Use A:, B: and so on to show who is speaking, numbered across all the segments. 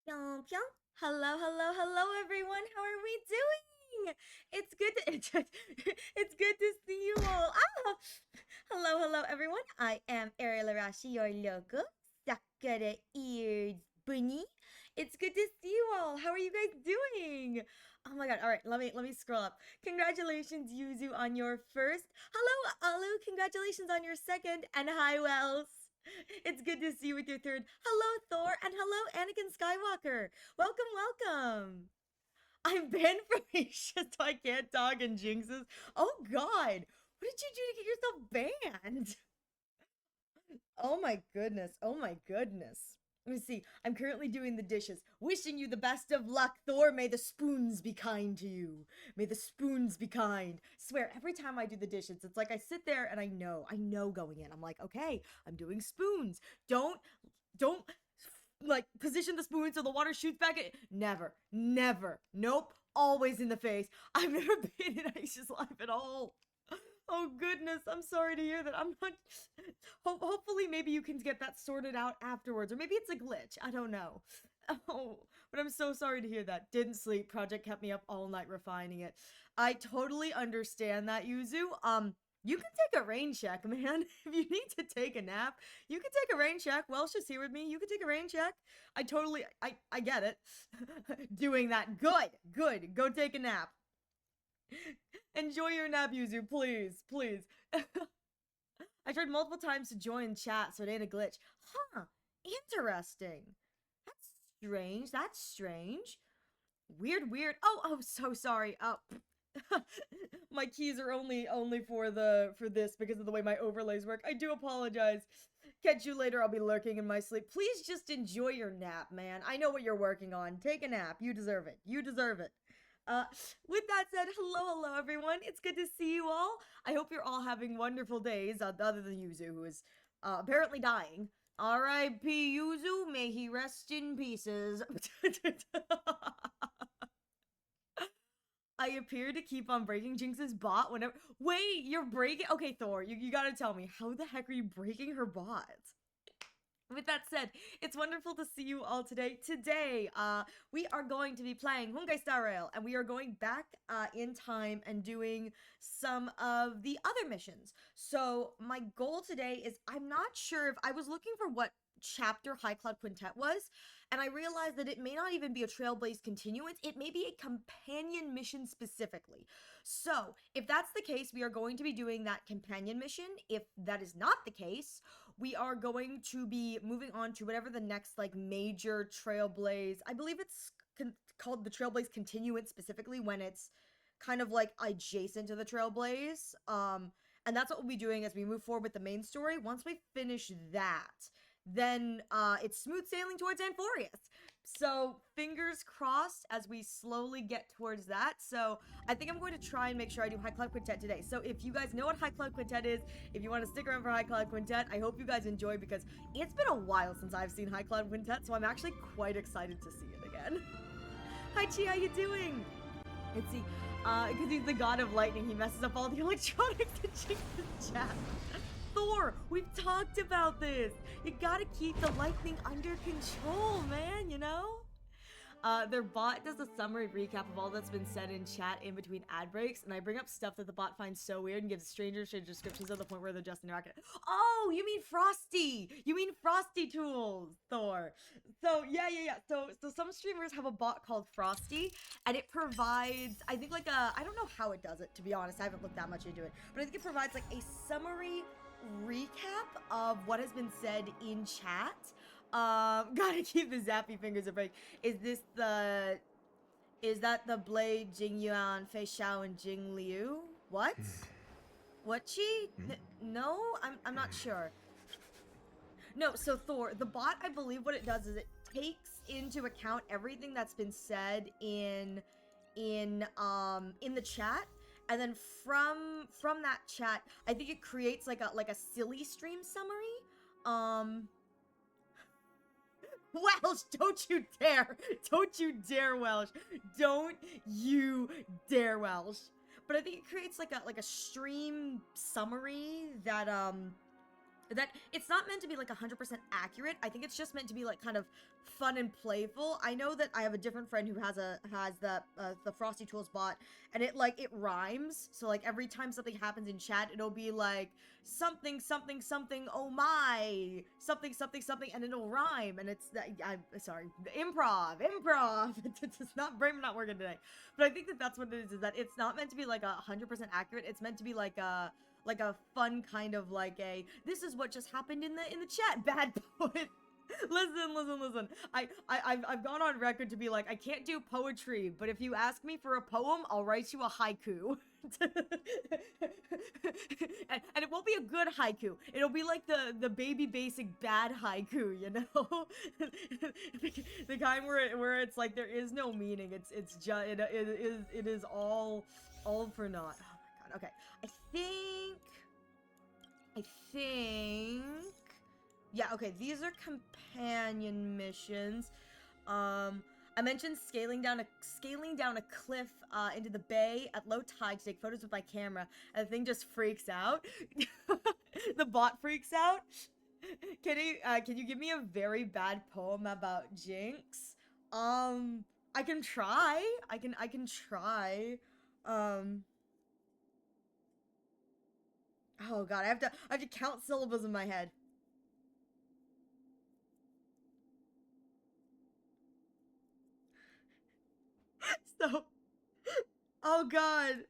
A: Pyong pyong. Hello, hello, hello, everyone. How are we doing? It's good to it's good to see you all. Hello, hello, everyone. I am Ariel Arashi, your local Sakura eared bunny. It's good to see you all. How are you guys doing? Oh my god! All right, let me scroll up. Congratulations, Yuzu, on your first. Hello, Alu. Congratulations on your second. And hi, Wells. It's good to see you with your third. Hello, Thor, and hello, Anakin Skywalker. Welcome, welcome. I'm banned from Asia, so I can't talk in Jinxes. Oh God, what did you do to get yourself banned? Oh my goodness. Oh my goodness. Let me see. I'm currently doing the dishes. Wishing you the best of luck, Thor. May the spoons be kind to you. May the spoons be kind. Swear, every time I do the dishes, it's like I sit there and I know going in. I'm like, okay, I'm doing spoons. Don't like position the spoon so the water shoots back at. Never, never. Nope. Always in the face. I've never been in Aisha's life at all. Oh goodness, I'm sorry to hear that. I'm not. Hopefully, maybe you can get that sorted out afterwards, or maybe it's a glitch. I don't know. Oh, but I'm so sorry to hear that. Didn't sleep. Project kept me up all night refining it. I totally understand that, Yuzu. You can take a rain check, man. If you need to take a nap, you can take a rain check. Welsh is here with me. You can take a rain check. I get it. Doing that. Good, good. Go take a nap. Enjoy your nap, Yuzu, please, please. I tried multiple times to join chat, so it ain't a glitch. Huh, interesting. That's strange, that's strange. Weird, weird. Oh, so sorry. Oh, my keys are only for this because of the way my overlays work. I do apologize. Catch you later. I'll be lurking in my sleep. Please just enjoy your nap, man. I know what you're working on. Take a nap. You deserve it. You deserve it. Uh, with that said, hello, everyone. It's good to see you all. I hope you're all having wonderful days, other than Yuzu, who is apparently dying. R.I.P. Yuzu, may he rest in pieces. I appear to keep on breaking Jinx's bot whenever. Wait, you're breaking. Okay, Thor, you gotta tell me, how the heck are you breaking her bot? With that said, it's wonderful to see you all today. Today, we are going to be playing Honkai Star Rail, and we are going back in time and doing some of the other missions. So my goal today is, I'm not sure if I was looking for what chapter High Cloud Quintet was, and I realized that it may not even be a Trailblaze continuance, it may be a companion mission specifically. So, if that's the case, we are going to be doing that companion mission. If that is not the case, we are going to be moving on to whatever the next like major Trailblaze. I believe it's called the Trailblaze Continuance specifically when it's kind of like adjacent to the Trailblaze. And that's what we'll be doing as we move forward with the main story. Once we finish that, then it's smooth sailing towards Anforius. So fingers crossed as we slowly get towards that. So I think I'm going to try and make sure I do High Cloud Quintet today. So if you guys know what High Cloud Quintet is, if you want to stick around for High Cloud Quintet, I hope you guys enjoy because it's been a while since I've seen High Cloud Quintet, so I'm actually quite excited to see it again. Hi Chi, how you doing? Let's see. Because he's the god of lightning, he messes up all the electronics in Jinx's chat. Thor, we've talked about this. You gotta keep the lightning under control, man, you know? Their bot does a summary recap of all that's been said in chat in between ad breaks, and I bring up stuff that the bot finds so weird and gives strange descriptions at the point where they're just interacting. Oh, you mean Frosty? You mean Frosty Tools, Thor? So yeah. So some streamers have a bot called Frosty, and it provides, I think like I don't know how it does it, to be honest. I haven't looked that much into it, but I think it provides like a summary recap of what has been said in chat. Gotta keep the zappy fingers a break. Is that the Blade, Jing Yuan, Fei Xiao, and Jing Liu? What? What chi? No, I'm not sure. No, so Thor, the bot, I believe what it does is it takes into account everything that's been said in the chat, and then from that chat, I think it creates like a silly stream summary. Welsh, don't you dare! Don't you dare, Welsh! Don't you dare, Welsh! But I think it creates like a stream summary that that it's not meant to be like 100% accurate. I think it's just meant to be like kind of fun and playful. I know that I have a different friend who has the Frosty Tools bot, and it rhymes. So like every time something happens in chat, it'll be like something something something, oh my, something something something, and it'll rhyme. And it's that I'm sorry, improv. It's not brain not working today, but I think that that's what it is that it's not meant to be like 100% accurate. It's meant to be like a fun kind of like a, this is what just happened in the chat, bad poet. Listen. I've gone on record to be like, I can't do poetry, but if you ask me for a poem, I'll write you a haiku. and it won't be a good haiku. It'll be like the baby basic bad haiku, you know? the kind where it's like there is no meaning. It's just it is all for naught. Oh my god. Okay. I think yeah, okay, these are companion missions. I mentioned scaling down a cliff into the bay at low tide to take photos with my camera, and the thing just freaks out. The bot freaks out. Can you give me a very bad poem about Jinx? I can try. I can try. Oh god, I have to count syllables in my head. So, oh god.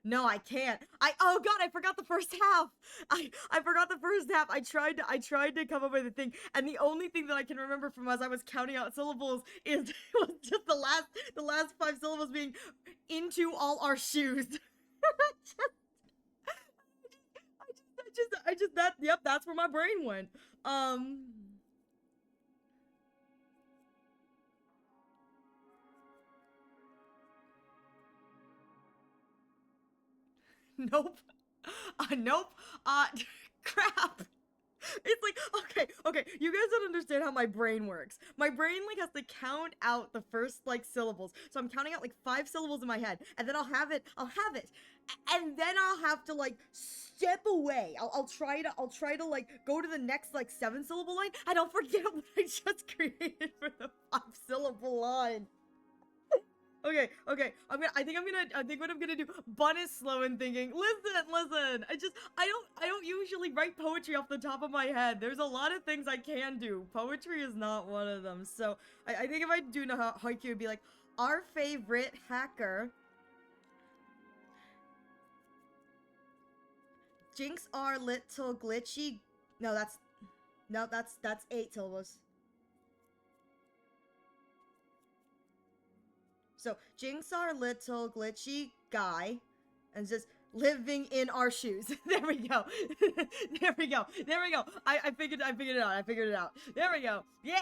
A: No, I can't. Oh god, I forgot the first half. I forgot the first half. I tried to come up with a thing, and the only thing that I can remember from as I was counting out syllables was just the last 5 syllables being into all our shoes. Yep, that's where my brain went. Nope. Nope. Crap. It's like, okay, you guys don't understand how my brain works. My brain, like, has to count out the first, like, syllables. So I'm counting out, like, 5 syllables in my head, and then I'll have it, and then I'll have to, like, step away. I'll try to, like, go to the next, like, 7-syllable line, and I'll forget what I just created for the 5-syllable line. Okay. I think what I'm gonna do. Bun is slow and thinking. Listen. I don't usually write poetry off the top of my head. There's a lot of things I can do. Poetry is not one of them. So I think if I do know haiku, it'd be like, our favorite hacker. Jinx are little glitchy. No, that's 8 syllables. So, Jinx our little glitchy guy, and just living in our shoes. There we go. There we go. I figured it out. There we go. Yeah!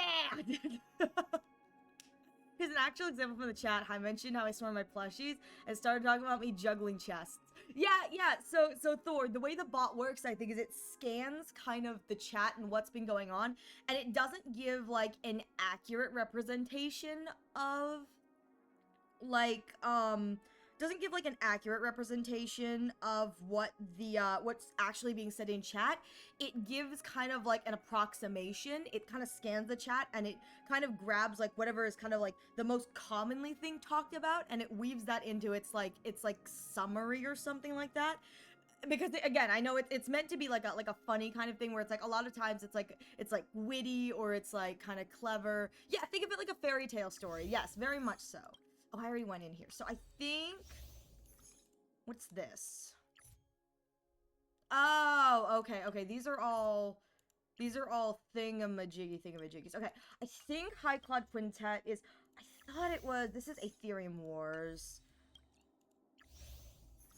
A: Here's an actual example from the chat. I mentioned how I swore my plushies and started talking about me juggling chests. Yeah. So Thor, the way the bot works, I think, is it scans kind of the chat and what's been going on, and it doesn't give like an accurate representation of like doesn't give like an accurate representation of what the what's actually being said in chat. It gives kind of like an approximation. It kind of scans the chat and it kind of grabs like whatever is kind of like the most commonly thing talked about, and it weaves that into its like summary or something like that. Because again, I know it's meant to be like a funny kind of thing where it's like a lot of times it's like witty or it's like kind of clever. Yeah, think of it like a fairy tale story. Yes, very much so. Oh, I already went in here. So I think... What's this? Oh, okay. These are all thingamajiggies. Okay, I think High Cloud Quintet is... I thought it was... This is Aetherium Wars.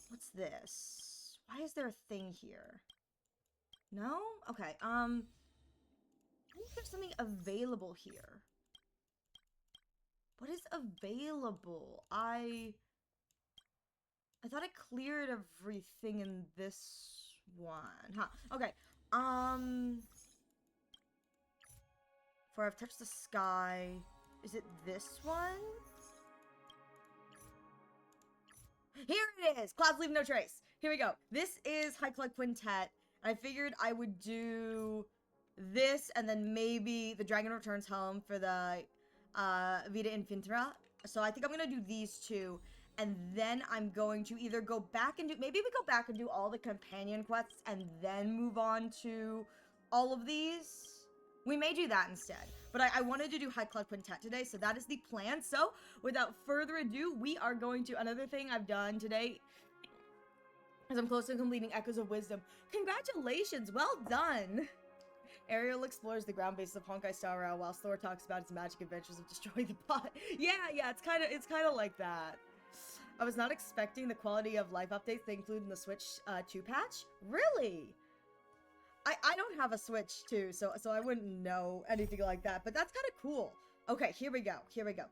A: What's this? Why is there a thing here? No? Okay, I think there's something available here. What is available? I thought I cleared everything in this one. Huh. Okay. For I've touched the sky. Is it this one? Here it is! Clouds leave no trace. Here we go. This is High Cloud Quintet. I figured I would do this and then maybe the Dragon Returns Home for the Vita Infinita. So I think I'm gonna do these two, and then I'm going to either go back and do, maybe we go back and do all the companion quests and then move on to all of these. We may do that instead, but I wanted to do High Cloud Quintet today, so that is the plan. So without further ado, we are going to, another thing I've done today is I'm close to completing Echoes of Wisdom. Congratulations, well done! Ariel explores the ground base of Honkai Star Rail while Thor talks about his magic adventures of destroying the pot. Yeah, it's kind of like that. I was not expecting the quality of life updates they include in the Switch 2 patch. Really? I don't have a Switch 2, so I wouldn't know anything like that, but that's kind of cool. Okay, here we go.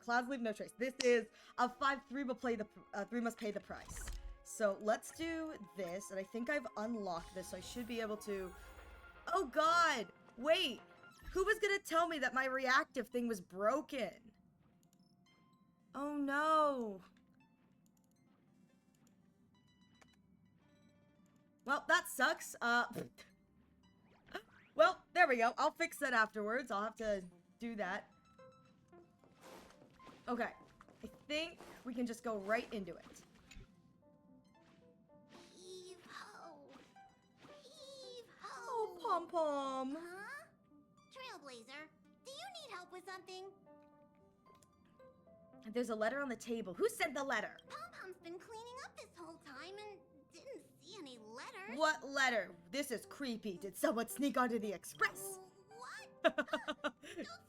A: Clouds leave no trace. This is a 5-3 will play the 3 must pay the price. So let's do this, and I think I've unlocked this, so I should be able to. Oh God! Wait, who was gonna tell me that my reactive thing was broken? Oh no. Well, that sucks. Well, there we go. I'll fix that afterwards. I'll have to do that. Okay. I think we can just go right into it.
B: Heave ho. Heave ho.
A: Oh, Pom-Pom.
B: Huh? Trailblazer, do you need help with something?
A: There's a letter on the table. Who sent the letter?
B: Pom-Pom's been cleaning up this whole time and didn't see any letters.
A: What letter? This is creepy. Did someone sneak onto the express?
B: What? Don't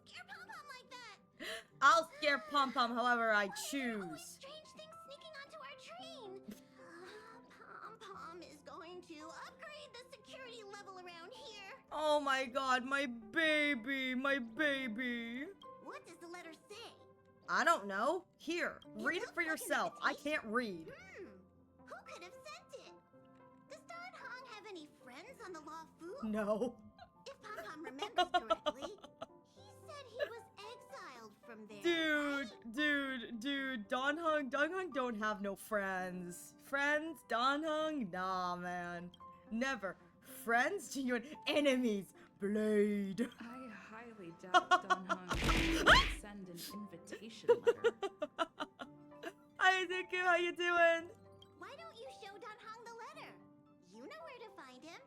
B: scare Pom-Pom like that.
A: I'll scare Pom-Pom however I
B: Always
A: choose.
B: strange things sneaking onto our train. Pom-Pom is going to upgrade the security level around here.
A: Oh my God, my baby, my baby.
B: What does the letter say?
A: I don't know. Here, read it
B: looks
A: for
B: like an
A: yourself. I
B: invitation.
A: can't read.
B: Who could have sent it? Does Don Hong have any friends on the Law Fu?
A: No.
B: If Pom-Pom remembers correctly, he said he was exiled from there.
A: Dude, Don Hung don't have no friends. Friends, Don Hung? Nah, man. Never. Friends? Genuine enemies. Blade.
C: I highly doubt Don Hung will send an invitation letter.
A: Hi, Zuku, how you doing?
B: Why don't you show Don Hong the letter? You know where to find him.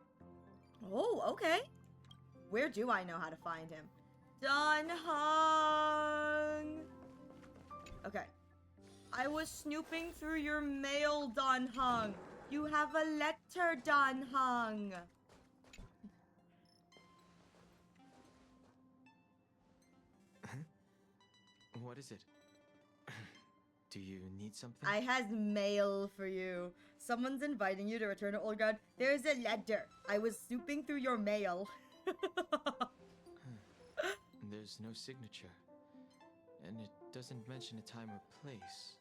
A: Oh, okay. Where do I know how to find him? Don Hung. Okay. I was snooping through your mail, Don Hung. You have a letter, Don Hung.
D: What is it? Do you need something?
A: I has mail for you. Someone's inviting you to return to Old Ground. There's a letter. I was snooping through your mail.
D: There's no signature. And it doesn't mention a time or place.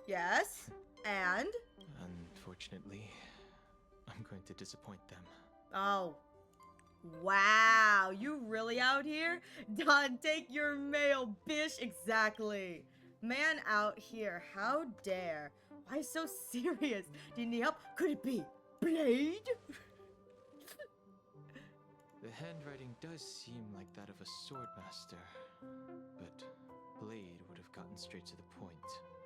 A: Yes? And?
D: Unfortunately, I'm going to disappoint them.
A: Oh. Wow, you really out here? Don, take your mail, bish. Exactly. Man out here, how dare. Why so serious? Do you need help? Could it be Blade?
D: The handwriting does seem like that of a swordmaster, but Blade would have gotten straight to the point.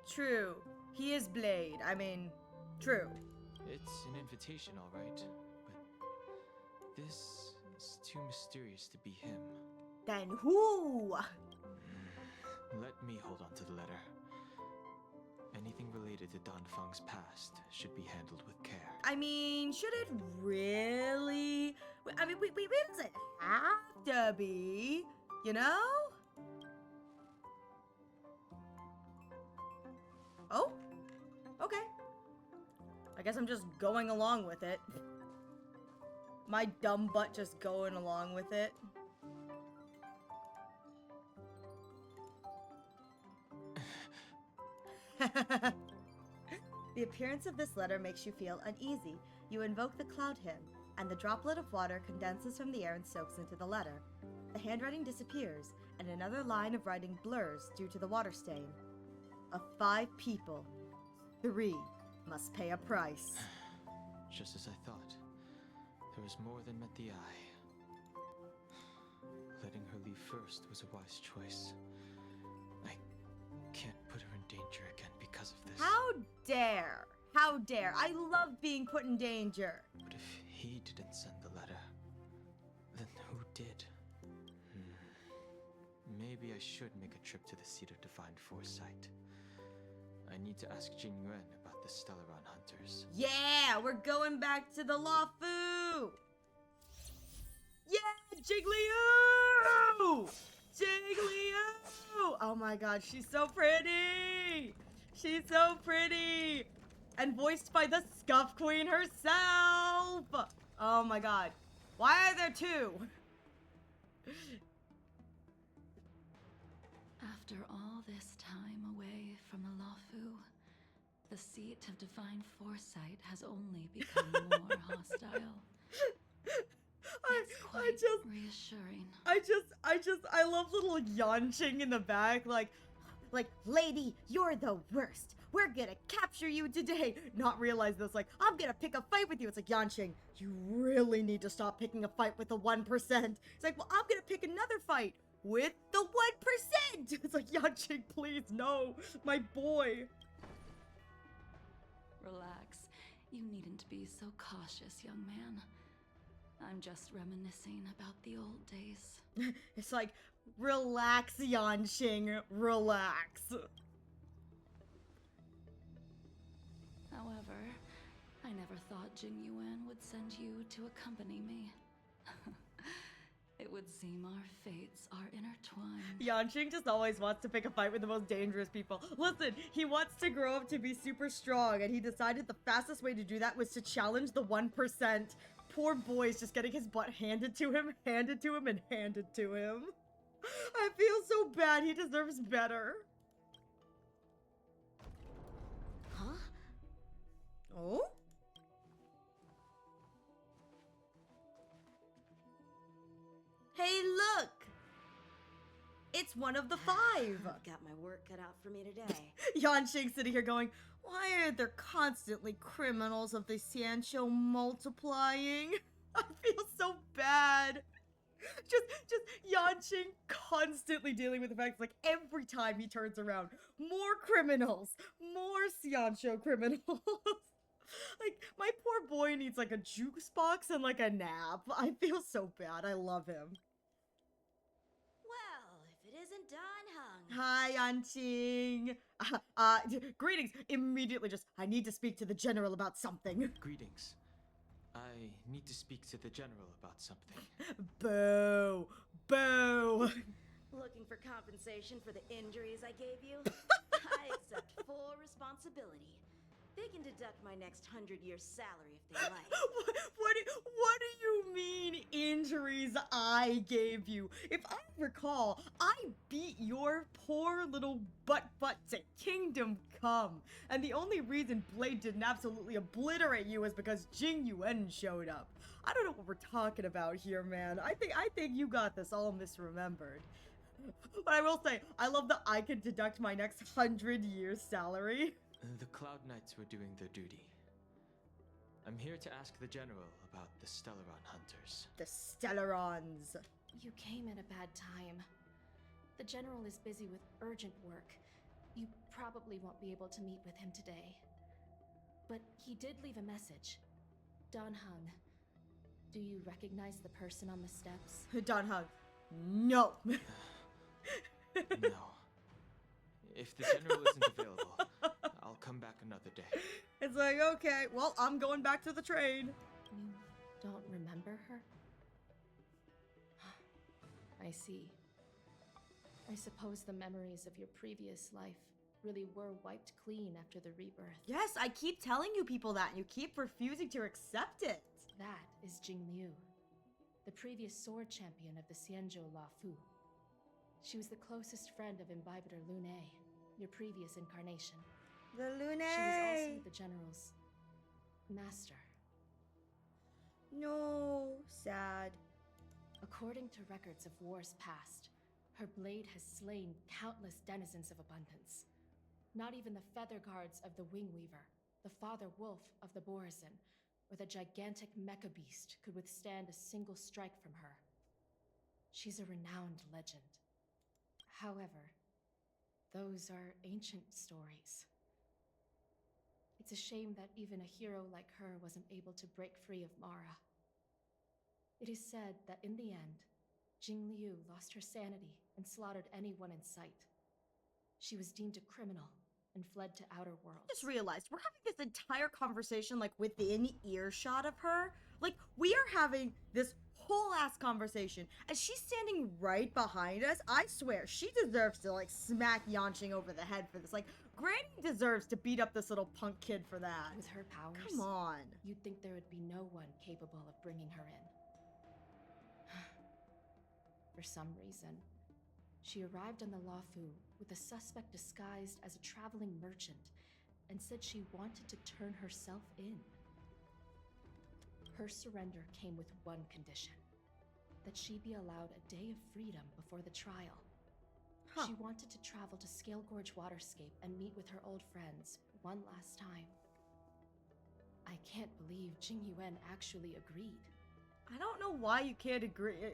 A: True. He is Blade. I mean, true.
D: It's an invitation, all right, but this is too mysterious to be him.
A: Then who?
D: Let me hold on to the letter. Anything related to Don Feng's past should be handled with care.
A: I mean, should it really? I mean, we doesn't have to be, you know? Oh? Okay. I guess I'm just going along with it. My dumb butt just going along with it. The appearance of this letter makes you feel uneasy. You invoke the cloud hymn, and the droplet of water condenses from the air and soaks into the letter. The handwriting disappears, and another line of writing blurs due to the water stain. Of 5 people, 3 must pay a price.
D: Just as I thought. There was more than met the eye. Letting her leave first was a wise choice. I can't put her in danger again because of this.
A: How dare? How dare? I love being put in danger.
D: But if he didn't send the letter, then who did? Maybe I should make a trip to the seat of divine foresight. I need to ask Jing Yuan about the Stellaron hunters.
A: Yeah, we're going back to the Lafu. Yeah, Jiggly-oo! Jiggly-oo! Oh my god, she's so pretty! She's so pretty! And voiced by the Scuff Queen herself! Oh my god. Why are there two?
C: After all this time away from the Lafu, the seat of divine foresight has only become more hostile. It's quite reassuring.
A: I love little Yanqing in the back, like, lady, you're the worst. We're gonna capture you today. Not realize this, like, I'm gonna pick a fight with you. It's like, Yanqing, you really need to stop picking a fight with the 1%. It's like, well, I'm gonna pick another fight with the 1%. It's like, Yanqing, please, no, my boy.
C: Relax. You needn't be so cautious, young man. I'm just reminiscing about the old days.
A: It's like, relax, Yanqing, relax.
C: However, I never thought Jing Yuan would send you to accompany me. It would seem our fates are intertwined.
A: Yanqing just always wants to pick a fight with the most dangerous people. Listen, he wants to grow up to be super strong, and he decided the fastest way to do that was to challenge the 1%. Poor boy's just getting his butt handed to him, and handed to him. I feel so bad. He deserves better.
B: Huh?
A: Oh? Hey, look! It's one of the 5.
B: Got my work cut out for me today.
A: Yanqing sitting here going, why are there constantly criminals of the Sancho multiplying? I feel so bad. Just Yanqing constantly dealing with the fact, like, every time he turns around, more criminals, more Sancho criminals. Like, my poor boy needs, like, a juice box and, like, a nap. I feel so bad. I love him.
B: Well, if it isn't Don Hung.
A: Hi, Yanqing. Greetings. Immediately just, I need to speak to the general about something.
D: Greetings. I need to speak to the general about something.
A: Boo. Boo.
B: Looking for compensation for the injuries I gave you? I accept full responsibility. They can deduct my next 100-year salary if they like.
A: What do you mean, injuries I gave you? If I recall, I beat your poor little butt to Kingdom Come. And the only reason Blade didn't absolutely obliterate you is because Jing Yuan showed up. I don't know what we're talking about here, man. I think you got this all misremembered. But I will say, I love that I can deduct my next 100 years salary.
D: The Cloud Knights were doing their duty. I'm here to ask the general about the Stellaron hunters.
A: The Stellarons.
E: You came at a bad time. The general is busy with urgent work. You probably won't be able to meet with him today. But he did leave a message. Don Hung. Do you recognize the person on the steps?
A: Don Hung. No.
D: No. If the general isn't available, I'll come back another day.
A: It's like, okay, well, I'm going back to the train.
E: You don't remember her? I see. I suppose the memories of your previous life really were wiped clean after the rebirth.
A: Yes, I keep telling you people that, and you keep refusing to accept it.
E: That is Jing Liu, the previous sword champion of the Xianzhou Lafu. She was the closest friend of Imbibitor Lune, your previous incarnation.
A: The Lune.
E: She was also the general's master.
A: No, sad.
E: According to records of wars past, her blade has slain countless denizens of abundance. Not even the feather guards of the Wingweaver, the father wolf of the Borazon, or the gigantic mecha beast could withstand a single strike from her. She's a renowned legend. However, those are ancient stories. It's a shame that even a hero like her wasn't able to break free of Mara. It is said that in the end, Jing Liu lost her sanity and slaughtered anyone in sight. She was deemed a criminal and fled to outer worlds.
A: Just realized we're having this entire conversation like within earshot of her. Like we are having this whole ass conversation and she's standing right behind us. I swear she deserves to like smack Yanqing over the head for this. Like Granny deserves to beat up this little punk kid for that.
E: With her powers,
A: Come on.
E: you'd think there would be no one capable of bringing her in. For some reason, she arrived on the Luofu with a suspect disguised as a traveling merchant and said she wanted to turn herself in. Her surrender came with one condition: that she be allowed a day of freedom before the trial.
A: Huh.
E: She wanted to travel to Scale Gorge Waterscape and meet with her old friends one last time. I can't believe Jing Yuan actually agreed.
A: I don't know why you can't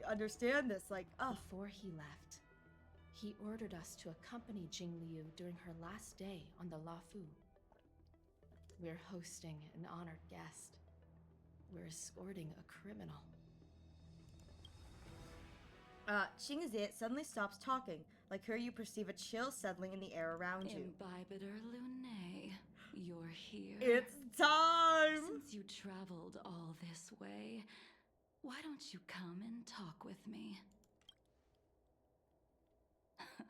A: understand this. Like, oh.
E: Before he left, he ordered us to accompany Jing Liu during her last day on the Luofu. We're hosting an honored guest. We're escorting a criminal.
A: Xingzi suddenly stops talking. Like her, you perceive a chill settling in the air around you.
C: Imbibitor Lunae, you're here.
A: It's time!
C: Since you traveled all this way, why don't you come and talk with me?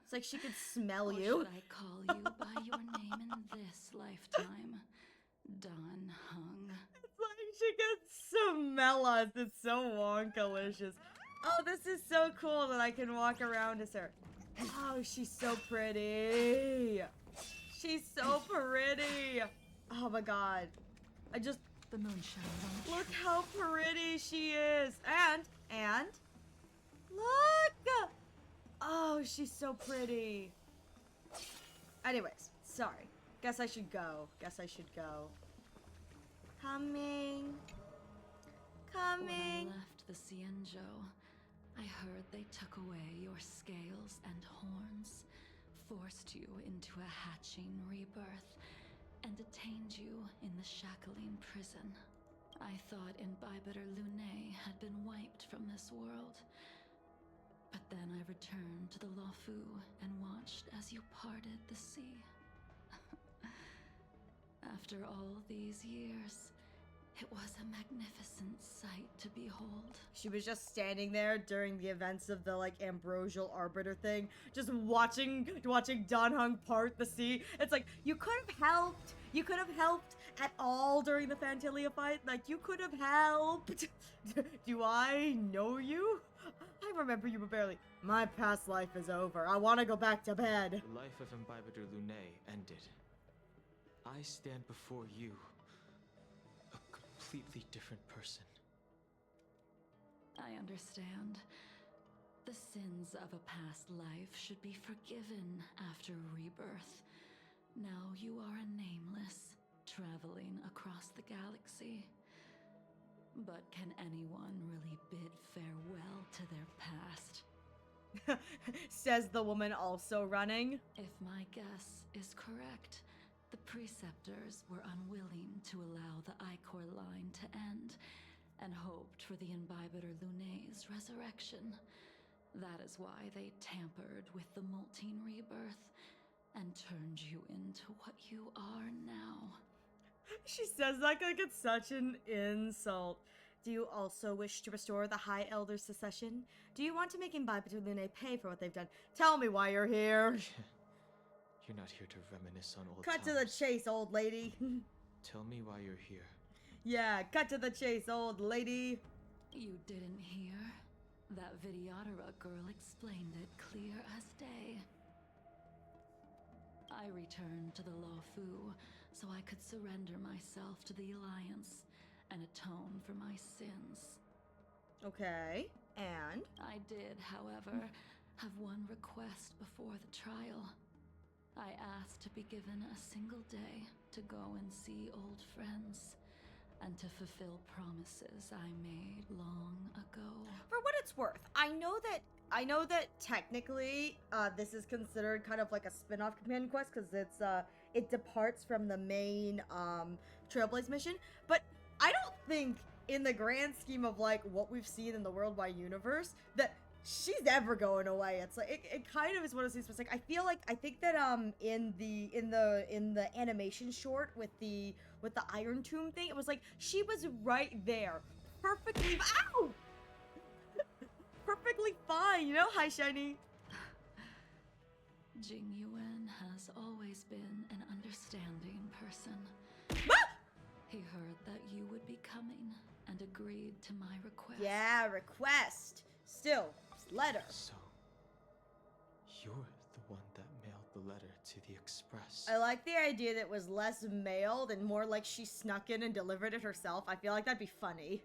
A: It's like she could smell
C: Or
A: you.
C: should I call you by your name in this lifetime? Dan Hung.
A: It's like she could smell us. It's so wonkalicious. Oh, this is so cool that I can walk around as her. Oh, she's so pretty. She's so pretty. Oh my god. I just...
C: The moonshine won't
A: Look how pretty she is. And... Look! Oh, she's so pretty. Anyways, sorry. Guess I should go. Coming.
C: When I
A: Coming.
C: left the Cienjo, I heard they took away your scales and horns, forced you into a hatching rebirth, and detained you in the Shackling prison. I thought Imbibitor Lunae had been wiped from this world. But then I returned to the Luofu and watched as you parted the sea. After all these years, it was a magnificent sight to behold.
A: She was just standing there during the events of the like ambrosial arbiter thing, just watching Dan Hung part the sea. It's like you could have helped. You could have helped at all during the Fantilia fight. Like you could have helped. Do I know you? I remember you, but barely. My past life is over. I want to go back to bed.
D: The life of Imbibitor Lunae ended. I stand before you, a completely different person.
C: I understand. The sins of a past life should be forgiven after rebirth. Now you are a nameless, traveling across the galaxy. But can anyone really bid farewell to their past?
A: Says the woman also running.
C: If my guess is correct, the preceptors were unwilling to allow the Ichor line to end, and hoped for the Imbibitor Lunae's resurrection. That is why they tampered with the molting rebirth, and turned you into what you are now.
A: She says that like it's such an insult. Do you also wish to restore the High Elder Secession? Do you want to make Imbibitor Lunae pay for what they've done? Tell me why you're here.
D: You're not here to reminisce on old
A: Cut
D: times.
A: to the chase, old lady.
D: Tell me why you're here.
A: Yeah, cut to the chase, old lady.
C: You didn't hear? That Videodora girl explained it clear as day. I returned to the Luofu so I could surrender myself to the Alliance and atone for my sins.
A: Okay, and?
C: I did, however, have one request before the trial. I asked to be given a single day to go and see old friends. and to fulfill promises I made long ago.
A: For what it's worth, I know that technically this is considered kind of like a spin-off companion quest because it departs from the main Trailblaze mission, but I don't think in the grand scheme of like what we've seen in the worldwide universe that she's ever going away. It's like it kind of is one of those things. Like I think that in the animation short with the Iron Tomb thing, it was like she was right there, perfectly. Ow! Perfectly fine, you know? Hi, Shiny.
C: Jing Yuan has always been an understanding person. He heard that you would be coming and agreed to my request.
A: Yeah, request. Still, letter.
D: So, you're the one that mailed the letter to the Express.
A: I like the idea that it was less mailed and more like she snuck in and delivered it herself. I feel like that'd be funny.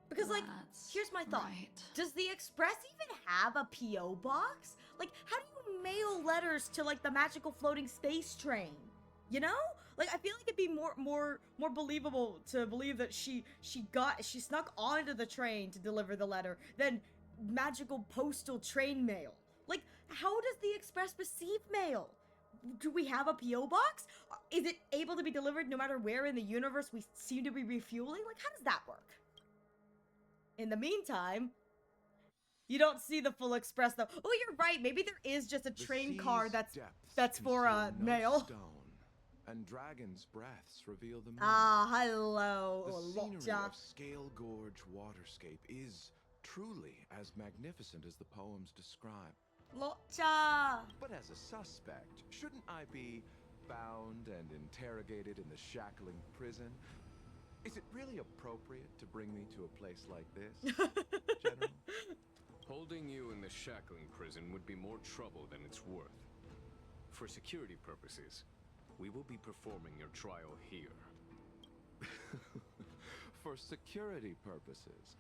A: Because, like, here's my thought.
C: Right.
A: Does the Express even have a P.O. box? Like, how do you mail letters to, like, the magical floating space train? You know? Like, I feel like it'd be more believable to believe that she snuck onto the train to deliver the letter than magical postal train mail. Like, how does the Express receive mail? Do we have a P.O. box? Is it able to be delivered no matter where in the universe we seem to be refueling? Like, how does that work? In the meantime, you don't see the full Express though. Oh, you're right. Maybe there is just a train car that's for mail.
F: Stone, and dragon's breaths reveal the moon.
A: Ah, hello,
F: The scenery
A: Lotja.
F: of Scale Gorge waterscape is truly as magnificent as the poems describe.
A: Lotja.
F: But as a suspect, shouldn't I be bound and interrogated in the shackling prison? Is it really appropriate to bring me to a place like this, General?
G: Holding you in the shackling prison would be more trouble than it's worth. For security purposes, we will be performing your trial here.
F: For security purposes.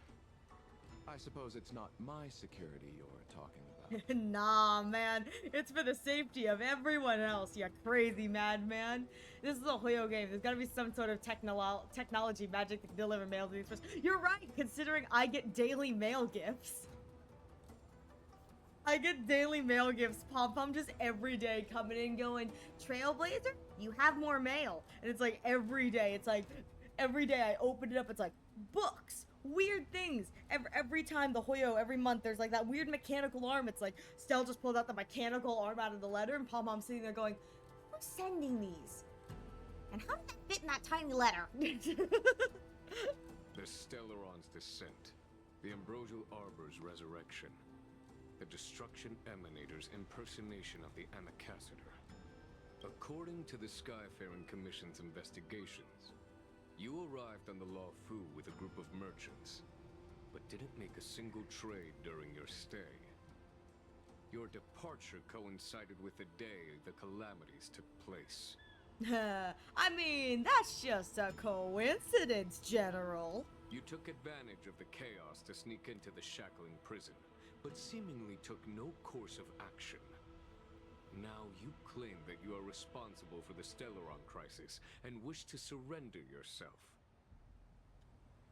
F: I suppose it's not my security you're talking about.
A: Nah, man. It's for the safety of everyone else, you crazy madman. This is a Hoyo game. There's gotta be some sort of technology magic that can deliver mail to the Express. You're right, considering I get daily mail gifts. I get daily mail gifts. Pom-Pom just every day coming in going, Trailblazer, you have more mail. And it's like every day. It's like every day I open it up. It's like books. Weird things. Every time the Hoyo, every month, there's like that weird mechanical arm. It's like Stell just pulled out the mechanical arm out of the letter, and Pom-Pom's sitting there going, who's sending these? And how did that fit in that tiny letter?
G: The Stellaron's descent, the Ambrosial Arbor's resurrection, the Destruction Emanator's impersonation of the Amicassator. According to the Skyfaring Commission's investigations, you arrived on the Law Fu with a group of merchants, but didn't make a single trade during your stay. Your departure coincided with the day the calamities took place.
A: I mean, that's just a coincidence, General.
G: You took advantage of the chaos to sneak into the shackling prison, but seemingly took no course of action. Now you claim that you are responsible for the Stellaron crisis and wish to surrender yourself.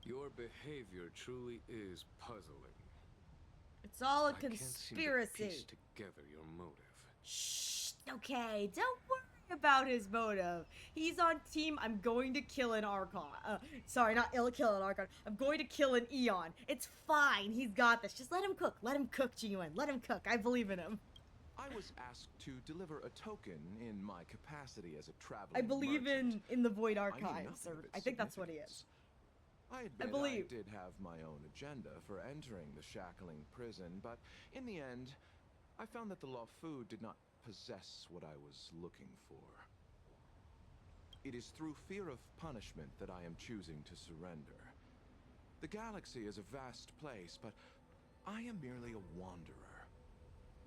G: Your behavior truly is puzzling.
A: It's all a
G: I can't seem to
A: conspiracy.
G: piece together your motive.
A: Shh, okay, don't worry about his motive. He's on team, I'm going to kill an Archon. Sorry, not kill an Archon. I'm going to kill an Eon. It's fine, he's got this. Just let him cook, G.U.N. Let him cook, I believe in him.
F: I was asked to deliver a token in my capacity as a traveling
A: I believe
F: merchant.
A: in the Void
F: I knew
A: Archives,
F: nothing
A: or
F: of its
A: I think that's what he is.
F: significance. I admit
A: believe.
F: I did have my own agenda for entering the shackling prison, but in the end, I found that the Law Fu did not possess what I was looking for. It is through fear of punishment that I am choosing to surrender. The galaxy is a vast place, but I am merely a wanderer.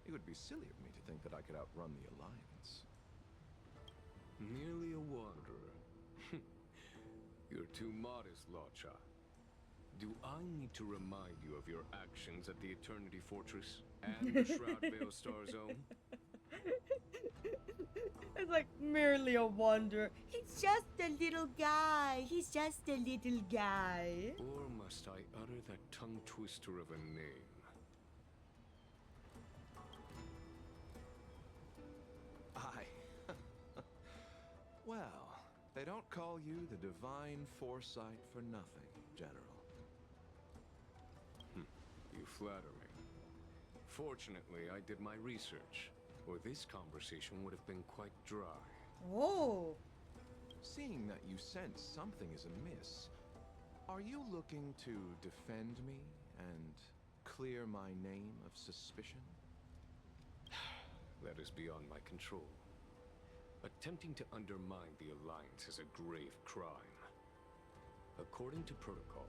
F: It would be silly of me to think that I could outrun the Alliance.
G: Merely a wanderer. You're too modest, Lotja. Do I need to remind you of your actions at the Eternity Fortress and the Shroud Veil Star Zone?
A: It's like merely a wonder. He's just a little guy. He's just a little guy.
G: Or must I utter that tongue twister of a name?
F: Well, they don't call you the Divine Foresight for nothing, General.
G: You flatter me. Fortunately, I did my research, or this conversation would have been quite dry.
A: Oh.
F: Seeing that you sense something is amiss, are you looking to defend me and clear my name of suspicion?
G: That is beyond my control. Attempting to undermine the Alliance is a grave crime. According to protocol,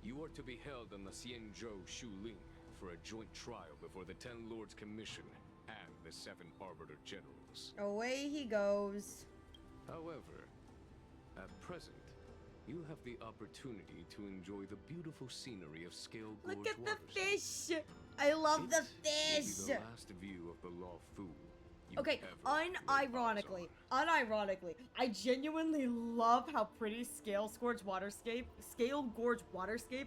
G: you are to be held on the Xianzhou Shuling for a joint trial before the Ten Lords Commission and the Seven Arbiter Generals.
A: Away he goes.
G: However, at present, you have the opportunity to enjoy the beautiful scenery of Scale Gorge
A: Look at the
G: Waterscape.
A: fish. I love the
G: It will be
A: fish.
G: the last view of the Law Fu. you
A: Okay,
G: ever lay eyes
A: unironically, I genuinely love how pretty Scale Gorge Waterscape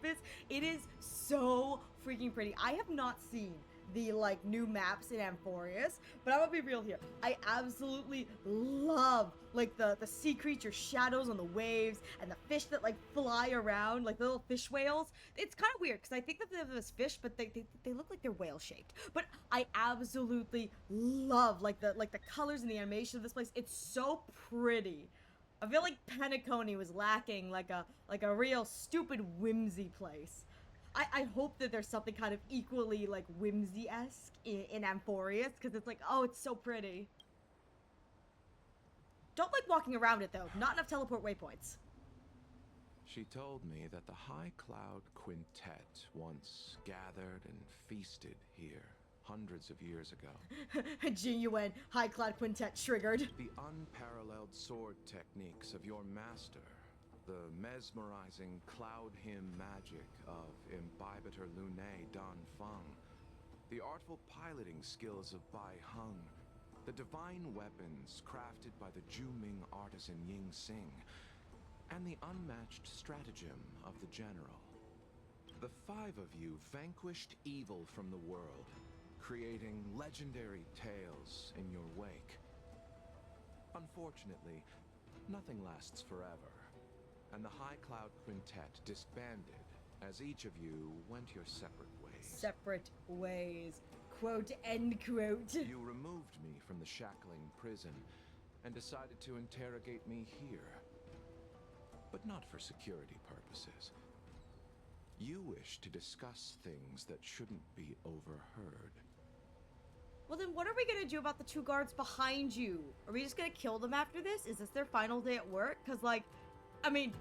A: is. It is so freaking pretty. I have not seen the like new maps in Amphorius, but I'm gonna be real here. I absolutely love like the sea creature shadows on the waves and the fish that like fly around like little fish whales. It's kind of weird because I think that they're this fish, but they look like they're whale shaped. But I absolutely love like the colors and the animation of this place. It's so pretty. I feel like Penacony was lacking like a real stupid whimsy place. I hope that there's something kind of equally like whimsy-esque in Amphorius, because it's like, oh, it's so pretty. Don't like walking around it though. Not enough teleport waypoints.
F: She told me that the High Cloud Quintet once gathered and feasted here hundreds of years ago.
A: Genuine High Cloud Quintet triggered.
F: The unparalleled sword techniques of your master, the mesmerizing cloud hymn magic of Imbibitor Lunae Dan Feng, the artful piloting skills of Bai Heng, the divine weapons crafted by the Juming artisan Ying Xing, and the unmatched stratagem of the General. The five of you vanquished evil from the world, creating legendary tales in your wake. Unfortunately, nothing lasts forever, and the High Cloud Quintet disbanded as each of you went your separate ways.
A: Separate ways. Quote, end quote.
F: You removed me from the shackling prison and decided to interrogate me here. But not for security purposes. You wish to discuss things that shouldn't be overheard.
A: Well, then what are we gonna do about the two guards behind you? Are we just gonna kill them after this? Is this their final day at work? Because, like, I mean,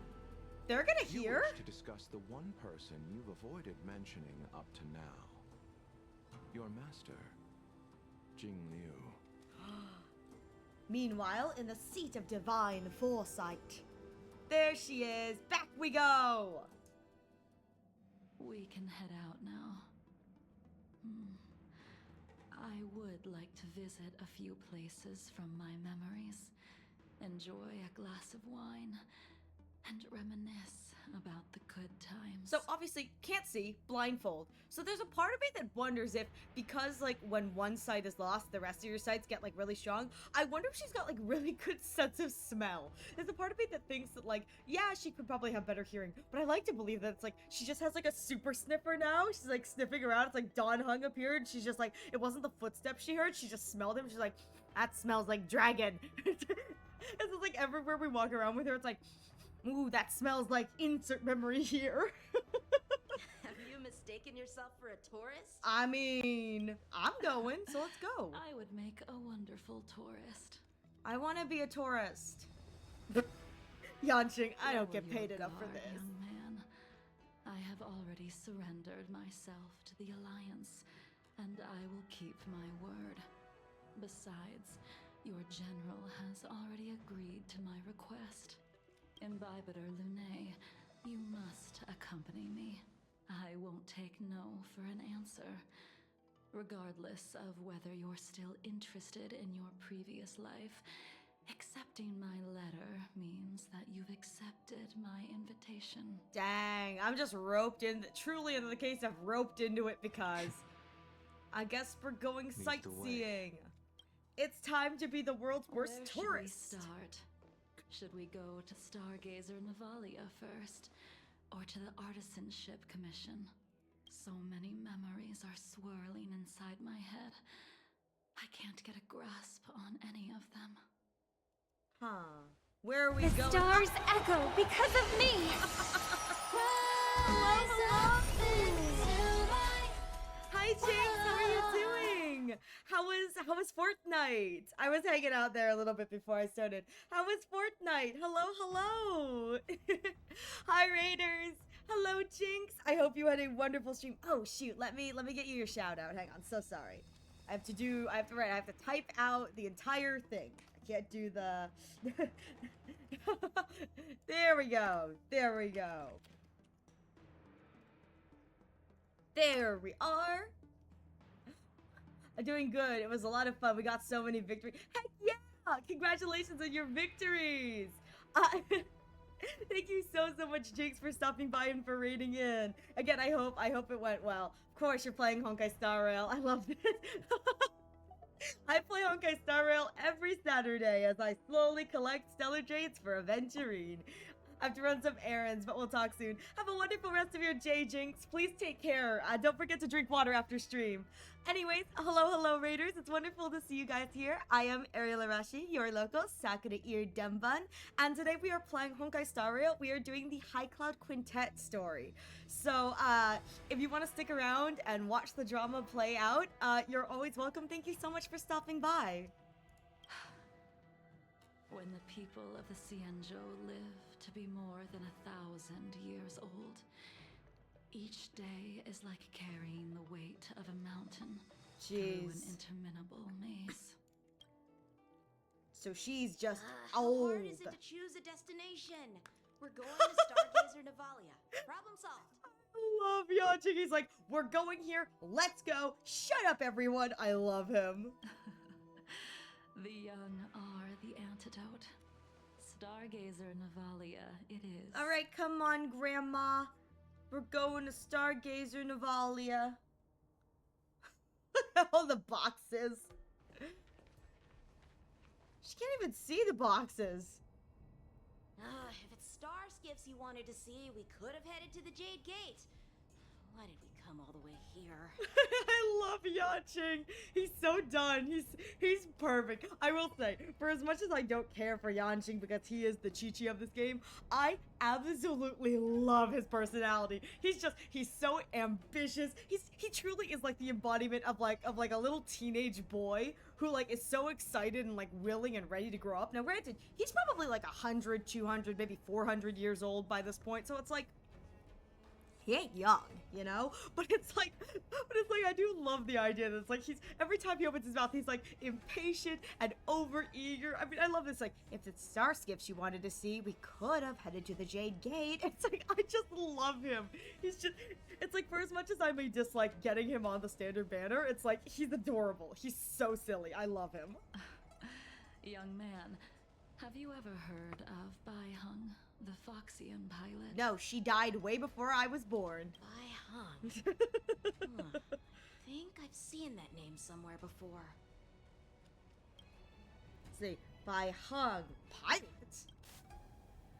A: they're gonna hear.
F: You wish to discuss the one person you've avoided mentioning up to now. Your master, Jing Liu.
A: Meanwhile, in the seat of divine foresight. There she is. Back we go.
C: We can head out now. I would like to visit a few places from my memories, enjoy a glass of wine, and reminisce about the good times.
A: So obviously, can't see, blindfold. So there's a part of me that wonders if, because like when one sight is lost, the rest of your sights get like really strong. I wonder if she's got like really good sense of smell. There's a part of me that thinks that like, yeah, she could probably have better hearing, but I like to believe that it's like, she just has like a super sniffer now. She's like sniffing around. It's like Dawn Hung appeared. She's just like, it wasn't the footsteps she heard. She just smelled him. She's like, that smells like dragon. And so like everywhere we walk around with her, it's like, ooh, that smells like insert memory here.
B: Have you mistaken yourself for a tourist?
A: I mean, I'm going, so let's go.
C: I would make a wonderful tourist.
A: I want to be a tourist. Yanqing, I don't
C: Lower
A: get paid
C: your
A: enough for
C: guard,
A: this.
C: young man. I have already surrendered myself to the Alliance, and I will keep my word. Besides, your general has already agreed to my request. Imbibitor Lunae, you must accompany me. I won't take no for an answer. Regardless of whether you're still interested in your previous life, accepting my letter means that you've accepted my invitation.
A: Dang, I'm just roped in, truly in the case of roped into it because I guess we're going
D: Lead the way.
A: sightseeing. It's time to be the world's worst
C: Where
A: tourist.
C: should we start? Should we go to Stargazer Navalia first, or to the Artisanship Commission? So many memories are swirling inside my head. I can't get a grasp on any of them.
A: Huh. Where are we
H: The
A: going?
H: stars echo because of me!
A: Hi Jinx, how are you doing? How was Fortnite? I was hanging out there a little bit before I started. How was Fortnite? Hello, hello. Hi Raiders. Hello Jinx. I hope you had a wonderful stream. Oh shoot, let me get you your shout out. Hang on, so sorry. I have to type out the entire thing. I can't do the There we go. There we go. There we are. I'm doing good. It was a lot of fun. We got so many victories. Heck yeah! Congratulations on your victories. Thank you so much, Jinx, for stopping by and for raiding in. Again, I hope it went well. Of course, you're playing Honkai Star Rail. I love this. I play Honkai Star Rail every Saturday as I slowly collect stellar jades for aventurine. I have to run some errands, but we'll talk soon. Have a wonderful rest of your day, Jinx. Please take care. Don't forget to drink water after stream. Anyways, hello, Raiders. It's wonderful to see you guys here. I am Ariel Arashi, your local Sakura Ear Dembun, and today we are playing Honkai Star Rail. We are doing the High Cloud Quintet story. So, if you want to stick around and watch the drama play out, you're always welcome. Thank you so much for stopping by.
C: When the people of the Xianzhou live to be more than 1,000 years old, each day is like carrying the weight of a mountain through an
A: Jeez.
C: interminable maze.
A: So she's just
B: How
A: old.
B: hard is it to choose a destination? We're going to Stargazer Navalia. Problem solved.
A: I love Yanching. He's like, we're going here. Let's go. Shut up, everyone. I love him.
C: The young are the antidote. Stargazer Navalia it is.
A: All right, come on, Grandma. We're going to Stargazer Navalia. All the boxes. She can't even see the boxes.
B: If it's star skiffs you wanted to see, we could have headed to the Jade Gate. Why did we come all the way here?
A: I love Yanching. He's so done. He's perfect. I will say, for as much as I don't care for Yanching because he is the Chi-Chi of this game, I absolutely love his personality. He's so ambitious. He truly is like the embodiment of like a little teenage boy who like is so excited and like willing and ready to grow up. Now granted, he's probably like 100, 200, maybe 400 years old by this point. So it's like, he ain't young, you know? But it's like I do love the idea that it's like every time he opens his mouth, he's like impatient and overeager. I mean, I love this. Like, if it's star skips you wanted to see, we could have headed to the Jade Gate. It's like, I just love him. It's like, for as much as I may dislike getting him on the standard banner, it's like, he's adorable. He's so silly. I love him.
C: Young man, have you ever heard of Bai Hung, the Foxian pilot?
A: No, she died way before I was born.
B: Bai Hung. I think I've seen that name somewhere before.
A: Let's see, by Hung, pilot?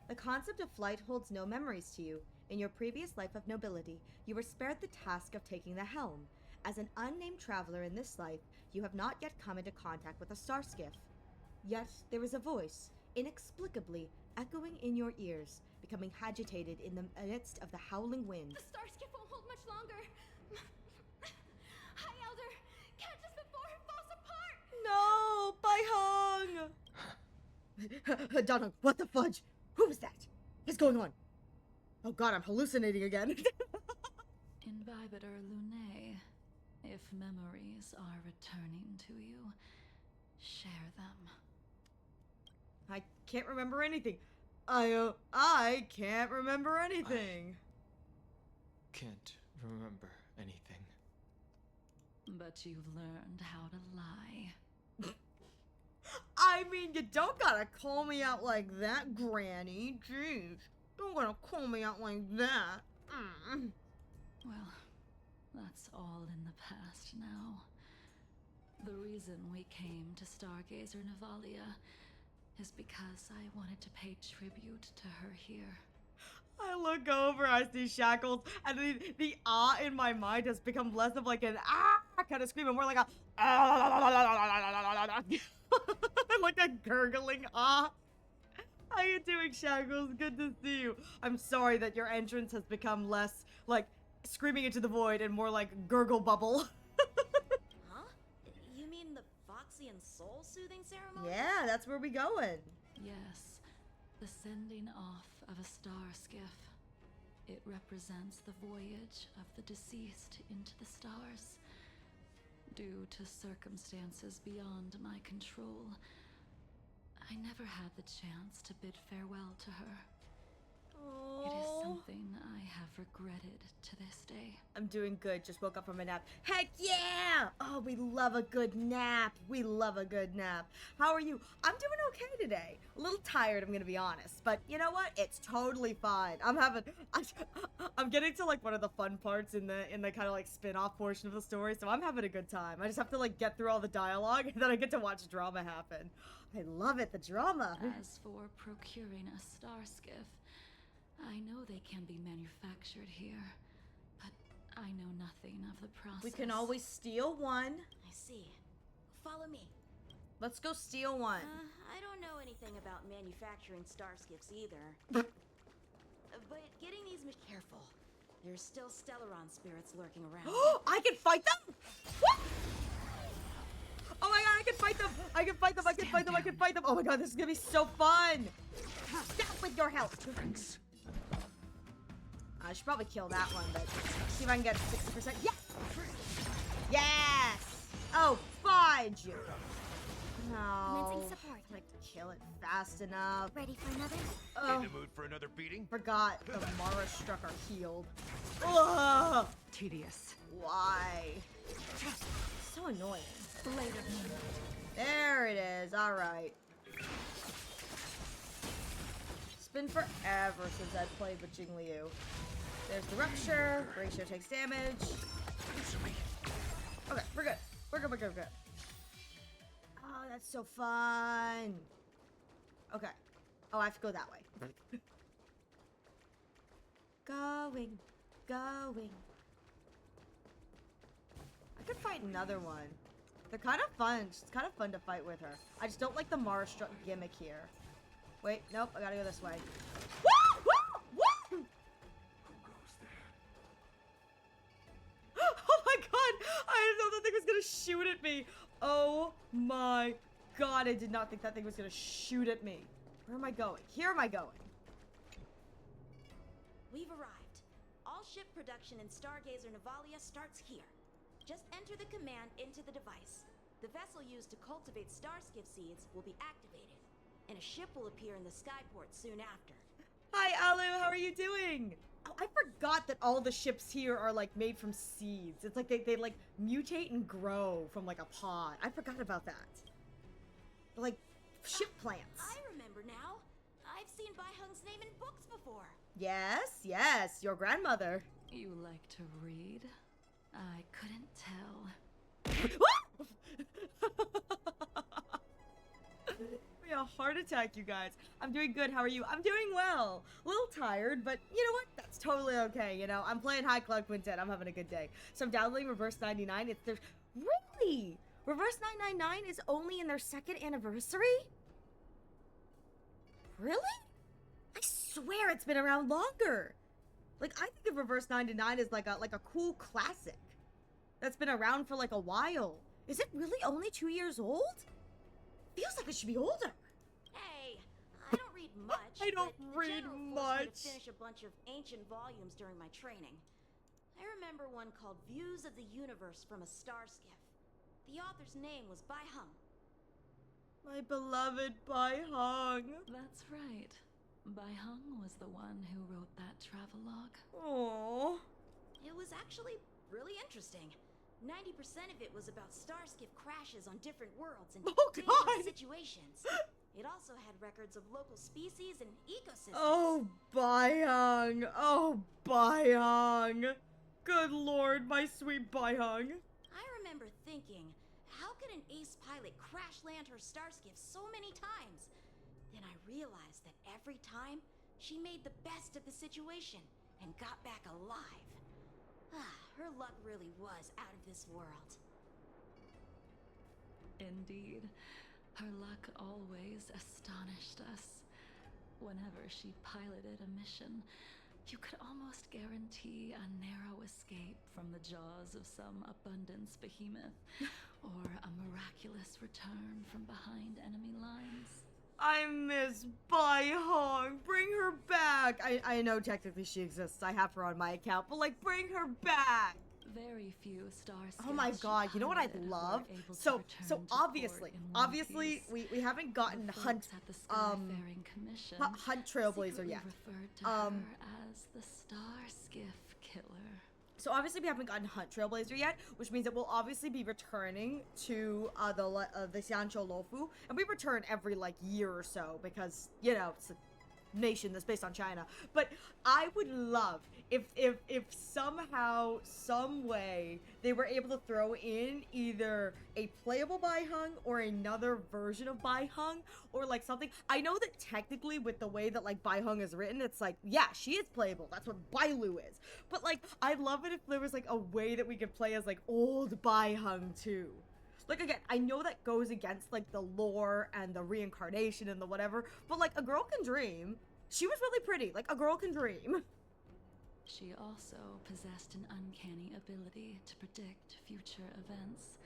A: The concept of flight holds no memories to you. In your previous life of nobility, you were spared the task of taking the helm. As an unnamed traveler in this life, you have not yet come into contact with a star skiff. Yet, there is a voice, inexplicably echoing in your ears, becoming agitated in the midst of the howling wind.
E: The star skiff won't hold much longer. Hi, Elder. Catch us before it falls apart.
A: No, by Hung! Donald, what the fudge? Who was that? What's going on? Oh god, I'm hallucinating again.
C: Imbibitor Lunae, if memories are returning to you, share them.
A: I can't remember anything. I can't remember anything.
D: Can't remember anything.
C: But you've learned how to lie.
A: I mean, you don't gotta call me out like that, Granny. Jeez. Don't gotta call me out like that.
C: Well, that's all in the past now. The reason we came to Stargazer Navalia is because I wanted to pay tribute to her here.
A: I look over, I see Shackles, and the ah in my mind has become less of like an ah kind of scream and more like a like a gurgling ah. How you doing, Shackles? Good to see you. I'm sorry that your entrance has become less like screaming into the void and more like gurgle bubble.
B: Huh? You mean the Foxian soul soothing ceremony?
A: Yeah, that's where we going.
C: Yes, the sending off of a star skiff. It represents the voyage of the deceased into the stars. Due to circumstances beyond my control, I never had the chance to bid farewell to her. It is something I have regretted to this day.
A: I'm doing good. Just woke up from a nap. Heck yeah! Oh, we love a good nap. We love a good nap. How are you? I'm doing okay today. A little tired, I'm gonna be honest. But you know what? It's totally fine. I'm getting to like one of the fun parts in the kind of like spin-off portion of the story, so I'm having a good time. I just have to like get through all the dialogue and then I get to watch drama happen. I love it, the drama.
C: As for procuring a star skiff, I know they can be manufactured here, but I know nothing of the process.
A: We can always steal one.
B: I see. Follow me.
A: Let's go steal one.
B: I don't know anything about manufacturing star skiffs either. But getting these careful. There's still Stellaron spirits lurking around.
A: I can fight them? What? Oh my god, I can fight them! I can fight them, I can fight them, I can fight them! Oh my god, this is gonna be so fun! Stop with your health! I should probably kill that one, but see if I can get 60%. Yes! Yes! Oh, fudge! No.
H: Commencing support.
A: I like to kill it fast enough.
H: Ready for another?
A: Oh,
I: In the mood for another beating?
A: forgot the Mara struck are healed. Ugh!
C: tedious.
A: Why? So annoying.
C: Blade of Moonlight.
A: There it is. All right. It's been forever since I played with Jingliu. There's the rupture. Ratio takes damage. Okay, we're good. We're good. We're good. We're good. Oh, that's so fun. Okay. Oh, I have to go that way. Going. I could fight another one. They're kind of fun. It's kind of fun to fight with her. I just don't like the Mara Struck gimmick here. Wait, nope, I gotta go this way. Woo! Woo! Woo! Oh my god! I didn't know that thing was gonna shoot at me. Oh my god, I did not think that thing was gonna shoot at me. Where am I going? Here am I going.
B: We've arrived. All ship production in Stargazer Navalia starts here. Just enter the command into the device. The vessel used to cultivate starskiff seeds will be activated, and a ship will appear in the skyport soon after.
A: Hi, Alu, how are you doing? Oh, I forgot that all the ships here are like made from seeds. It's like they like mutate and grow from like a pod. I forgot about that. They're like ship plants.
B: I remember now. I've seen Bai Hung's name in books before.
A: Yes, yes, your grandmother.
C: You like to read? I couldn't tell.
A: A heart attack, you guys. I'm doing good. How are you? I'm doing well. A little tired, but you know what? That's totally okay. You know, I'm playing High Cloud Quintet. I'm having a good day. So I'm downloading Reverse 99. It's their really Reverse 999 is only in their 2nd anniversary. Really? I swear it's been around longer. Like I think of Reverse 99 as like a cool classic that's been around for like a while. Is it really only 2 years old? Feels like it should be older.
B: Hey, I don't read much.
A: I don't
B: but the
A: read
B: general forced me
A: much.
B: to finish a bunch of ancient volumes during my training. I remember one called Views of the Universe from a Star Skiff. The author's name was Bai Hung.
A: My beloved Bai Hung.
C: That's right. Bai Hung was the one who wrote that travelogue.
A: Aww.
B: It was actually really interesting. 90% of it was about starskiff crashes on different worlds and
A: Oh,
B: dangerous
A: God.
B: situations. It also had records of local species and ecosystems.
A: Oh, Baihang. Oh, Baihang. Good lord, my sweet Baihang.
B: I remember thinking, how could an ace pilot crash land her starskiff so many times? Then I realized that every time, she made the best of the situation and got back alive. Her luck really was out of this world.
C: Indeed, her luck always astonished us. Whenever she piloted a mission, you could almost guarantee a narrow escape from the jaws of some abundance behemoth, or a miraculous return from behind enemy lines.
A: I miss Baihang. Bring her back. I know technically she exists. I have her on my account, but like, bring her back.
C: Very few stars.
A: Oh my god, you know what I'd love? So obviously we haven't gotten Hunt Hunt Trailblazer yet.
C: As the Star Skiff Killer.
A: So obviously we haven't gotten Hunt Trailblazer yet, which means that we'll obviously be returning to the Xianqiu Lofu, and we return every like year or so because, you know, it's a nation that's based on China. But I would love if somehow, some way, they were able to throw in either a playable Baihang or another version of Baihang, or like something. I know that technically with the way that like Baihang is written, it's like, yeah, she is playable. That's what Bailu is. But like, I'd love it if there was like a way that we could play as like old Baihang too. Like, again, I know that goes against, like, the lore and the reincarnation and the whatever, but, like, a girl can dream. She was really pretty. Like, a girl can dream.
C: She also possessed an uncanny ability to predict future events.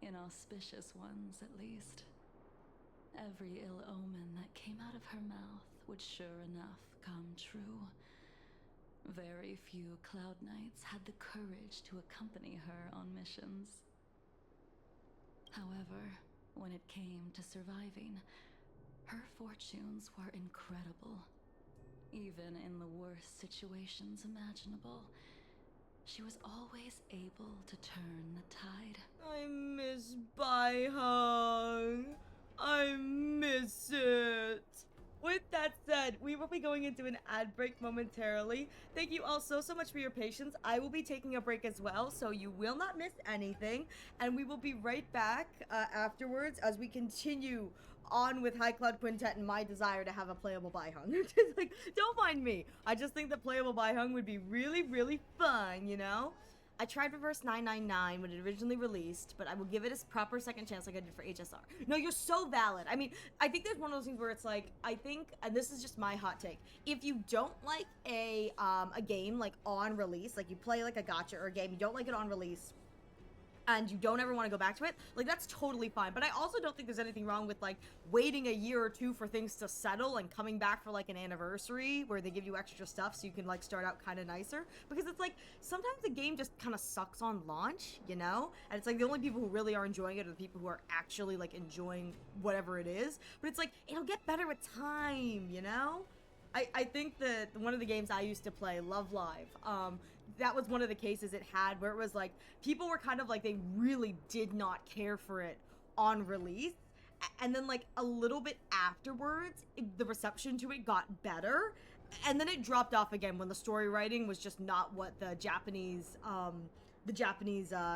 C: Inauspicious ones, at least. Every ill omen that came out of her mouth would sure enough come true. Very few Cloud Knights had the courage to accompany her on missions. However, when it came to surviving, her fortunes were incredible. Even in the worst situations imaginable, she was always able to turn the tide.
A: I miss Baihang. I miss it. With that said, we will be going into an ad break momentarily. Thank you all so much for your patience. I will be taking a break as well, so you will not miss anything. And we will be right back afterwards as we continue on with High Cloud Quintet and my desire to have a playable Baihang. Like, don't mind me. I just think that playable Baihang would be really, really fun, you know? I tried Reverse 999 when it originally released, but I will give it a proper second chance like I did for HSR. No, you're so valid. I mean, I think there's one of those things where it's like, I think, and this is just my hot take, if you don't like a game, like, on release, like, you play, like, a gacha or a game, you don't like it on release, and you don't ever want to go back to it, like, that's totally fine. But I also don't think there's anything wrong with, like, waiting a year or two for things to settle and coming back for, like, an anniversary where they give you extra stuff so you can, like, start out kind of nicer. Because it's like, sometimes the game just kind of sucks on launch, you know? And it's like, the only people who really are enjoying it are the people who are actually, like, enjoying whatever it is. But it's like, it'll get better with time, you know? I think that one of the games I used to play, Love Live, that was one of the cases it had where it was like, people were kind of like, they really did not care for it on release. And then like a little bit afterwards, the reception to it got better. And then it dropped off again when the story writing was just not what the Japanese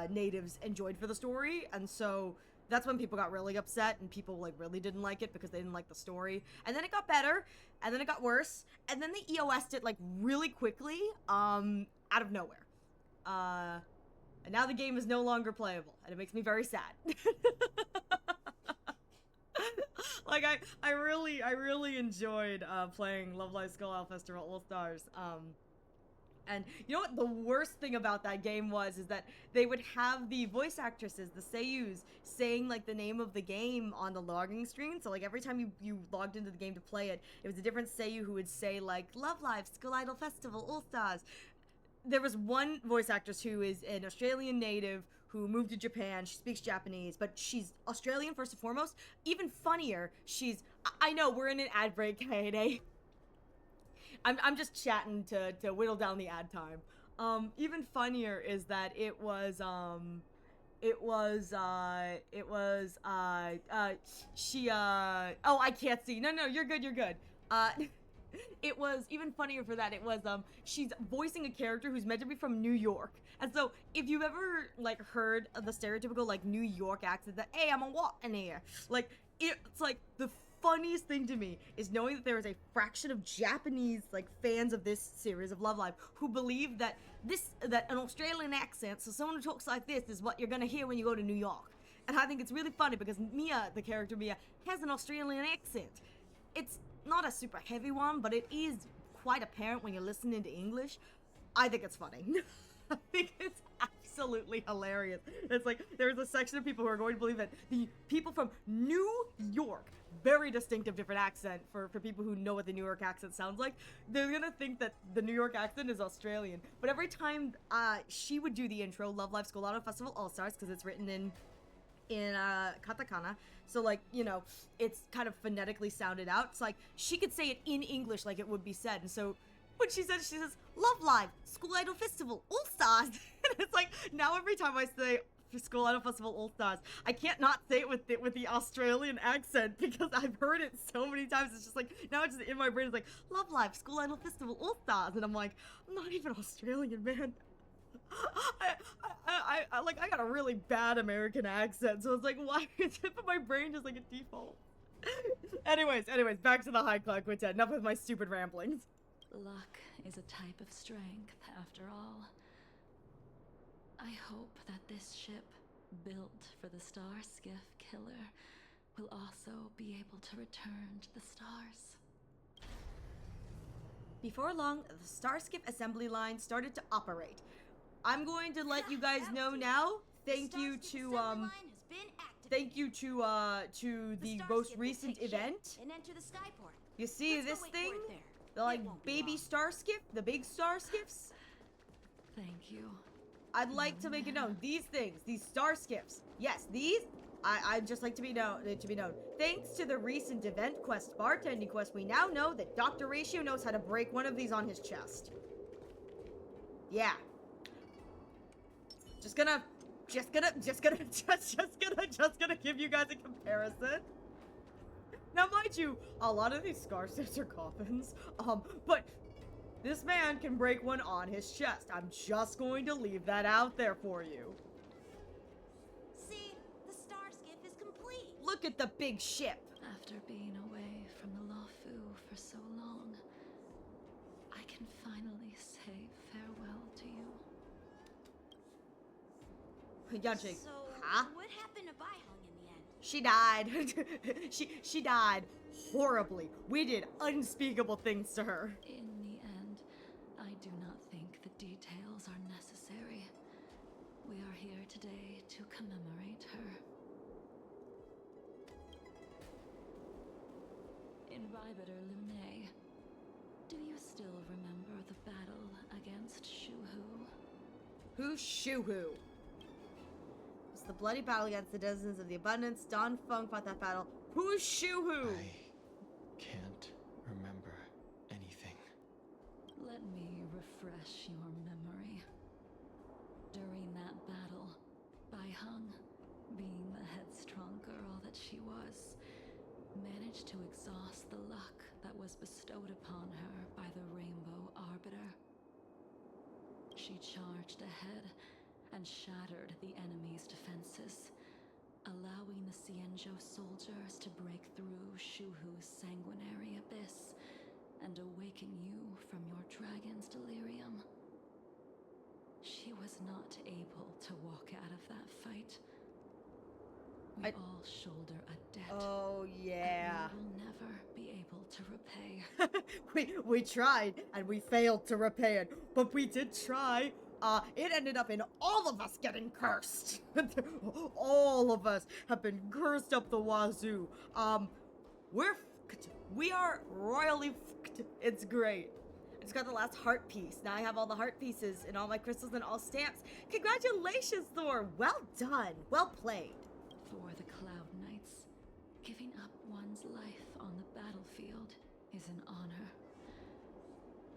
A: natives enjoyed for the story. And so that's when people got really upset and people like really didn't like it because they didn't like the story. And then it got better, and then it got worse, and then they EOS'd it like really quickly, out of nowhere. And now the game is no longer playable, and it makes me very sad. Like, I really enjoyed playing Love Live Skull Festival All Stars. And you know what the worst thing about that game was is that they would have the voice actresses, the seiyus, saying like the name of the game on the logging screen. So like every time you logged into the game to play it, it was a different seiyu who would say like Love Live Skull Idol Festival All Stars. There was one voice actress who is an Australian native who moved to Japan. She speaks Japanese, but she's Australian first and foremost. Even funnier, I know we're in an ad break, Kaede. I'm just chatting to whittle down the ad time. Even funnier is that oh, I can't see. No, you're good. Uh, it was even funnier for that. It was, she's voicing a character who's meant to be from New York. And so, if you've ever, like, heard of the stereotypical, like, New York accent that, hey, I'm a what in here? Like, it's like, the funniest thing to me is knowing that there is a fraction of Japanese, like, fans of this series of Love Live who believe that that an Australian accent, so someone who talks like this is what you're gonna hear when you go to New York. And I think it's really funny because Mia, the character Mia, has an Australian accent. It's not a super heavy one, but it is quite apparent when you're listening to English. I think it's funny. I think it's absolutely hilarious. It's like there's a section of people who are going to believe that the people from New York, very distinctive different accent for people who know what the New York accent sounds like, they're gonna think that the New York accent is Australian. But every time she would do the intro, Love Live School Auto Festival All-Stars, because it's written in katakana, so like, you know, it's kind of phonetically sounded out. It's like she could say it in English like it would be said. And so when she says Love Live School Idol Festival All Stars, and it's like now every time I say School Idol Festival All Stars, I can't not say it with the Australian accent because I've heard it so many times. It's just like now it's just in my brain. It's like Love Live School Idol Festival All Stars, and I'm like, I'm not even Australian, man. I got a really bad American accent, so it's like, why is it my brain just like a default? anyways, back to the High Cloud Quintet. Enough with my stupid ramblings.
C: Luck is a type of strength, after all. I hope that this ship, built for the Star Skiff Killer, will also be able to return to the stars.
A: Before long, the Starskiff assembly line started to operate. I'm going to let you guys know now. Thank you to the most recent event.
B: And enter the skyport.
A: You see
B: Let's go
A: this
B: wait
A: thing?
B: for it there.
A: The like
B: It won't be
A: baby
B: long.
A: star skiff, the big star skiffs.
C: Thank you.
A: I'd like to make it known. These things, these star skiffs. Yes, these. I'd just like to be known. Thanks to the recent event quest, bartending quest, we now know that Dr. Ratio knows how to break one of these on his chest. Yeah. Just gonna give you guys a comparison. Now, mind you, a lot of these scar skiffs are coffins. But this man can break one on his chest. I'm just going to leave that out there for you.
B: See, the star skiff is complete.
A: Look at the big ship.
C: After being away from the Luofu for so long, I can finally say farewell to you.
A: Yanchi,
B: So,
A: huh?
B: what happened to Baihong in the end?
A: She died. she died horribly. We did unspeakable things to her.
C: In the end, I do not think the details are necessary. We are here today to commemorate her. Invibitor Lune, do you still remember the battle against Shuhu?
A: Who's Shuhu? It's the bloody battle against the denizens of the abundance. Don Feng fought that battle. Who's Shuhu?
D: I can't remember anything.
C: Let me refresh your memory. During that battle, Baihang, being the headstrong girl that she was, managed to exhaust the luck that was bestowed upon her by the Rainbow Arbiter. She charged ahead and shattered the enemy's defenses, allowing the Xianzhou soldiers to break through Shuhu's sanguinary abyss and awaken you from your dragon's delirium. She was not able to walk out of that fight. We all shoulder a debt.
A: Oh, yeah.
C: That we will never be able to repay.
A: we tried, and we failed to repay it. But we did try. It ended up in all of us getting cursed. All of us have been cursed up the wazoo. We are royally fucked. It's great. I just got the last heart piece. Now I have all the heart pieces and all my crystals and all stamps. Congratulations, Thor. Well done. Well played.
C: For the Cloud Knights, giving up one's life on the battlefield is an honor.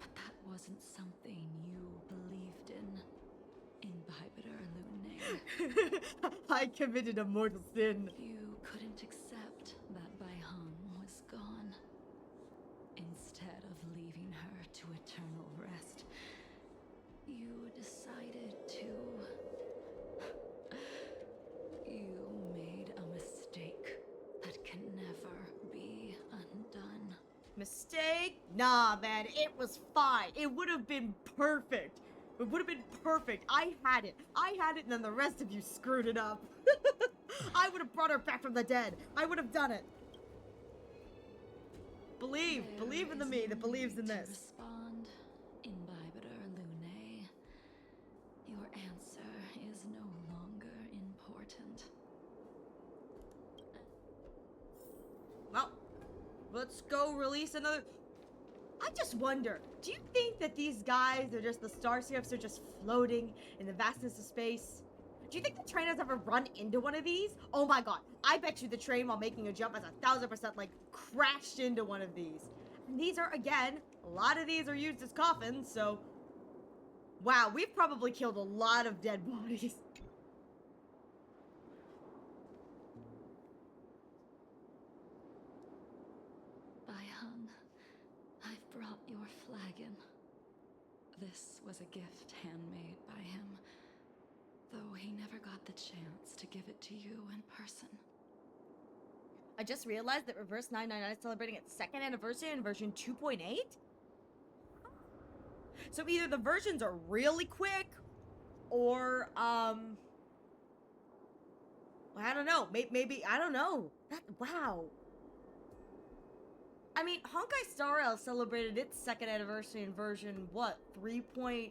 C: But that wasn't something you believed in. Imbibiter Lunae.
A: I committed a mortal sin.
C: You couldn't accept that Bai Hong was gone. Instead of leaving her to eternal rest, you decided to... You made a mistake that can never be undone.
A: Mistake? Nah, man, it was fine. It would have been perfect. It would have been perfect. I had it, and then the rest of you screwed it up. I would have brought her back from the dead. I would have done it. Believe in the me that believes in this.
C: Respond, Imbibiter Lunae. Your answer is no longer important.
A: Well, let's go release another. I just wonder, do you think that these guys are just the starships are just floating in the vastness of space? Do you think the train has ever run into one of these? Oh my god, I bet you the train while making a jump has 1000% like crashed into one of these. And these are, again, a lot of these are used as coffins, so... Wow, we've probably killed a lot of dead bodies.
C: Bai Hong, I've brought your flagon. This was a gift handmade by him, though he never got the chance to give it to you in person.
A: I just realized that Reverse 999 is celebrating its 2nd anniversary in version 2.8? So either the versions are really quick, or, I don't know. Maybe, I don't know. Wow. I mean, Honkai Star Rail celebrated its 2nd anniversary in version, what, 3.2?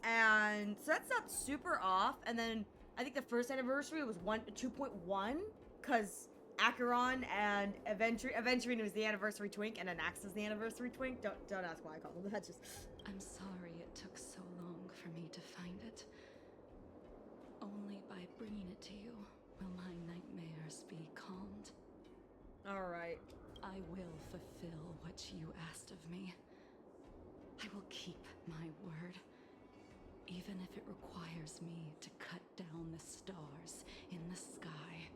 A: And so that's not super off. And then I think the 1st anniversary was 2.1, because Acheron and Aventurine was the anniversary twink, and Anax is the anniversary twink. Don't ask why I call them that. Just
C: I'm sorry it took so long for me to find it. Only by bringing it to you will my nightmares be calmed.
A: all right.
C: I will fulfill what you asked of me. I will keep my word, even if it requires me to cut down the stars in the sky.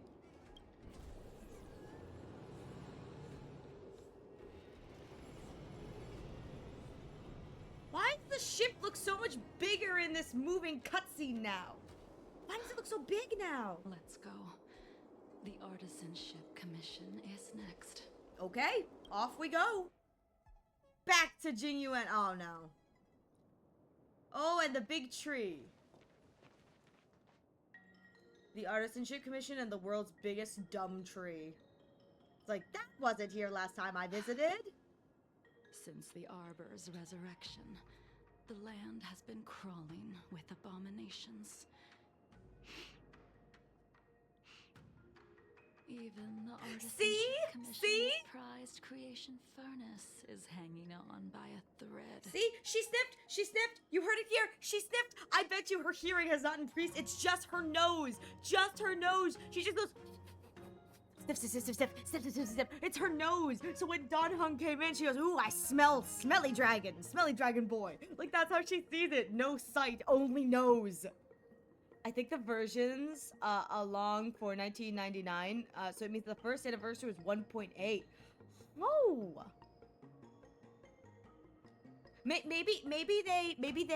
A: Why does the ship look so much bigger in this moving cutscene now? Why does it look so big now?
C: Let's go. The Artisanship Commission is next.
A: Okay, off we go. Back to Jingyuan. Oh no. Oh, and the big tree. The Artisanship Commission and the world's biggest dumb tree. It's like, that wasn't here last time I visited.
C: Since the Arbor's resurrection, the land has been crawling with abominations. Even the Artisanship Commission's prized creation furnace is hanging on by a thread.
A: See? She sniffed! She sniffed! You heard it here! She sniffed! I bet you her hearing has not increased. It's just her nose! Just her nose! She just goes... Sniff, sniff, sniff, sniff, sniff, sniff, sniff, sniff, sniff. It's her nose! So when Don Hung came in, she goes, ooh, I smell smelly dragon boy. Like, that's how she sees it. No sight, only nose. I think the versions along for 1999, so it means the 1st anniversary was 1.8. Oh! Maybe they maybe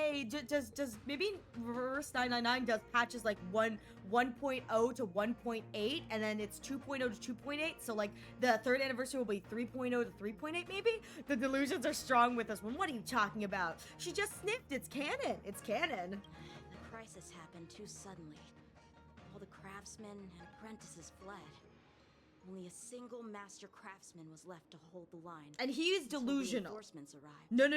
A: Reverse 999 does patches like 1.0 to 1.8, and then it's 2.0 to 2.8. So like the 3rd anniversary will be 3.0 to 3.8. Maybe the delusions are strong with this one. What are you talking about? She just sniffed. It's canon. It's canon.
B: The crisis happened too suddenly. All the craftsmen and apprentices fled. Only a single master craftsman was left to hold the line.
A: And he's
B: until
A: delusional.
B: Reinforcements arrived.
A: No.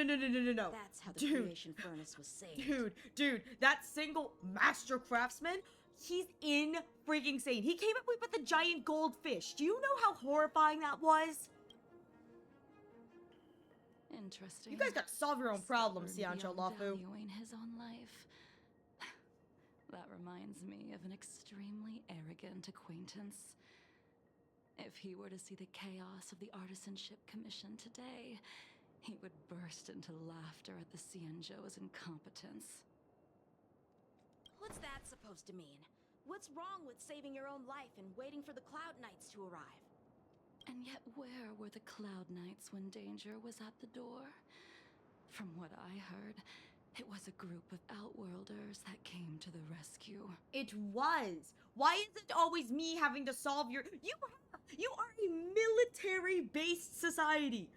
B: That's how the creation furnace was saved.
A: Dude, that single master craftsman, he's in freaking sane. He came up with the giant goldfish. Do you know how horrifying that was?
C: Interesting.
A: You guys gotta solve your own problems, Xiancho Lafu.
C: Valuing his own life. That reminds me of an extremely arrogant acquaintance. If he were to see the chaos of the Artisanship Commission today, he would burst into laughter at the Xianzhou's incompetence.
B: What's that supposed to mean? What's wrong with saving your own life and waiting for the Cloud Knights to arrive?
C: And yet where were the Cloud Knights when danger was at the door? From what I heard, it was a group of Outworlders that came to the rescue.
A: It was. Why is it always me having to solve your... You are a military-based society.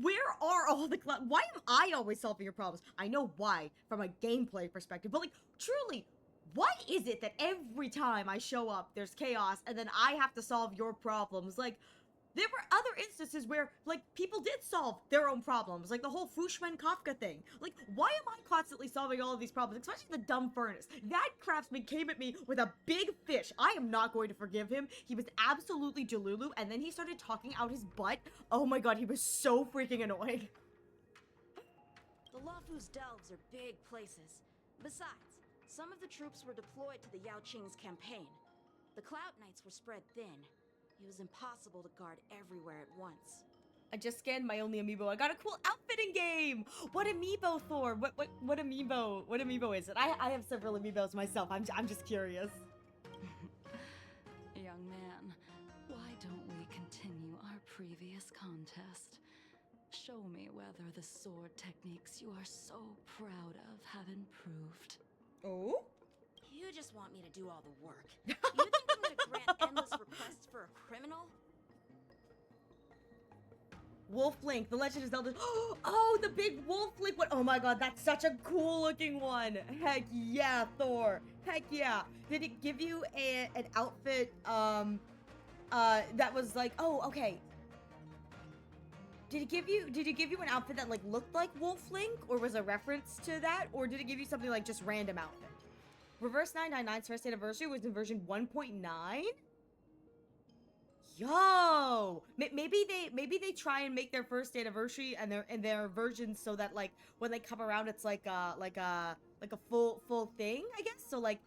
A: Where are all the why am I always solving your problems? I know why, from a gameplay perspective, but like, truly, why is it that every time I show up, there's chaos, and then I have to solve your problems? Like, there were other instances where, like, people did solve their own problems, like the whole Fushman Kafka thing. Like, why am I constantly solving all of these problems, especially the dumb furnace? That craftsman came at me with a big fish. I am not going to forgive him. He was absolutely Jalulu, and then he started talking out his butt. Oh my god, he was so freaking annoying.
B: The Luofu's delves are big places. Besides, some of the troops were deployed to the Yao Qing's campaign. The Cloud Knights were spread thin. It was impossible to guard everywhere at once.
A: I just scanned my only amiibo. I got a cool outfitting game. What amiibo, Thor? What amiibo is it? I have several amiibos myself. I'm just curious.
C: Young man, why don't we continue our previous contest? Show me whether the sword techniques you are so proud of have improved.
A: Oh?
B: You just want me to do all the work. You think I'm gonna grant endless requests for a criminal?
A: Wolf Link, The Legend of Zelda. Oh, the big Wolf Link one. Oh my god, that's such a cool looking one. Heck yeah, Thor. Heck yeah. Did it give you an outfit, that was like, oh, okay. Did it give you an outfit that like looked like Wolf Link, or was a reference to that, or did it give you something like just random outfit? Reverse 999's first anniversary was in version 1.9? Yo! Maybe they try and make their first anniversary and their versions so that like when they come around it's like a full thing, I guess. So like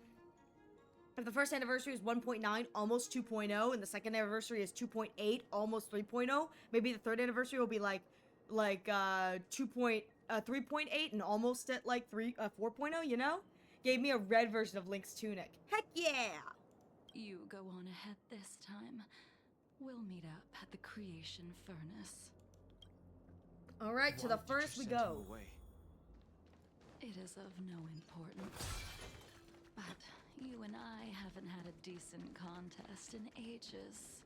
A: if the first anniversary is 1.9, almost 2.0, and the second anniversary is 2.8, almost 3.0, maybe the third anniversary will be like 3.8 and almost at like 4.0, you know? Gave me a red version of Link's tunic. Heck yeah!
C: You go on ahead this time. We'll meet up at the creation furnace.
A: Alright, to
D: Why
A: the
D: did you
A: furnace we
D: send him
A: go.
D: away?
C: It is of no importance. But you and I haven't had a decent contest in ages.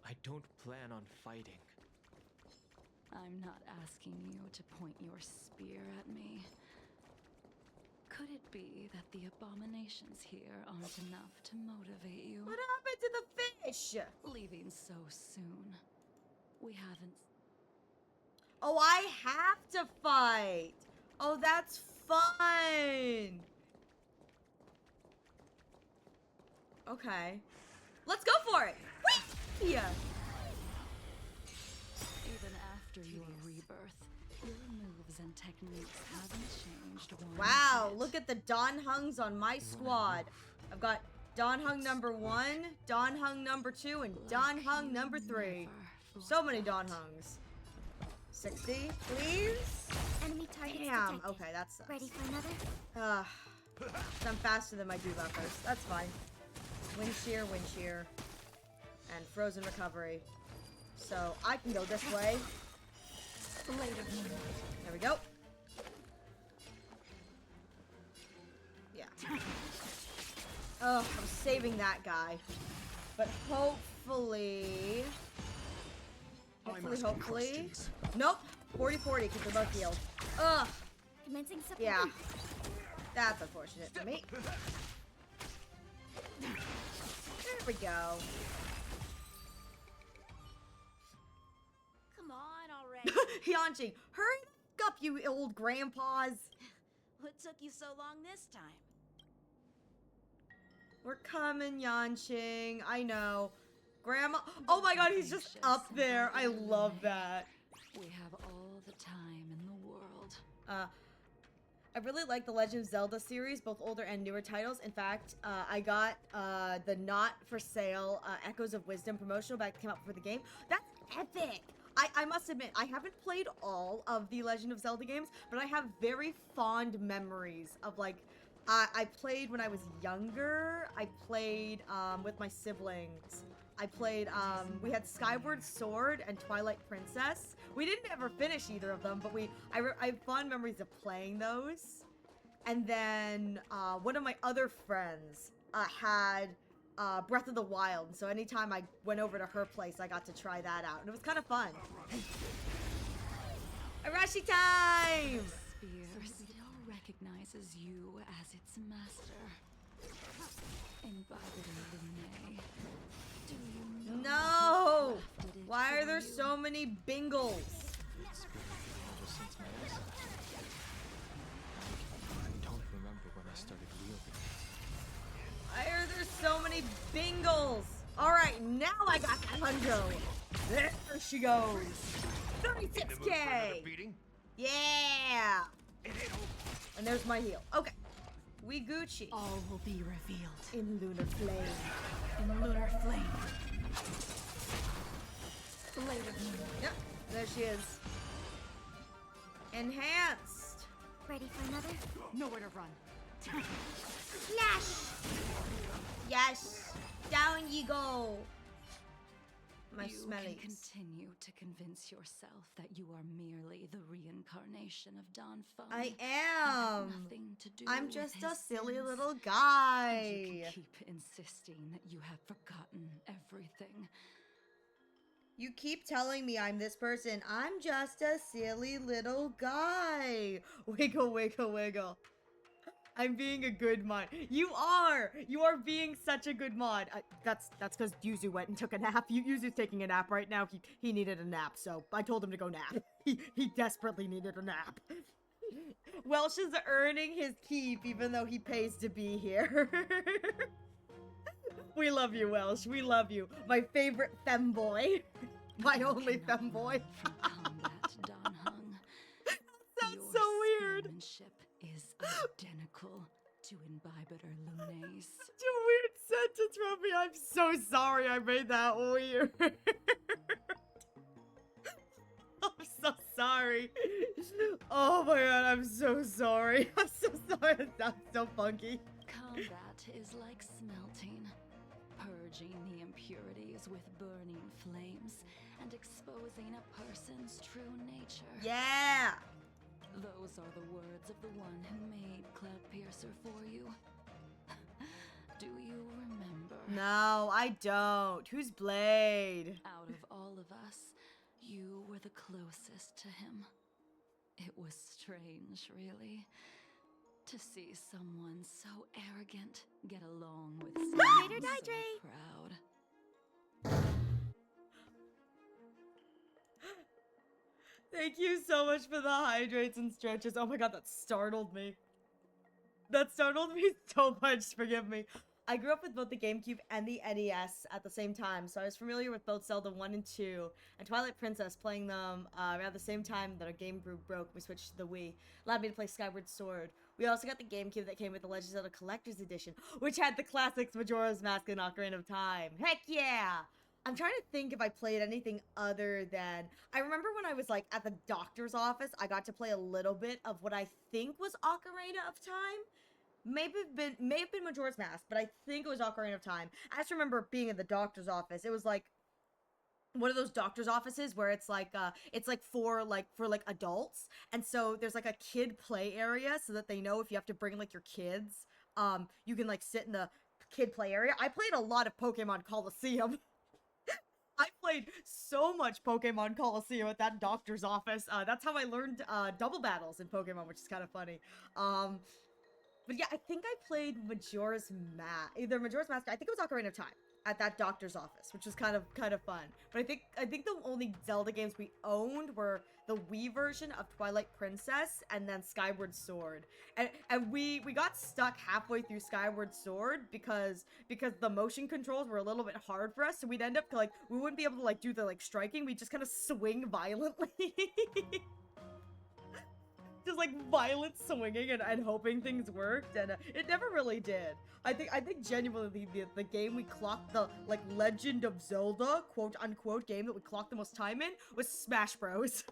D: I don't plan on fighting.
C: I'm not asking you to point your spear at me. Could it be that the abominations here aren't enough to motivate you?
A: What happened to the fish?
C: Leaving so soon. We haven't...
A: Oh, I have to fight. Oh, that's fun. Okay. Let's go for it. Whee!
C: Even after your rebirth, your moves and techniques haven't changed one
A: Wow,
C: bit.
A: look at the Don Hungs on my squad. I've got Don Hung number 1, Don Hung number 2, and Don Hung number 3. So many Don Hungs. 60, please?
H: Enemy targets
A: Damn,
H: detected.
A: okay, that sucks.
H: Ready for another?
A: I'm faster than my debuffers. That's fine. Wind shear, and frozen recovery. So I can go this way. There we go. Yeah. Oh, I'm saving that guy. But hopefully... Hopefully... Nope. 40-40, because they're both healed. Ugh.
H: Commencing support.
A: Yeah. That's unfortunate for me. There we go.
B: Come on already.
A: Hyunjin, hurry the f up, you old grandpas.
B: What took you so long this time?
A: We're coming, Yanqing. I know. Grandma. Oh my god, he's just up there. I love that.
C: We have all the time in the world.
A: I really like the Legend of Zelda series, both older and newer titles. In fact, I got the not for sale Echoes of Wisdom promotional that came out for the game. That's epic! I must admit, I haven't played all of the Legend of Zelda games, but I have very fond memories of, like, I played when I was younger. I played with my siblings. I played, we had Skyward Sword and Twilight Princess. We didn't ever finish either of them, but I have fond memories of playing those. And then, one of my other friends, had, Breath of the Wild. So anytime I went over to her place, I got to try that out. And it was kind of fun. Arashi time!
C: Spear still recognizes you as its master. Invited Lunae. Do you know
A: No!
C: who crafted it
A: Why are
C: for
A: there
C: you?
A: so many Bingles?
D: Ever since my innocence. I don't remember when I started wielding it.
A: Why are there so many Bingles? Alright, now I got that hundo. There she goes. 36k! Yeah! And there's my heal. Okay. We Gucci.
C: All will be revealed
A: In Lunar Flame.
C: in lunar flame. Later.
A: Yep, there she is. Enhanced.
H: Ready for another?
C: Nowhere to run.
A: Flash! Yes! Down you go! My
C: You can
A: smellies.
C: continue to convince yourself that you are merely the reincarnation of Don Fung.
A: I
C: and have
A: am.
C: nothing to do
A: I'm
C: with
A: just
C: his
A: a silly
C: sins.
A: little
C: And you
A: guy.
C: can keep insisting that you have forgotten everything.
A: You keep telling me I'm this person. I'm just a silly little guy. Wiggle, wiggle, wiggle. I'm being a good mod. You are! You are being such a good mod. That's because Yuzu went and took a nap. Yuzu's taking a nap right now. He needed a nap, so I told him to go nap. He desperately needed a nap. Welsh is earning his keep even though he pays to be here. We love you, Welsh. We love you. My favorite femboy. My
C: You
A: only
C: cannot
A: femboy.
C: run from combat, Don Hung.
A: Sounds
C: Your
A: so weird.
C: spearmanship is identical to Imbibiter Lunae's.
A: Such a weird sentence from me. I'm so sorry I made that weird. I'm so sorry. Oh my god, I'm so sorry. I'm so sorry. That sounds so funky.
C: Combat is like smelting, purging the impurities with burning flames and exposing a person's true nature.
A: Yeah.
C: Those are the words of the one who made Cloudpiercer for you. Do you remember?
A: No, I don't. Who's Blade?
C: Out of all of us, you were the closest to him. It was strange, really, to see someone so arrogant get along with someone
H: Hydrate or die,
C: so
H: Dre.
C: proud.
A: Thank you so much for the hydrates and stretches. Oh my god, that startled me. That startled me so much, forgive me. I grew up with both the GameCube and the NES at the same time, so I was familiar with both Zelda 1 and 2, and Twilight Princess, playing them around the same time that our game group broke. We switched to the Wii. Allowed me to play Skyward Sword. We also got the GameCube that came with the Legend of Zelda Collector's Edition, which had the classics Majora's Mask and Ocarina of Time. Heck yeah! I'm trying to think if I played anything other than... I remember when I was, like, at the doctor's office, I got to play a little bit of what I think was Ocarina of Time. May have been Majora's Mask, but I think it was Ocarina of Time. I just remember being in the doctor's office. It was, like, one of those doctor's offices where it's like for adults. And so there's, like, a kid play area so that they know if you have to bring, like, your kids, you can, like, sit in the kid play area. I played a lot of Pokemon Coliseum. I played so much Pokemon Coliseum at that doctor's office. That's how I learned double battles in Pokemon, which is kind of funny. But yeah, I think I played Majora's Mask. Either Majora's Mask, I think it was Ocarina of Time at that doctor's office, which was kind of fun. But I think the only Zelda games we owned were the Wii version of Twilight Princess and then Skyward Sword. And we got stuck halfway through Skyward Sword because the motion controls were a little bit hard for us, so we'd end up like we wouldn't be able to like do the like striking, we'd just kind of swing violently. just like violent swinging and hoping things worked, and it never really did. I think genuinely the game we clocked the like Legend of Zelda quote unquote game that we clocked the most time in was Smash Bros.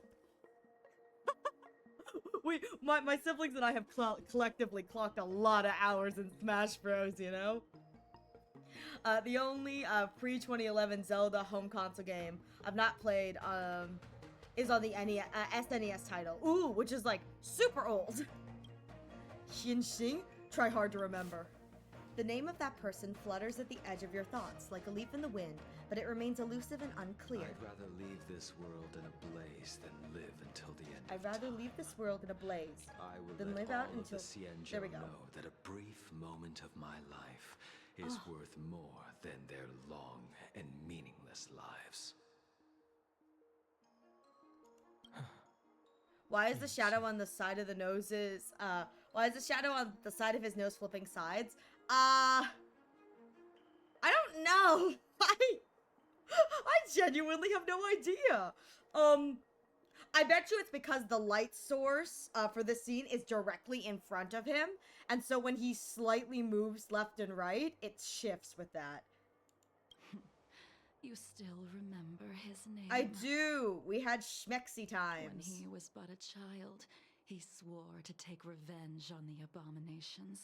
A: My siblings and I have collectively clocked a lot of hours in Smash Bros, you know? The only pre-2011 Zelda home console game I've not played is on the SNES title. Ooh, which is like super old. Xianxing? Try hard to remember. The name of that person flutters at the edge of your thoughts like a leaf in the wind, but it remains elusive and unclear.
I: I'd rather leave this world in a blaze than live until the end.
A: I'd rather leave this world in a blaze
I: I will
A: than
I: let
A: live out
I: all
A: until.
I: of the Xianzhou
A: There we go.
I: know that a brief moment of my life is worth more than their long and meaningless lives.
A: Why is the shadow on the side of the noses? Why is the shadow on the side of his nose flipping sides? I don't know. I genuinely have no idea. I bet you it's because the light source for this scene is directly in front of him, and so when he slightly moves left and right, it shifts with that.
C: You still remember his name?
A: I do. We had schmexy
C: When
A: times.
C: he was but a child, he swore to take revenge on the abominations.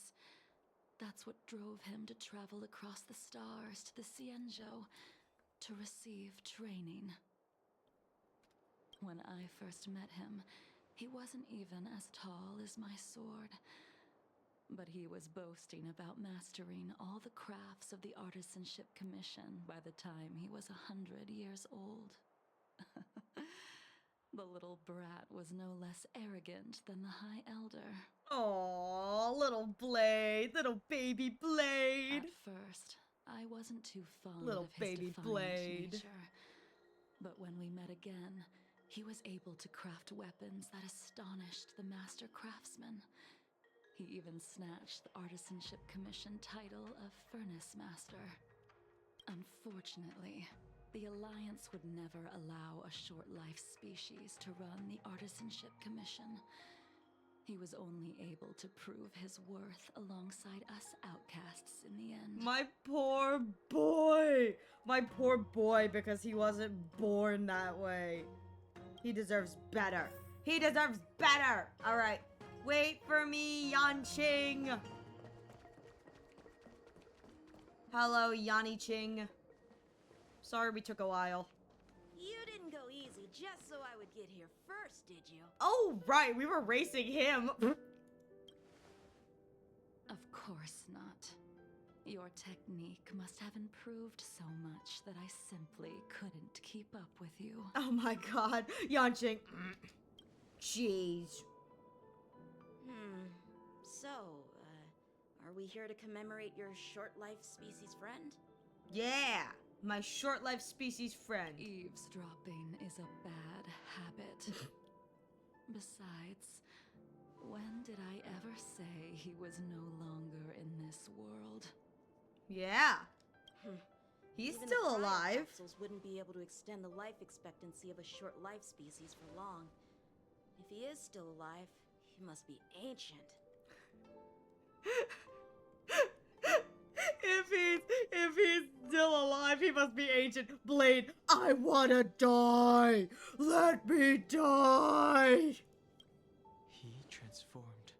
C: That's what drove him to travel across the stars to the Xianzhou to receive training. When I first met him, he wasn't even as tall as my sword. But he was boasting about mastering all the crafts of the Artisanship Commission by the time he was 100 years old. The little brat was no less arrogant than the High Elder.
A: Aww, little Blade, little baby Blade.
C: At first, I wasn't too fond
A: Little
C: of his
A: baby
C: defiant
A: Blade.
C: nature. But when we met again, he was able to craft weapons that astonished the master craftsman. He even snatched the Artisanship Commission title of Furnace Master. Unfortunately, the Alliance would never allow a short-life species to run the Artisanship Commission. He was only able to prove his worth alongside us outcasts in the end.
A: My poor boy. My poor boy, because he wasn't born that way. He deserves better. He deserves better. All right. Wait for me, Yanqing. Hello, Yanni Ching. Sorry we took a while.
B: You didn't go easy just so I would get here first, did you?
A: Oh, right. We were racing him.
C: Of course not. Your technique must have improved so much that I simply couldn't keep up with you.
A: Oh my god. Yanqing. Jeez.
B: So, are we here to commemorate your short-life species friend?
A: Yeah. My short-life species friend.
C: Eavesdropping is a bad habit. Besides, when did I ever say he was no longer in this world?
A: Yeah. He's
B: Even
A: still
B: the
A: alive.
B: capsules wouldn't be able to extend the life expectancy of a short-life species for long. If he is still alive, he must be ancient.
A: If he's still alive, he must be ancient. Blade, I wanna die. Let me die.
D: He transformed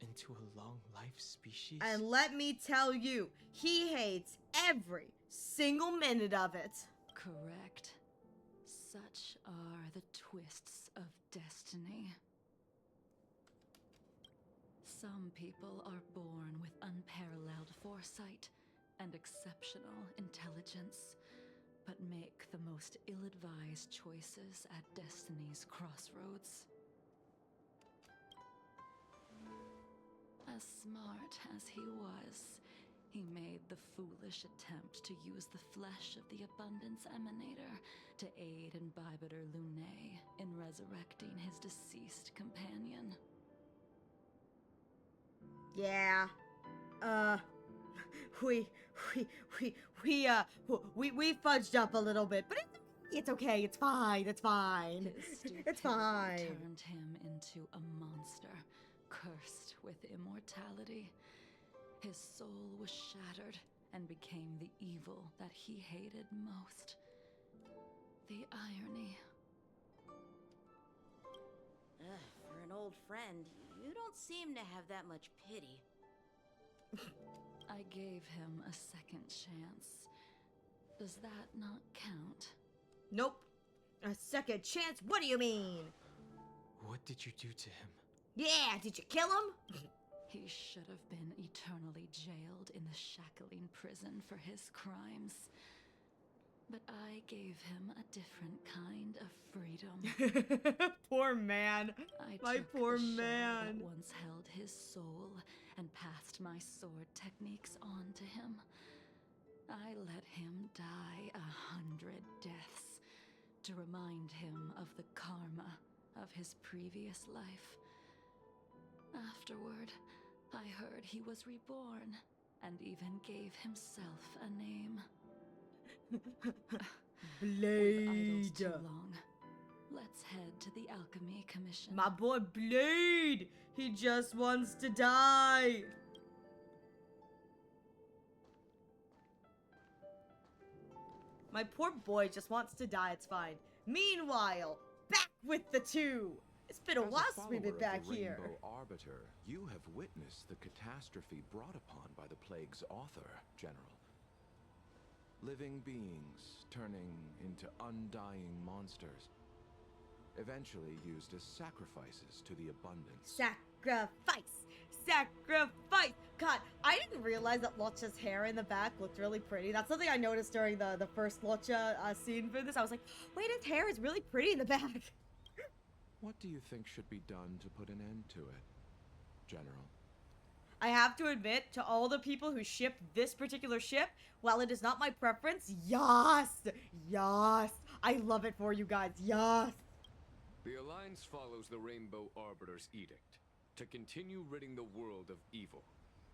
D: into a long-life species?
A: And let me tell you, he hates every single minute of it.
C: Correct. Such are the twists of destiny. Some people are born with unparalleled foresight and exceptional intelligence, but make the most ill-advised choices at destiny's crossroads. As smart as he was, he made the foolish attempt to use the flesh of the Abundance Emanator to aid Imbibitor Lunae in resurrecting his deceased companion.
A: Yeah. We fudged up a little bit, but it's It's okay. It's fine. It's fine.
C: His stupidity
A: It's fine.
C: turned him into a monster, cursed with immortality. His soul was shattered and became the evil that he hated most. The irony.
B: For an old friend, you don't seem to have that much pity.
C: I gave him a second chance. Does that not count?
A: Nope. A second chance? What do you mean?
D: What did you do to him?
A: Yeah, did you kill him?
C: He should have been eternally jailed in the shackling prison for his crimes. But I gave him a different kind of freedom.
A: Poor man.
C: I
A: My
C: took
A: poor
C: the shell
A: man.
C: that once held his soul and passed my sword techniques on to him. I let him die 100 deaths to remind him of the karma of his previous life. Afterward, I heard he was reborn and even gave himself a name. We've idled too
A: Blade.
C: long. Let's head to the Alchemy Commission.
A: My boy Blade. He just wants to die. My poor boy just wants to die. It's fine. Meanwhile, back with the two. It's been a
F: As
A: while since we've
F: follower
A: been
F: of
A: back
F: the
A: here.
F: Rainbow Arbiter, you have witnessed the catastrophe brought upon by the plague's author, General. Living beings turning into undying monsters, eventually used as sacrifices to the abundance.
A: Sacrifice! Sacrifice! God, I didn't realize that Locha's hair in the back looked really pretty. That's something I noticed during the first Locha scene for this. I was like, wait, his hair is really pretty in the back.
F: What do you think should be done to put an end to it, General?
A: I have to admit, to all the people who ship this particular ship, while it is not my preference, yes! Yes! I love it for you guys, yes!
G: The Alliance follows the Rainbow Arbiter's edict to continue ridding the world of evil,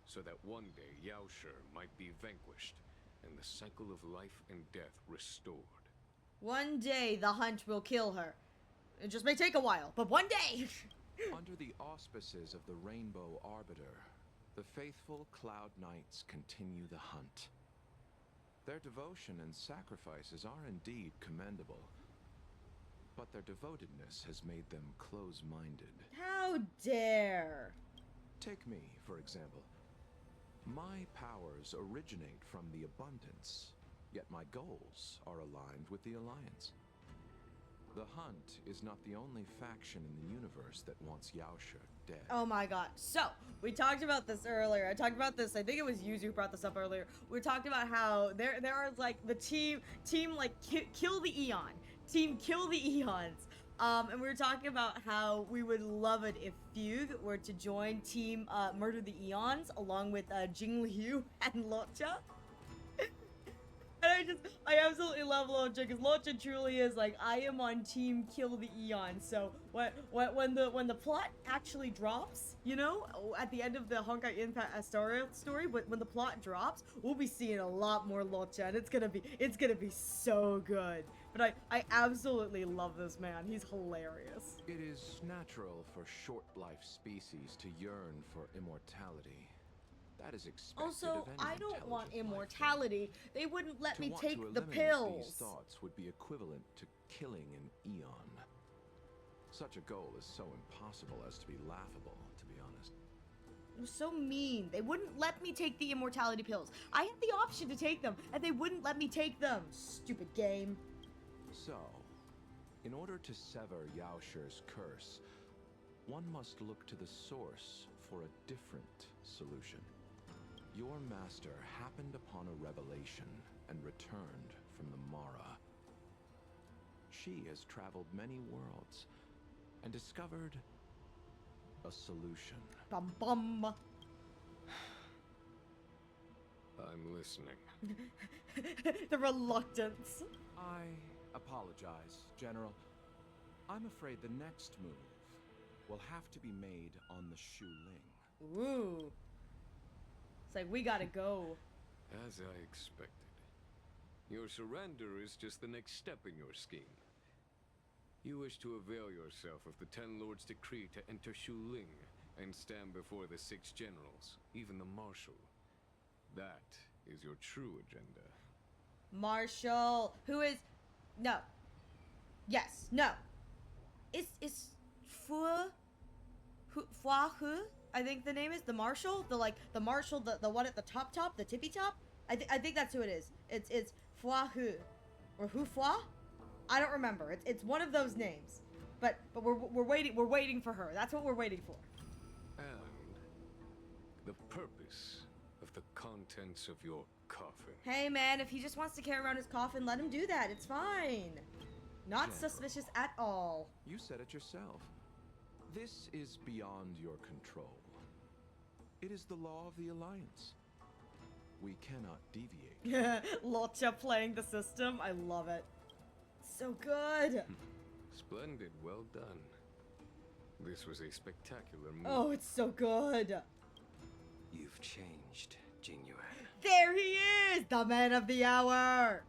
G: so that one day Yaoshi might be vanquished and the cycle of life and death restored.
A: One day, the hunt will kill her. It just may take a while, but one day!
F: Under the auspices of the Rainbow Arbiter, the faithful Cloud Knights continue the hunt. Their devotion and sacrifices are indeed commendable, but their devotedness has made them close-minded.
A: How dare!
F: Take me, for example. My powers originate from the abundance, yet my goals are aligned with the Alliance. The Hunt is not the only faction in the universe that wants Yaoshi dead.
A: Oh my god. So, we talked about this earlier. I talked about this, I think it was Yuzu who brought this up earlier. We talked about how there are like the team like kill the Eon. Team kill the Eons. And we were talking about how we would love it if Fugue were to join Team Murder the Eons along with Jing Liu and Locha. And I absolutely love Locha because Locha truly is like, I am on team kill the Eon. So when the plot actually drops, you know, at the end of the Honkai Impact story, when the plot drops, we'll be seeing a lot more Locha, and it's gonna be so good. But I absolutely love this man. He's hilarious.
F: It is natural for short-life species to yearn for immortality. That is expected
A: Also,
F: of any
A: I don't want
F: intelligent life form.
A: immortality. They wouldn't let me
F: To want
A: take
F: to
A: the
F: eliminate
A: pills.
F: These thoughts would be equivalent to killing an eon. Such a goal is so impossible as to be laughable, to be honest.
A: It was so mean. They wouldn't let me take the immortality pills. I had the option to take them, and they wouldn't let me take them. Stupid game.
F: So, in order to sever Yaoshi's curse, one must look to the source for a different solution. Your master happened upon a revelation and returned from the Mara. She has traveled many worlds and discovered a solution.
A: Bum bum.
G: I'm listening.
A: The reluctance.
F: I apologize, General. I'm afraid the next move will have to be made on the Shu Ling.
A: Ooh. It's like, we gotta go.
G: As I expected. Your surrender is just the next step in your scheme. You wish to avail yourself of the Ten Lords' decree to enter Shuling and stand before the 6 generals, even the Marshal. That is your true agenda.
A: Marshall, who is... No. Yes, no. Is Fu... Fua Hu? I think the name is the Marshal? The Marshal, the one at the top, the tippy top? I think that's who it is. It's Fua Hu. Or Hu Fua? I don't remember. It's one of those names. But we're waiting for her. That's what we're waiting for.
G: And the purpose of the contents of your coffin.
A: Hey man, if he just wants to carry around his coffin, let him do that. It's fine. Not
F: General.
A: suspicious at all.
F: You said it yourself. This is beyond your control. It is the law of the Alliance. We cannot deviate.
A: Locha playing the system. I love it. So good.
G: Splendid, well done. This was a spectacular move.
A: Oh, it's so good.
I: You've changed, Jinyuan.
A: There he is, the man of the hour.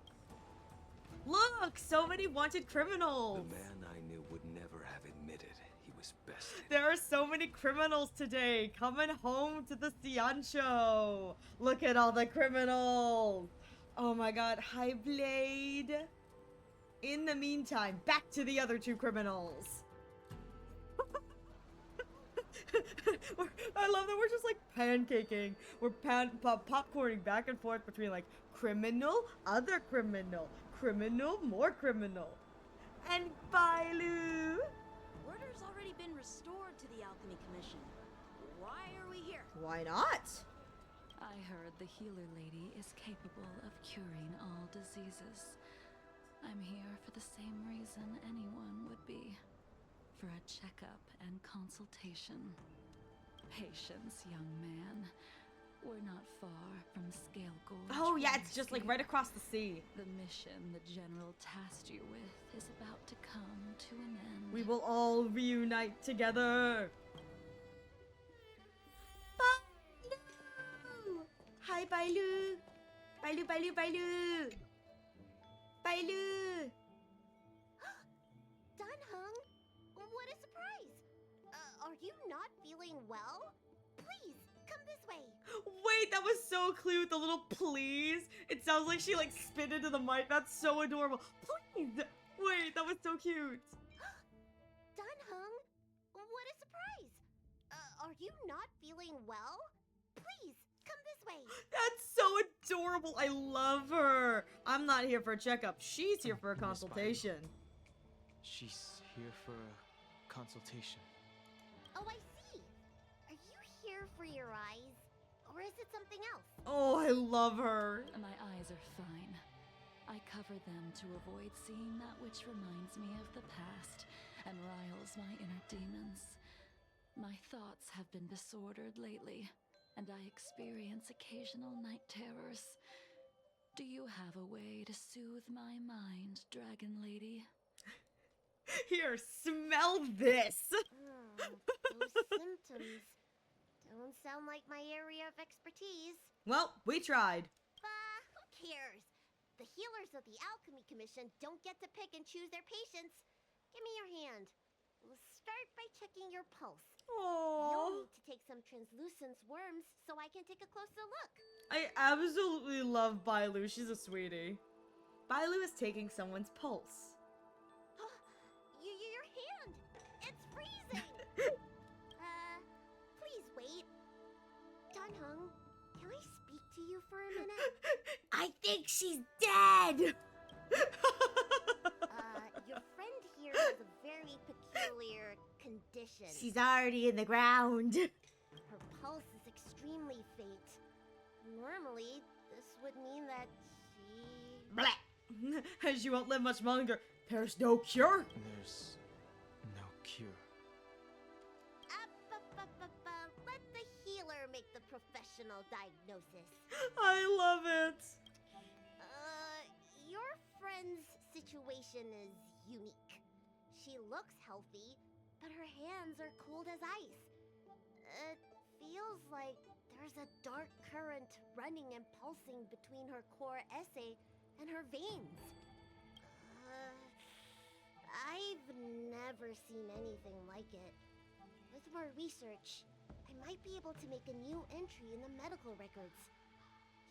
A: Look, so many wanted criminals.
I: The man I knew would never have admitted he was bested.
A: There are so many criminals today coming home to the Xian show. Look at all the criminals. Oh my god, hi Blade. In the meantime, back to the other 2 criminals. I love that we're just like pancaking. We're popcorning back and forth between like criminal, other criminal, criminal, more criminal. And Bailu.
B: Order's already been restored to the Alchemy Commission. Why are we here?
A: Why not?
C: I heard the healer lady is capable of curing all diseases. I'm here for the same reason anyone would be. For a checkup and consultation. Patience, young man. We're not far from Scale Gorge.
A: Oh yeah, it's just like right across the sea.
C: The mission the General tasked you with is about to come to an end.
A: We will all reunite together. Bailu! Hi, Bailu. Bailu, Bailu, Bailu. Bailu.
H: Dunhung, what a surprise! Are you not feeling well? Please, come this way.
A: Wait, that was so cute with the little please. It sounds like she like spit into the mic. That's so adorable. Please. Wait, that was so cute.
H: Dunhung, what a surprise! Are you not feeling well? Please, come this way.
A: That's so adorable. I love her. I'm not here for a checkup. She's here for a consultation.
D: She's here for a consultation.
H: Oh, I see. Are you here for your eyes? Or is it something else?
A: Oh, I love her.
C: My eyes are fine. I cover them to avoid seeing that which reminds me of the past and riles my inner demons. My thoughts have been disordered lately, and I experience occasional night terrors. Do you have a way to soothe my mind, Dragon Lady?
A: Here, smell this.
H: Those symptoms don't sound like my area of expertise.
A: Well, we tried.
H: Who cares? The healers of the Alchemy Commission don't get to pick and choose their patients. Give me your hand. We'll start by checking your pulse. You'll
A: Aww.
H: need to take some translucence worms so I can take a closer look.
A: I absolutely love Bailu. She's a sweetie. Bailu is taking someone's pulse.
H: Your hand! It's freezing! Please wait. Dunhung, can I speak to you for a minute?
A: I think she's dead!
H: Your friend here has a very peculiar condition.
A: She's already in the ground.
H: Her pulse is extremely faint. Normally, this would mean that she...
A: Blah. She won't live much longer. There's no cure.
D: There's no cure.
H: Let the healer make the professional diagnosis.
A: I love it.
H: Your friend's situation is unique. She looks healthy, but her hands are cold as ice. It feels like there's a dark current running and pulsing between her core essay and her veins. I've never seen anything like it. With more research, I might be able to make a new entry in the medical records.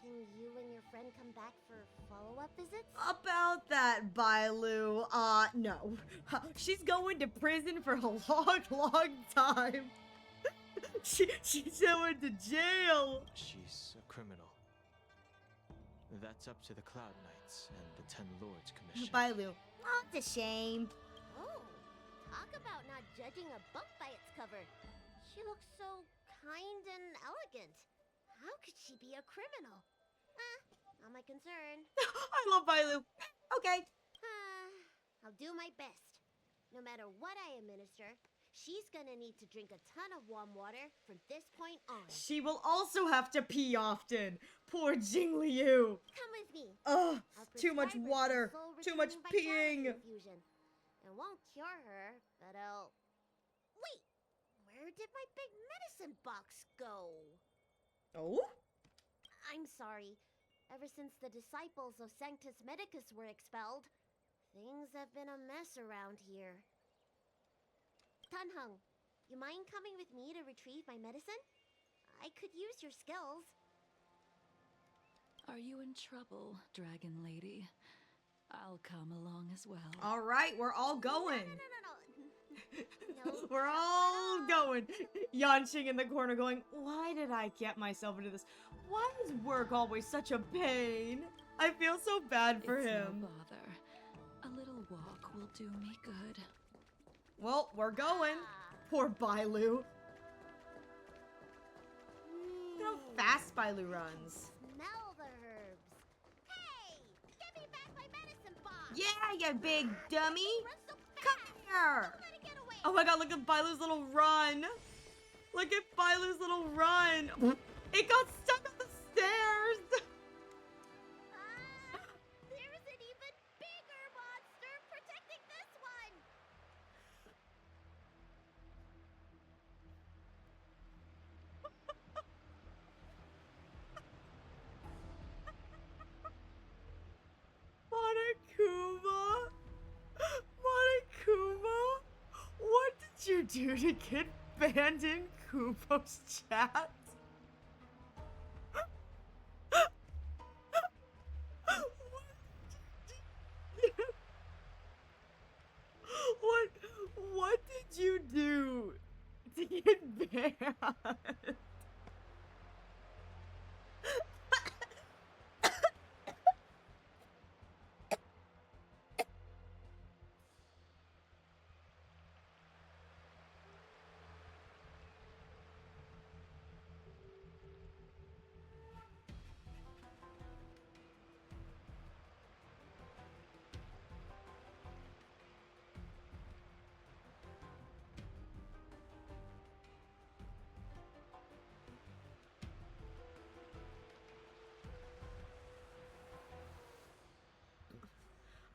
H: Can you and your friend come back for follow-up visits?
A: About that, Bailu, no. She's going to prison for a long, long time. She's going to jail.
D: She's a criminal. That's up to the Cloud Knights and the Ten Lords Commission.
A: Bailu, oh, it's a shame.
H: Oh, talk about not judging a book by its cover. She looks so kind and elegant. How could she be a criminal? Not my concern.
A: I love Bailu. Okay.
H: I'll do my best. No matter what I administer, she's gonna need to drink a ton of warm water from this point on.
A: She will also have to pee often. Poor Jingliu.
H: Come with me.
A: Ugh,
H: I'll
A: too much
H: prescribe her
A: water,
H: some
A: too much
H: soul-returning
A: peeing.
H: vitality infusion. It won't cure her, but I'll... Wait! Where did my big medicine box go?
A: Oh?
H: I'm sorry. Ever since the disciples of Sanctus Medicus were expelled, things have been a mess around here. Tanhung, you mind coming with me to retrieve my medicine? I could use your skills.
C: Are you in trouble, Dragon Lady? I'll come along as well.
A: All right, we're all going.
H: No,
A: We're all going. Yanqing in the corner going, why did I get myself into this? Why is work always such a pain? I feel so bad for
C: It's
A: him.
C: no bother. A little walk will do me good.
A: Well, we're going. Poor Bailu. Look at how fast Bailu runs.
H: Smell the herbs. Hey, give me back my medicine box.
A: Yeah, you big dummy.
H: Run so
A: Come
H: fast.
A: here.
H: Don't let it get away.
A: Oh my god, look at Bailu's little run. Look at Bailu's little run. It got stuck on the stairs.
H: There's an even bigger monster protecting this one.
A: Monokuma? Monokuma? What did you do to get banned in Kumo's chat? What did you do to get banned?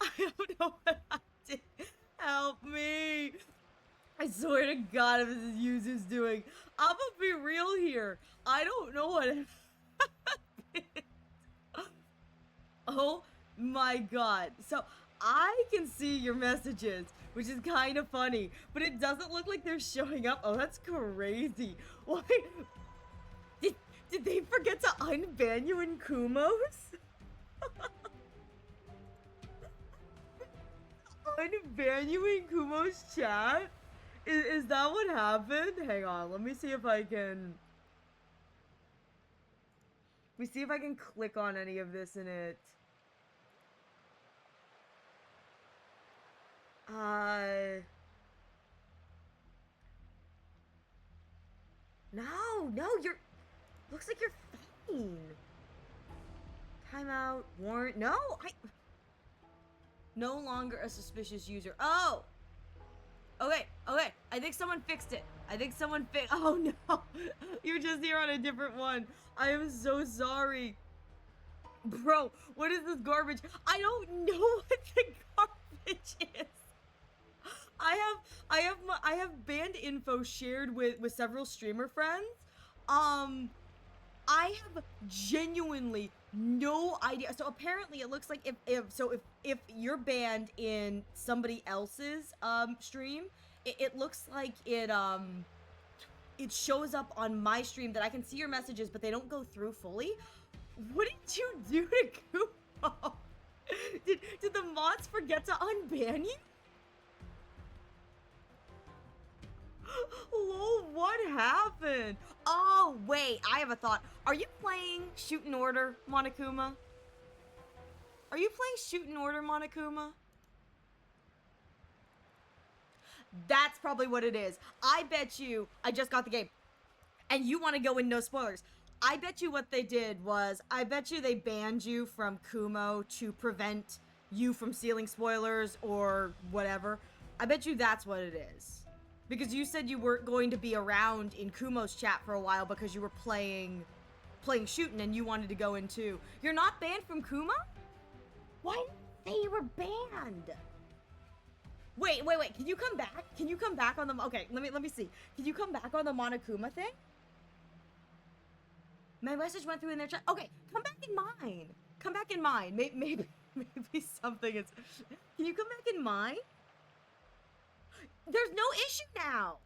A: I don't know what I did. Help me. I swear to God if this is Yuzu's doing. I'm gonna be real here. I don't know what happened. Oh my God. So I can see your messages, which is kind of funny, but it doesn't look like they're showing up. Oh, that's crazy. Why? Did they forget to unban you in Kumos? Unban you in Kumo's chat? Is that what happened? Hang on, let me see if I can... Let me see if I can click on any of this in it. No, you're... Looks like you're fine. Timeout, warrant... No, no longer a suspicious user. Oh! Okay. I think someone fixed it. Oh no! You're just here on a different one. I am so sorry. Bro, what is this garbage? I don't know what the garbage is. I have banned info shared with several streamer friends. I have genuinely No idea. So apparently it looks like if you're banned in somebody else's stream, it looks like it shows up on my stream that I can see your messages, but they don't go through fully. What did you do to Kumo? Did the mods forget to unban you? Lol, what happened? Oh, wait, I have a thought. Are you playing Shoot in Order, Monokuma? Are you playing Shoot in Order, Monokuma? That's probably what it is. I bet you, I just got the game, and you want to go in no spoilers. I bet you what they did was, I bet you they banned you from Kumo to prevent you from stealing spoilers or whatever. I bet you that's what it is. Because you said you weren't going to be around in Kumo's chat for a while because you were playing shooting and you wanted to go in too. You're not banned from Kumo? Why didn't they say you were banned? Wait. Can you come back? Can you come back on the... Okay, let me see. Can you come back on the Monokuma thing? My message went through in their chat. Okay, come back in mine. Come back in mine. Maybe something is... Can you come back in mine? There's no issue now.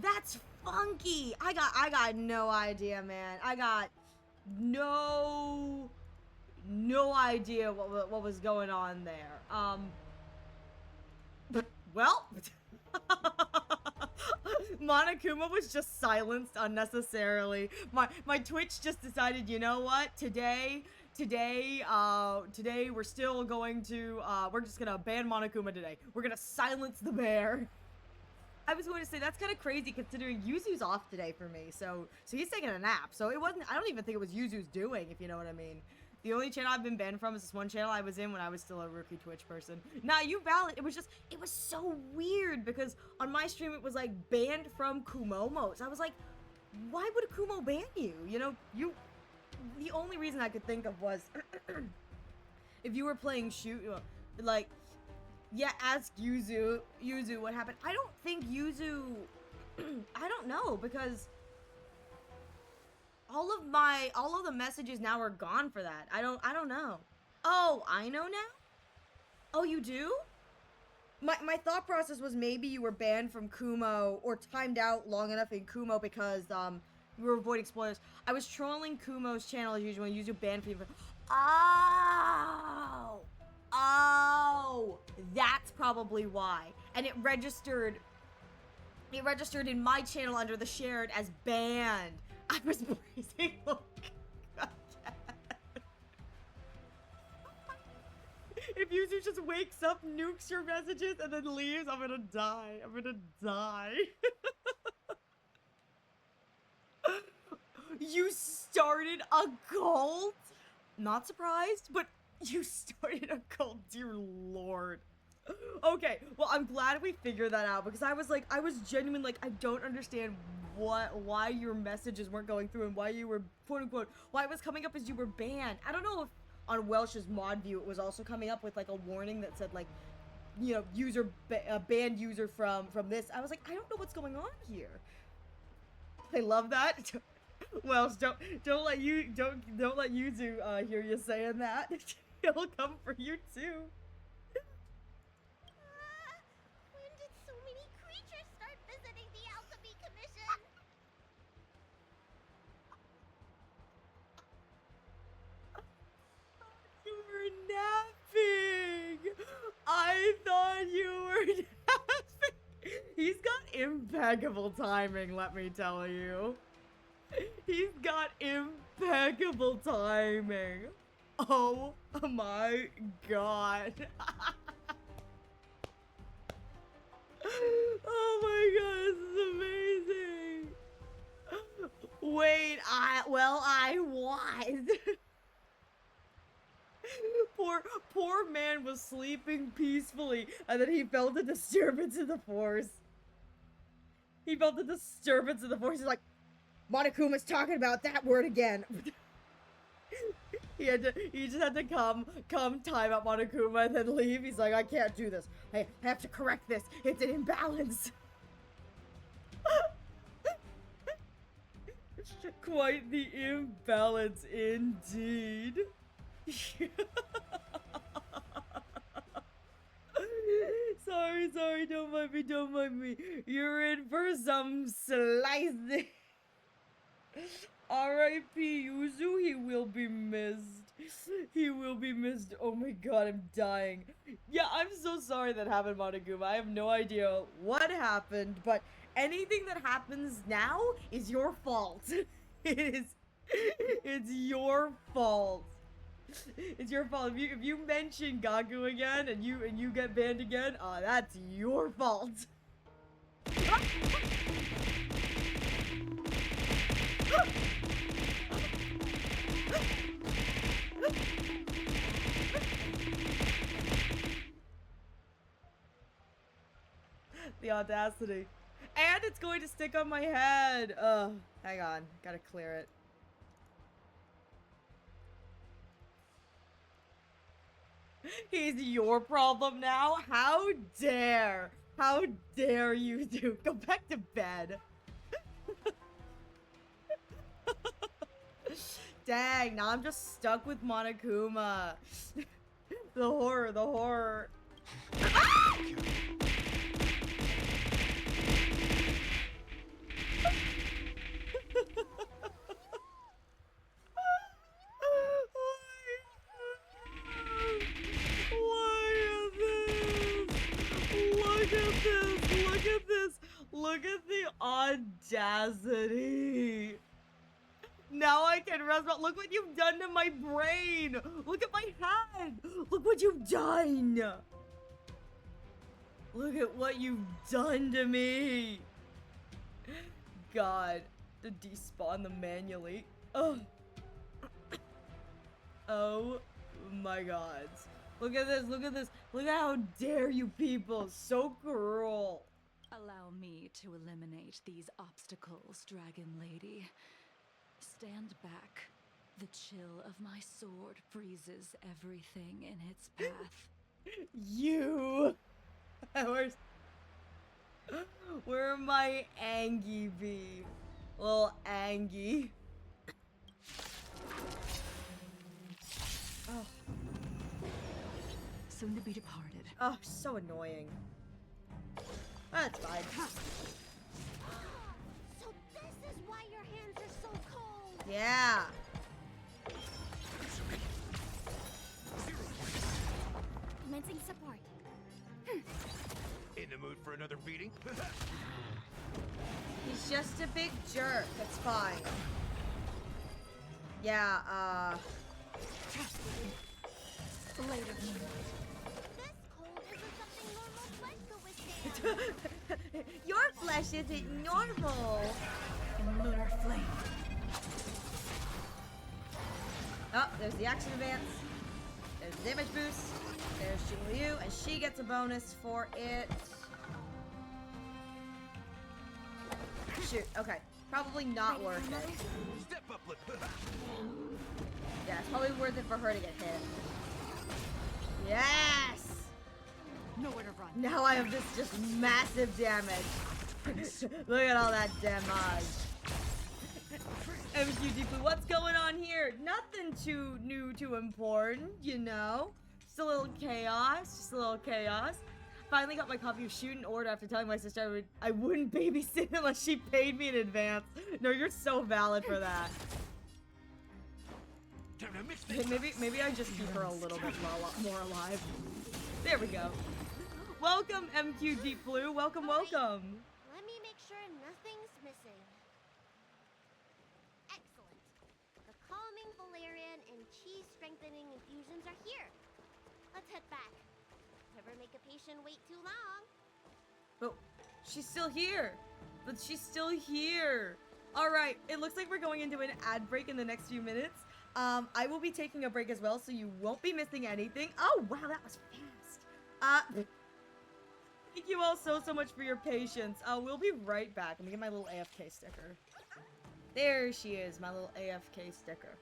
A: That's funky. I got no idea, man. I got no idea what was going on there. Well, Monokuma was just silenced unnecessarily. My Twitch just decided, you know what? Today we're still going to we're just gonna ban Monokuma today. We're gonna silence the bear. I was going to say that's kind of crazy considering Yuzu's off today for me, so he's taking a nap. So it wasn't. I don't even think it was Yuzu's doing, if you know what I mean. The only channel I've been banned from is this one channel I was in when I was still a rookie Twitch person. Nah, you valid. It was so weird because on my stream it was like banned from Kumomos. I was like, why would Kumo ban you? You know, the only reason I could think of was if you were playing shoot, like, yeah, ask Yuzu what happened. I don't think Yuzu, I don't know, because all of the messages now are gone for that. I don't know. Oh, I know now? Oh, you do? My thought process was maybe you were banned from Kumo or timed out long enough in Kumo because we were avoiding spoilers. I was trolling Kumo's channel as usual and Yuzu banned people. Oh, that's probably why. And it registered in my channel under the shared as banned. I was praising. Look. If Yuzu just wakes up, nukes your messages, and then leaves, I'm gonna die. I'm gonna die. You started a cult? Not surprised, but you started a cult, dear lord. Okay, well, I'm glad we figured that out because I was genuine, like, I don't understand why your messages weren't going through and why you were, quote unquote, why it was coming up as you were banned. I don't know if on Welsh's mod view it was also coming up with, like, a warning that said, like, you know, banned user from this. I was like, I don't know what's going on here. I love that. Welsh, don't let Yuzu hear you saying that. He'll come for you too.
H: When did so many creatures start visiting the Alchemy Commission?
A: You were napping. I thought you were napping. He's got impeccable timing, let me tell you. He's got impeccable timing. Oh my god. Oh my god, this is amazing. Wait, I was. Poor man was sleeping peacefully and then he felt a disturbance in the force. He's like, Monokuma's talking about that word again. He just had to come time out Monokuma and then leave. He's like, I can't do this. I have to correct this. It's an imbalance. Quite the imbalance indeed. Sorry, don't mind me. You're in for some slicing. R.I.P. Yuzu, he will be missed. He will be missed. Oh my god, I'm dying. Yeah, I'm so sorry that happened, Monoguma. I have no idea what happened, but anything that happens now is your fault. It's your fault. It's your fault. If you mention Gaku again and you get banned again, that's your fault. The audacity. And it's going to stick on my head. Ugh. Hang on. Gotta clear it. He's your problem now? How dare? How dare you do? Go back to bed. Dang, now I'm just stuck with Monokuma. The horror, the horror. Ah! Look at the audacity. Now I can rest. Look what you've done to my brain. Look at my head. Look what you've done. Look at what you've done to me. God, to despawn them manually. Oh. Oh my god. Look at this, look at this. Look at how dare you people. So cruel.
C: Allow me to eliminate these obstacles, Dragon Lady. Stand back. The chill of my sword freezes everything in its path.
A: You. Where my Angie be? Little Angie. Oh.
C: Soon to be departed.
A: Oh, so annoying. That's fine.
H: So this is why your hands are so cold.
A: Yeah.
H: Commencing support.
F: In the mood for another beating?
A: He's just a big jerk. It's fine. Yeah,
C: Later.
H: This cold isn't something normal flesh could withstand.
A: Your flesh isn't normal.
C: Lunar flame.
A: Oh, there's the action advance. There's the damage boost. There's Jingliu, and she gets a bonus for it. Shoot, okay. Probably not worth it.
F: Step up,
A: Yeah, it's probably worth it for her to get hit. Yes!
C: Nowhere to run.
A: Now I have this just massive damage. Look at all that damage. MQD Blue, what's going on here? Nothing too new, too important, you know? Just a little chaos, just a little chaos. Finally got my copy of Shoot in Order after telling my sister I wouldn't babysit unless she paid me in advance. No, you're so valid for that. Maybe I just keep her a little bit more alive. There we go. Welcome, MQ Deep Blue. Welcome, welcome.
H: Let me make sure nothing's missing. Excellent. The calming valerian and chi strengthening infusions are here. Let's head back. Never make a patient wait too long.
A: But she's still here. But she's still here. All right, it looks like we're going into an ad break in the next few minutes. I will be taking a break as well, so you won't be missing anything. Oh, wow, that was fast. Thank you all so much for your patience. We'll be right back. Let me get my little AFK sticker. There she is, my little AFK sticker.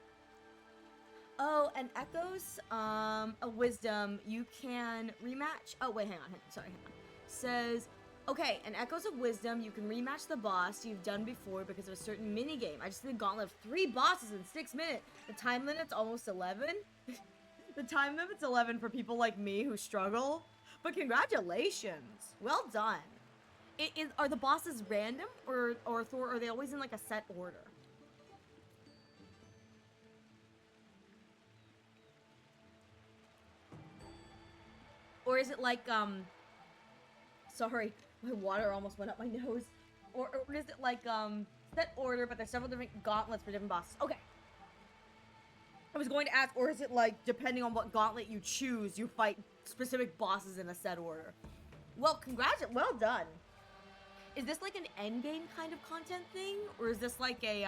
A: Oh, and Echoes, a Wisdom, you can rematch. Oh, wait, hang on. Sorry, hang on. Says, Okay, and Echoes of Wisdom, you can rematch the boss you've done before because of a certain minigame. I just did a gauntlet of 3 bosses in 6 minutes. The time limit's almost 11. The time limit's 11 for people like me who struggle. But congratulations. Well done. Are the bosses random or are they always in like a set order? Or is it like, sorry, my water almost went up my nose. Or is it like, set order, but there's several different gauntlets for different bosses? Okay. I was going to ask, or is it like, depending on what gauntlet you choose, you fight specific bosses in a set order? Well, well done. Is this like an endgame kind of content thing? Or is this like a,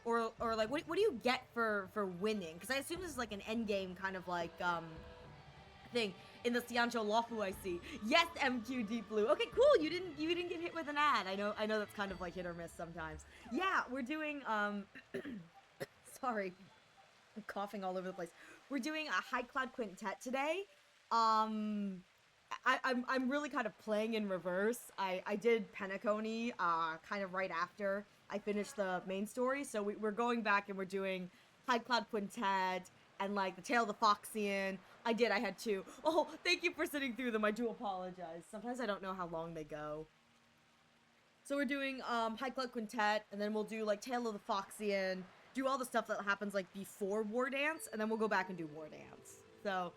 A: or like, what do you get for winning? Because I assume this is like an endgame kind of like, thing. In the Ciancho Lofu I see. Yes, MQ Deep Blue. Okay, cool. You didn't get hit with an ad. I know that's kind of like hit or miss sometimes. Yeah, we're doing sorry. I'm coughing all over the place. We're doing a High Cloud Quintet today. I'm really kind of playing in reverse. I did Penacony kind of right after I finished the main story, so we're going back and we're doing High Cloud Quintet and like the Tale of the Foxian. I had 2. Oh, thank you for sitting through them. I do apologize. Sometimes I don't know how long they go. So we're doing High Cloud Quintet, and then we'll do like Tale of the Foxian, do all the stuff that happens like before War Dance, and then we'll go back and do War Dance. So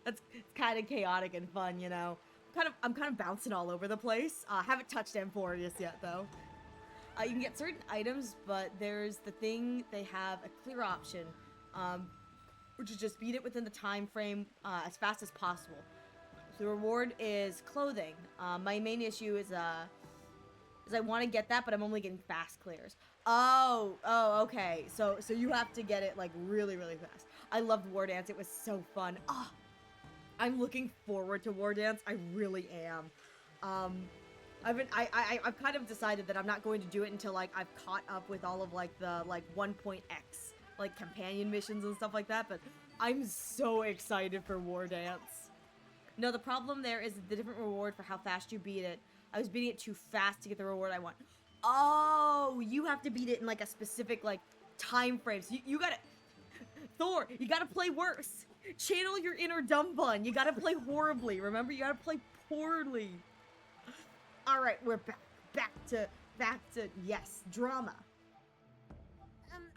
A: it's kind of chaotic and fun, you know. I'm kind of bouncing all over the place. Haven't touched Amphorius yet though. You can get certain items, but there's the thing, they have a clear option, which is just beat it within the time frame as fast as possible. The reward is clothing. My main issue is I want to get that, but I'm only getting fast clears. Oh, okay. So you have to get it like really, really fast. I loved War Dance. It was so fun. Oh, I'm looking forward to War Dance. I really am. I've kind of decided that I'm not going to do it until like I've caught up with all of like the like 1.x like companion missions and stuff like that, but I'm so excited for War Dance. No, the problem there is the different reward for how fast you beat it. I was beating it too fast to get the reward I want. Oh, you have to beat it in like a specific like time frame. So you gotta, Thor, you gotta play worse. Channel your inner dumb bun. You gotta play horribly. Remember, you gotta play poorly. All right, we're back to yes, drama.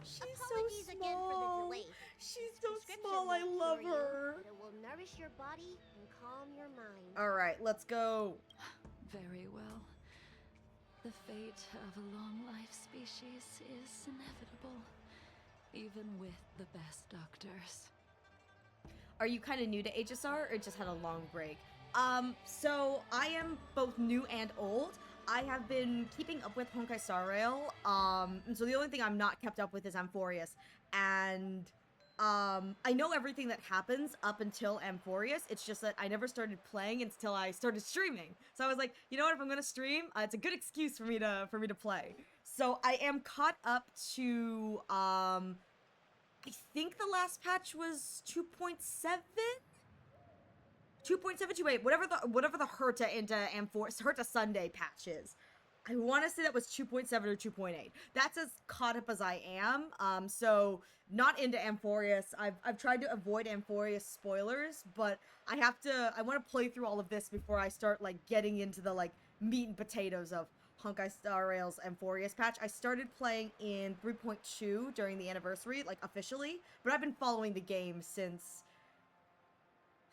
A: She's
H: apologies
A: so
H: again for the
A: small.
H: delay.
A: She's so
H: Prescription
A: small. I
H: won't
A: love
H: cure you,
A: her.
H: but it will nourish your body and calm your mind.
A: All right, let's go.
C: Very well. The fate of a long-life species is inevitable, even with the best doctors.
A: Are you kind of new to HSR or just had a long break? So I am both new and old. I have been keeping up with Honkai Star Rail, and so the only thing I'm not kept up with is Amphorius, and I know everything that happens up until Amphorius. It's just that I never started playing until I started streaming. So I was like, you know what? If I'm gonna stream, it's a good excuse for me to play. So I am caught up to I think the last patch was 2.7. 2.728, whatever the Herta into Amphorius, Herta Sunday patch is. I want to say that was 2.7 or 2.8. That's as caught up as I am. So not into Amphorius. I've tried to avoid Amphorius spoilers, but I want to play through all of this before I start like getting into the like meat and potatoes of Honkai Star Rail's Amphorius patch. I started playing in 3.2 during the anniversary, like officially, but I've been following the game since.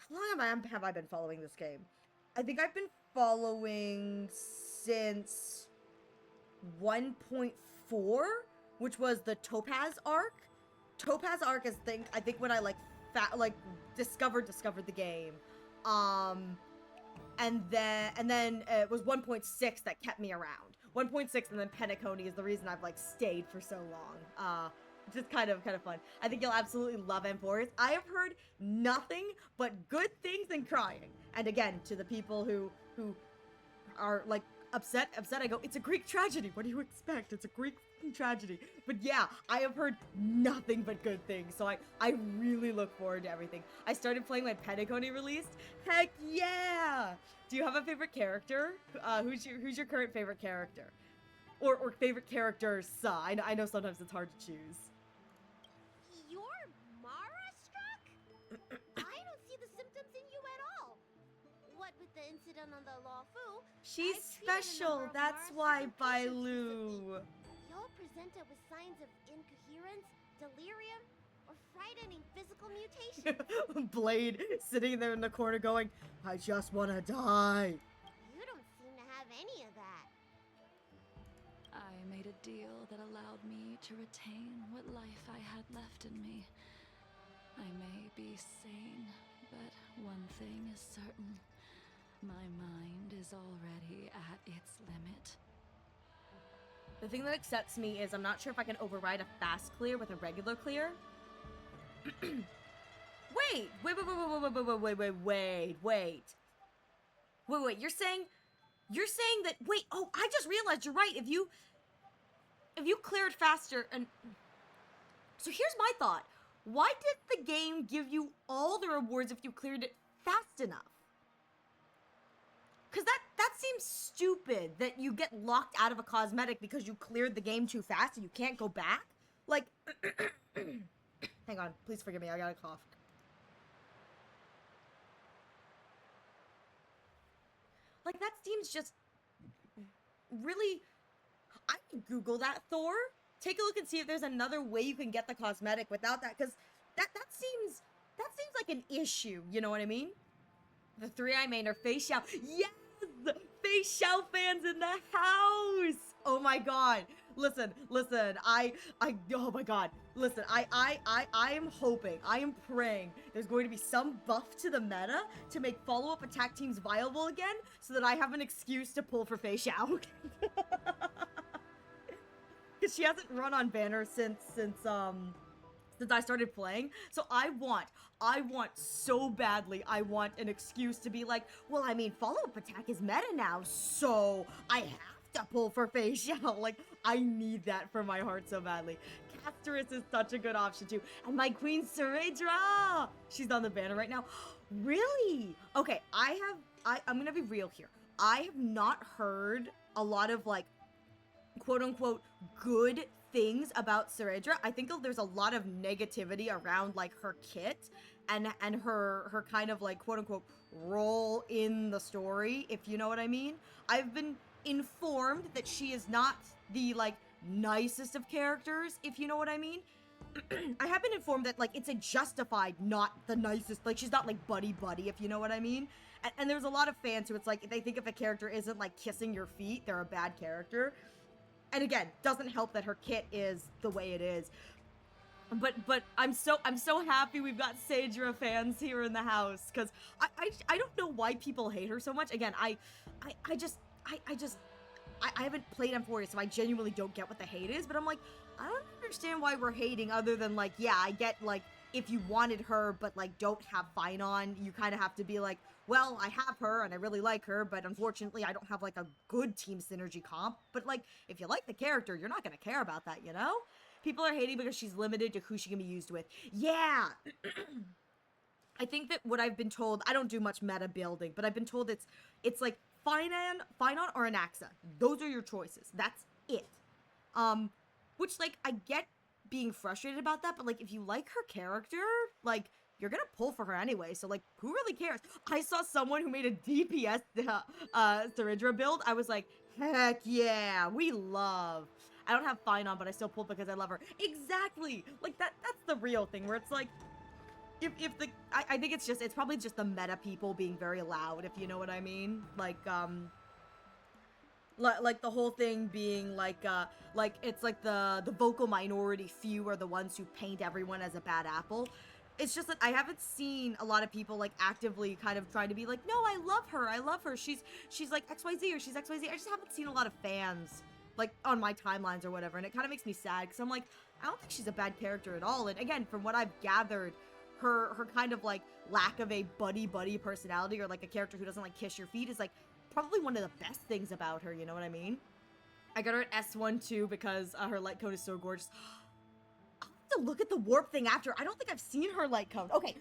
A: How long have I been following this game? I think I've been following since 1.4, which was the Topaz arc. Topaz arc is I think when I discovered the game. And then it was 1.6 that kept me around. 1.6 and then Penacony is the reason I've like stayed for so long. Just kind of fun. I think you'll absolutely love Amphorius. I have heard nothing but good things and crying. And again, to the people who are like upset, I go, it's a Greek tragedy. What do you expect? It's a Greek tragedy. But yeah, I have heard nothing but good things, so I really look forward to everything. I started playing when Petacone released. Heck yeah! Do you have a favorite character? Who's your current favorite character? Or favorite characters? I know sometimes it's hard to choose.
H: You're Mara struck? I don't see the symptoms in you at all. What with the incident on the Lawfu?
A: She's
H: I've treated a
A: special,
H: number of
A: that's
H: Mara
A: why,
H: stricken patients
A: Bailu.
H: recently. Y'all presented with signs of incoherence, delirium, or frightening physical mutation.
A: Blade sitting there in the corner going, I just wanna die.
H: You don't seem to have any of that.
C: I made a deal that allowed me to retain what life I had left in me. I may be sane, but one thing is certain. My mind is already at its limit.
A: The thing that accepts me is I'm not sure if I can override a fast clear with a regular clear. Wait, you're saying that, wait, oh, I just realized you're right. If you cleared faster and, so here's my thought. Why did the game give you all the rewards if you cleared it fast enough? Cause that seems stupid that you get locked out of a cosmetic because you cleared the game too fast and you can't go back. Like, hang on, please forgive me, I got a cough. Like, that seems just really, I can Google that, Thor. Take a look and see if there's another way you can get the cosmetic without that, because that seems like an issue, you know what I mean? The three I main are Fei Xiao. Yes! Fei Xiao fans in the house! Oh my god. Listen, oh my god. Listen, I am hoping, I am praying there's going to be some buff to the meta to make follow-up attack teams viable again so that I have an excuse to pull for Fei Xiao. Because she hasn't run on banner since I started playing. So I want so badly, I want an excuse to be like, well, I mean, follow-up attack is meta now, so I have to pull for Fei Xiao. Like, I need that from my heart so badly. Casterus is such a good option too. And my queen, Seredra! She's on the banner right now. Really? Okay, I'm gonna be real here. I have not heard a lot of, like, quote-unquote good things about Seredra. I think there's a lot of negativity around, like, her kit and her kind of, like, quote-unquote role in the story, if you know what I mean. I've been informed that she is not the, like, nicest of characters, if you know what I mean. I have been informed that, like, it's a justified not the nicest, like, she's not, like, buddy-buddy, if you know what I mean. And there's a lot of fans who it's like, they think if a character isn't, like, kissing your feet, they're a bad character. And again, doesn't help that her kit is the way it is. But I'm so happy we've got Seredra fans here in the house, because I don't know why people hate her so much. Again, I haven't played M4, so I genuinely don't get what the hate is, but I'm like, I don't understand why we're hating, other than, like, yeah, I get, like, if you wanted her but, like, don't have Finon, you kind of have to be like, well, I have her and I really like her, but unfortunately I don't have, like, a good team synergy comp. But, like, if you like the character, you're not gonna care about that, you know? People are hating because she's limited to who she can be used with. Yeah! I think that what I've been told, I don't do much meta building, but I've been told it's like Finon or Anaxa. Those are your choices. That's it. Which, like, I get being frustrated about that, but, like, if you like her character, like, you're gonna pull for her anyway, so, like, who really cares? I saw someone who made a DPS Seredra build. I was like, heck yeah, we love. I don't have Finon, but I still pulled because I love her. Exactly! Like, that's the real thing, where it's like, I think it's probably just the meta people being very loud, if you know what I mean. Like the whole thing being like it's like the vocal minority few are the ones who paint everyone as a bad apple. It's just that I haven't seen a lot of people, like, actively kind of trying to be like, no, I love her, she's like XYZ, or she's XYZ. I just haven't seen a lot of fans, like, on my timelines or whatever, and it kind of makes me sad, because I'm like, I don't think she's a bad character at all. And again, from what I've gathered, her kind of, like, lack of a buddy-buddy personality, or, like, a character who doesn't, like, kiss your feet is, like, probably one of the best things about her, you know what I mean? I got her at S1 too because her light cone is so gorgeous. I'll have to look at the warp thing after. I don't think I've seen her light cone. Okay.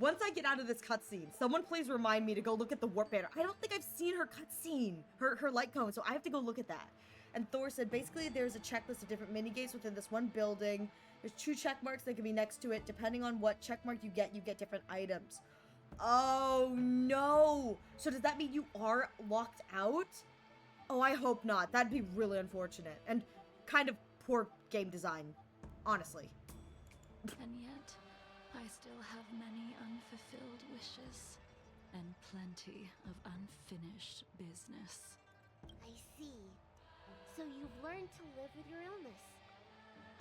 A: Once I get out of this cutscene, someone please remind me to go look at the warp banner. I don't think I've seen her cutscene, her light cone, so I have to go look at that. And Thor said, basically, there's a checklist of different mini-games within this one building. There's 2 check marks that can be next to it. Depending on what check mark you get different items. Oh, no. So does that mean you are locked out? Oh, I hope not. That'd be really unfortunate. And kind of poor game design, honestly.
C: And yet, I still have many unfulfilled wishes. And plenty of unfinished business.
H: I see. So you've learned to live with your illness.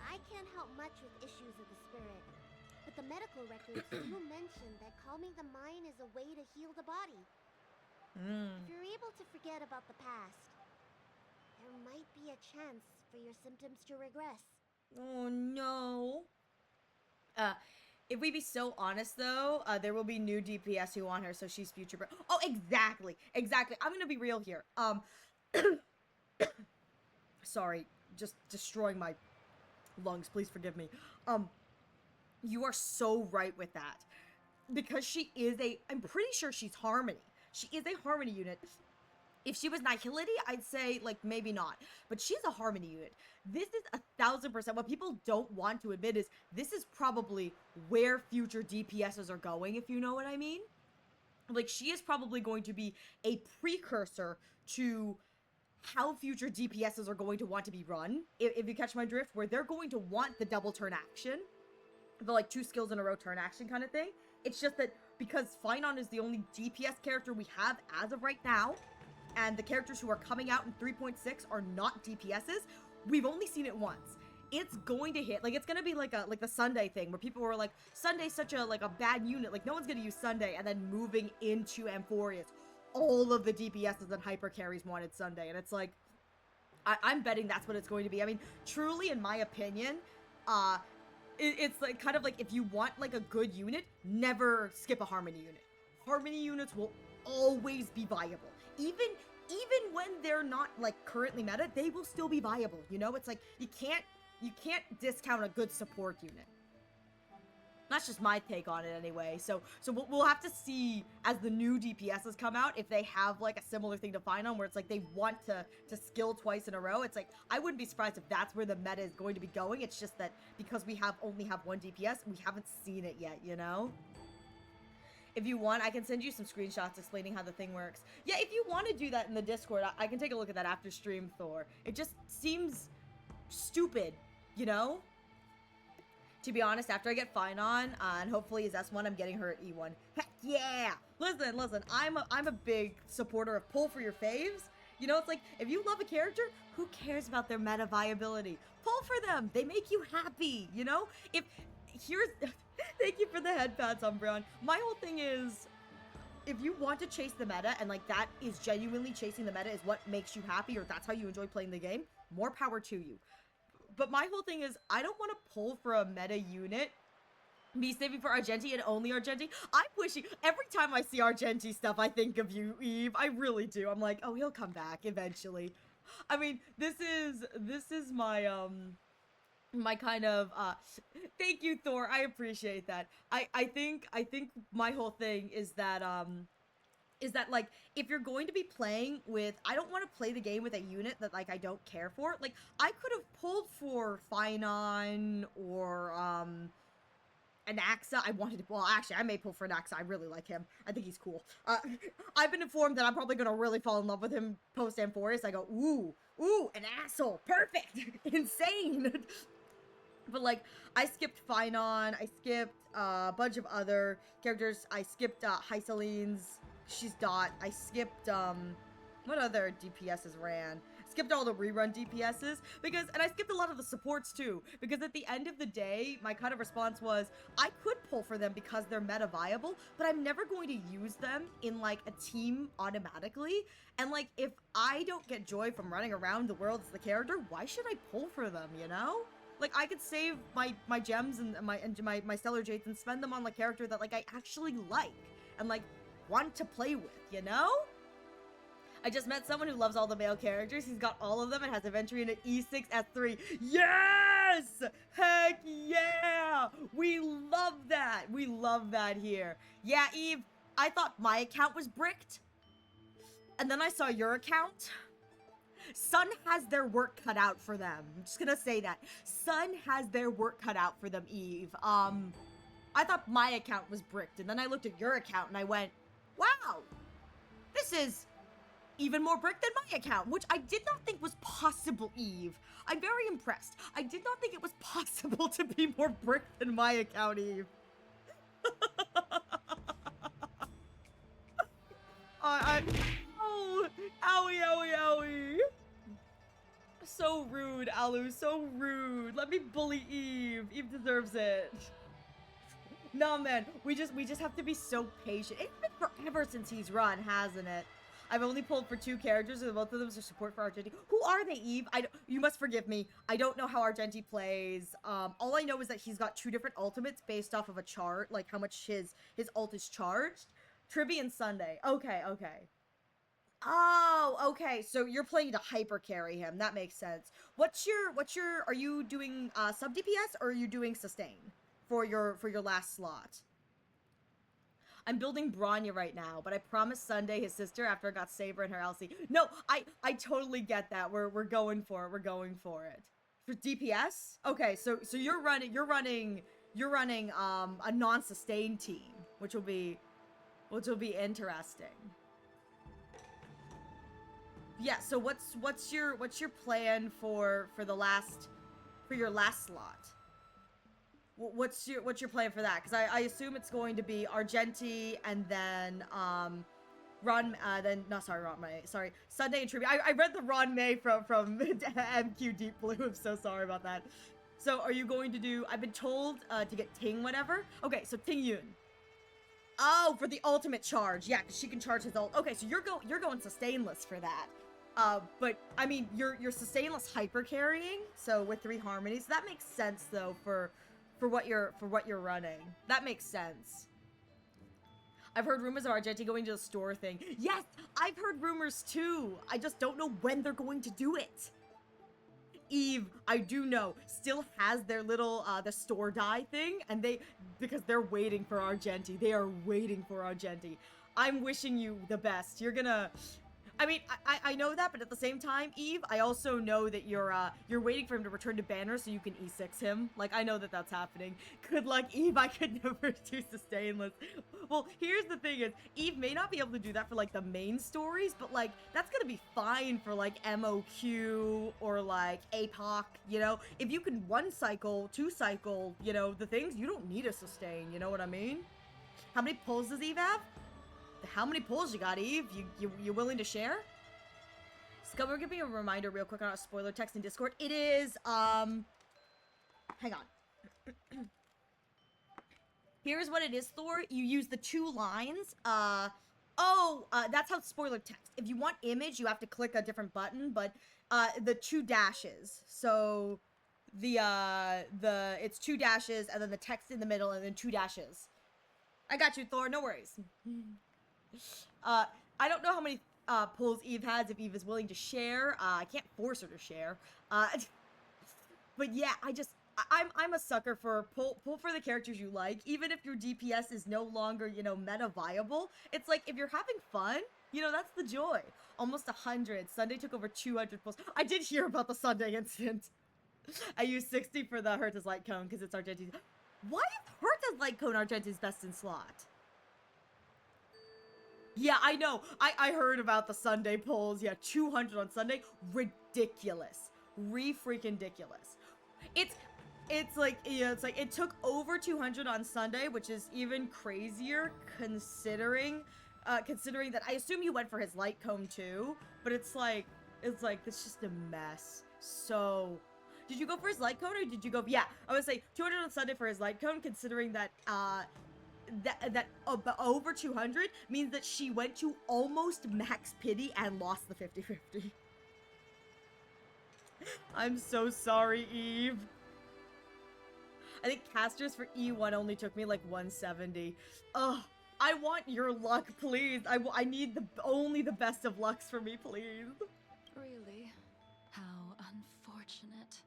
H: I can't help much with issues of the spirit, but the medical records do mention that calming the mind is a way to heal the body. If you're able to forget about the past, there might be a chance for your symptoms to regress.
A: Oh, no. If we be so honest, though, there will be new DPS who want her, so she's future. Oh, exactly. I'm gonna be real here. Sorry, just destroying my lungs. Please forgive me. You are so right with that. Because she is I'm pretty sure she's Harmony. She is a Harmony unit. If she was Nihility, I'd say, like, maybe not. But she's a Harmony unit. This is 1000%. What people don't want to admit is this is probably where future DPSs are going, if you know what I mean. Like, she is probably going to be a precursor to how future DPSs are going to want to be run, if you catch my drift, where they're going to want the double turn action, the like 2 skills in a row turn action kind of thing. It's just that because Finon is the only DPS character we have as of right now, and the characters who are coming out in 3.6 are not DPSs, we've only seen it once. It's going to hit, like, it's gonna be like the Sunday thing, where people were like, Sunday's such a, like, a bad unit, like, no one's gonna use Sunday, and then moving into Amphorius, all of the DPSs and hyper carries wanted Sunday, and it's like, I'm betting that's what it's going to be. I mean, truly, in my opinion, it's like, kind of like, if you want, like, a good unit, never skip a Harmony unit. Harmony units will always be viable. Even when they're not, like, currently meta, they will still be viable, you know? It's like, you can't discount a good support unit. That's just my take on it anyway. So we'll have to see as the new DPSs come out if they have like a similar thing to Finon where it's like they want to skill twice in a row. It's like I wouldn't be surprised if that's where the meta is going to be going. It's just that because we only have one DPS, we haven't seen it yet, you know? If you want, I can send you some screenshots explaining how the thing works. Yeah, if you want to do that in the Discord, I can take a look at that after stream, Thor. It just seems stupid, you know? To be honest, after I get Finon, and hopefully his S1, I'm getting her at E1. Heck yeah! Listen, I'm a big supporter of pull for your faves. You know, it's like, if you love a character, who cares about their meta viability? Pull for them! They make you happy, you know? Thank you for the head pats, Umbreon. My whole thing is, if you want to chase the meta, and like that is genuinely chasing the meta is what makes you happy, or that's how you enjoy playing the game, more power to you. But my whole thing is, I don't want to pull for a meta unit, be saving for Argenti and only Argenti. I'm wishing, every time I see Argenti stuff, I think of you, Eve. I really do. I'm like, oh, he'll come back eventually. I mean, this is my, my kind of, thank you, Thor. I appreciate that. I think my whole thing is that, like, if you're going to be playing with, I don't want to play the game with a unit that, like, I don't care for. Like, I could have pulled for Finon or, an Axa. Well, actually, I may pull for an Axa. I really like him. I think he's cool. I've been informed that I'm probably gonna really fall in love with him post-Amphorius. I go, ooh, an asshole. Perfect. Insane. But, like, I skipped Finon. I skipped a bunch of other characters. I skipped Hycelene's. She's Dot. I skipped, what other DPSs ran? Skipped all the rerun DPSs, and I skipped a lot of the supports too, because at the end of the day, my kind of response was, I could pull for them because they're meta viable, but I'm never going to use them in, like, a team automatically, and, like, if I don't get joy from running around the world as the character, why should I pull for them, you know? Like, I could save my gems and my stellar jades and spend them on, like, character that, like, I actually like, and, like, want to play with, you know? I just met someone who loves all the male characters. He's got all of them and has inventory in an E6 S3. Yes! Heck yeah! We love that. We love that here. Yeah, Eve, I thought my account was bricked. And then I saw your account. Sun has their work cut out for them. I'm just gonna say that. Sun has their work cut out for them, Eve. I thought my account was bricked, and then I looked at your account and I went, wow, this is even more brick than my account, which I did not think was possible, Eve. I'm very impressed. I did not think it was possible to be more brick than my account, Eve. Oh, owie, owie, owie. So rude, Alu, so rude. Let me bully Eve. Eve deserves it. No, man, we just have to be so patient. It's been forever since he's run, hasn't it? I've only pulled for 2 characters, and both of them are support for Argenti. Who are they, Eve? You must forgive me. I don't know how Argenti plays. All I know is that he's got 2 different ultimates based off of a chart, like how much his ult is charged. Tribby and Sunday. Okay, okay. Oh, okay. So you're playing to hyper carry him. That makes sense. Are you doing sub DPS or are you doing sustain for your last slot? I'm building Bronya right now, but I promised Sunday, his sister, after I got Saber and her LC. No, I totally get that. We're going for it. We're going for it. For DPS? Okay, so you're running a non-sustain team, which will be interesting. Yeah, so what's your plan for your last slot? What's your plan for that? Because I assume it's going to be Argenti and then Sunday and Tribute. I read the Ron May from MQ Deep Blue. I'm so sorry about that. So are you going to do? I've been told to get Ting whatever. Okay, so Ting Yun. Oh, for the ultimate charge. Yeah, because she can charge his ult. Okay, so you're going sustainless for that. But I mean, you're sustainless hyper carrying. So with 3 harmonies, that makes sense though for what you're running. That makes sense. I've heard rumors of Argenti going to the store thing. Yes, I've heard rumors too. I just don't know when they're going to do it. Eve, I do know, still has their little the store die thing, and because they're waiting for Argenti. They are waiting for Argenti. I'm wishing you the best. You're gonna, I mean, I know that, but at the same time, Eve, I also know that you're waiting for him to return to Banner so you can E6 him. Like, I know that that's happening. Good luck, Eve. I could never do sustainless. Well, here's the thing is, Eve may not be able to do that for, like, the main stories, but, like, that's gonna be fine for, like, MOQ or, like, APOC, you know? If you can 1 cycle, 2 cycle, you know, the things, you don't need a sustain, you know what I mean? How many pulls does Eve have? How many pulls you got, Eve? You willing to share? Scummer, give me a reminder real quick on our spoiler text in Discord. It is, hang on. Here's what it is, Thor. You use the 2 lines. That's how it's spoiler text. If you want image, you have to click a different button, but, the 2 dashes. So, it's 2 dashes, and then the text in the middle, and then 2 dashes. I got you, Thor. No worries. I don't know how many pulls Eve has, if Eve is willing to share. I can't force her to share. But yeah, I'm a sucker for pull for the characters you like, even if your DPS is no longer, you know, meta viable. It's like, if you're having fun, you know, that's the joy. Almost 100. Sunday took over 200 pulls. I did hear about the Sunday incident. I used 60 for the Herta's Light Cone because it's Argenti's. Why is Herta's Light Cone Argenti's best in slot? Yeah, I know. I heard about the Sunday polls. Yeah, 200 on Sunday. Ridiculous. Re-freaking ridiculous. It's like, yeah, it's like, it took over 200 on Sunday, which is even crazier considering that I assume you went for his light cone too, but it's just a mess. So, did you go for his light cone or did you go, yeah, I would say 200 on Sunday for his light cone, considering that, over 200 means that she went to almost max pity and lost the 50-50. I'm so sorry, Eve. I think casters for E1 only took me like 170. Ugh. I want your luck, please. I need only the best of lucks for me, please.
C: Really? How unfortunate.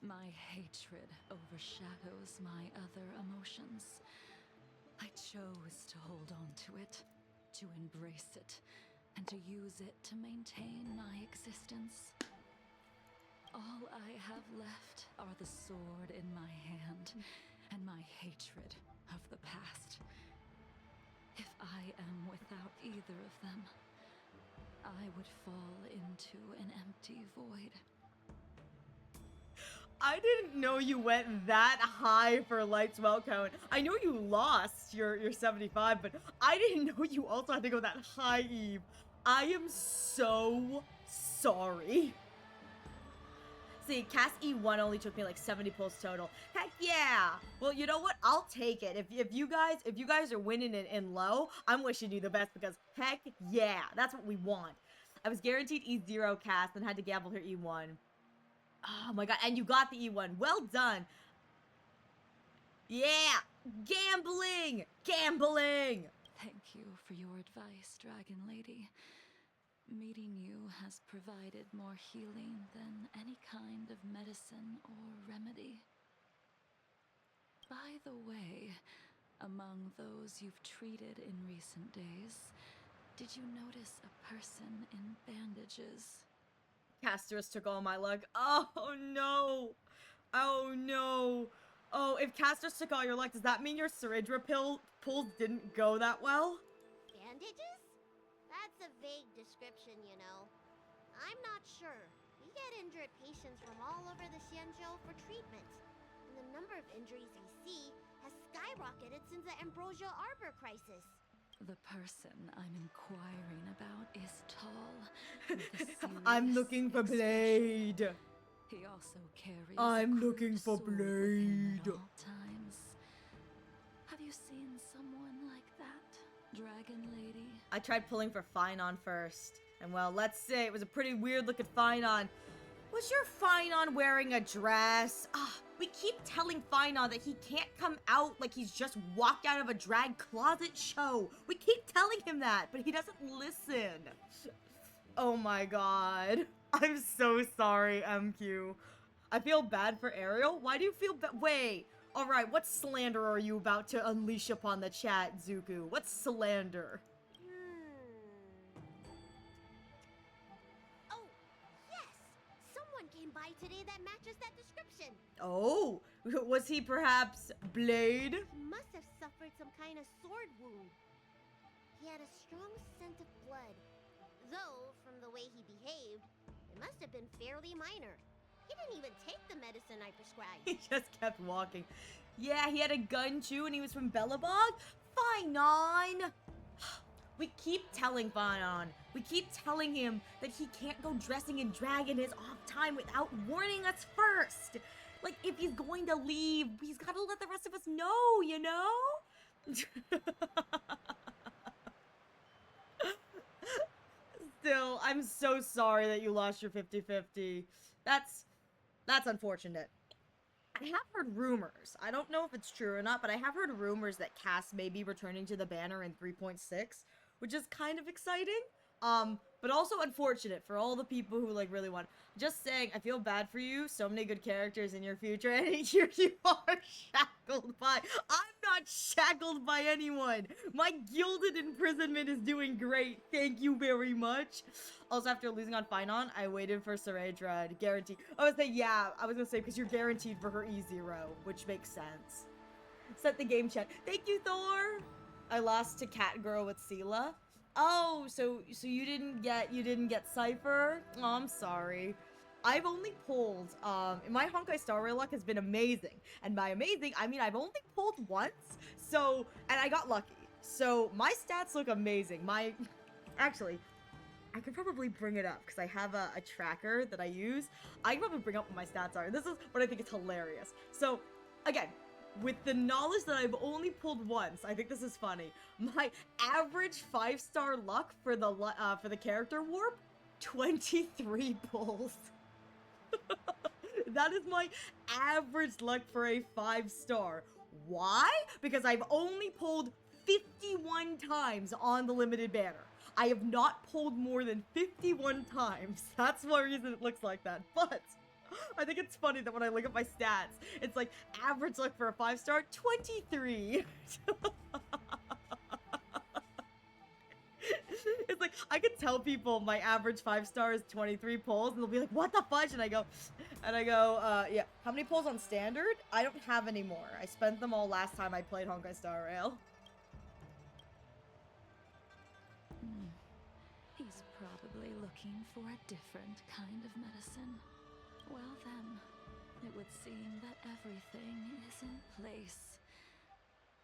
C: My hatred overshadows my other emotions. I chose to hold on to it, to embrace it, and to use it to maintain my existence. All I have left are the sword in my hand and my hatred of the past. If I am without either of them, I would fall into an empty void.
A: I didn't know you went that high for Light's Well count. I know you lost your 75, but I didn't know you also had to go that high, Eve. I am so sorry. See, cast E1 only took me like 70 pulls total. Heck yeah! Well, you know what? I'll take it. If you guys are winning it in low, I'm wishing you the best because heck yeah, that's what we want. I was guaranteed E0 cast and had to gamble her E1. Oh my god, and you got the E1. Well done. Yeah! Gambling! Gambling!
C: Thank you for your advice, Dragon Lady. Meeting you has provided more healing than any kind of medicine or remedy. By the way, among those you've treated in recent days, did you notice a person in bandages?
A: Casterus took all my luck. Oh no! Oh no! Oh, if Casterus took all your luck, does that mean your Ceridra pulls didn't go that well?
H: Bandages? That's a vague description, you know. I'm not sure. We get injured patients from all over the Xianzhou for treatment. And the number of injuries we see has skyrocketed since the Ambrosial Arbor crisis.
C: The person I'm inquiring about is tall. With a
A: I'm
C: serious
A: looking for
C: expression.
A: Blade.
C: He also carries
A: I'm
C: a
A: looking
C: crude
A: for
C: sword with him
A: Blade.
C: at all times. Have you seen someone like that, Dragon Lady?
A: I tried pulling for Finon first. And well, let's say it was a pretty weird looking Finon. Was your Finon wearing a dress? We keep telling Finon that he can't come out like he's just walked out of a drag closet show. We keep telling him that, but he doesn't listen. Oh my god. I'm so sorry, MQ. I feel bad for Ariel. Why do you feel bad? Wait. Alright, what slander are you about to unleash upon the chat, Zuku? What slander?
H: Oh, yes! Someone came by today that matches that description.
A: Oh, was he perhaps Blade?
H: He must have suffered some kind of sword wound. He had a strong scent of blood. Though, from the way he behaved, it must have been fairly minor. He didn't even take the medicine I prescribed.
A: He just kept walking. Yeah, he had a gun too and he was from Bellabog? Finon! We keep telling Finon. We keep telling him that he can't go dressing in drag in his off time without warning us first. Like, if he's going to leave, he's got to let the rest of us know, you know? Still, I'm so sorry that you lost your 50-50. That's unfortunate. I have heard rumors. I don't know if it's true or not, but I have heard rumors that Cass may be returning to the banner in 3.6, which is kind of exciting. But also unfortunate for all the people who like really want. Just saying, I feel bad for you. So many good characters in your future, and here you are shackled by. I'm not shackled by anyone. My gilded imprisonment is doing great. Thank you very much. Also, after losing on Finon, I waited for Ceridra to guarantee. I was gonna say because you're guaranteed for her E0, which makes sense. Set the game chat. Thank you, Thor. I lost to Catgirl with Sela. Oh, so you didn't get Cypher? Oh, I'm sorry. I've only pulled, my Honkai Star Rail luck has been amazing. And by amazing, I mean I've only pulled once. So, and I got lucky. So, my stats look amazing. Actually, I could probably bring it up because I have a tracker that I use. I can probably bring up what my stats are. This is what I think is hilarious. So, again, with the knowledge that I've only pulled once, I think this is funny. My average 5-star luck for the character warp, 23 pulls. That is my average luck for a 5-star. Why? Because I've only pulled 51 times on the limited banner. I have not pulled more than 51 times. That's one reason it looks like that. But I think it's funny that when I look at my stats, it's like average luck for a 5-star, 23. It's like, I could tell people my average 5-star is 23 pulls, and they'll be like, what the fudge? And I go, yeah, how many pulls on standard? I don't have any more. I spent them all last time I played Honkai Star Rail.
C: He's probably looking for a different kind of medicine. Well then, it would seem that everything is in place.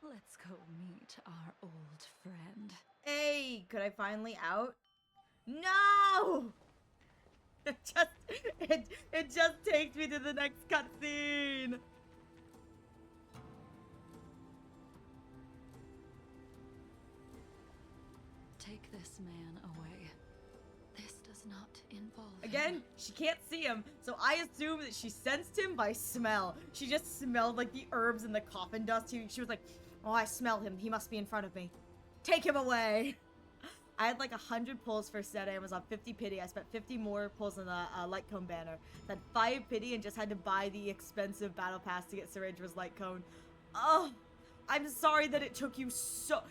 C: Let's go meet our old friend.
A: Hey, could I finally out? No! It just takes me to the next cutscene.
C: Take this man away. This does not involve
A: Again,
C: him.
A: she can't see him, so I assume that she sensed him by smell. She just smelled like the herbs and the coffin dust. She was like, oh, I smell him. He must be in front of me. Take him away. I had like 100 pulls for Sept. I was on 50 pity. I spent 50 more pulls on the Light Cone banner. Had 5 pity and just had to buy the expensive battle pass to get Syrindra's Light Cone. Oh, I'm sorry that it took you so...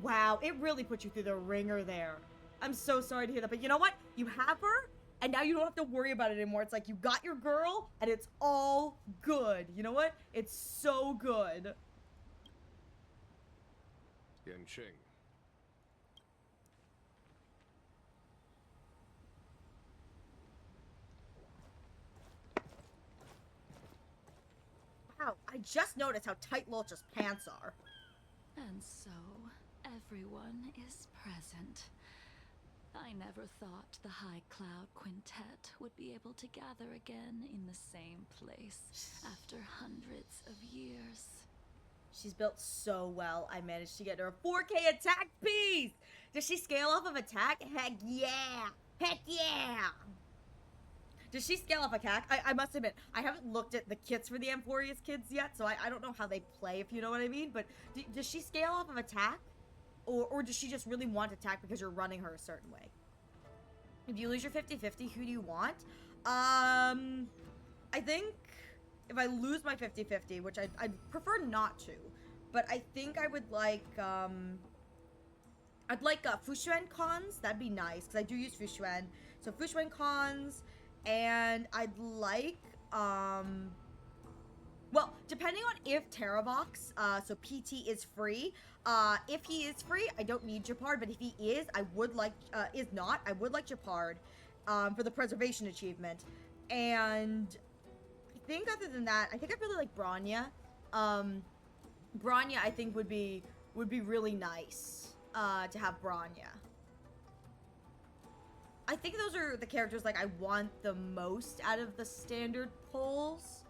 A: Wow, it really put you through the ringer there. I'm so sorry to hear that. But you know what? You have her, and now you don't have to worry about it anymore. It's like you got your girl, and it's all good. You know what? It's so good.
G: Yanqing.
A: Wow, I just noticed how tight Lolcha's pants are.
C: And so, everyone is present. I never thought the High Cloud Quintet would be able to gather again in the same place after hundreds of years.
A: She's built so well. I managed to get her a 4K attack piece! Does she scale off of attack? Heck yeah! Heck yeah! Does she scale off attack? I must admit, I haven't looked at the kits for the Amphorius kids yet, so I don't know how they play, if you know what I mean, but does she scale off of attack? Or does she just really want attack because you're running her a certain way? If you lose your 50-50, who do you want? I think if I lose my 50-50, which I'd prefer not to, but I think I would like, I'd like Fushuen cons. That'd be nice, because I do use Fushuen. So Fushuen cons, and I'd like, well, depending on if Terravox, so PT is free. If he is free, I don't need Japard, but if he is, I would like, is not, I would like Japard, for the preservation achievement. And I think other than that, I think I really like Bronya. Bronya, I think would be really nice, to have Bronya. I think those are the characters, like, I want the most out of the standard pulls.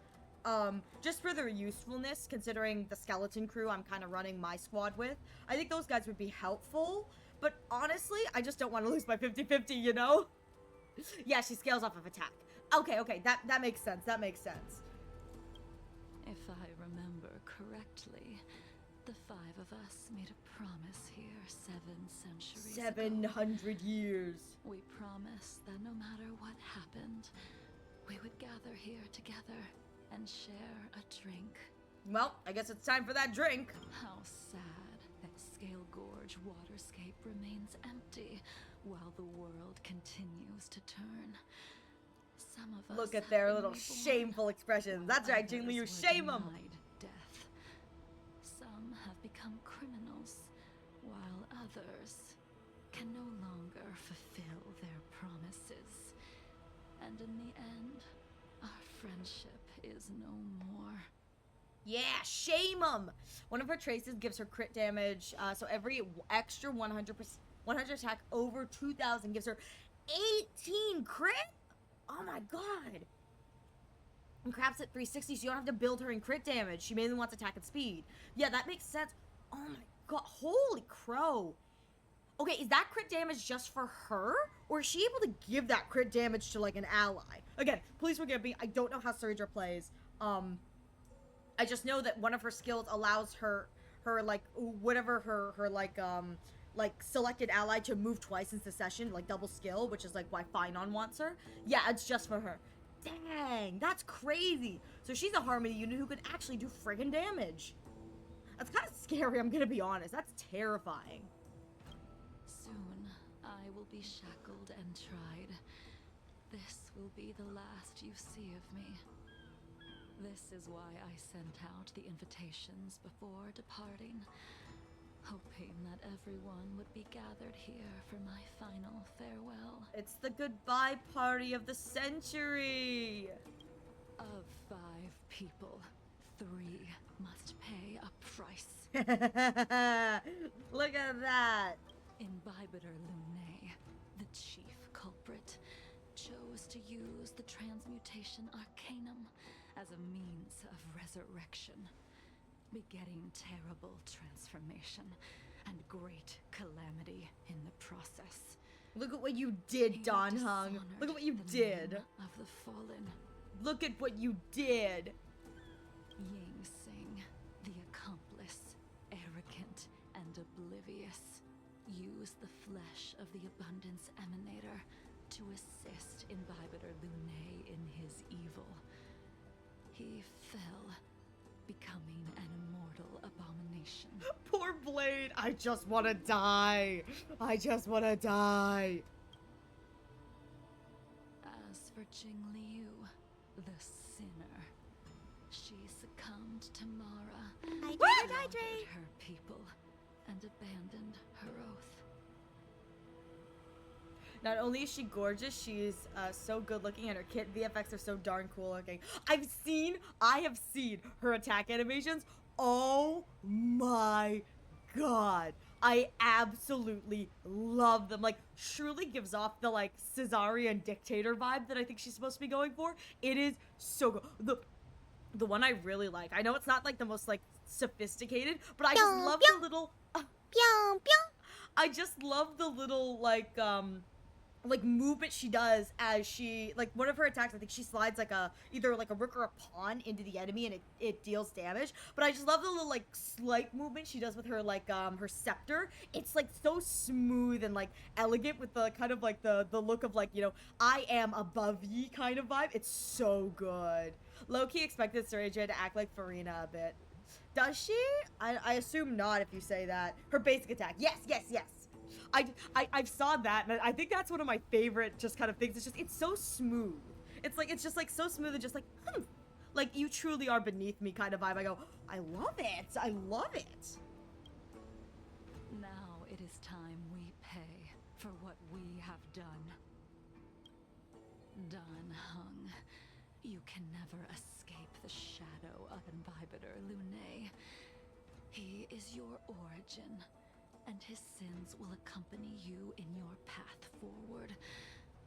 A: Just for their usefulness, considering the skeleton crew I'm kind of running my squad with. I think those guys would be helpful, but honestly, I just don't want to lose my 50-50, you know? Yeah, she scales off of attack. Okay, that makes sense, that makes sense.
C: If I remember correctly, the 5 of us made a promise here 7 centuries ago.
A: 700 years.
C: We promised that no matter what happened, we would gather here together and share a drink.
A: Well, I guess it's time for that drink.
C: How sad that Scale Gorge waterscape remains empty while the world continues to turn. Some of us
A: Look at their
C: have
A: little
C: been reborn,
A: shameful expressions. That's right, Jingli, you
C: others were
A: shame them.
C: denied death. Some have become criminals, while others can no longer fulfill their promises. And in the end, our friendship is no more.
A: Yeah, shame them. One of her traces gives her crit damage, so every extra 100 attack over 2,000 gives her 18 crit? Oh my god. And Crap's at 360, so you don't have to build her in crit damage. She mainly wants attack and speed. Yeah, that makes sense. Oh my god, holy crow. Okay, is that crit damage just for her? Or is she able to give that crit damage to, like, an ally? Again, please forgive me, I don't know how Syringa plays. I just know that one of her skills allows her her like whatever her like selected ally to move twice in succession, like double skill, which is like why Finon wants her. Yeah, it's just for her. Dang, that's crazy. So she's a Harmony unit who could actually do friggin' damage. That's kind of scary, I'm gonna be honest. That's terrifying.
C: Soon, I will be shackled and tried. This will be the last you see of me. This is why I sent out the invitations before departing, hoping that everyone would be gathered here for my final farewell.
A: It's the goodbye party of the century.
C: Of 5 people, 3 must pay a price.
A: Look at that.
C: Imbibitor Lunae, the chief culprit, chose to use the transmutation arcanum as a means of resurrection, begetting terrible transformation and great calamity in the process.
A: Look at what you did, Don Hung. Look at what you did.
C: Of the fallen.
A: Look at what you did.
C: Ying Sing, the accomplice, arrogant and oblivious, used the flesh of the Abundance Emanator to assist Imbibitor Lunae in his evil. He fell, becoming an immortal abomination.
A: Poor Blade. I just want to die. I just want to die.
C: As for Jing Liu, the sinner, she succumbed to Mara,
H: Hydrate!
C: her people, and abandoned her oath.
A: Not only is she gorgeous, she's so good looking, and her kit VFX are so darn cool looking. I have seen her attack animations. Oh my god. I absolutely love them. Like, truly gives off the, like, Caesarian dictator vibe that I think she's supposed to be going for. It is so good. The one I really like, I know it's not, like, the most, like, sophisticated, but I just love the little... I just love the little, like movement she does as she, like, one of her attacks, I think she slides like either a rook or a pawn into the enemy and it deals damage. But I just love the little, like, slight movement she does with her, like, her scepter. It's, like, so smooth and, like, elegant with the kind of, like, the look of, like, you know, I am above ye kind of vibe. It's so good. Low-key expected Sareja to act like Farina a bit. Does she? I assume not if you say that. Her basic attack. Yes, yes, yes. I saw that, and I think that's one of my favorite just kind of things. It's just, it's so smooth. It's just like so smooth and just like, like you truly are beneath me kind of vibe. I go, I love it. I love it.
C: Now it is time we pay for what we have done. Dan Hung, you can never escape the shadow of Imbibitor Lunae. He is your origin, and his sins will accompany you in your path forward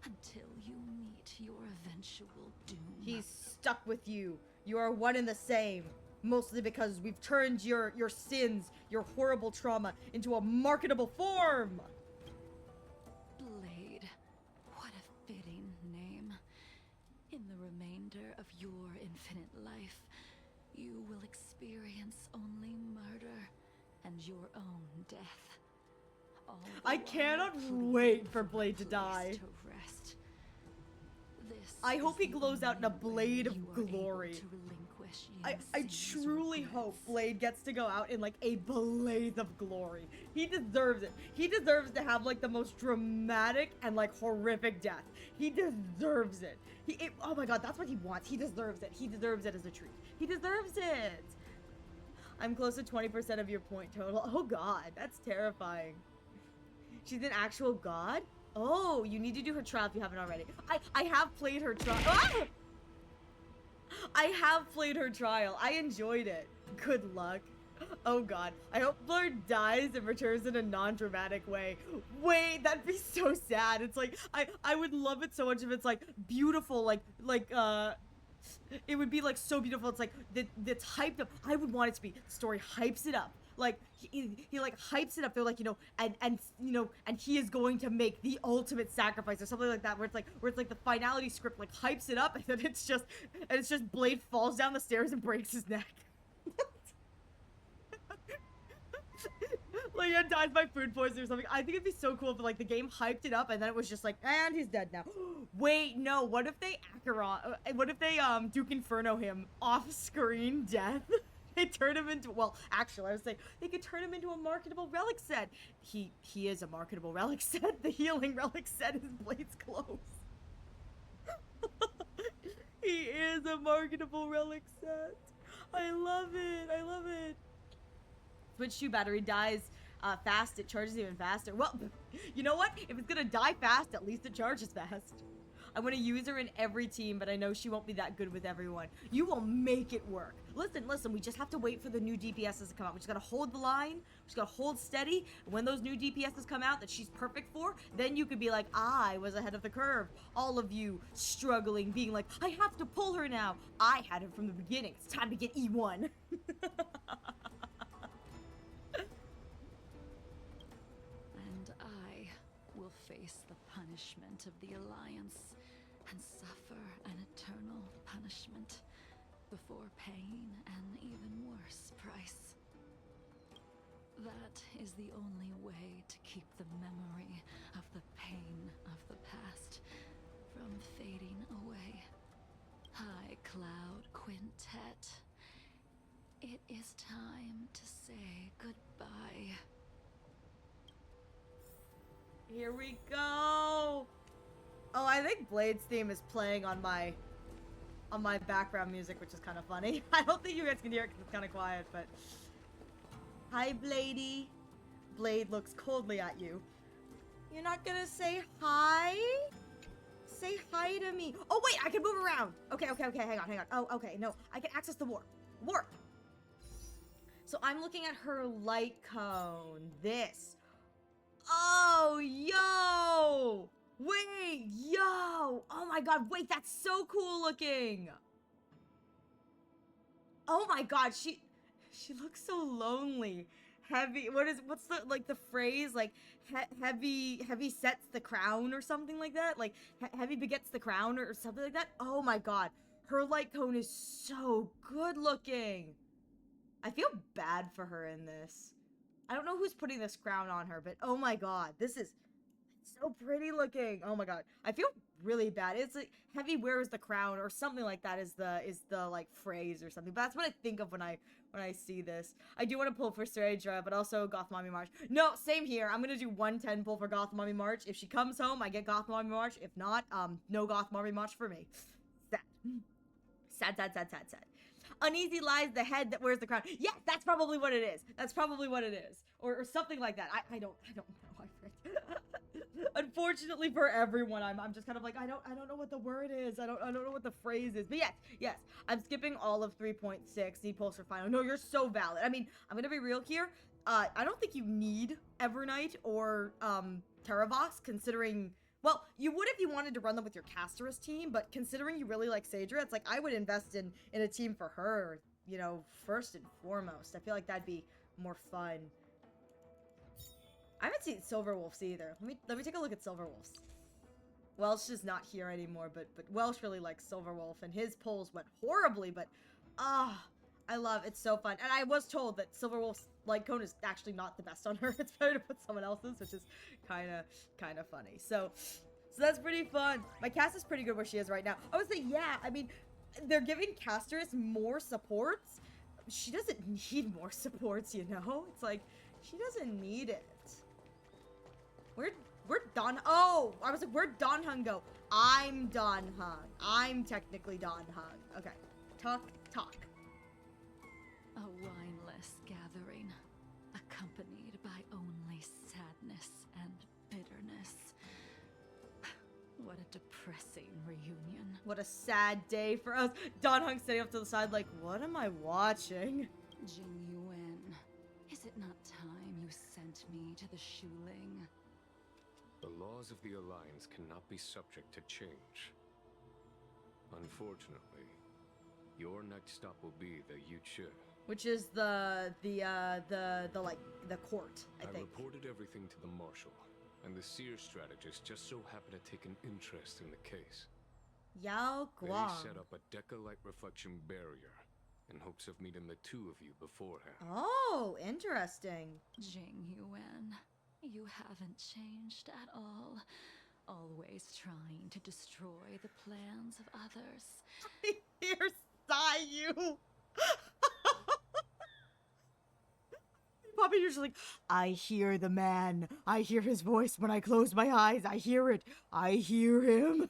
C: until you meet your eventual doom.
A: He's stuck with you. You are one and the same. Mostly because we've turned your sins, your horrible trauma, into a marketable form.
C: Blade, what a fitting name. In the remainder of your infinite life, you will experience only murder and your own death.
A: I cannot wait for Blade to die. I hope he glows out in a blade of glory. I truly hope Blade gets to go out in, like, a blaze of glory. He deserves it. He deserves to have, like, the most dramatic and, like, horrific death. He deserves it. Oh my god, that's what he wants. He deserves it. He deserves it as a treat. He deserves it. I'm close to 20% of your point total. Oh god, that's terrifying. She's an actual god? Oh, you need to do her trial if you haven't already. I have played her trial. Ah! I have played her trial. I enjoyed it. Good luck. Oh god. I hope Blurred dies and returns in a non-dramatic way. Wait, that'd be so sad. It's like, I would love it so much if it's, like, beautiful, it would be, like, so beautiful. It's like, that's hyped up. I would want it to be. The story hypes it up. Like, he like, hypes it up. They're like, you know, and he is going to make the ultimate sacrifice or something like that, where it's like the finality script, like, hypes it up, and then it's just Blade falls down the stairs and breaks his neck. like it dies by food poisoning or something. I think it'd be so cool if like the game hyped it up and then it was just like, and he's dead now. Wait, no. What if they What if they Duke Inferno him off screen death? They turn him into, well, actually, I was saying they could turn him into a marketable relic set. He is a marketable relic set. The healing relic set is Blade's clothes. He is a marketable relic set. I love it. I love it. Switch 2 battery dies fast. It charges even faster. Well, you know what? If it's gonna die fast, at least it charges fast. I want to use her in every team, but I know she won't be that good with everyone. You will make it work. Listen, we just have to wait for the new DPSs to come out. We just gotta hold the line. We just gotta hold steady. When those new DPSs come out that she's perfect for, then you could be like, I was ahead of the curve. All of you struggling, being like, I have to pull her now. I had it from the beginning. It's time to get E1.
C: And I will face the punishment of the Alliance and suffer an eternal punishment before paying an even worse price. That is the only way to keep the memory of the pain of the past from fading away. High Cloud Quintet, it is time to say goodbye.
A: Here we go. Oh, I think Blade's theme is playing on my background music, which is kind of funny. I don't think you guys can hear it because it's kind of quiet, but... Hi, Bladey. Blade looks coldly at you. You're not gonna say hi? Say hi to me. Oh, wait, I can move around. Okay, hang on. Oh, okay, no, I can access the warp. Warp. So I'm looking at her light cone. This. Oh, yo! Wait, yo! Oh my god, wait, that's so cool looking! Oh my god, she looks so lonely. Heavy, what's the phrase? Like, heavy sets the crown or something like that? Like, heavy begets the crown or something like that? Oh my god, her light cone is so good looking! I feel bad for her in this. I don't know who's putting this crown on her, but oh my god, this is so pretty looking. Oh my god, I feel really bad. It's like heavy wears the crown or something like that is the like phrase or something. But that's what I think of when I see this. I do want to pull for Straydra, but also Goth Mommy March. No, same here. I'm gonna do 110 pull for Goth Mommy March. If she comes home, I get Goth Mommy March. If not, no Goth Mommy March for me. Sad. Uneasy lies the head that wears the crown. Yeah, that's probably what it is. That's probably what it is. Or something like that. I don't know. Unfortunately for everyone, I'm just kind of like, I don't know what the word is. I don't know what the phrase is. But yes. I'm skipping all of 3.6. Need pulse for final. No, you're so valid. I mean, I'm gonna be real here. I don't think you need Evernight or Terravox, considering. Well, you would if you wanted to run them with your Casterus team, but considering you really like Saedra, it's like I would invest in a team for her, you know, first and foremost. I feel like that'd be more fun. I haven't seen Silverwolves either. Let me take a look at Silverwolves. Welsh is not here anymore, but Welsh really likes Silverwolf, and his polls went horribly, but I love it's so fun. And I was told that Silverwolf's light cone is actually not the best on her. It's better to put someone else's, which is kind of funny. So that's pretty fun. My cast is pretty good where she is right now. I would say, yeah, I mean, they're giving Casterus more supports. She doesn't need more supports, you know? It's like, she doesn't need it. Where'd Don... Oh! I was like, where'd Don Hung go? I'm Don Hung. I'm technically Don Hung. Okay. Talk.
C: A wineless gathering, accompanied by only sadness and bitterness. What a depressing reunion.
A: What a sad day for us. Don Hung sitting up to the side like, what am I watching?
C: Jing Yuan, is it not time you sent me to the Shuling?
G: The laws of the Alliance cannot be subject to change. Unfortunately, your next stop will be the Yuchi.
A: Which is the court, I think.
G: I reported everything to the Marshal, and the Seer strategist just so happened to take an interest in the case.
A: Yao Guang.
G: They set up a Deca-like reflection barrier in hopes of meeting the two of you beforehand.
A: Oh, interesting.
C: Jing Yuan, you haven't changed at all. Always trying to destroy the plans of others.
A: Here's Sayu. Poppy usually like, I hear the man. I hear his voice when I close my eyes. I hear it. I hear him.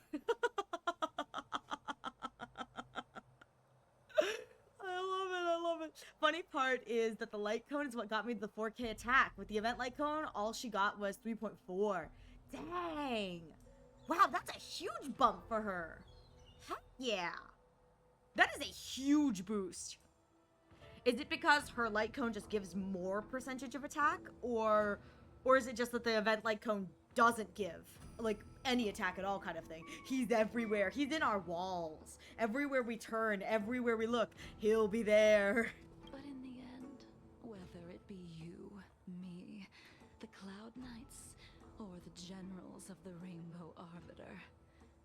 A: I love it. Funny part is that the light cone is what got me the 4K attack. With the event light cone, all she got was 3.4. Dang. Wow, that's a huge bump for her. Heck yeah. That is a huge boost. Is it because her light cone just gives more percentage of attack? Or is it just that the event light cone doesn't give, like, any attack at all kind of thing? He's everywhere. He's in our walls. Everywhere we turn, everywhere we look, he'll be there.
C: But in the end, whether it be you, me, the Cloud Knights, or the generals of the Rainbow Arbiter,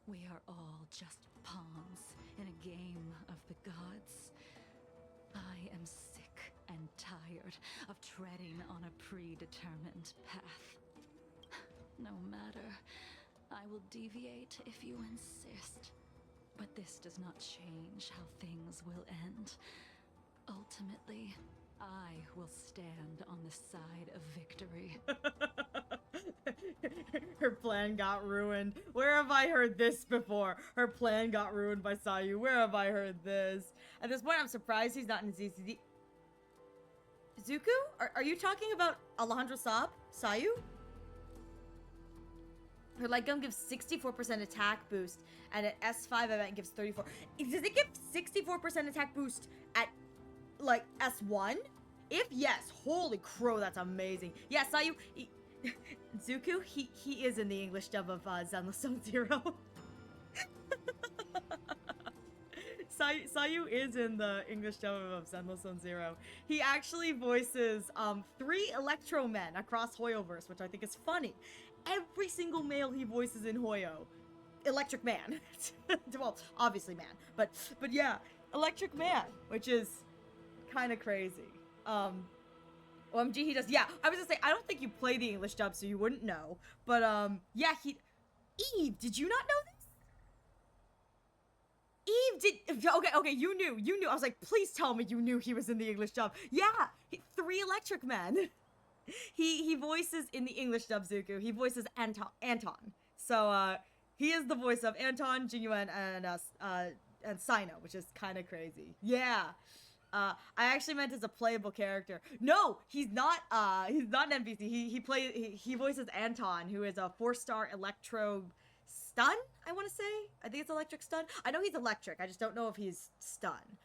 C: we are all just pawns in a game of the gods. I am sick and tired of treading on a predetermined path. No matter, I will deviate if you insist. But this does not change how things will end. Ultimately, I will stand on the side of victory.
A: Her plan got ruined. Where have I heard this before? Her plan got ruined by Sayu. Where have I heard this? At this point, I'm surprised he's not in ZZD. Zuko? Are you talking about Alejandro Sayu? Her light gun gives 64% attack boost, and at S5 event gives 34. Does it give 64% attack boost at, like, S1? If yes, holy crow, that's amazing. Yeah, Sayu, Zuko, he is in the English dub of Zenless Zone Zero. Sayu is in the English dub of Zenless Zone Zero. He actually voices 3 Electro men across Hoyoverse, which I think is funny. Every single male he voices in Hoyo, Electric Man. Well, obviously man, but yeah, Electric Man, which is kind of crazy. OMG, he does. Yeah, I was gonna say, I don't think you play the English dub, so you wouldn't know. But yeah, Eve, did you not know this? Eve did. Okay, you knew. I was like, please tell me you knew he was in the English dub. Yeah, 3 Electric Men. He voices in the English dub Zuko. He voices Anton. So he is the voice of Anton, Jinyuan, and Sino, which is kind of crazy. Yeah. I actually meant as a playable character. No, he's not. He's not an NPC. He voices Anton, who is a 4-star Electro Stun. I want to say. I think it's Electric Stun. I know he's electric. I just don't know if he's Stun.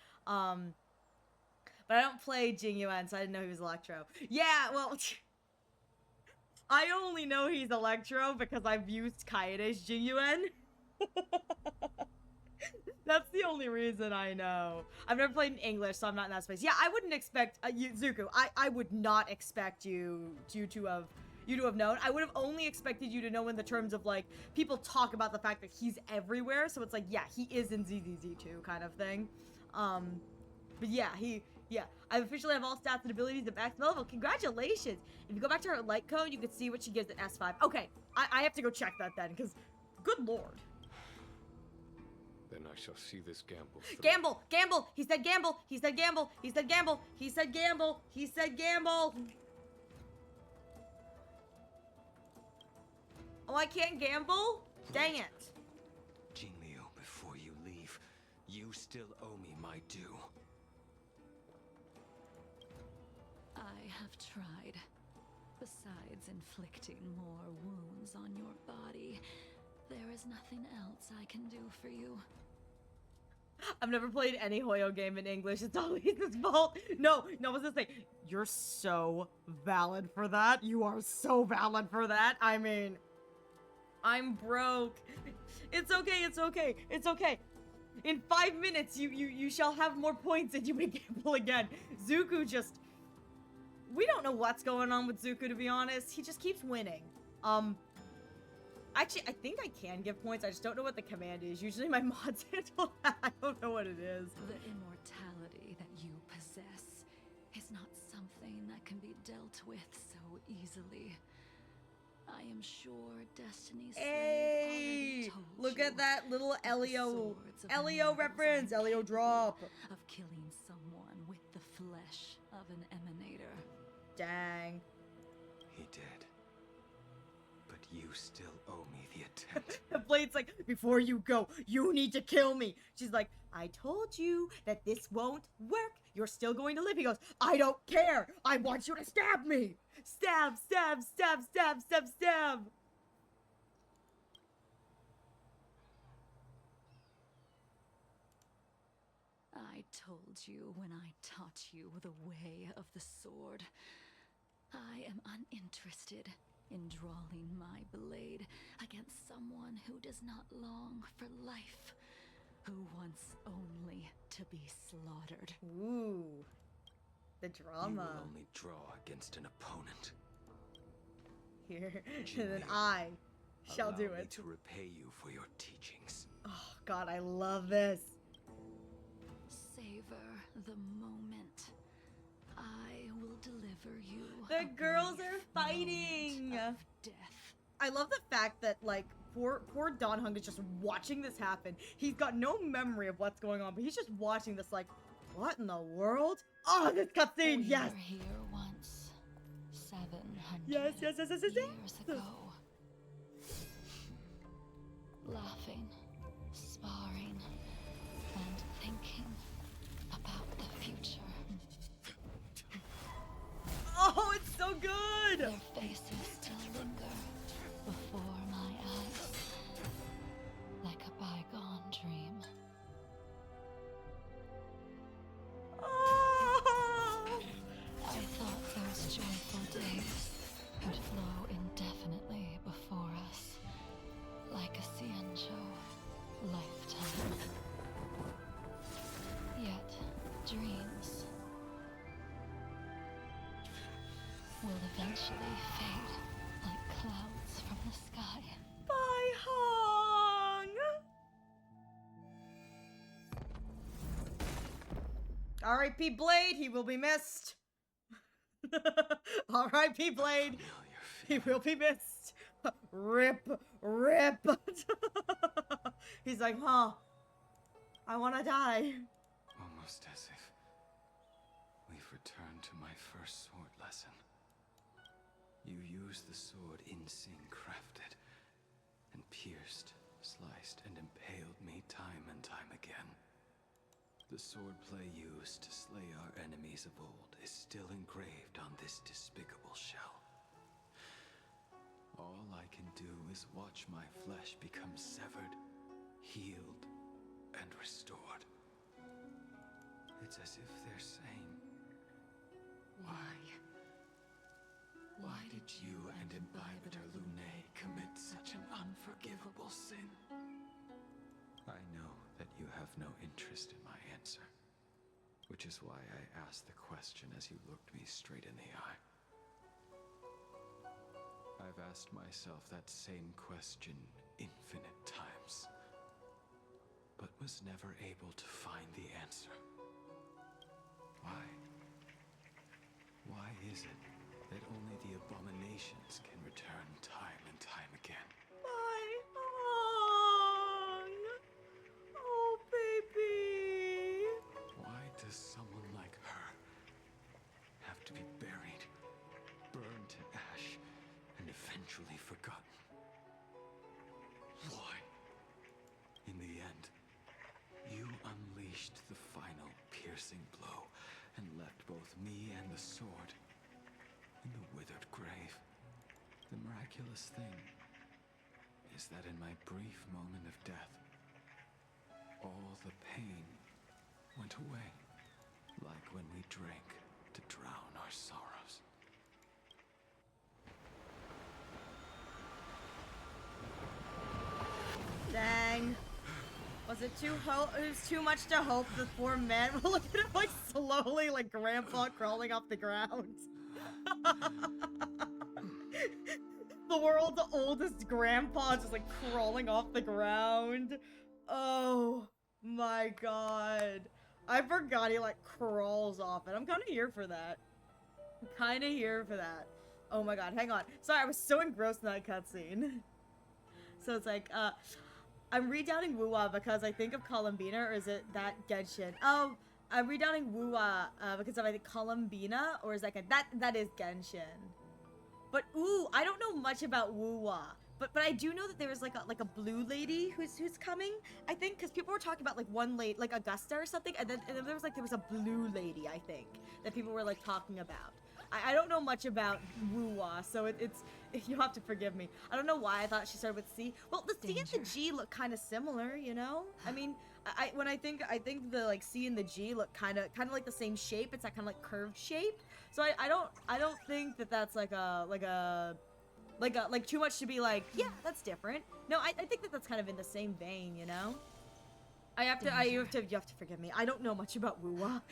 A: But I don't play Jingyuan, so I didn't know he was Electro. Yeah, well, I only know he's Electro because I've used Kaede's Jingyuan. That's the only reason I know. I've never played in English, so I'm not in that space. Yeah, I wouldn't expect Zuko. I would not expect you to have known. I would have only expected you to know in the terms of, like, people talk about the fact that he's everywhere, so it's like, yeah, he is in ZZZ2 kind of thing. But yeah, I officially have all stats and abilities at max level. Congratulations! If you go back to her light code, you can see what she gives at S5. Okay, I have to go check that then, because, good lord.
G: Then I shall see this gamble through.
A: Gamble! He said gamble! He said gamble! He said gamble! He said gamble! He said gamble! Oh, I can't gamble? Dang it.
I: Jingliu, before you leave, you still owe me my due.
C: I have tried. Besides inflicting more wounds on your body, there is nothing else I can do for you.
A: I've never played any Hoyo game in English. It's always his fault. No, I was gonna say, you're so valid for that. You are so valid for that. I mean, I'm broke. It's okay. In 5 minutes, you shall have more points and you may gamble again. Zuko just... We don't know what's going on with Zuko, to be honest. He just keeps winning. I Actually, I think I can give points. I just don't know what the command is. Usually my mods handle that. I don't know what it is.
C: The immortality that you possess is not something that can be dealt with so easily. I am sure Destiny's slave already
A: Hey!
C: told
A: Look
C: you
A: at that little
C: that the
A: Elio.
C: swords of
A: Elio
C: mortals
A: reference.
C: are
A: Elio
C: capable
A: drop.
C: of killing someone with the flesh of an emanator.
A: Dang.
I: He did. But you still owe me the attempt.
A: Blade's like, before you go, you need to kill me. She's like, I told you that this won't work. You're still going to live. He goes, I don't care. I want you to stab me. Stab, stab, stab, stab, stab, stab.
C: I told you when I taught you the way of the sword. I am uninterested in drawing my blade against someone who does not long for life, who wants only to be slaughtered.
A: Ooh. The
I: You
A: drama.
I: will only draw against an opponent.
A: Here. And
I: Jimmy,
A: then I shall
I: Allow
A: do
I: me
A: it.
I: to repay you for your teachings.
A: Oh, God, I love this.
C: Savor the moment. I will deliver you.
A: The
C: a
A: girls
C: brief
A: are fighting.
C: moment of death.
A: I love the fact that, like, poor Don Hung is just watching this happen. He's got no memory of what's going on, but he's just watching this like, what in the world? Oh, this cutscene,
C: We
A: yes!
C: were here once, 700
A: Yes, yes, yes, yes, yes,
C: years
A: yes.
C: ago. Laughing, sparring, and thinking about the future.
A: Oh, it's so good!
C: Their faces still linger before my eyes, like a bygone dream.
A: Oh!
C: I thought those joyful days would flow indefinitely before us, like a Ciancho lifetime. Yet, dreams will eventually fade like clouds from the sky.
A: Bye, Hong! R.I.P. Blade, he will be missed. R.I.P. Blade, he will be missed. Rip, rip. He's like, huh, I wanna die.
I: Almost as if we've returned to my first sword lesson. You used the sword Insing crafted, and pierced, sliced, and impaled me time and time again. The swordplay used to slay our enemies of old is still engraved on this despicable shell. All I can do is watch my flesh become severed, healed, and restored. It's as if they're saying, why? Why did you and Imbibitor Lunae commit such an unforgivable sin? I know that you have no interest in my answer, which is why I asked the question as you looked me straight in the eye. I've asked myself that same question infinite times, but was never able to find the answer. Why? Why is it that only the abominations can return time and time again?
A: Bye, Hong. Oh, baby.
I: Why does someone like her have to be buried, burned to ash, and eventually forgotten? Why? In the end, you unleashed the final piercing blow and left both me and the sword in the withered grave. The miraculous thing is that in my brief moment of death, all the pain went away, like when we drank to drown our sorrows.
A: Dang. Was it too it was too much to hope the poor man will look at him like slowly like grandpa crawling off the ground. The world's oldest grandpa just like crawling off the ground. Oh my god. I forgot he like crawls off it. I'm kind of here for that. Kind of here for that. Oh my god, hang on. Sorry, I was so engrossed in that cutscene. So it's like, I'm redoubting Wuwa because I think of Columbina, or is it that Genshin? Oh, I'm redoubting Wuwa because of I think Columbina, or is that that is Genshin. But ooh, I don't know much about Wuwa. But I do know that there was like a blue lady who's coming. I think because people were talking about like one lady, like Augusta or something, and then there was a blue lady, I think, that people were like talking about. I don't know much about Wuwa, so it's you'll have to forgive me. I don't know why I thought she started with C. Well, the C and the G look kind of similar, you know. I mean, I think the like C and the G look kind of like the same shape. It's that kind of like curved shape. So I don't think that that's like too much to be like, yeah, that's different. No, I think that that's kind of in the same vein, you know. You have to forgive me. I don't know much about Wuwa.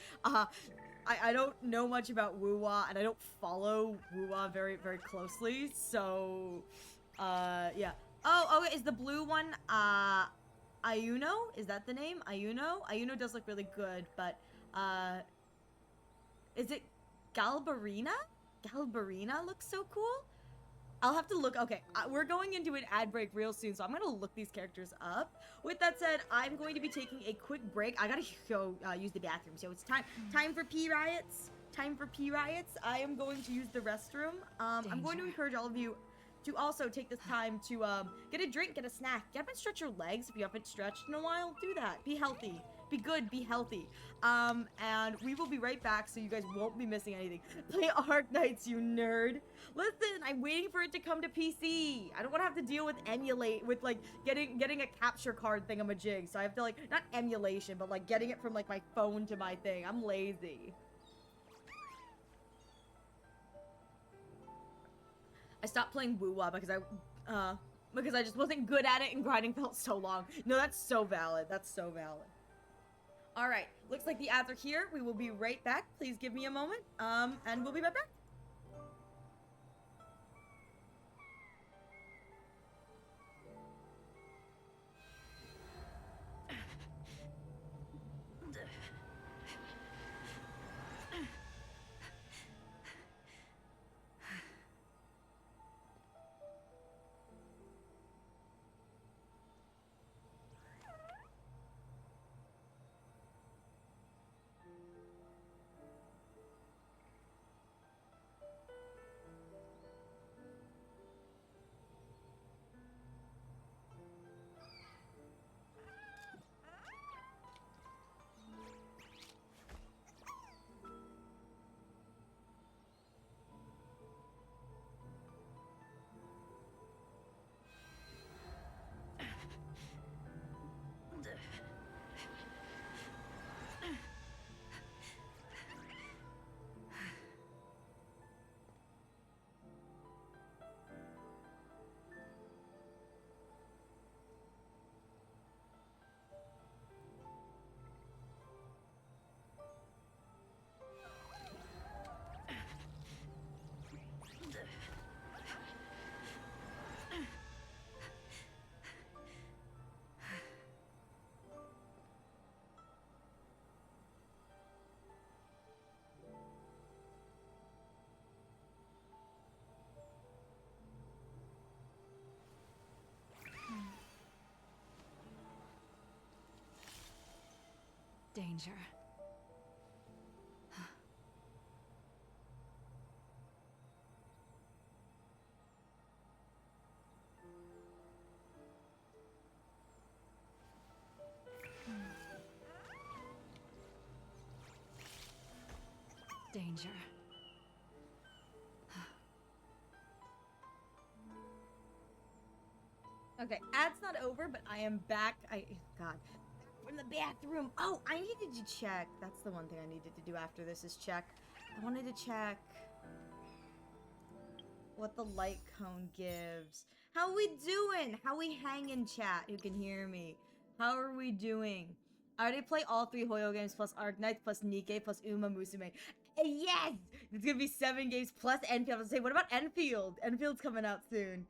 A: I don't know much about Wuwa, and I don't follow Wuwa very, very closely, so, yeah. Oh, okay, is the blue one, Ayuno? Is that the name? Ayuno? Ayuno does look really good, but, is it Galbarina? Galbarina looks so cool? I'll have to look. Okay, we're going into an ad break real soon, so I'm gonna look these characters up. With that said, I'm going to be taking a quick break. I gotta go use the bathroom, so it's time for pee riots. Time for pee riots. I am going to use the restroom. I'm going to encourage all of you to also take this time to get a drink, get a snack, get up and stretch your legs if you haven't stretched in a while. Do that. Be healthy. Be good, be healthy. And we will be right back so you guys won't be missing anything. Play Arc Knights, you nerd. Listen, I'm waiting for it to come to PC. I don't want to have to deal with like getting a capture card thingamajig. So I have to like, not emulation, but like getting it from like my phone to my thing. I'm lazy. I stopped playing Wuwa because I just wasn't good at it and grinding felt so long. No, that's so valid. That's so valid. All right, looks like the ads are here. We will be right back. Please give me a moment, and we'll be right back.
C: Danger. Danger.
A: Okay, ad's not over, but I am back. God. From the bathroom. Oh, I needed to check. That's the one thing I needed to do after this is check. I wanted to check what the light cone gives. How we doing? How we hanging, chat? Who can hear me? How are we doing? I already play all 3 Hoyo games plus Arc Knights plus Nikke plus Uma Musume. Yes! It's gonna be 7 games plus Enfield. I was gonna say, what about Enfield? Enfield's coming out soon.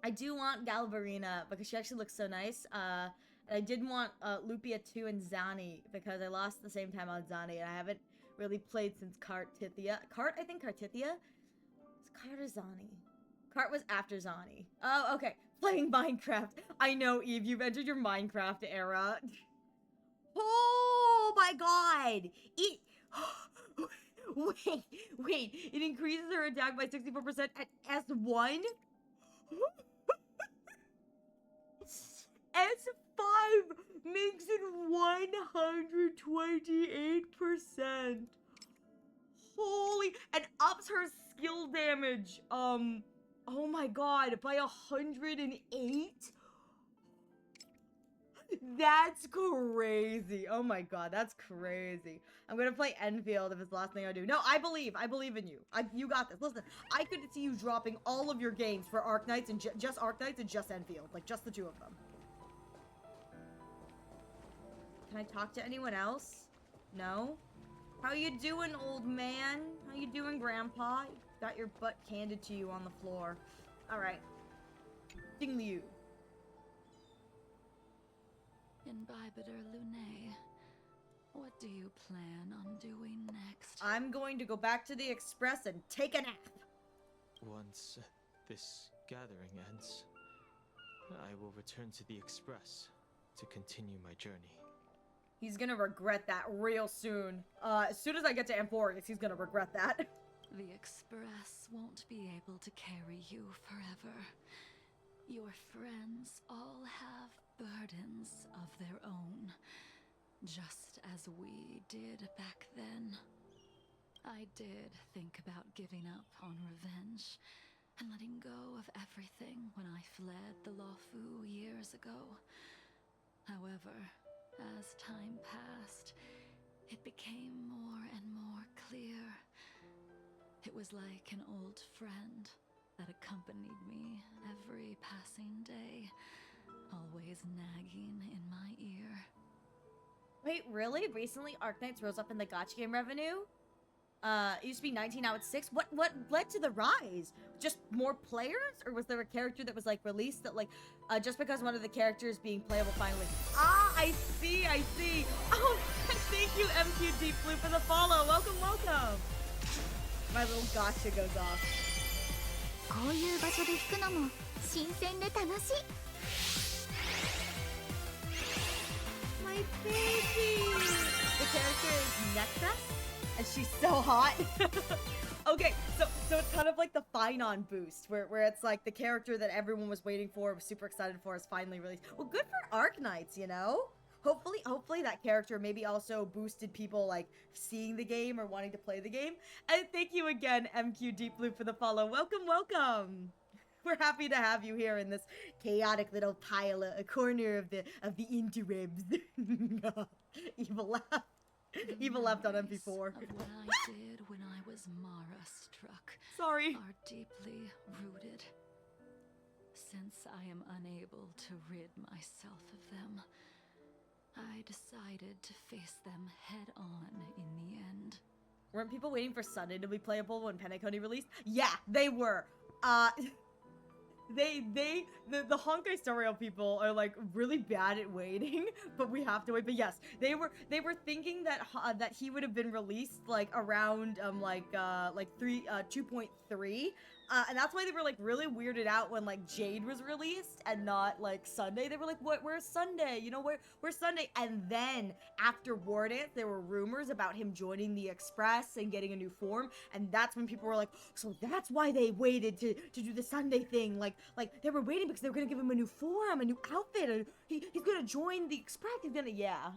A: I do want Galvarina because she actually looks so nice. And I did want Lupia 2 and Zani because I lost the same time on Zani and I haven't really played since Cartithia. I think Cartithia? It's Cart or Zani? Cart was after Zani. Oh, okay. Playing Minecraft. I know, Eve, you've entered your Minecraft era. Oh my god! It... Wait. It increases her attack by 64% at S1? S5 makes it 128%. Holy, and ups her skill damage. Oh my god, by 108? That's crazy. Oh my god, that's crazy. I'm gonna play Enfield if it's the last thing I do. No, I believe in you. You got this. Listen, I could see you dropping all of your games for Arknights and just Arknights and just Enfield. Like, just the two of them. Can I talk to anyone else? No? How you doing, old man? How you doing, grandpa? You got your butt handed to you on the floor. Alright. Ding Liu.
C: Imbibitor Lune, what do you plan on doing next?
A: I'm going to go back to the Express and take a nap.
D: Once this gathering ends, I will return to the Express to continue my journey.
A: He's gonna regret that real soon. As soon as I get to Amphorius, he's gonna regret that.
C: The Express won't be able to carry you forever. Your friends all have burdens of their own, just as we did back then. I did think about giving up on revenge and letting go of everything when I fled the Luofu years ago. However, as time passed, it became more and more clear. It was like an old friend that accompanied me every passing day, always nagging in my ear.
A: Wait, really? Recently, Arknights rose up in the gacha game revenue? It used to be 19, now it's 6. What led to the rise? Just more players? Or was there a character that was, like, released that, like, just because one of the characters being playable finally... Ah, I see! Oh, thank you, MQ Deep Blue, for the follow! Welcome! My little gacha goes off.
J: こういう場所で弾くのも新鮮で楽しい
A: My baby! The character is Necta, and she's so hot. Okay, so it's kind of like the Finon boost, where it's like the character that everyone was waiting for, was super excited for, is finally released. Well, good for Arknights, you know? Hopefully that character maybe also boosted people, like, seeing the game or wanting to play the game. And thank you again, MQ Deep Blue, for the follow. Welcome! We're happy to have you here in this chaotic little pile, a corner of the interwebs. Evil left on MP4.
C: Of what I did when I was Mara struck.
A: Sorry.
C: Are deeply rooted. Since I am unable to rid myself of them, I decided to face them head on in the end.
A: Weren't people waiting for Sunday to be playable when Penacony released? Yeah, they were. The Honkai Story people are like really bad at waiting, but we have to wait. But yes, they were thinking that that he would have been released like around 2.3, and that's why they were like really weirded out when like Jade was released and not like Sunday. They were like, what? Where's Sunday? You know, where's Sunday? And then after War Dance, there were rumors about him joining the Express and getting a new form, and that's when people were like, so that's why they waited to do the Sunday thing. Like they were waiting because they were gonna give him a new form, a new outfit, and he's gonna join the Express. He's gonna, yeah.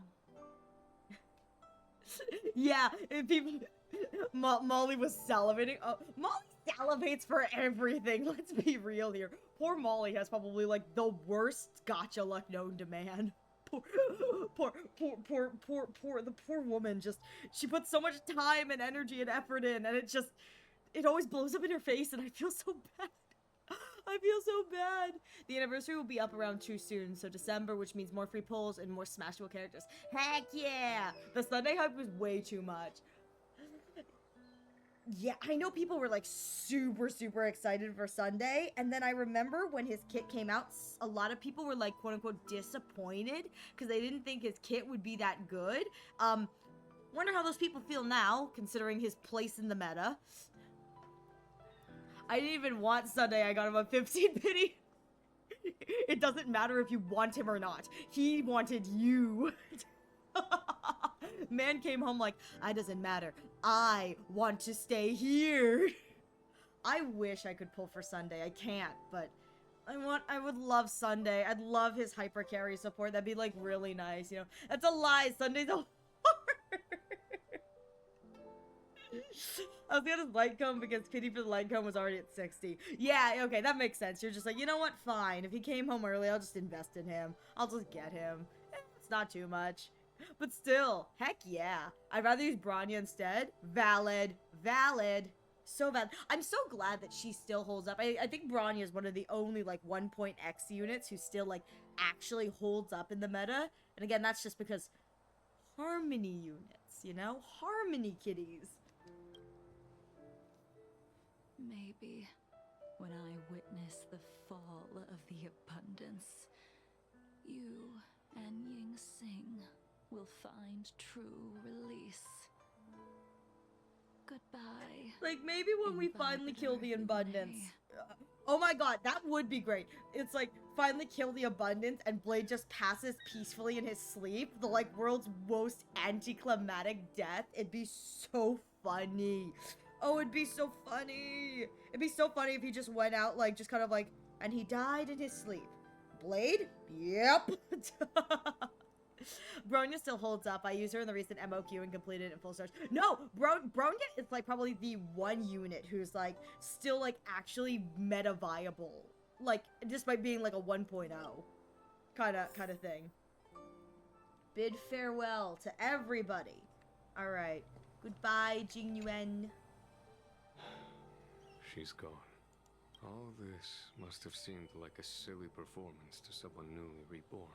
A: Yeah, and people... Molly was salivating. Molly salivates for everything. Let's be real here. Poor Molly has probably like the worst gacha luck known to man. The poor woman. Just, she puts so much time and energy and effort in, and it always blows up in her face, and I feel so bad. I feel so bad. The anniversary will be up around too soon, so December, which means more free pulls and more smashable characters. Heck yeah! The Sunday hype was way too much. Yeah, I know people were like super, super excited for Sunday. And then I remember when his kit came out, a lot of people were like, quote unquote, disappointed because they didn't think his kit would be that good. Wonder how those people feel now, considering his place in the meta. I didn't even want Sunday, I got him a 15 pity. It doesn't matter if you want him or not. He wanted you. Man came home like, I doesn't matter. I want to stay here. I wish I could pull for Sunday. I can't, but I would love Sunday. I'd love his hyper carry support. That'd be like really nice, you know. That's a lie. Sunday's a I was gonna light cone because pity for the light cone was already at 60. Yeah, okay, that makes sense. You're just like, you know what? Fine. If he came home early, I'll just invest in him. I'll just get him. It's not too much. But still, heck yeah. I'd rather use Bronya instead. Valid. Valid. So valid. I'm so glad that she still holds up. I think Bronya is one of the only, like, 1.x units who still, like, actually holds up in the meta. And again, that's just because harmony units, you know? Harmony kitties.
C: Maybe when I witness the fall of the abundance, you and Ying Sing will find true release. Goodbye.
A: Like, maybe when we finally kill the abundance. Oh my god, that would be great. It's like, finally kill the abundance and Blade just passes peacefully in his sleep. The, like, world's most anticlimactic death. It'd be so funny. Oh, it'd be so funny. It'd be so funny if he just went out, like, just kind of like, and he died in his sleep. Blade? Yep. Bronya still holds up. I used her in the recent MOQ and completed it in full search. No, Bronya is like probably the one unit who's like still like actually meta viable. Like despite being like a 1.0 kind of thing. Bid farewell to everybody. All right. Goodbye, Jing Yuan.
G: She's gone. All this must have seemed like a silly performance to someone newly reborn.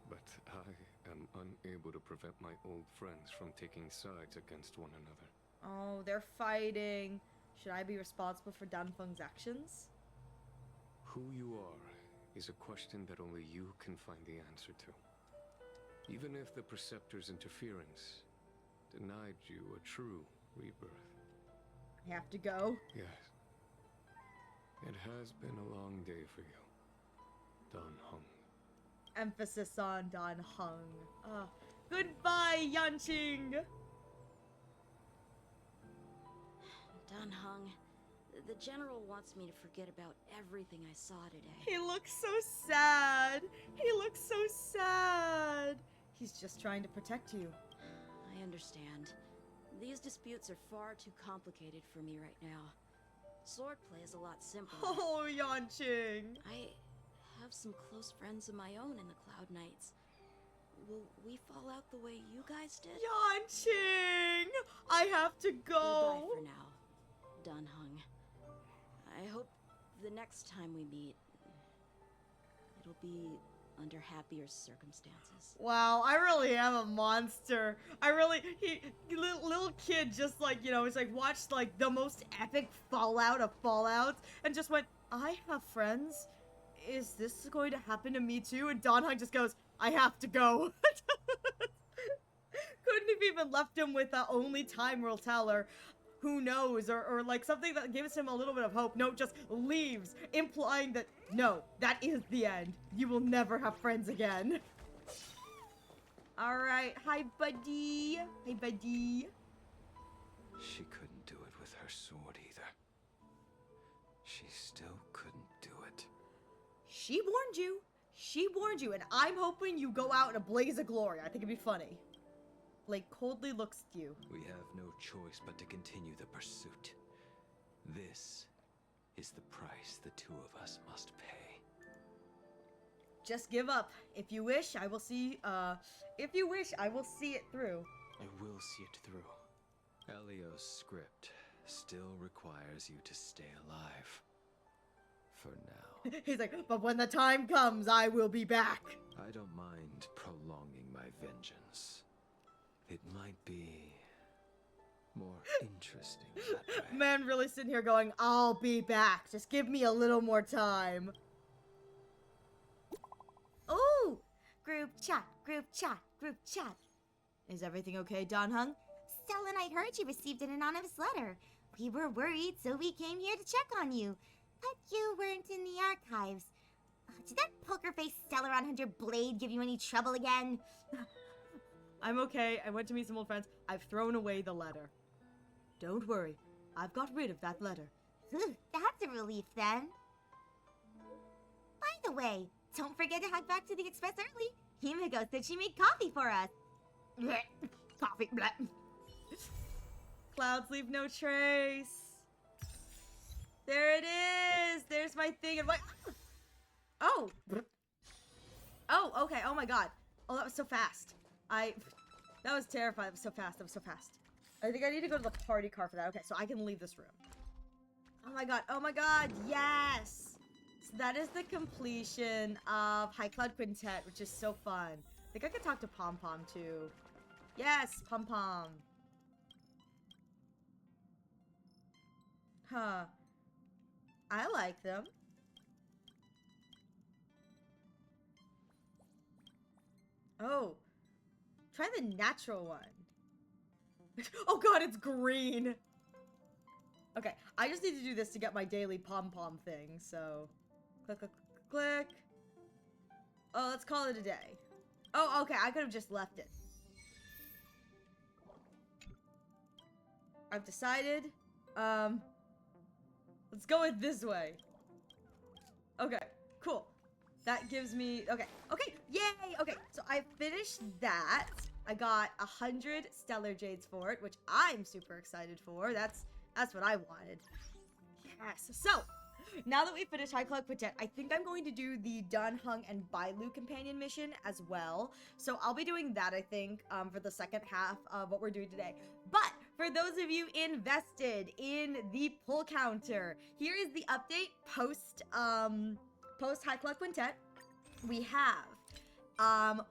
G: But I am unable to prevent my old friends from taking sides against one another.
A: Oh, they're fighting. Should I be responsible for Danfeng's actions?
G: Who you are is a question that only you can find the answer to. Even if the Preceptor's interference denied you a true rebirth.
A: I have to go.
G: Yes. It has been a long day for you, Dan Heng.
A: Emphasis on Dan Heng. Goodbye, Yanqing!
B: Dan Heng, the General wants me to forget about everything I saw today.
A: He looks so sad. He looks so sad. He's just trying to protect you.
B: I understand. These disputes are far too complicated for me right now. Swordplay is a lot simpler.
A: Oh, Yanqing!
B: I have some close friends of my own in the Cloud Knights. Will we fall out the way you guys did?
A: Yanqing! I have to go!
B: Goodbye for now, Dan Heng. I hope the next time we meet, it'll be under happier circumstances.
A: Wow, I really am a monster. Little kid just like, you know, it's like watched like the most epic Fallout of Fallouts and just went, I have friends. Is this going to happen to me too? And Dan Heng just goes, I have to go. Couldn't have even left him with only time will tell or who knows or like something that gives him a little bit of hope. No, just leaves, implying that no, that is the end. You will never have friends again. All right, hi buddy. Hey buddy.
I: She couldn't do it with her sword either. She still couldn't do it.
A: She warned you. She warned you, and I'm hoping you go out in a blaze of glory. I think it'd be funny. Blake coldly looks at you.
I: We have no choice but to continue the pursuit. This is the price the two of us must pay.
A: Just give up. If you wish, I will see, if you wish, I will see it through.
D: I will see it through.
I: Elio's script still requires you to stay alive. For now.
A: He's like, but when the time comes, I will be back.
I: I don't mind prolonging my vengeance. It might be more interesting that way.
A: Man really sitting here going, I'll be back. Just give me a little more time. Ooh! Group chat, group chat, group chat. Is everything okay, Don Hung?
J: Selenite heard you received an anonymous letter. We were worried, so we came here to check on you. But you weren't in the archives. Did that poker-faced Stellaron Hunter Blade give you any trouble again?
A: I'm okay. I went to meet some old friends. I've thrown away the letter. Don't worry. I've got rid of that letter.
J: That's a relief then. By the way, don't forget to head back to the Express early. Himiko said she made coffee for us.
A: Coffee. Bleh. Clouds leave no trace. There it is. There's my thing. And what? Oh. Oh, okay. Oh my god. Oh, that was so fast. That was terrifying. That was so fast. That was so fast. I think I need to go to the party car for that. Okay, so I can leave this room. Oh my god. Oh my god. Yes. So that is the completion of High Cloud Quintet, which is so fun. I think I could talk to Pom Pom too. Yes, Pom Pom. Huh. I like them. Oh. Try the natural one. Oh god, it's green. Okay, I just need to do this to get my daily pom-pom thing, so... Click, click, click. Oh, let's call it a day. Oh, okay, I could have just left it. I've decided. Let's go with this way. Okay, cool. That gives me, okay, yay! Okay, so I finished that. I got 100 Stellar Jades for it, which I'm super excited for. That's what I wanted. Yes. So, now that we finished High Cloud Quintet, I think I'm going to do the Dun Hung and Bailu companion mission as well. So I'll be doing that, I think, for the second half of what we're doing today. But for those of you invested in the pull counter, here is the update post High Cloud Quintet. We have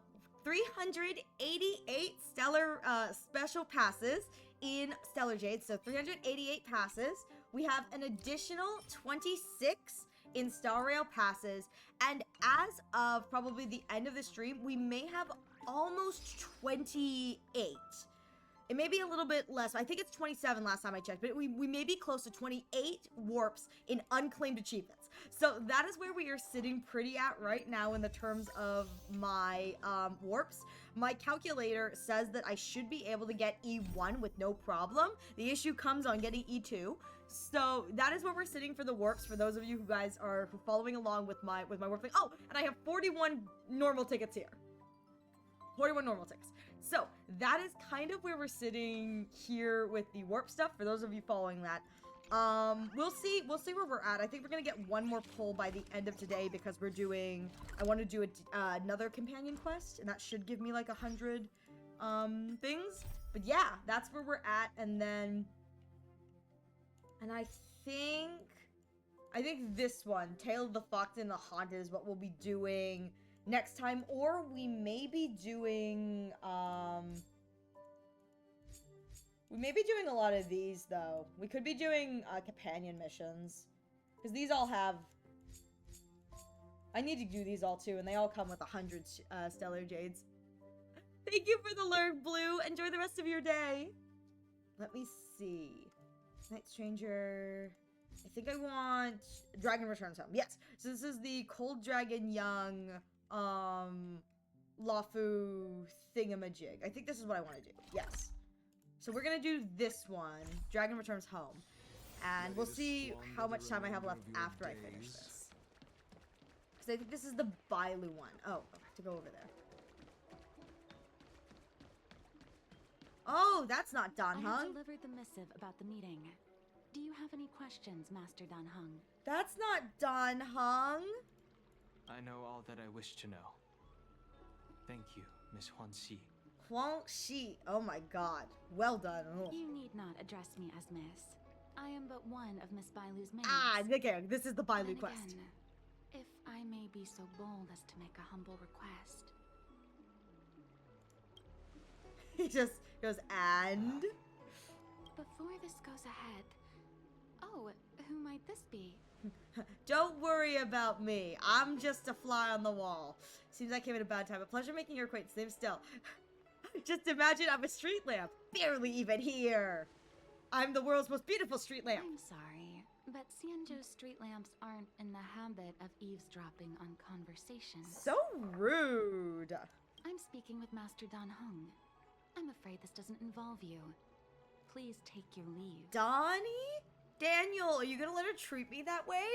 A: 388 stellar special passes in Stellar Jade, so 388 passes. We have an additional 26 in Star Rail passes, and as of probably the end of the stream, we may have almost 28. It may be a little bit less. I think it's 27 last time I checked, but we may be close to 28 warps in unclaimed achievements. So that is where we are sitting pretty at right now in the terms of my warps. My calculator says that I should be able to get E1 with no problem. The issue comes on getting E2. So that is where we're sitting for the warps, for those of you who guys are following along with my warp thing. Oh, and I have 41 normal tickets here. 41 normal tickets. So that is kind of where we're sitting here with the warp stuff, for those of you following that. We'll see where we're at. I think we're gonna get one more pull by the end of today, because we're doing, I want to do another companion quest, and that should give me like 100 things. But yeah, that's where we're at. And then, and I think this one, Tale of the Fox and the Haunted, is what we'll be doing next time. Or we may be doing a lot of these, though. We could be doing companion missions, because these all have, I need to do these all too, and they all come with 100 Stellar Jades. Thank you for the lurk, Blue. Enjoy the rest of your day. Let me see. Night Stranger. I think I want Dragon Returns Home. Yes. So this is the Cold Dragon Young Lawfu thingamajig. I think this is what I want to do. Yes. So we're gonna do this one, Dragon Returns Home, and we'll see how much time I have left after I finish this. Because I think this is the Bailu one. Oh, I have to go over there. Oh, that's not Dan
C: I
A: Hung.
C: have delivered the missive about the meeting. Do you have any questions, Master Dan Hung?
A: That's not Dan Hung.
D: I know all that I wish to know. Thank you, Miss Huan Xi.
A: Huang Shi. Oh my god. Well done. Oh.
C: You need not address me as Miss. I am but one of Miss Bailu's maids.
A: Ah, okay. This is the Bailu
C: Then
A: quest.
C: again, if I may be so bold as to make a humble request.
A: He just goes, and?
C: Before this goes ahead... Oh, who might this be?
A: Don't worry about me. I'm just a fly on the wall. Seems I came at a bad time. A pleasure making your acquaintance. Name still. Just imagine I'm a street lamp. Barely even here. I'm the world's most beautiful street lamp.
C: I'm sorry, but Xianzhou's street lamps aren't in the habit of eavesdropping on conversations.
A: So rude.
C: I'm speaking with Master Dan Heng. I'm afraid this doesn't involve you. Please take your leave.
A: Donnie? Daniel, are you gonna let her treat me that way?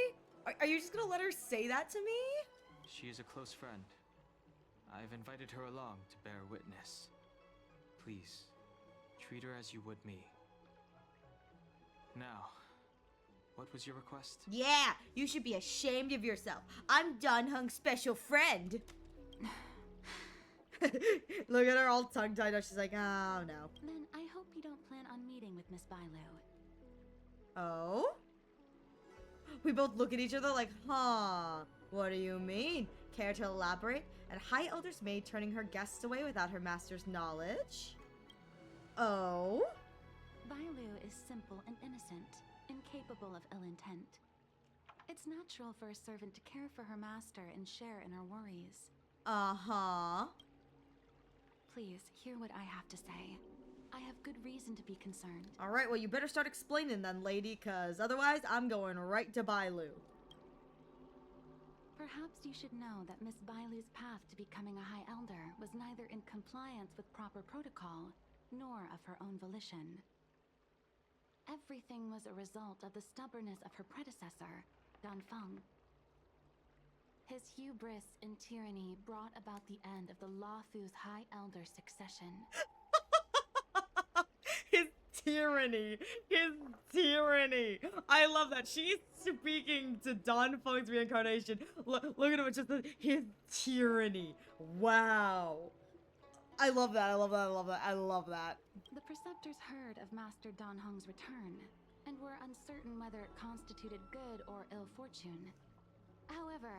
A: Are you just gonna let her say that to me?
D: She is a close friend. I've invited her along to bear witness. Please, treat her as you would me. Now, what was your request?
A: Yeah, you should be ashamed of yourself. I'm Dan Heng's special friend. Look at her all tongue-tied. She's like, oh no.
C: Then I hope you don't plan on meeting with Miss Bailu.
A: Oh? We both look at each other like, huh? What do you mean? Care to elaborate? And High Elder's maid turning her guests away without her master's knowledge? Oh?
C: Bailu is simple and innocent, incapable of ill intent. It's natural for a servant to care for her master and share in her worries.
A: Uh-huh.
C: Please, hear what I have to say. I have good reason to be concerned.
A: Alright, well you better start explaining then, lady, cause otherwise I'm going right to Bailu.
C: Perhaps you should know that Miss Bailu's path to becoming a High Elder was neither in compliance with proper protocol, nor of her own volition. Everything was a result of the stubbornness of her predecessor, Dan Feng. His hubris and tyranny brought about the end of the Luofu's High Elder succession.
A: His tyranny. His tyranny. I love that. She's speaking to Dan Feng's reincarnation. Look at him. It's just his tyranny. Wow. I love that. I love that. I love that. I love that.
C: The preceptors heard of Master Dan Heng's return, and were uncertain whether it constituted good or ill fortune. However,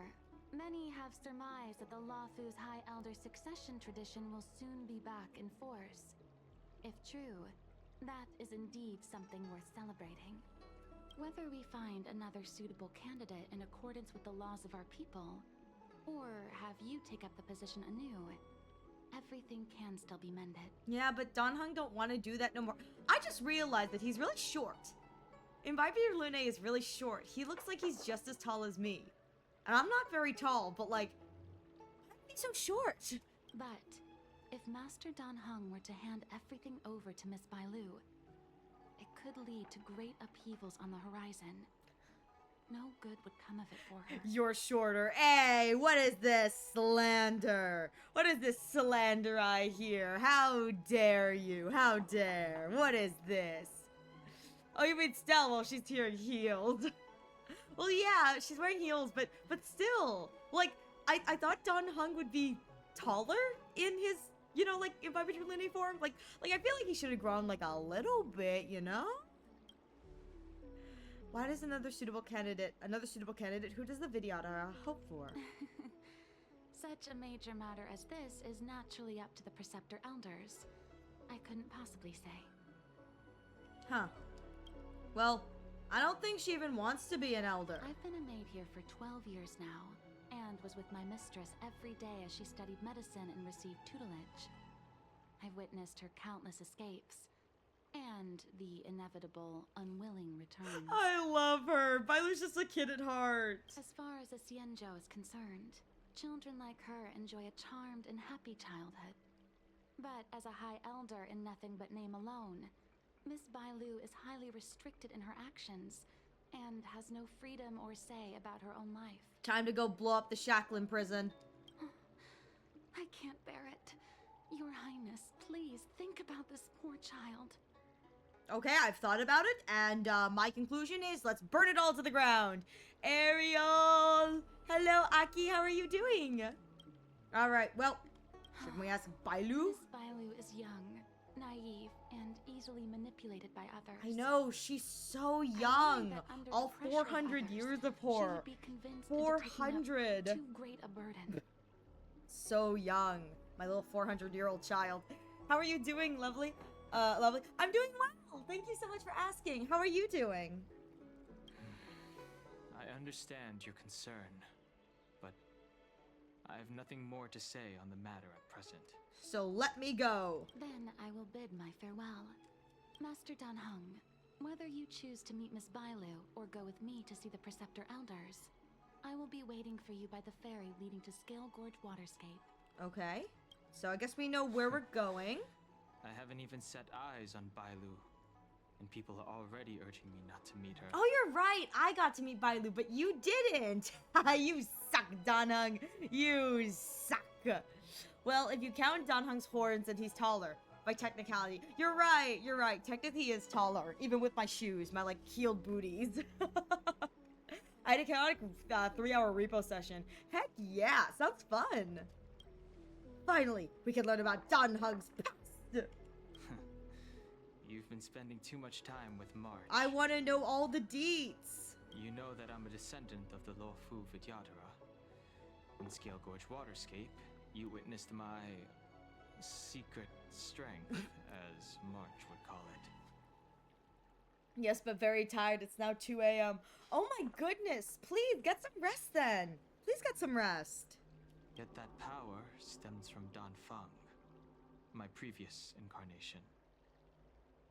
C: many have surmised that the Luofu's High Elder succession tradition will soon be back in force. If true, that is indeed something worth celebrating. Whether we find another suitable candidate in accordance with the laws of our people, or have you take up the position anew, everything can still be mended.
A: Yeah, but Dan Heng don't want to do that no more. I just realized that he's really short. Imbibe Lune is really short. He looks like he's just as tall as me. And I'm not very tall, but like, why is he so short?
C: But if Master Dan Heng were to hand everything over to Miss Bailu, it could lead to great upheavals on the horizon. No good would come of it for her.
A: You're shorter. Hey, what is this slander? What is this slander I hear? How dare you? How dare? What is this? Oh, you mean Stella? Well, she's here healed. Well, yeah, she's wearing heels, but still. Like, I thought Dan Heng would be taller in his, you know, like, if I were to form. Like, I feel like he should have grown, like, a little bit, you know? Why does another suitable candidate, who does the Vidyata hope for?
C: Such a major matter as this is naturally up to the Preceptor Elders. I couldn't possibly say.
A: Huh. Well, I don't think she even wants to be an elder.
C: I've been a maid here for 12 years now, and was with my mistress every day as she studied medicine and received tutelage. I've witnessed her countless escapes, and the inevitable, unwilling returns.
A: I love her. Bailu's just a kid at heart.
C: As far as a Xianzhou is concerned, children like her enjoy a charmed and happy childhood. But as a High Elder in nothing but name alone, Miss Bailu is highly restricted in her actions, and has no freedom or say about her own life.
A: Time to go blow up the Shackling prison.
C: I can't bear it. Your Highness, please think about this poor child.
A: Okay, I've thought about it, and my conclusion is let's burn it all to the ground. Ariel! Hello, Aki, how are you doing? Alright, well, should we ask Bailu?
C: Miss Bailu is young, naive, and easily manipulated by others.
A: I know, she's so
C: I
A: young.
C: worry that under
A: All
C: the pressure of
A: 400
C: others,
A: years of
C: she
A: her.
C: would be convinced into taking up
A: 400.
C: too great a burden.
A: So young. My little 400-year-old child. How are you doing, lovely? Lovely. I'm doing well. Thank you so much for asking. How are you doing?
D: I understand your concern, but I have nothing more to say on the matter at present.
A: So let me go.
C: Then I will bid my farewell. Master Dan Heng, whether you choose to meet Miss Bailu or go with me to see the Preceptor Elders, I will be waiting for you by the ferry leading to Scale Gorge Waterscape.
A: Okay. So I guess we know where we're going.
D: I haven't even set eyes on Bailu, and people are already urging me not to meet her.
A: Oh, you're right. I got to meet Bailu, but you didn't. You suck, Danheng. You suck. Well, if you count Danheng's horns and he's taller, by technicality. You're right. You're right. Technically, he is taller, even with my shoes, my, like, heeled booties. I had a chaotic 3-hour repo session. Heck yeah. Sounds fun. Finally, we can learn about Danheng's past.
D: You've been spending too much time with March.
A: I want to know all the deets.
D: You know that I'm a descendant of the Luofu Vidyadhara. In Scale Gorge Waterscape, you witnessed my secret strength, as March would call it.
A: Yes, but very tired. It's now 2 a.m. Oh my goodness. Please, get some rest then. Please get some rest.
D: Yet that power stems from Dan Feng, my previous incarnation.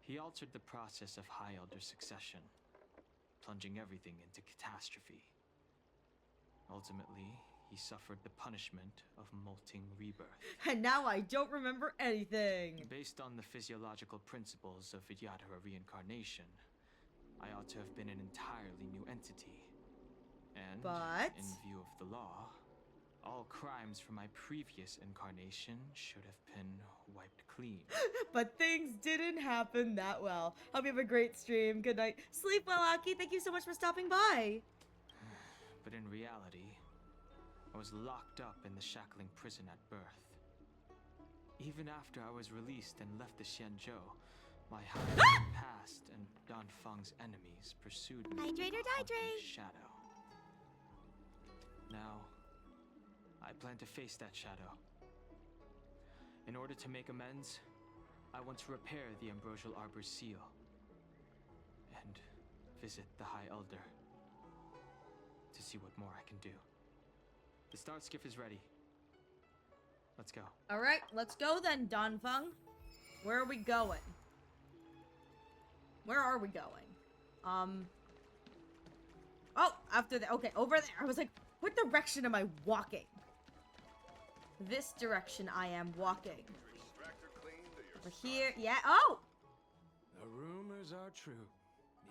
D: He altered the process of High Elder succession, plunging everything into catastrophe. Ultimately, he suffered the punishment of molting rebirth.
A: And now I don't remember anything.
D: Based on the physiological principles of Vidyadhara reincarnation, I ought to have been an entirely new entity. And,
A: but
D: in view of the law, all crimes from my previous incarnation should have been wiped clean.
A: But things didn't happen that well. Hope you have a great stream. Good night. Sleep well, Aki. Thank you so much for stopping by.
D: But in reality, I was locked up in the shackling prison at birth. Even after I was released and left the Xianzhou, my past and Dan Feng's enemies pursued me
J: Hydrate or
D: in a haunting
J: dihydrate?
D: shadow. Now, I plan to face that shadow. In order to make amends, I want to repair the Ambrosial Arbor's seal and visit the High Elder to see what more I can do. The start skiff is ready. Let's go.
A: All right, let's go then, Danfeng. Where are we going? Where are we going? Oh, after the okay, over there. I was like, what direction am I walking? This direction I am walking. Over here, yeah. Oh,
K: The rumors are true.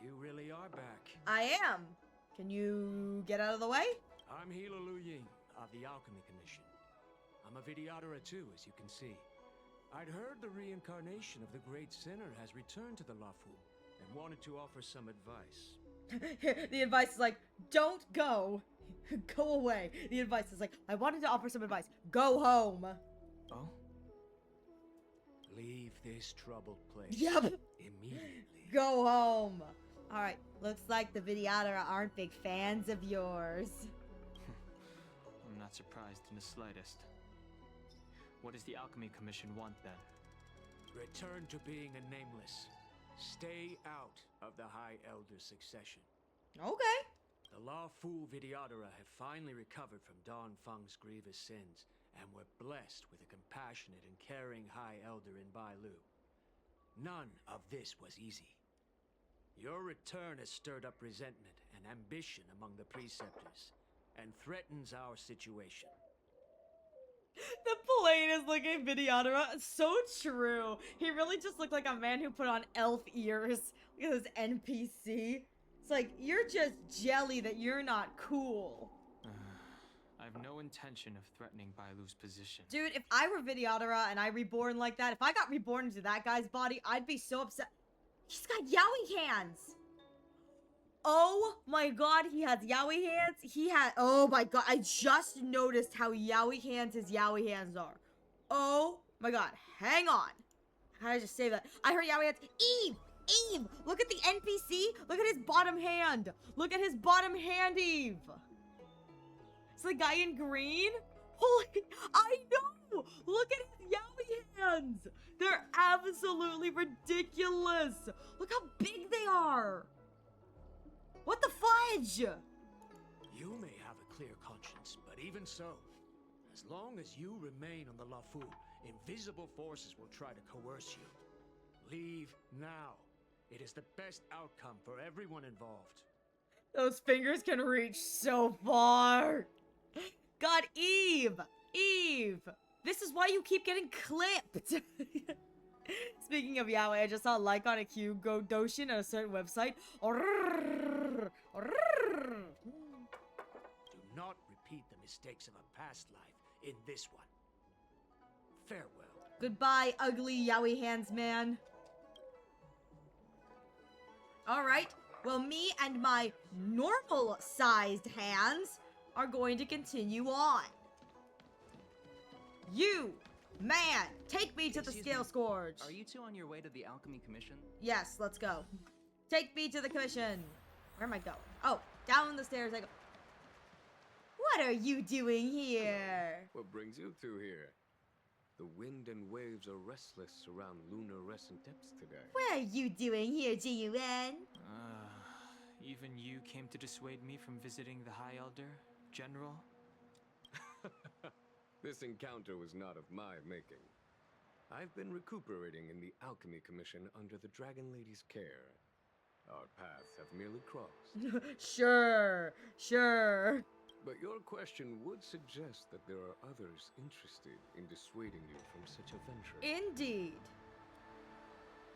K: You really are back.
A: I am. Can you get out of the way?
K: I'm Hila Lu Ying of the Alchemy Commission. I'm a Vidyadhara too, as you can see. I'd heard the reincarnation of the Great Sinner has returned to the Luofu and wanted to offer some advice.
A: The advice is like, don't go. Go away. The advice is like, I wanted to offer some advice. Go home.
D: Oh?
K: Leave this troubled place.
A: Yep.
K: Immediately.
A: Go home. All right. Looks like the Vidyadhara aren't big fans of yours.
D: I'm not surprised in the slightest. What does the Alchemy Commission want then?
K: Return to being a nameless. Stay out of the High Elder succession.
A: Okay.
K: The Luofu Vidyadhara have finally recovered from Dan Feng's grievous sins, and were blessed with a compassionate and caring High Elder in Bailu. None of this was easy. Your return has stirred up resentment and ambition among the preceptors, and threatens our situation.
A: The plainest looking Vidyadhara. So true. He really just looked like a man who put on elf ears. Look at this NPC. It's like, you're just jelly that you're not cool.
D: I have no intention of threatening Bailu's position.
A: Dude, if I were Vidyadhara and I reborn like that, if I got reborn into that guy's body, I'd be so upset. He's got Yowie hands. Oh my god, he has Yowie hands. He had, oh my god, I just noticed how Yowie hands his Yowie hands are. Oh my god, hang on. How did I just say that? I heard Yowie hands. Eve! Eve! Look at the NPC. Look at his bottom hand. Look at his bottom hand, Eve. It's the guy in green. Holy, I know! Look at his Yowie hands! They're absolutely ridiculous! Look how big they are! What the fudge?
K: You may have a clear conscience, but even so, as long as you remain on the Lafu, invisible forces will try to coerce you. Leave now. It is the best outcome for everyone involved.
A: Those fingers can reach so far. God, Eve! Eve! This is why you keep getting clipped! Speaking of Yahweh, I just saw a like on a Kyugo Doshin on a certain website.
K: Do not repeat the mistakes of a past life in this one. Farewell.
A: Goodbye, ugly Yahweh hands man. Alright, well, me and my normal-sized hands are going to continue on. You, man, take me to the
L: Excuse
A: scale
L: me,
A: scourge.
L: Are you two on your way to the Alchemy Commission?
A: Yes, let's go. Take me to the commission. Where am I going? Oh, down the stairs I go. What are you doing here?
G: What brings you two here? The wind and waves are restless around lunar-rescent depths today.
A: What are you doing here, G-U-N?
D: Even you came to dissuade me from visiting the High Elder, General?
G: This encounter was not of my making. I've been recuperating in the Alchemy Commission under the Dragon Lady's care. Our paths have merely crossed.
A: Sure.
G: But your question would suggest that there are others interested in dissuading you from such a venture.
A: Indeed.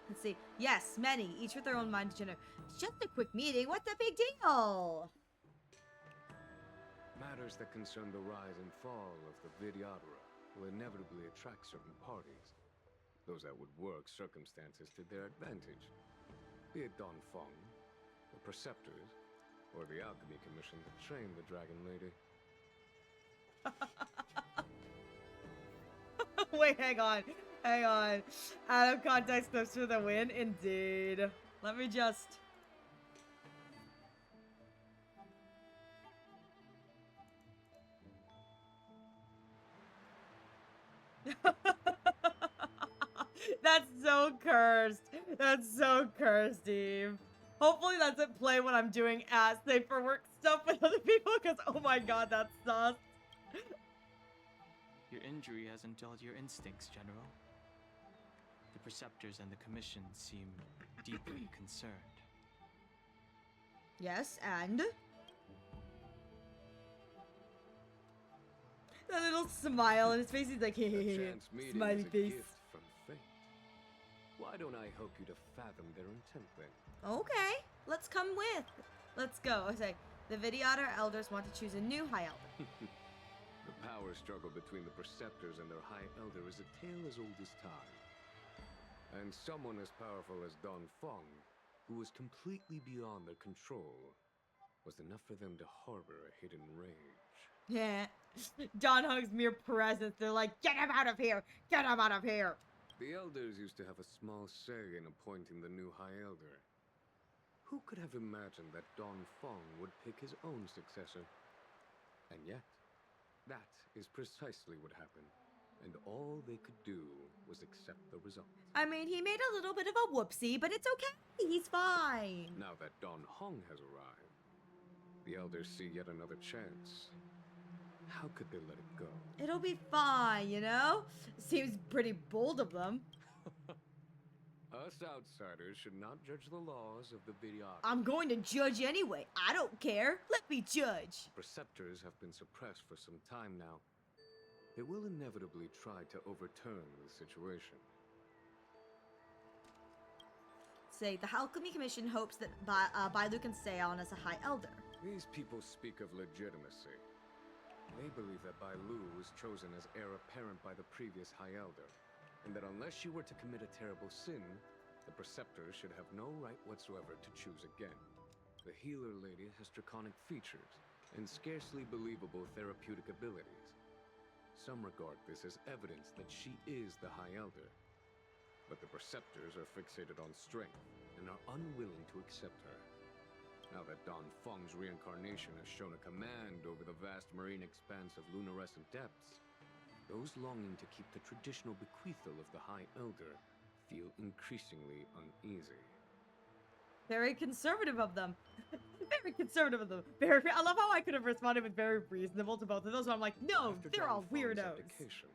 A: Let's see. Yes, many, each with their own mind to generate. Just a quick meeting. What's the big deal?
G: Matters that concern the rise and fall of the Vidyadhara will inevitably attract certain parties. Those that would work circumstances to their advantage. Be it Don Fong, the Preceptors, or the Alchemy Commission that trained the Dragon Lady.
A: Wait, hang on. Out of context clips for the win? Indeed. Let me just... That's so cursed. That's so cursed, Eve. Hopefully that doesn't play when I'm doing ass paperwork stuff with other people, because oh my god, that's sus.
D: Your injury hasn't dulled your instincts, General. The Preceptors and the Commission seem deeply concerned.
A: Yes, and? That little smile on his face, he's like,
G: A chance meeting
A: smiley
G: is a
A: face.
G: gift from fate. Why don't I help you to fathom their intent then?
A: Okay, let's come with. Let's go. I say, the Vidyadhara elders want to choose a new High Elder.
G: The power struggle between the Preceptors and their High Elder is a tale as old as time. And someone as powerful as Don Fong, who was completely beyond their control, was enough for them to harbor a hidden rage.
A: Yeah. Don Hung's mere presence, they're like, get him out of here! Get him out of here!
G: The Elders used to have a small say in appointing the new High Elder. Who could have imagined that Don Fong would pick his own successor? And yet, that is precisely what happened. And all they could do was accept the result.
A: I mean, he made a little bit of a whoopsie, but it's okay. He's fine.
G: Now that Don Hong has arrived, the Elders see yet another chance. How could they let it go?
A: It'll be fine, you know? Seems pretty bold of them.
G: Us outsiders should not judge the laws of the Vidyadhara.
A: I'm going to judge anyway. I don't care. Let me judge.
G: Preceptors have been suppressed for some time now. They will inevitably try to overturn the situation.
A: Say, the Alchemy Commission hopes that Bailu can stay on as a High Elder.
G: These people speak of legitimacy. They believe that Bailu was chosen as heir apparent by the previous High Elder, and that unless she were to commit a terrible sin, the Preceptors should have no right whatsoever to choose again. The Healer Lady has draconic features and scarcely believable therapeutic abilities. Some regard this as evidence that she is the High Elder, but the Preceptors are fixated on strength and are unwilling to accept her. Now that Don Feng's reincarnation has shown a command over the vast vast marine expanse of luminescent depths, those longing to keep the traditional bequeathal of the High Elder feel increasingly uneasy.
A: Very conservative of them. Very conservative of them. I love how I could have responded with very reasonable to both of those, but I'm like, no,
G: After
A: they're all
G: Don Fong's
A: weirdos.
G: abdication,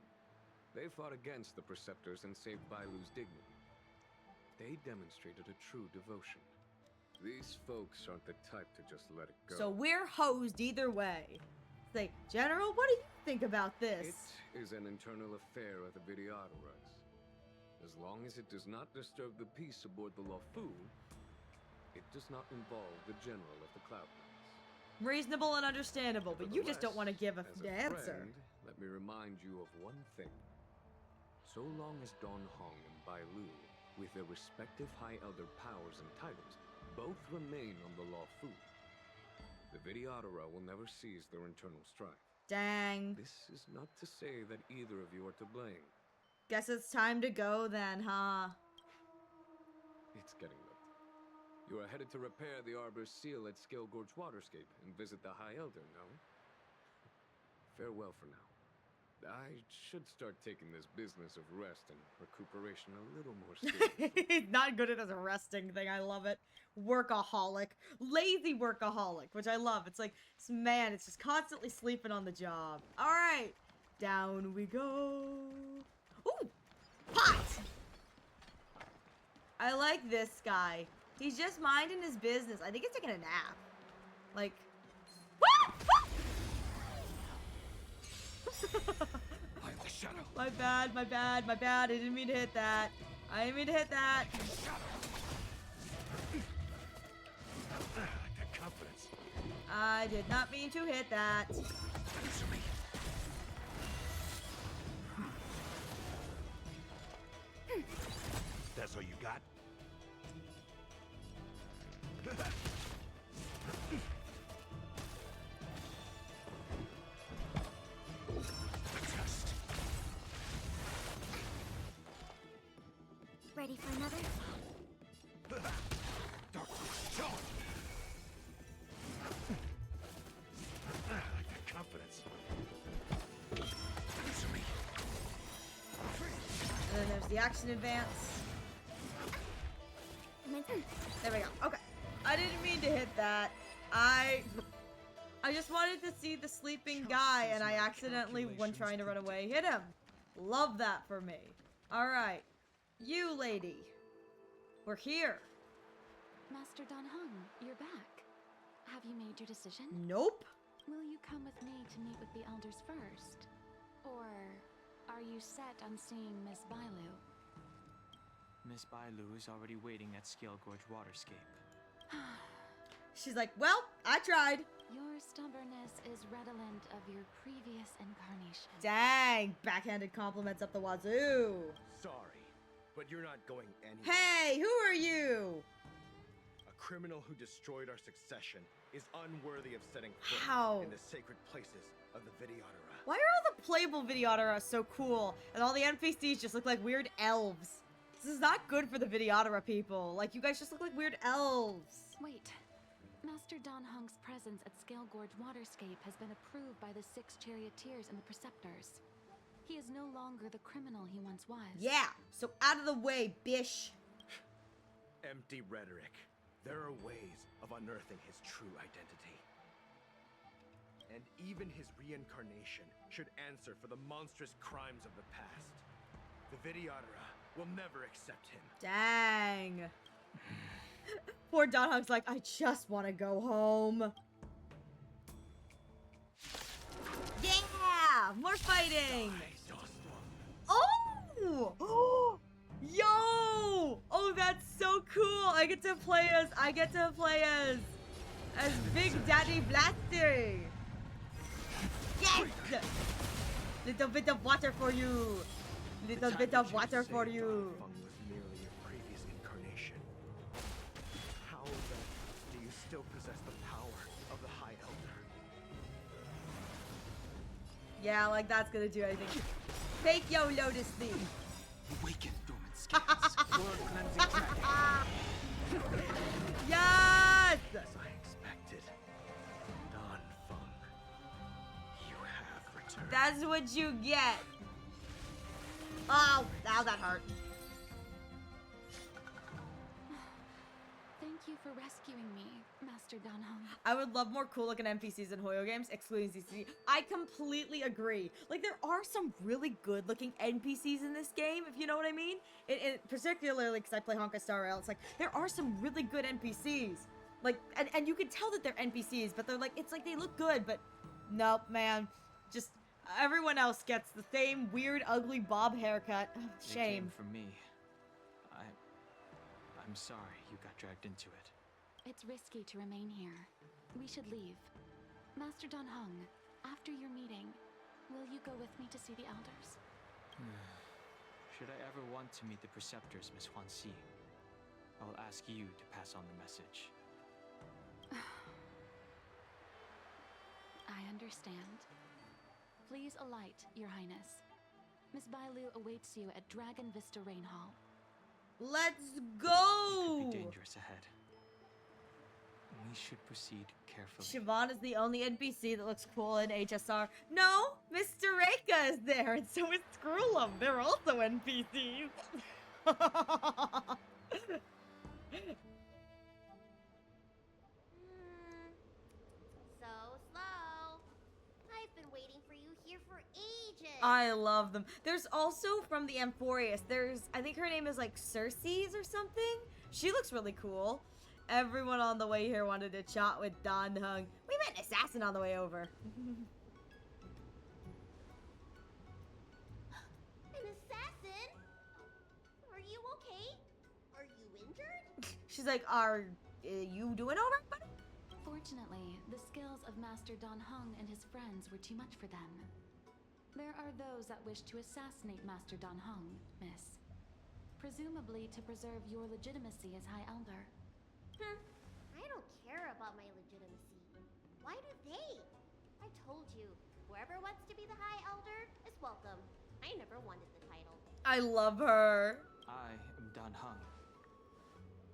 G: they fought against the Preceptors and saved Bailu's dignity. They demonstrated a true devotion. These folks aren't the type to just let it go.
A: So we're hosed either way. Say, General, what do you think about this?
G: It is an internal affair of the Videodoras. As long as it does not disturb the peace aboard the Lofu, it does not involve the General of the Cloudlands.
A: Reasonable and understandable, but you just don't want to give
G: As
A: an
G: a
A: answer.
G: friend, let me remind you of one thing. So long as Don Hong and Bai Lu, with their respective High Elder powers and titles, both remain on the Lofu, the Videodora will never cease their internal strife.
A: Dang.
G: This is not to say that either of you are to blame.
A: Guess it's time to go then, huh?
G: It's getting late. You are headed to repair the Arbor's seal at Scale Gorge Waterscape and visit the High Elder, no? Farewell for now. I should start taking this business of rest and recuperation a little more seriously.
A: He's not good at his resting thing. I love it. Workaholic. Lazy workaholic, which I love. It's like, man, it's just constantly sleeping on the job. All right. Down we go. Ooh, pot! I like this guy. He's just minding his business. I think he's taking a nap. Like,
F: The shadow.
A: my bad, my bad, my bad. I didn't mean to hit that. I didn't mean to hit that.
F: That confidence.
A: I did not mean to hit that.
F: Answer me. That's all you got?
H: Ready for another?
F: Dark Shaw. That confidence. Answer me.
A: And then there's the action advance.
H: My turn.
A: There we go. Okay. I didn't mean to hit that. I just wanted to see the sleeping guy, and I accidentally, when trying to run away, hit him. Love that for me. Alright. You, lady. We're here.
C: Master Don Hung, you're back. Have you made your decision?
A: Nope.
C: Will you come with me to meet with the elders first? Or are you set on seeing Miss Bailu?
D: Miss Bailu is already waiting at Scale Gorge Waterscape.
A: She's like, well, I tried.
C: Your stubbornness is redolent of your previous incarnation.
A: Dang, backhanded compliments up the wazoo.
M: Sorry, but you're not going anywhere.
A: Hey, who are you?
M: A criminal who destroyed our succession is unworthy of setting foot
A: How?
M: in the sacred places of the Videodora.
A: Why are all the playable Videodora so cool, and all the NPCs just look like weird elves? This is not good for the Videodora people. Like, you guys just look like weird elves.
C: Wait. Master Don Hung's presence at Scale Gorge Waterscape has been approved by the 6 charioteers and the preceptors. He is no longer the criminal he once was.
A: Yeah, so out of the way, bish.
M: Empty rhetoric. There are ways of unearthing his true identity. And even his reincarnation should answer for the monstrous crimes of the past. The Videodora will never accept him.
A: Dang. Poor Don Hung's like, I just want to go home. Yeah, more fighting. Oh, yo! Oh, that's so cool. I get to play as Big Daddy Blaster. Yes. Little bit of water for you. Little bit of water for you.
M: Don Fung was merely your previous incarnation. How then do you still possess the power of the High Elder?
A: Yeah, like that's gonna do anything. Take yo Lotus thing.
I: Awaken dormant scans.
A: Yes!
M: As I expected, Don Fung.
I: answer.
A: That's what you get. Oh, ow, that hurt.
C: Thank you for rescuing me, Master Danhong.
A: I would love more cool looking NPCs in Hoyo games, excluding ZC. I completely agree. Like, there are some really good looking NPCs in this game, if you know what I mean. Particularly because I play Honkai Star Rail, it's like, there are some really good NPCs. Like, and you can tell that they're NPCs, but they're like, it's like they look good, but nope, man. Just, everyone else gets the same weird, ugly bob haircut. Oh,
D: They
A: shame.
D: came for me. I'm sorry you got dragged into it.
C: It's risky to remain here. We should leave. Master Danhong, after your meeting, will you go with me to see the elders?
D: Should I ever want to meet the preceptors, Miss Huanxi, I'll ask you to pass on the message.
C: I understand. Please alight, Your Highness. Miss Bailu awaits you at Dragon Vista Rain Hall.
A: Let's go!
D: Could be dangerous ahead. We should proceed carefully.
A: Siobhan is the only NPC that looks cool in HSR. No, Mr. Reika is there, and so is Screwlum. They're also NPCs.
H: So slow. I've been waiting for you here for ages.
A: I love them. There's also from the Amphorius, I think her name is like Circes or something. She looks really cool. Everyone on the way here wanted to chat with Dan Hung. We met an assassin on the way over.
H: An assassin? Are you okay? Are you injured?
A: She's like, are you doing all right, buddy?
C: Fortunately, the skills of Master Danhong and his friends were too much for them. There are those that wish to assassinate Master Danhong, Miss. Presumably to preserve your legitimacy as High Elder.
H: I don't care about my legitimacy. Why do they? I told you, whoever wants to be the High Elder is welcome. I never wanted the title.
A: I love her.
D: I am Dan Heng.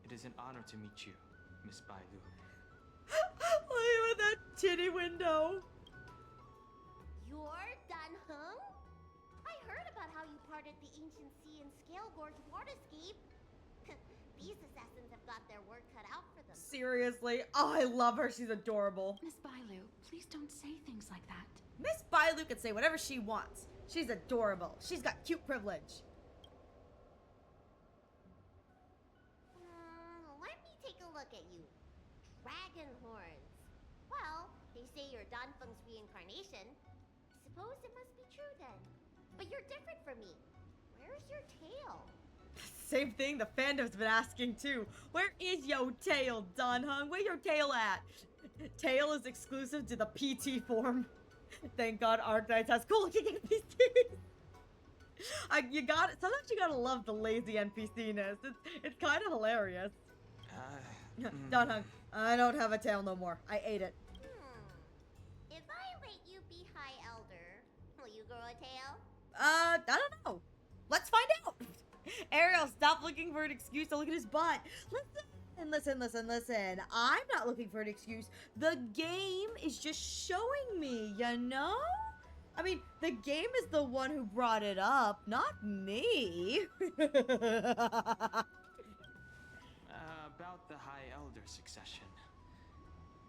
D: It is an honor to meet you, Miss Bailu.
A: Look at that titty window.
H: You're Dan Heng? I heard about how you parted the ancient sea and Scale Gorge waterscape. These assassins have got their work cut out for them.
A: Seriously. Oh, I love her. She's adorable.
C: Miss Bailu, please don't say things like that.
A: Miss Bailu can say whatever she wants. She's adorable. She's got cute privilege.
H: Let me take a look at you. Dragon horns. Well, they say you're Dan Feng's reincarnation. Suppose it must be true then. But you're different from me. Where's your tail?
A: Same thing the fandom's been asking too. Where is your tail, Dan Hung? Where your tail at? Tail is exclusive to the PT form. Thank God Arknights has cool looking NPCs. Sometimes you gotta love the lazy NPC-ness. It's kind of hilarious. Dan Hung, I don't have a tail no more. I ate it.
H: If I let you be High Elder, will you grow a tail?
A: I don't know. Let's find out. Ariel, stop looking for an excuse to look at his butt. Listen. I'm not looking for an excuse. The game is just showing me, you know? I mean, the game is the one who brought it up, not me.
D: About the High Elder succession.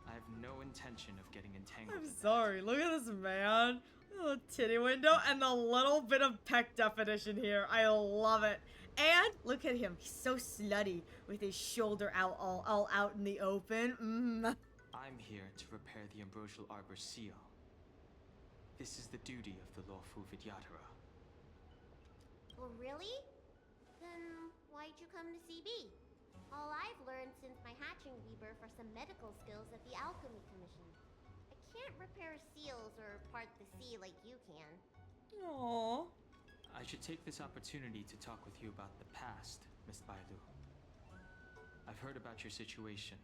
D: I have no intention of getting entangled.
A: I'm sorry. Look at this man. Little titty window and the little bit of peck definition here. I love it. And look at him. He's so slutty with his shoulder out, all out in the open.
D: I'm here to repair the Ambrosial Arbor's seal. This is the duty of the lawful Vidyadhara.
H: Oh, really? Then why'd you come to CB? All I've learned since my hatching rebirth are some medical skills at the Alchemy Commission. I can't repair seals or part the sea like you can.
A: Aww.
D: I should take this opportunity to talk with you about the past, Miss Bailu. I've heard about your situation,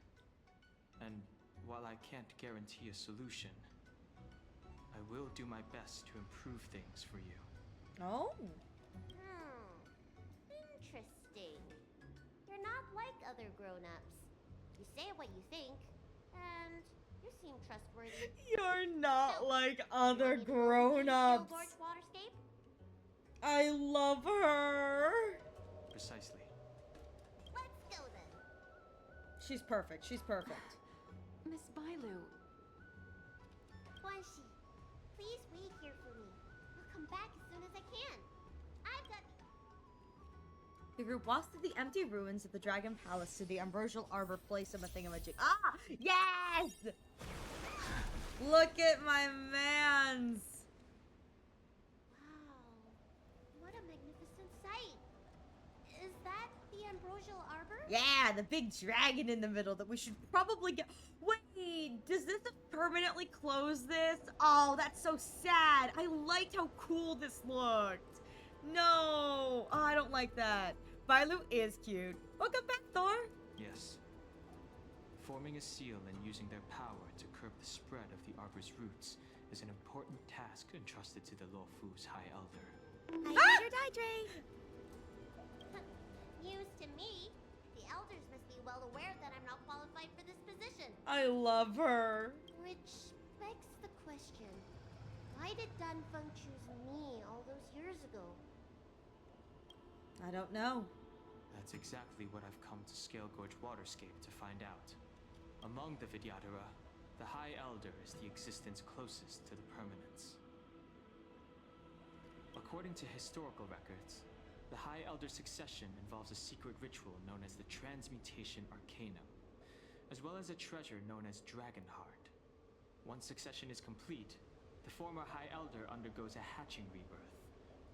D: and while I can't guarantee a solution, I will do my best to improve things for you.
A: Oh.
H: Interesting. You're not like other grown-ups. You say what you think, and You seem trustworthy.
A: You're not
H: So,
A: like
H: you
A: other
H: want me to go with you to
A: grown-ups.
H: Steelgorge Waterscape?
A: I love her.
D: Precisely.
H: Let's go then.
A: She's perfect. She's perfect.
C: Miss Bailu,
H: Guanxi, please wait here for me. I'll come back as soon as I can. I've got...
A: The group walks to the empty ruins of the Dragon Palace to the Ambrosial Arbor place of a thingamajig. Ah! Yes! Look at my mans!
H: Wow. What a magnificent sight. Is that the Ambrosial Arbor?
A: Yeah, the big dragon in the middle that we should probably get. Wait, does this permanently close this? Oh, that's so sad. I liked how cool this looked. No, oh, I don't like that. Bailu is cute. Welcome back, Thor.
D: Yes. Forming a seal and using their power to curb the spread of the Arbor's roots is an important task entrusted to the Luofu's High Elder.
J: Hydrate, hydrate.
H: News to me. The elders must be well aware that I'm not qualified for this position.
A: I love her.
H: Which begs the question. Why did Danfeng choose me all those years ago?
A: I don't know.
D: That's exactly what I've come to Scale Gorge Waterscape to find out. Among the Vidyadhara, the High Elder is the existence closest to the permanence. According to historical records, the High Elder's succession involves a secret ritual known as the Transmutation Arcanum, as well as a treasure known as Dragonheart. Once succession is complete, the former High Elder undergoes a hatching rebirth,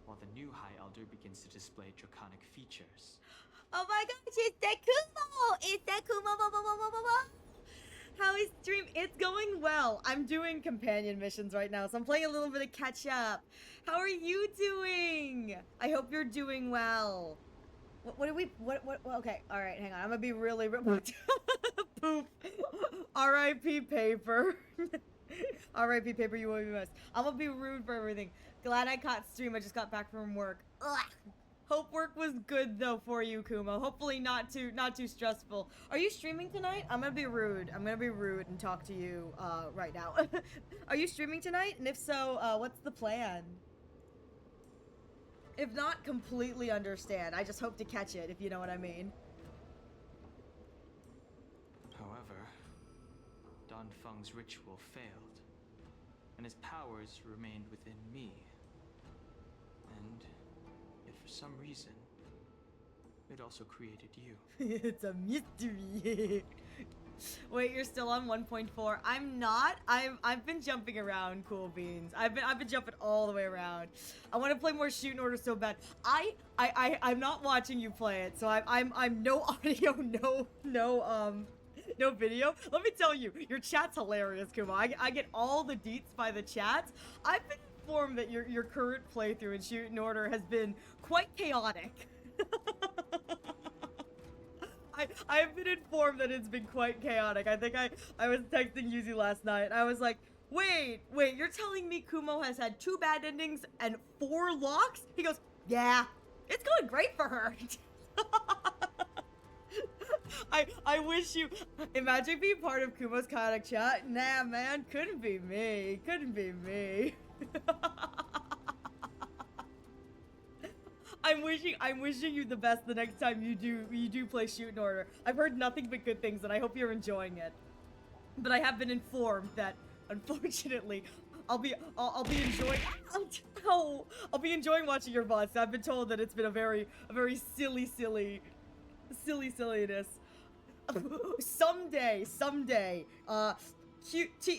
D: while the new High Elder begins to display draconic features.
A: Oh my gosh, it's Kumo! It's Kumo! How is stream? It's going well. I'm doing companion missions right now, so I'm playing a little bit of catch up. How are you doing? I hope you're doing well. What do we? What? Okay, all right. Hang on. I'm gonna be really. Poop. R.I.P. Paper. R.I.P. Paper. You will be missed. I'm gonna be rude for everything. Glad I caught stream. I just got back from work. Ugh. Hope work was good though for you, Kumo. Hopefully not too stressful. Are you streaming tonight? I'm gonna be rude. I'm gonna be rude and talk to you right now. Are you streaming tonight? And if so, what's the plan? If not, completely understand. I just hope to catch it, if you know what I mean.
D: However, Danfeng's ritual failed, and his powers remained within me. And if for some reason, it also created you.
A: It's a mystery. Wait, you're still on 1.4. I'm not. I've been jumping around, Cool Beans. I've been jumping all the way around. I want to play more Shoot in Order so bad. I'm not watching you play it, so I'm no audio, no video. Let me tell you, your chat's hilarious, Kumo. I get all the deets by the chats. I've been informed that your current playthrough in Shoot in Order has been quite chaotic. I've been informed that it's been quite chaotic. I think I was texting Yuzi last night. I was like, wait, you're telling me Kumo has had 2 bad endings and 4 locks? He goes, yeah, it's going great for her. I wish you, imagine being part of Kumo's chaotic chat. Nah, man, couldn't be me. I'm wishing you the best the next time you do play Shoot in Order. I've heard nothing but good things, and I hope you're enjoying it. But I have been informed that, unfortunately, I'll be enjoying. I'll be enjoying watching your VODs. I've been told that it's been a very silliness. Someday.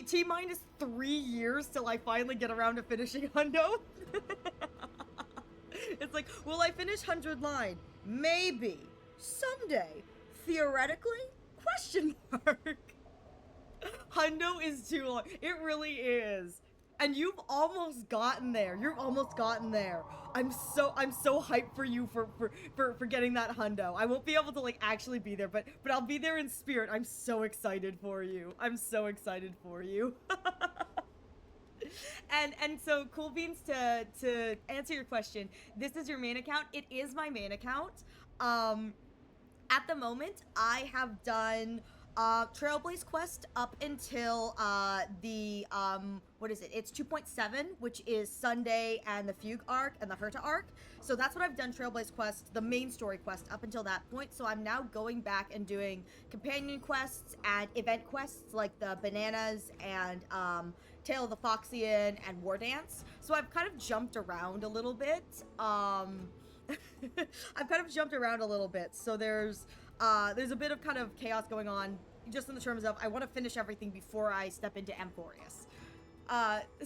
A: T-minus 3 years till I finally get around to finishing Hundo. It's like, will I finish 100 line? Maybe. Someday. Theoretically? Question mark. Hundo is too long. It really is. And you've almost gotten there. I'm so hyped for you for getting that hundo. I won't be able to like actually be there, but I'll be there in spirit. I'm so excited for you. And so Cool Beans, to answer your question, this is your main account. It is my main account. At the moment, I have done Trailblaze quest up until what is it? It's 2.7, which is Sunday and the Fugue arc and the Herta arc. So that's what I've done, Trailblaze quest, the main story quest up until that point. So I'm now going back and doing companion quests and event quests like the Bananas and Tale of the Foxian and War Dance. So I've kind of jumped around a little bit. I've kind of jumped around a little bit. So there's a bit of kind of chaos going on, just in the terms of I want to finish everything before I step into Amphorius.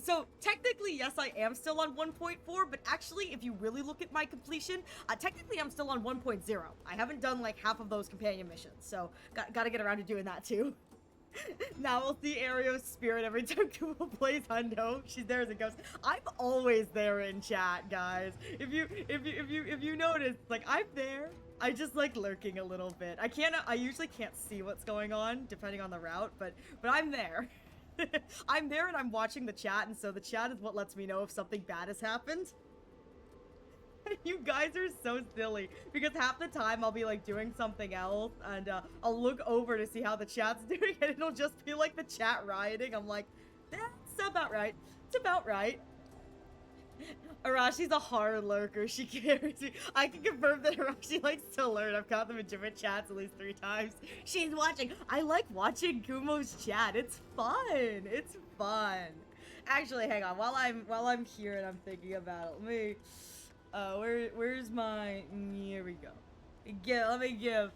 A: So technically, yes, I am still on 1.4, but actually, if you really look at my completion, technically I'm still on 1.0. I haven't done like half of those companion missions, so gotta get around to doing that too. Now we'll see Ario's spirit every time Kumo plays Hundo. She's there as a ghost. I'm always there in chat, guys. If you notice, like I'm there. I just like lurking a little bit. I usually can't see what's going on depending on the route, but I'm there. I'm there and I'm watching the chat, and so the chat is what lets me know if something bad has happened. You guys are so silly, because half the time I'll be like doing something else and I'll look over to see how the chat's doing, and it'll just be like the chat rioting. I'm like, that's about right. It's about right. Arashi's a hard lurker. She carries me. I can confirm that Arashi likes to learn. I've caught them in different chats at least 3 times. She's watching. I like watching Kumo's chat. It's fun. It's fun. Actually, hang on. While I'm here and I'm thinking about it, let me. Where's my? Here we go. Let me give.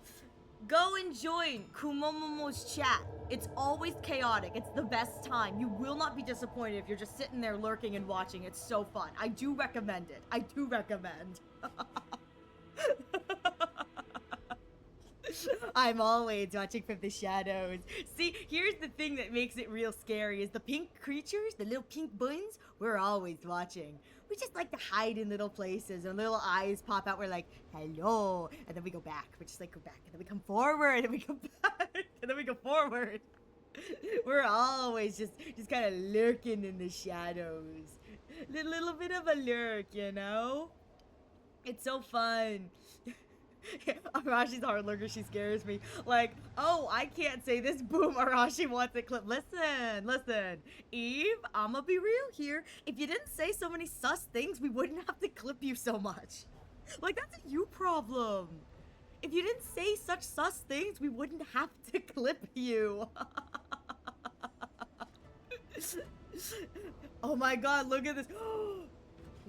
A: Go and join Kumomomo's chat. It's always chaotic. It's the best time. You will not be disappointed if you're just sitting there lurking and watching. It's so fun. I do recommend it. I do recommend. I'm always watching from the shadows. See, here's the thing that makes it real scary is the pink creatures, the little pink buns, we're always watching. We just like to hide in little places and little eyes pop out. We're like, hello. And then we go back. We just like go back. And then we come forward and we come back. And then we go forward. We're always just kind of lurking in the shadows. Little bit of a lurk, you know? It's so fun. Arashi's a hard lurker. She scares me. Like, oh, I can't say this. Boom, Arashi wants it clip. Listen. Eve, I'ma be real here. If you didn't say so many sus things, we wouldn't have to clip you so much. Like, that's a you problem. If you didn't say such sus things, we wouldn't have to clip you. Oh my god, look at this.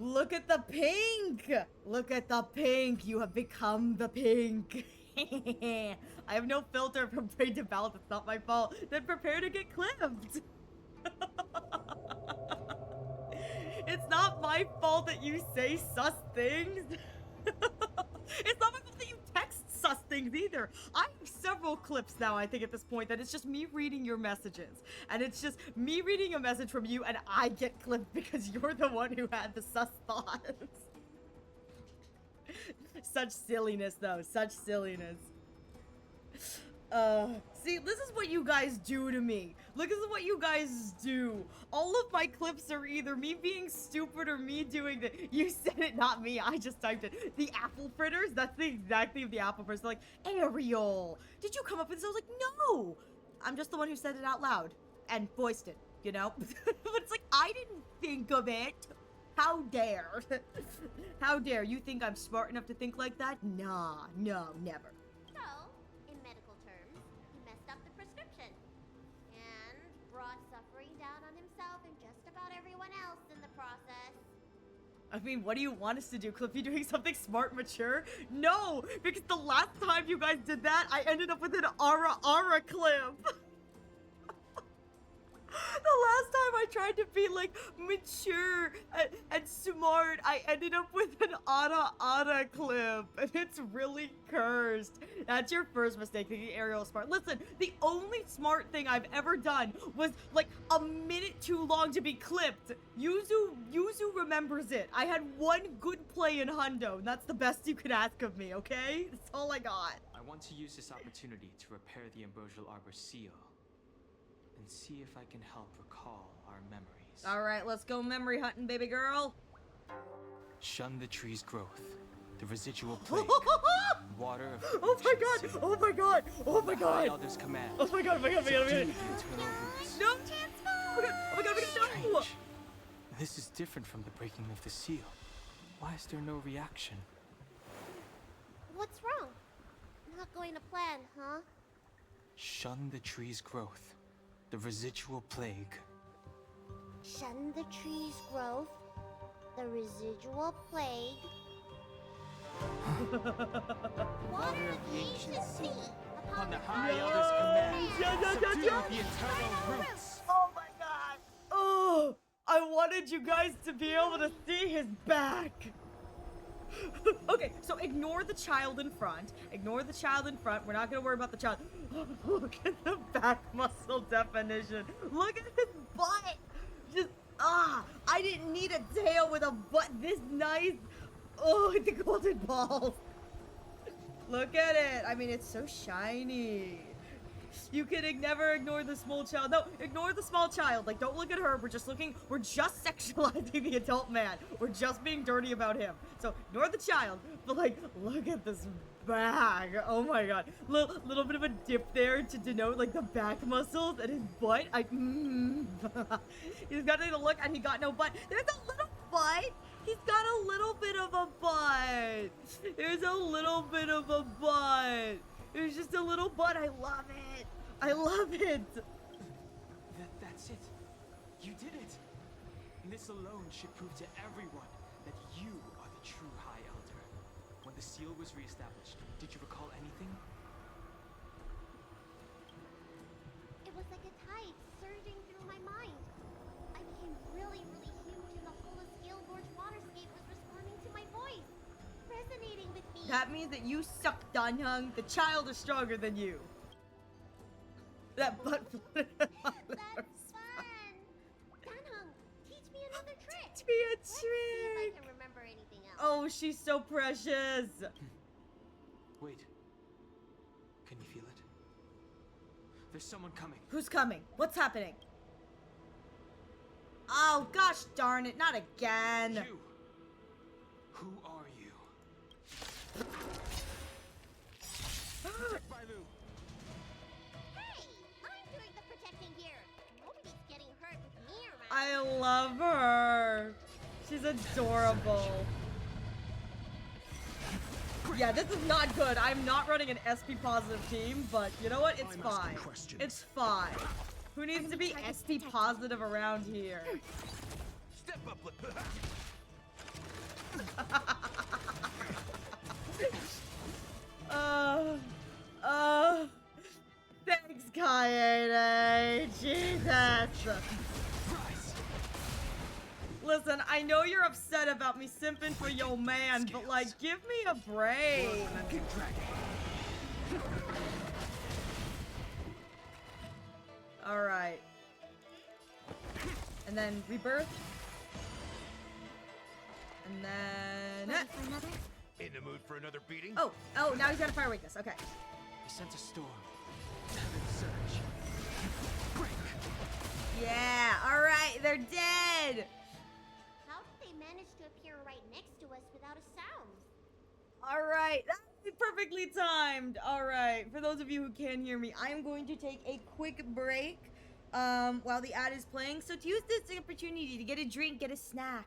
A: Look at the pink! Look at the pink! You have become the pink! I have no filter from brain to mouth. It's not my fault. Then prepare to get clipped! It's not my fault that you say sus things! It's not my fault that you text sus things either! I have several clips now, I think, at this point, that it's just me reading your messages. And it's just me reading a message from you, and I get clipped because you're the one who had the sus thoughts. Such silliness, though. Such silliness. See, this is what you guys do to me. Look, this is what you guys do. All of my clips are either me being stupid or me doing the— You said it, not me. I just typed it. The apple fritters? That's the exact thing of the apple fritters. They're like, Ariel, did you come up with this? I was like, no. I'm just the one who said it out loud and voiced it, you know? But it's like, I didn't think of it. How dare? How dare you think I'm smart enough to think like that? Nah, no, never.
H: So, in medical terms, he messed up the prescription. And brought suffering down on himself and just about everyone else in the process.
A: I mean, what do you want us to do? Clippy doing something smart, mature? No! Because the last time you guys did that, I ended up with an Ara clip! The last time I tried to be, like, mature and smart, I ended up with an Ara clip. And it's really cursed. That's your first mistake, thinking Ariel is smart. Listen, the only smart thing I've ever done was, like, a minute too long to be clipped. Yuzu remembers it. I had one good play in Hundo, and that's the best you could ask of me, okay? That's all I got.
D: I want to use this opportunity to repair the Ambrosial Arbor seal and see if I can help recall our memories.
A: Alright, let's go memory hunting, baby girl.
D: Shun the tree's growth, the residual plague, water of
A: Oh my god!
D: sea.
A: Oh my god! Oh my
D: The High
A: god!
D: Elder's command.
A: Oh my god! Oh my god! Oh my god! Oh my
D: Subdue
A: god!
D: the eternal roots.
A: No! Oh my god! Oh my god! Oh my god! No!
D: Strange. This is different from the breaking of the seal. Why is there no reaction?
H: What's wrong? Not going to plan, huh?
D: Shun the tree's growth. The residual plague.
H: Shun the tree's growth, the residual plague. Water of the ancient sea,
D: Upon the High Elder's command, subdue the eternal roots.
A: Oh my god! Oh! I wanted you guys to be able to see his back! Okay, so ignore the child in front. Ignore the child in front. We're not gonna worry about the child. Look at the back muscle definition. Look at his butt! Just, I didn't need a tail with a butt this nice. Oh, the golden balls. Look at it. I mean, it's so shiny. You can never ignore the small child. No, ignore the small child. Like, don't look at her. We're just sexualizing the adult man. We're just being dirty about him. So, ignore the child. But, like, look at this back. Oh my god. Little bit of a dip there to denote, like, the back muscles and his butt. He's got a look and he got no butt. There's a little butt. He's got a little bit of a butt. There's a little bit of a butt. There's just a little butt. I love it. I love it.
D: That's it. You did it. And this alone should prove to everyone that you are the true High Elder. When the seal was reestablished, did you recall anything?
H: It was like a tide surging through my mind. I became really, really huge and the whole of Scale Gorge waterscape was responding to my voice, resonating with me.
A: That means that you suck, Danhung. The child is stronger than you. That butt.
H: That's fun. Danhung, teach me another trick.
A: Teach me a
H: Let's see if I
A: trick.
H: can remember anything else.
A: Oh, she's so precious.
D: Wait. Can you feel it? There's someone coming.
A: Who's coming? What's happening? Oh, gosh darn it. Not again.
D: You. Who are you? Bailu.
H: Hey, I'm doing the protecting here. Nobody's getting hurt with me around.
A: I love her. She's adorable. Yeah, this is not good. I'm not running an SP positive team, but you know what? It's fine. It's fine. Who needs to be SP positive around here?
M: Step up,
A: Thanks, Kaede. Jesus. Listen, I know you're upset about me simping for your man, but like, give me a break. Alright. And then rebirth. And then...
J: Ready for another?
M: In the mood for another beating?
A: Oh, now he's got a fire weakness. Okay.
D: I sense a storm. Heaven surge. Break.
A: Yeah, alright, they're dead.
H: How did they manage to appear right next to us without a sound?
A: Alright, that's perfectly timed. Alright, for those of you who can't hear me, I am going to take a quick break while the ad is playing. So to use this opportunity to get a drink, get a snack,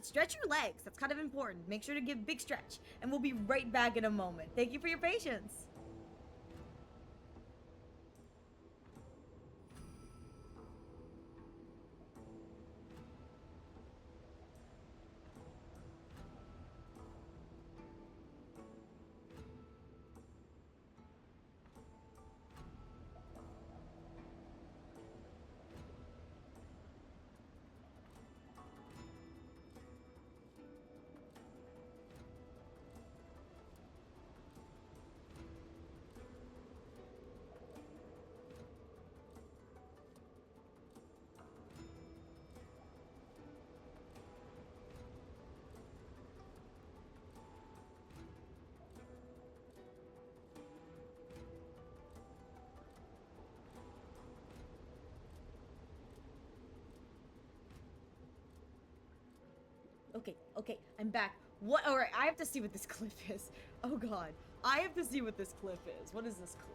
A: stretch your legs. That's kind of important. Make sure to give a big stretch. And we'll be right back in a moment. Thank you for your patience. Okay, I'm back. What? Alright, I have to see what this clip is. Oh god. I have to see what this clip is. What is this clip?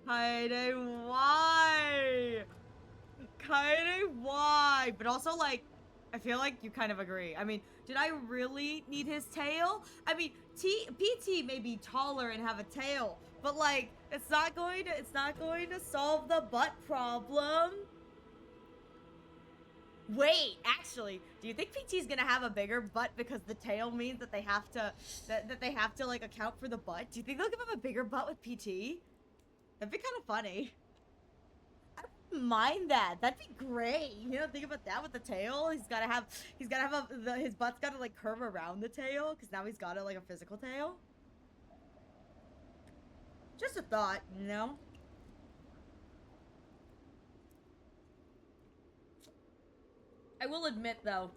A: Kinda why? Kinda why? But also, like, I feel like you kind of agree. I mean, did I really need his tail? I mean, PT may be taller and have a tail, but like, it's not going to solve the butt problem. Wait, actually, do you think PT's gonna have a bigger butt because the tail means that they have to that they have to like account for the butt? Do you think they'll give him a bigger butt with PT? That'd be kind of funny. I wouldn't mind that. That'd be great. You know, think about that with the tail. He's gotta have his butt's gotta like curve around the tail because now he's got like a physical tail. Just a thought, you know. I will admit though,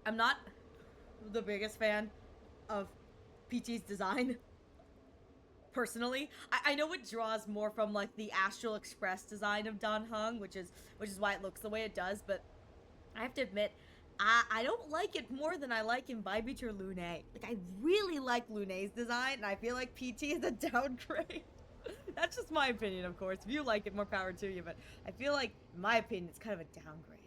A: I'm not the biggest fan of PT's design. Personally, I know it draws more from like the Astral Express design of Dan Heng, which is why it looks the way it does, but I have to admit, I don't like it more than I like Imbibitor or Lune. Like, I really like Lune's design, and I feel like PT is a downgrade. That's just my opinion, of course. If you like it, more power to you, but I feel like, in my opinion, it's kind of a downgrade.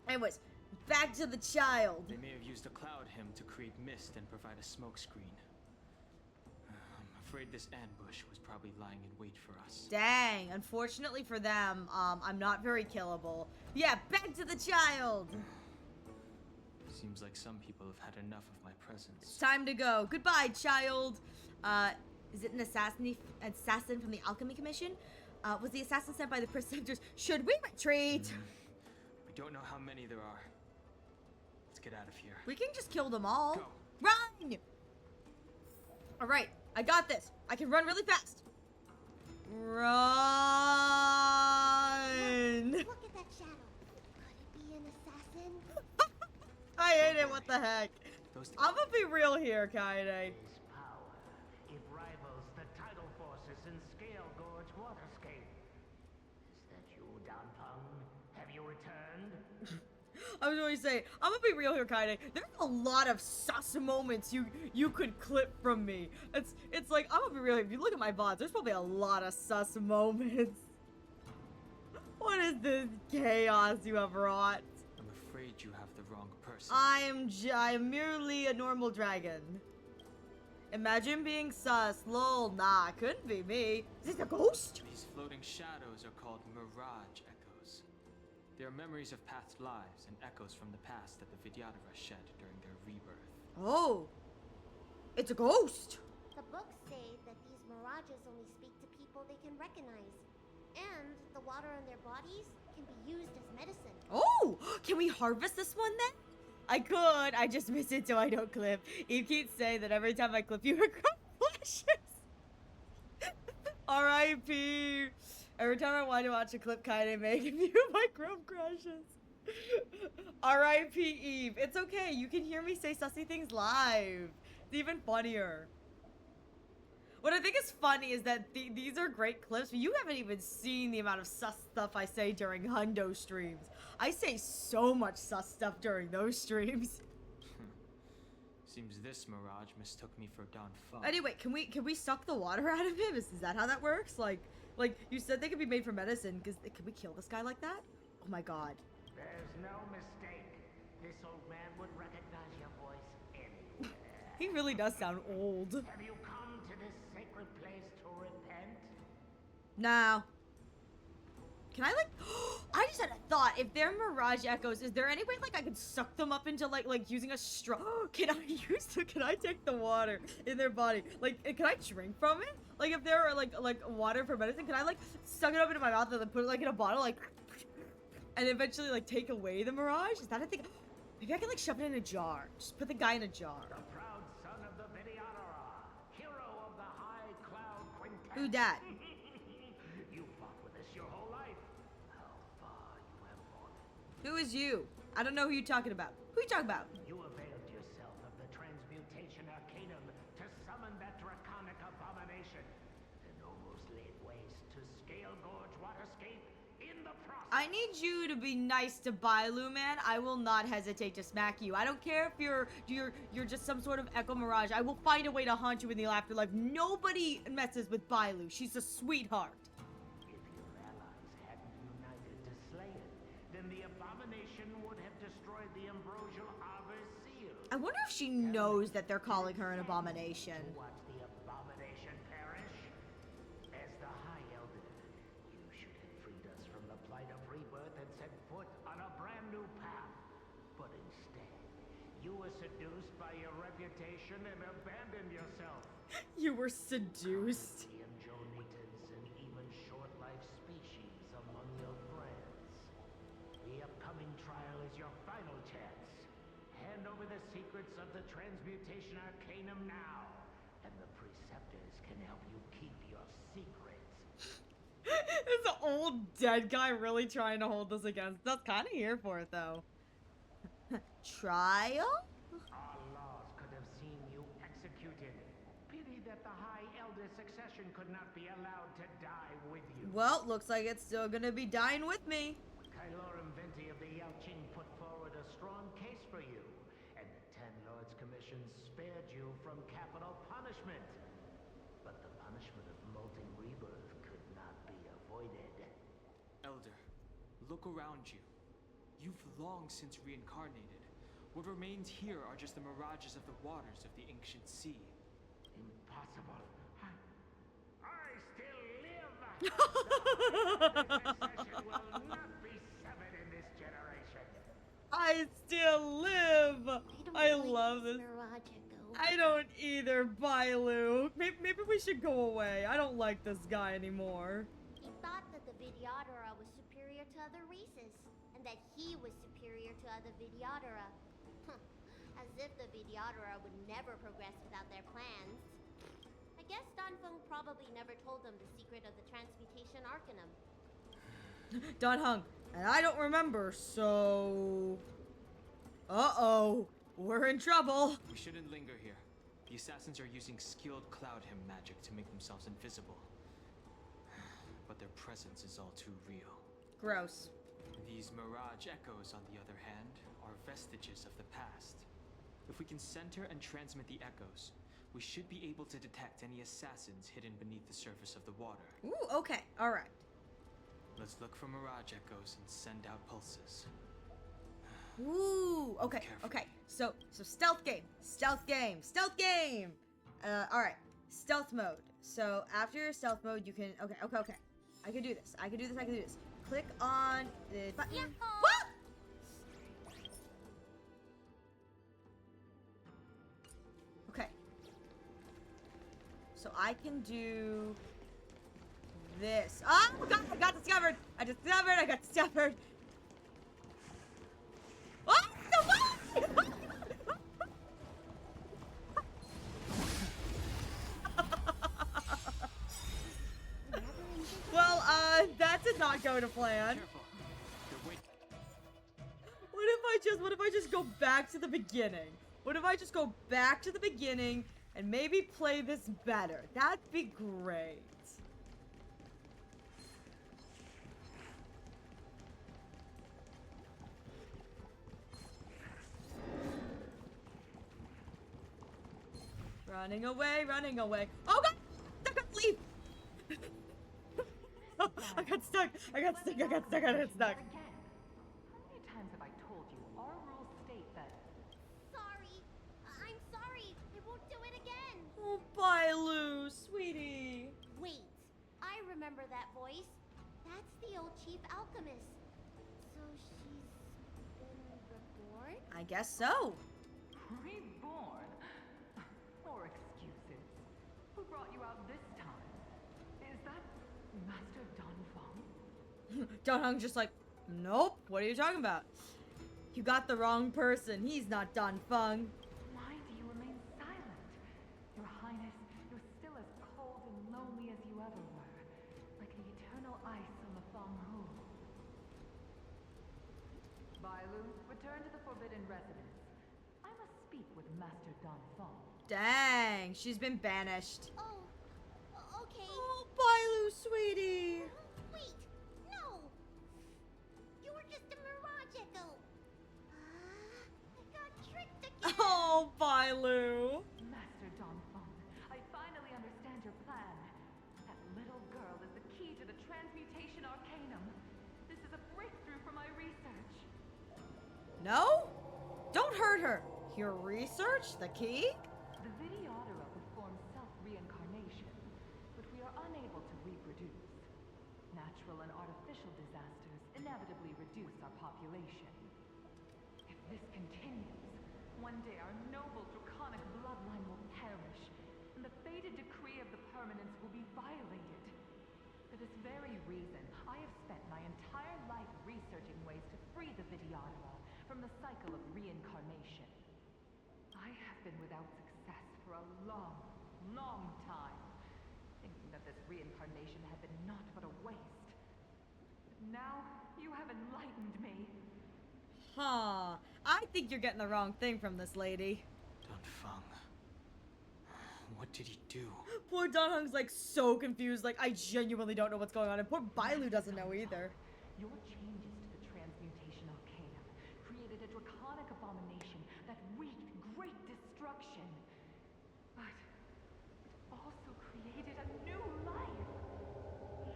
A: Anyways, back to the child.
D: They may have used a cloud hymn to create mist and provide a smoke screen. I'm afraid this ambush was probably lying in wait for us.
A: Dang, unfortunately for them, I'm not very killable. Yeah, back to the child.
D: Seems like some people have had enough of my presence.
A: It's time to go. Goodbye, child. Is it an assassin from the Alchemy Commission? Was the assassin sent by the preceptors? Should we retreat?
D: We don't know how many there are. Let's get out of here.
A: We can just kill them all.
D: Go.
A: Run! Alright, I got this. I can run really fast. Run!
H: Look at that shadow. Could it be an assassin?
A: I hate it, what the heck? I'm gonna be real here, Kaede.
N: His power, it rivals the tidal forces in Scale Gorge Waterscape. Is that you, Dan Peng? Have you returned?
A: I was going to say, I'm gonna be real here, Kaede. There's a lot of sus moments you could clip from me. It's like, I'm gonna be real here. If you look at my VODs, there's probably a lot of sus moments. What is this chaos you have wrought?
D: I'm afraid you have the wrong person.
A: I am merely a normal dragon. Imagine being sus. Lol, nah, couldn't be me. Is this a ghost?
D: These floating shadows are called mirage echoes. They are memories of past lives and echoes from the past that the Vidyadhara shed during their rebirth.
A: Oh, it's a ghost.
H: The books say that these mirages only speak to people they can recognize. And the water in their bodies can be used as medicine.
A: Oh, can we harvest this one then? I could. I just miss it so I don't clip. You keep saying that every time I clip you, her chrome flashes. R.I.P. Every time I want to watch a clip, Kaede make view my chrome crashes. R.I.P. Eve. It's okay. You can hear me say sussy things live. It's even funnier. What I think is funny is that these are great clips, but you haven't even seen the amount of sus stuff I say during Hundo streams. I say so much sus stuff during those streams.
D: Seems this mirage mistook me for Don Fung.
A: Anyway, can we suck the water out of him? Is that how that works? Like you said they could be made for medicine. Can we kill this guy like that? Oh my god.
N: There's no mistake. This old man would recognize your voice anywhere.
A: He really does sound old.
N: Have you come to this sacred place to repent?
A: No. Can I like? I just had a thought. If they're mirage echoes, is there any way like I could suck them up into like using a straw? Can I take the water in their body? Like, can I drink from it? Like, if there are like water for medicine, can I like suck it up into my mouth and then put it like in a bottle, like, and eventually like take away the mirage? Is that a thing? Maybe I can like shove it in a jar. Just put the guy in a jar.
N: The proud son of the Vidyadhara, hero of the High Cloud Quintet.
A: Who dat?
N: You fought with us your whole life. How far you have
A: Who is you? I don't know who you're talking about. Who you talking about?
N: You availed yourself of the Transmutation Arcanum to summon that draconic abomination, and almost laid waste to Scale Gorge Waterscape in the process.
A: I need you to be nice to Bailu, man. I will not hesitate to smack you. I don't care if you're just some sort of Echo Mirage. I will find a way to haunt you in the afterlife. Nobody messes with Bailu. She's a sweetheart.
N: If your allies hadn't united to slay it, then the abomination would have destroyed the Ambrosial Arbor's seal.
A: I wonder if she knows that they're calling her an abomination.
N: To watch the abomination perish? As the High Elder, you should have freed us from the plight of rebirth and set foot on a brand new path. But instead, you were seduced by your reputation and abandoned yourself.
A: You were seduced.
N: The Anjonitans and even short-lived species among your friends. The upcoming trial is your final chance. Hand over the secrets of the Transmutation Arcanum now, and the Preceptors can help you keep your secrets.
A: Is the old dead guy really trying to hold this against us? Kind of here for it, though. Trial?
N: Our laws could have seen you executed. Pity that the High Elder succession could not be allowed to die with you.
A: Well, looks like it's still gonna be dying with me.
N: Kylorum Venti of the Yaoqing put forward a strong case for you, and the Ten Lords Commission spared you from capital punishment. But the punishment of molten rebirth could not be avoided.
D: Elder, look around you. You've long since reincarnated. What remains here are just the mirages of the waters of the ancient sea.
N: Impossible. I still live! The succession will not be severed in this generation.
A: I still live. I love this. I don't either, Bailu. Maybe we should go away. I don't like this guy anymore.
H: He thought that the Vidyadhara was superior to other races, and that he was superior to other Vidyadhara. As if the Vidyadhara would never progress without their plans. I guess Danfeng probably never told them the secret of the Transmutation Arcanum.
A: Don Hung, and I don't remember, so... Uh-oh, we're in trouble.
D: We shouldn't linger here. The assassins are using skilled cloud hymn magic to make themselves invisible. But their presence is all too real.
A: Gross.
D: These mirage echoes, on the other hand, are vestiges of the past. If we can center and transmit the echoes, we should be able to detect any assassins hidden beneath the surface of the water.
A: Ooh, okay, alright.
D: Let's look for mirage echoes and send out pulses.
A: Ooh, okay, okay. So stealth game. Alright. Stealth mode. So after your stealth mode, you can, okay. I can do this. Click on the button. What? Okay. So I can do this. Oh god, I got discovered. I got discovered. Oh, no way! Well, that did not go to plan. What if I just go back to the beginning? What if I just go back to the beginning and maybe play this better? That'd be great. Running away. Oh god! Leave! I got stuck.
O: How many times have I told you? Our rules state that...
H: Sorry. I'm sorry. I won't do it again.
A: Oh, Bailu, sweetie.
H: Wait. I remember that voice. That's the old chief alchemist. So she's been reborn?
A: I guess so.
O: Reborn? More excuses. Who brought you out this time? Is that Master Danfeng?
A: Danfeng just like, nope, what are you talking about? You got the wrong person. He's not Danfeng.
O: Why do you remain silent? Your Highness, you're still as cold and lonely as you ever were. Like the eternal ice on the Fanghu. return to the Forbidden Residence. I must speak with Master Donfong.
A: Dang, she's been banished.
H: Oh, okay.
A: Oh, Bailu, sweetie.
H: Wait, no! You were just a mirage echo. I got tricked again.
A: Oh, Bailu.
O: Master Donfong, I finally understand your plan. That little girl is the key to the Transmutation Arcanum. This is a breakthrough for my research.
A: No? Don't hurt her. Your research? The key?
O: The Videodora performs self-reincarnation, but we are unable to reproduce. Natural and artificial disasters inevitably reduce our population. If this continues, one day our noble draconic bloodline will perish, and the fated decree of the permanence will be violated. For this very reason, I have spent my entire life researching ways to free the Videodora from the cycle of reincarnation. I have been without success for a long, long time, thinking that this reincarnation had been naught but a waste. But now, you have enlightened me.
A: Huh. I think you're getting the wrong thing from this lady.
D: Donfeng. What did he do?
A: Poor Donhung's like so confused, like I genuinely don't know what's going on, and poor Bailu doesn't know either.
O: Your changes to the Transmutation Arcanum created a draconic abomination that wreaked great destruction. But it also created a new life.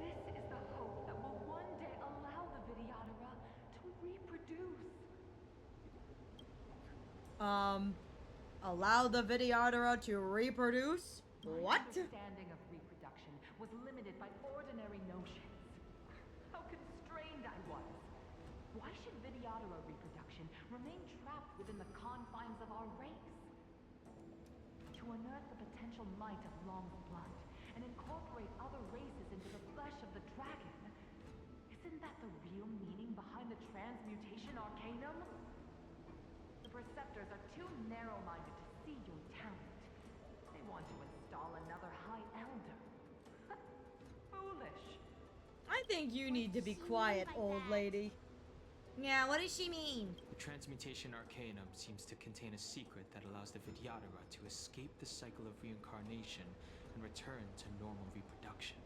O: This is the hope that will one day allow the Videodora to reproduce.
A: Allow the Videodora to reproduce?
O: My
A: What?
O: understanding of reproduction was limited by ordinary notions. How constrained I was. Why should Videodora reproduction remain trapped within the confines of our race? To unearth the potential might of Long's blood and incorporate other races into the flesh of the dragon, isn't that the real meaning behind the Transmutation Arcanum? The Preceptors are too narrow-minded to see your talent. They want to install another High Elder. Foolish.
A: I think you need to be quiet, old lady. Yeah, what does she mean?
D: The Transmutation Arcanum seems to contain a secret that allows the Videodora to escape the cycle of reincarnation and return to normal reproduction.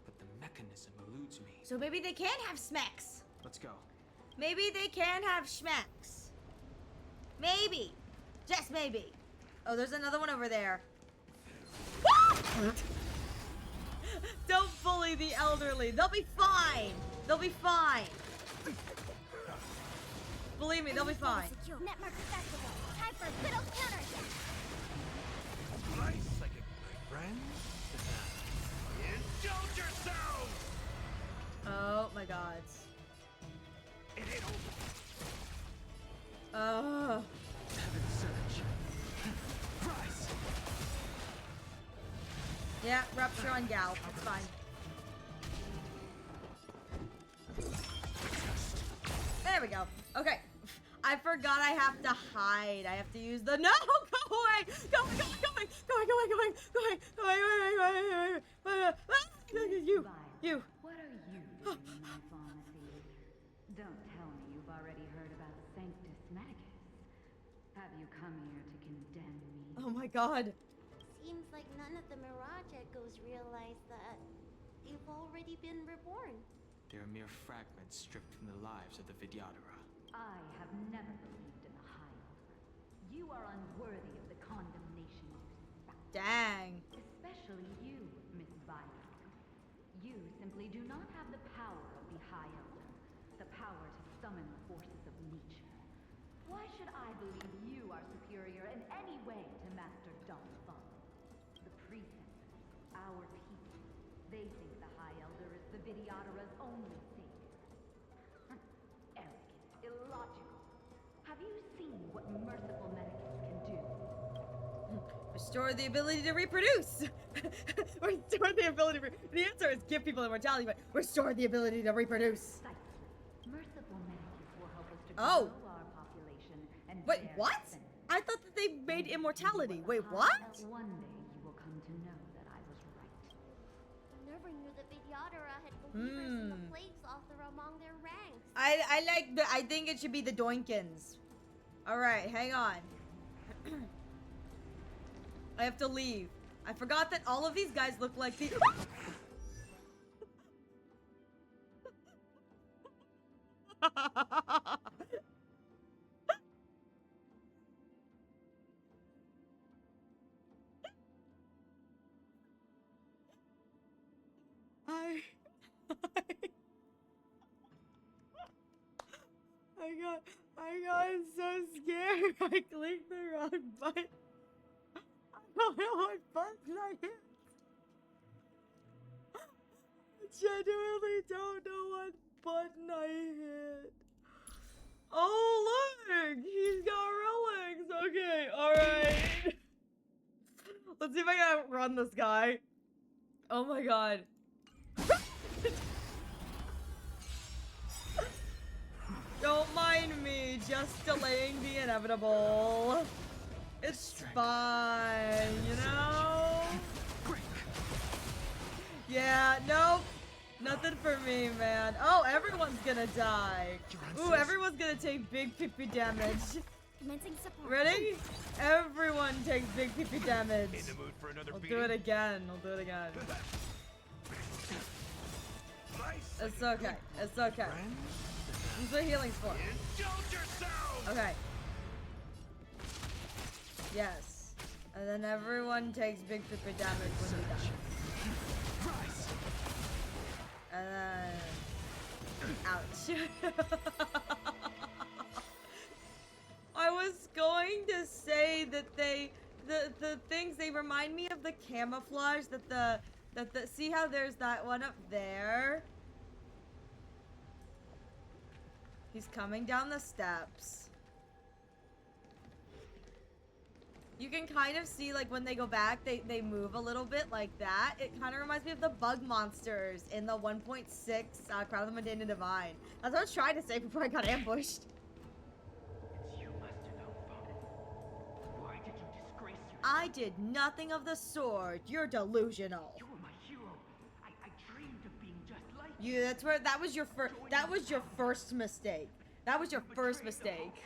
D: But the mechanism eludes me.
A: So maybe they can have Schmecks.
D: Let's go.
A: Maybe they can have Schmecks. Maybe. Just maybe. Oh, there's another one over there. Don't bully the elderly. They'll be fine. They'll be fine. Believe me, they'll be fine.
H: Netmark accessible. Time for a good old counterattack.
M: Nice, psychic my friend. Indulge yourselves!
A: Oh my god.
M: It ain't over.
D: Heaven surge. Rise.
A: Yeah, rupture on Gal. That's fine. There we go. Okay. I forgot I have to hide. I have to use the— no! Go away! Go away, go away, go away, go away, go away, go away, go away, go away, go away. You.
P: What are you doing in my pharmacy? Don't tell me you've already heard about Sanctus Medicus. Have you come here to condemn me?
A: Oh my god.
H: Seems like none of the Mirage Echoes realize that you've already been reborn.
D: They're mere fragments stripped from the lives of the Videodora.
P: I have never believed in the High Elder. You are unworthy of the condemnation you spout.
A: Dang.
P: Especially you, Miss Violet. You simply do not have the power of the High Elder, the power to summon the forces of nature. Why should I believe you are superior in any way to Master Donfeng? The Preceptors, our people, they think the High Elder is the Videodora's only savior. Arrogant, illogical. Have you seen what merciful Medicus can do?
A: Restore the ability to reproduce. Restore the ability to the answer is give people immortality, but restore the ability to reproduce.
P: Merciful Medicus will help us to
A: Oh.
P: grow our population and
A: Wait,
P: bear
A: what?
P: defense.
A: I thought that they made immortality. Wait, what?
P: One day you will come to know that I was right.
H: Never knew the Videodora had believers in the plagues author among their ranks.
A: I think it should be the Doinkins. Alright, hang on. I have to leave. I forgot that all of these guys look like the I got so scared. I clicked the wrong button. I don't know what button I hit. I genuinely don't know what button I hit. Oh, look! He's got relics! Okay, alright. Let's see if I can outrun this guy. Oh my god. Don't mind me, just delaying the inevitable. It's fine, you know? Yeah, nope. Nothing for me, man. Oh, everyone's gonna die. Ooh, everyone's gonna take big pee damage.
H: Commencing support.
A: Ready? Everyone takes big pee damage.
M: In the mood for another
A: I'll
M: beating?
A: do it again. I'll do it again. It's okay. It's okay. This is what healing's for. Okay. Yes. And then everyone takes big pee damage when we die. And then... Ouch. I was going to say that the things, they remind me of the camouflage see how there's that one up there? He's coming down the steps. You can kind of see, like, when they go back, they move a little bit like that. It kind of reminds me of the bug monsters in the 1.6 Crown of the Mundane and Divine. That's what I was trying to say before I got ambushed.
N: Why did you disgrace yourself?
A: I did nothing of the sort. You're delusional.
N: You were my hero. I dreamed of being just like
A: You, that's where, that was your first mistake. That was your first mistake.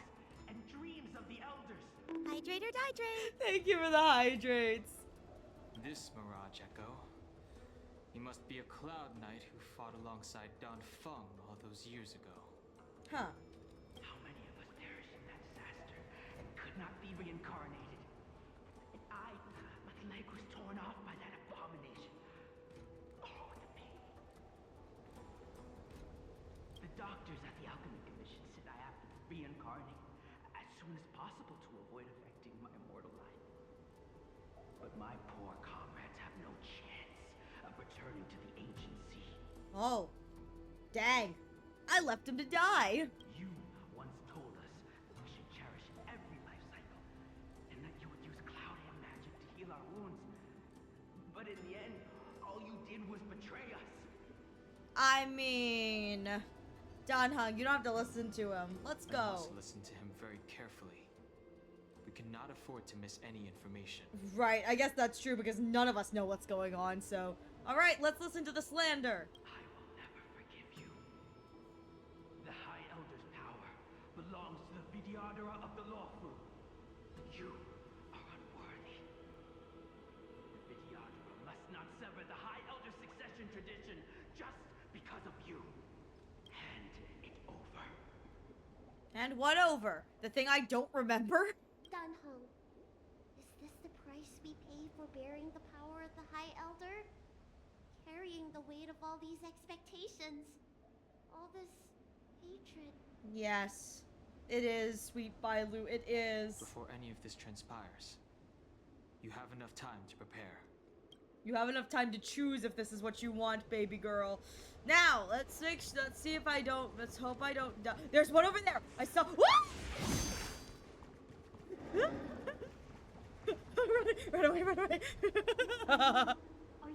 N: and dreams of the elders.
H: Hydrate or dihydrate.
A: Thank you for the hydrates.
D: This Mirage Echo. He must be a Cloud Knight who fought alongside Don Feng all those years ago.
A: Huh.
N: How many of us perished in that disaster and could not be reincarnated? And my leg was torn off by that abomination. Oh, the pain. The doctors at the Alchemy Commission said I have to reincarnate as soon as possible to avoid affecting my immortal life. But my poor comrades have no chance of returning to the ancient sea.
A: Oh. Dang. I left him to die.
N: You once told us we should cherish every life cycle, and that you would use cloud hand magic to heal our wounds. But in the end, all you did was betray us.
A: I mean, Don Hung, you don't have to listen to him. Let's
D: I
A: go.
D: must listen to him very carefully. We cannot afford to miss any information.
A: Right, I guess that's true because none of us know what's going on, so... Alright, let's listen to the slander.
N: I will never forgive you. The High Elder's power belongs to the Vidyadhara of the Lawfu. You are unworthy. The Vidyadhara must not sever the High Elder's succession tradition just because of you. Hand it over.
A: And what over? The thing I don't remember?
H: Dunhung, is this the price we pay for bearing the power of the High Elder? Carrying the weight of all these expectations. All this hatred.
A: Yes. It is, sweet Bailu, it is.
D: Before any of this transpires, you have enough time to prepare.
A: You have enough time to choose if this is what you want, baby girl. Now, let's see if I don't, let's hope I don't die. There's one over there! I saw- Run away, run away.
P: Are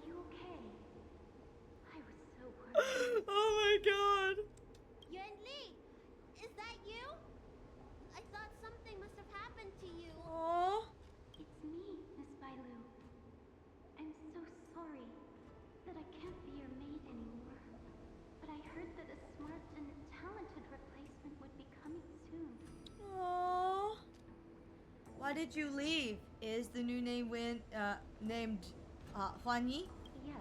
P: you okay? I was so worried.
A: Oh my god.
H: Yuan Li, is that you? I thought something must have happened to you.
A: Aww.
P: It's me, Miss Bailu. I'm so sorry that I can't be your maid anymore. But I heard that a
A: did you leave? Is the new name named Huan Yi?
P: Yes.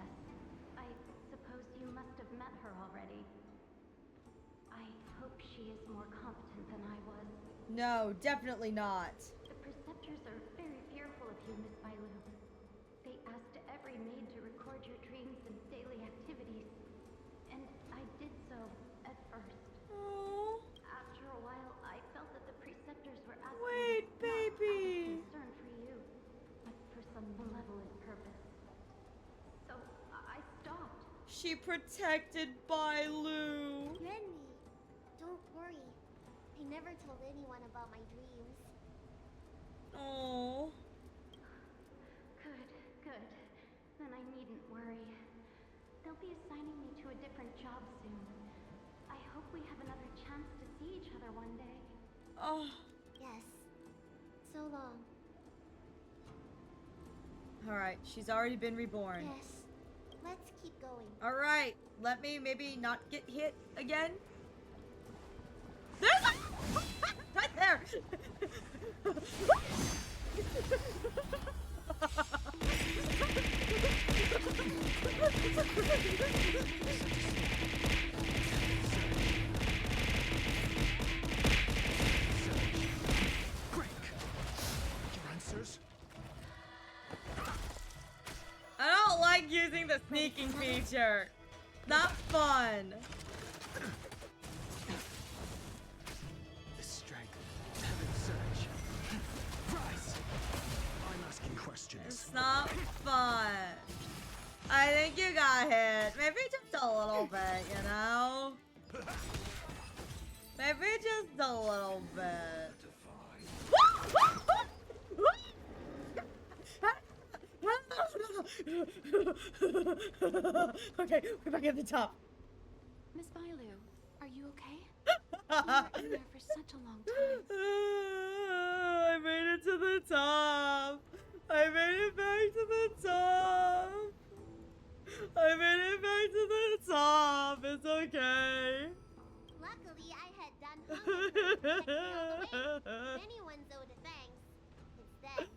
P: I suppose you must have met her already. I hope she is more competent than I was.
A: No, definitely not.
P: The preceptors are very fearful of you, Miss Bailu. They asked every maid to record your dreams and daily activities. And I did so at first.
A: Aww.
P: After a while, I felt that the preceptors were asking
A: Wait,
P: not
A: baby.
P: out of concern for you, but for some malevolent purpose. So I stopped.
A: She protected Bailu.
H: Renmi, don't worry. I never told anyone about my dreams.
A: Oh.
P: Good. Then I needn't worry. They'll be assigning me to a different job soon. I hope we have another chance to see each other one day.
A: Oh.
H: Yes. So long.
A: All right, she's already been reborn.
H: Yes. Let's keep going.
A: All right, let me maybe not get hit again. There's a right there. I don't like using the sneaking feature. Not fun.
I: The strength, heaven surge. Rise! I'm asking questions.
A: It's not fun. I think you got hit. Maybe just a little bit, you know? Maybe just a little bit. Okay, we're back at the top.
E: Miss Bailu, are you okay? You were in there for such a long time.
A: I made it to the top. I made it back to the top. I made it back to the top. It's okay.
H: Luckily, I had done hunger to protect me all the way. Anyone's owed a thanks. It's them.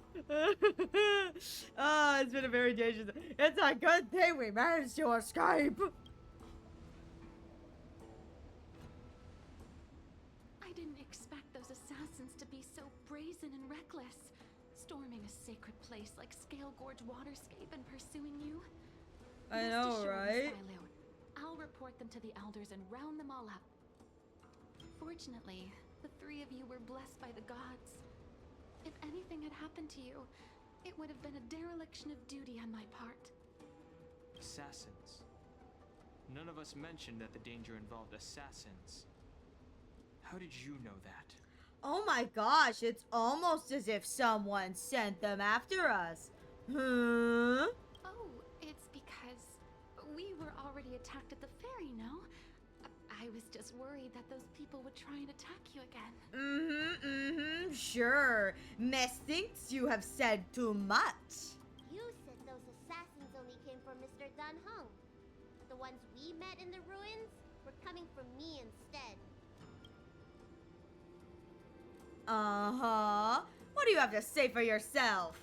A: Oh, it's been a very dangerous. It's a good thing we managed to escape.
E: I didn't expect those assassins to be so brazen and reckless, storming a sacred place like Scale Gorge Waterscape and pursuing you.
A: I
E: Rest
A: know,
E: assured,
A: right?
E: Miss Bailu, I'll report them to the elders and round them all up. Fortunately, the three of you were blessed by the gods. If anything had happened to you, it would have been a dereliction of duty on my part.
D: Assassins. None of us mentioned that the danger involved assassins. How did you know that?
A: Oh my gosh, it's almost as if someone sent them after us. Huh?
E: Oh, it's because we were already attacked at the ferry, no? I was just worried that those people would try and attack you again.
A: Sure. Mess thinks you have said too much.
H: You said those assassins only came from Mr. Dan Heng. The ones we met in the ruins were coming from me instead.
A: Uh-huh. What do you have to say for yourself?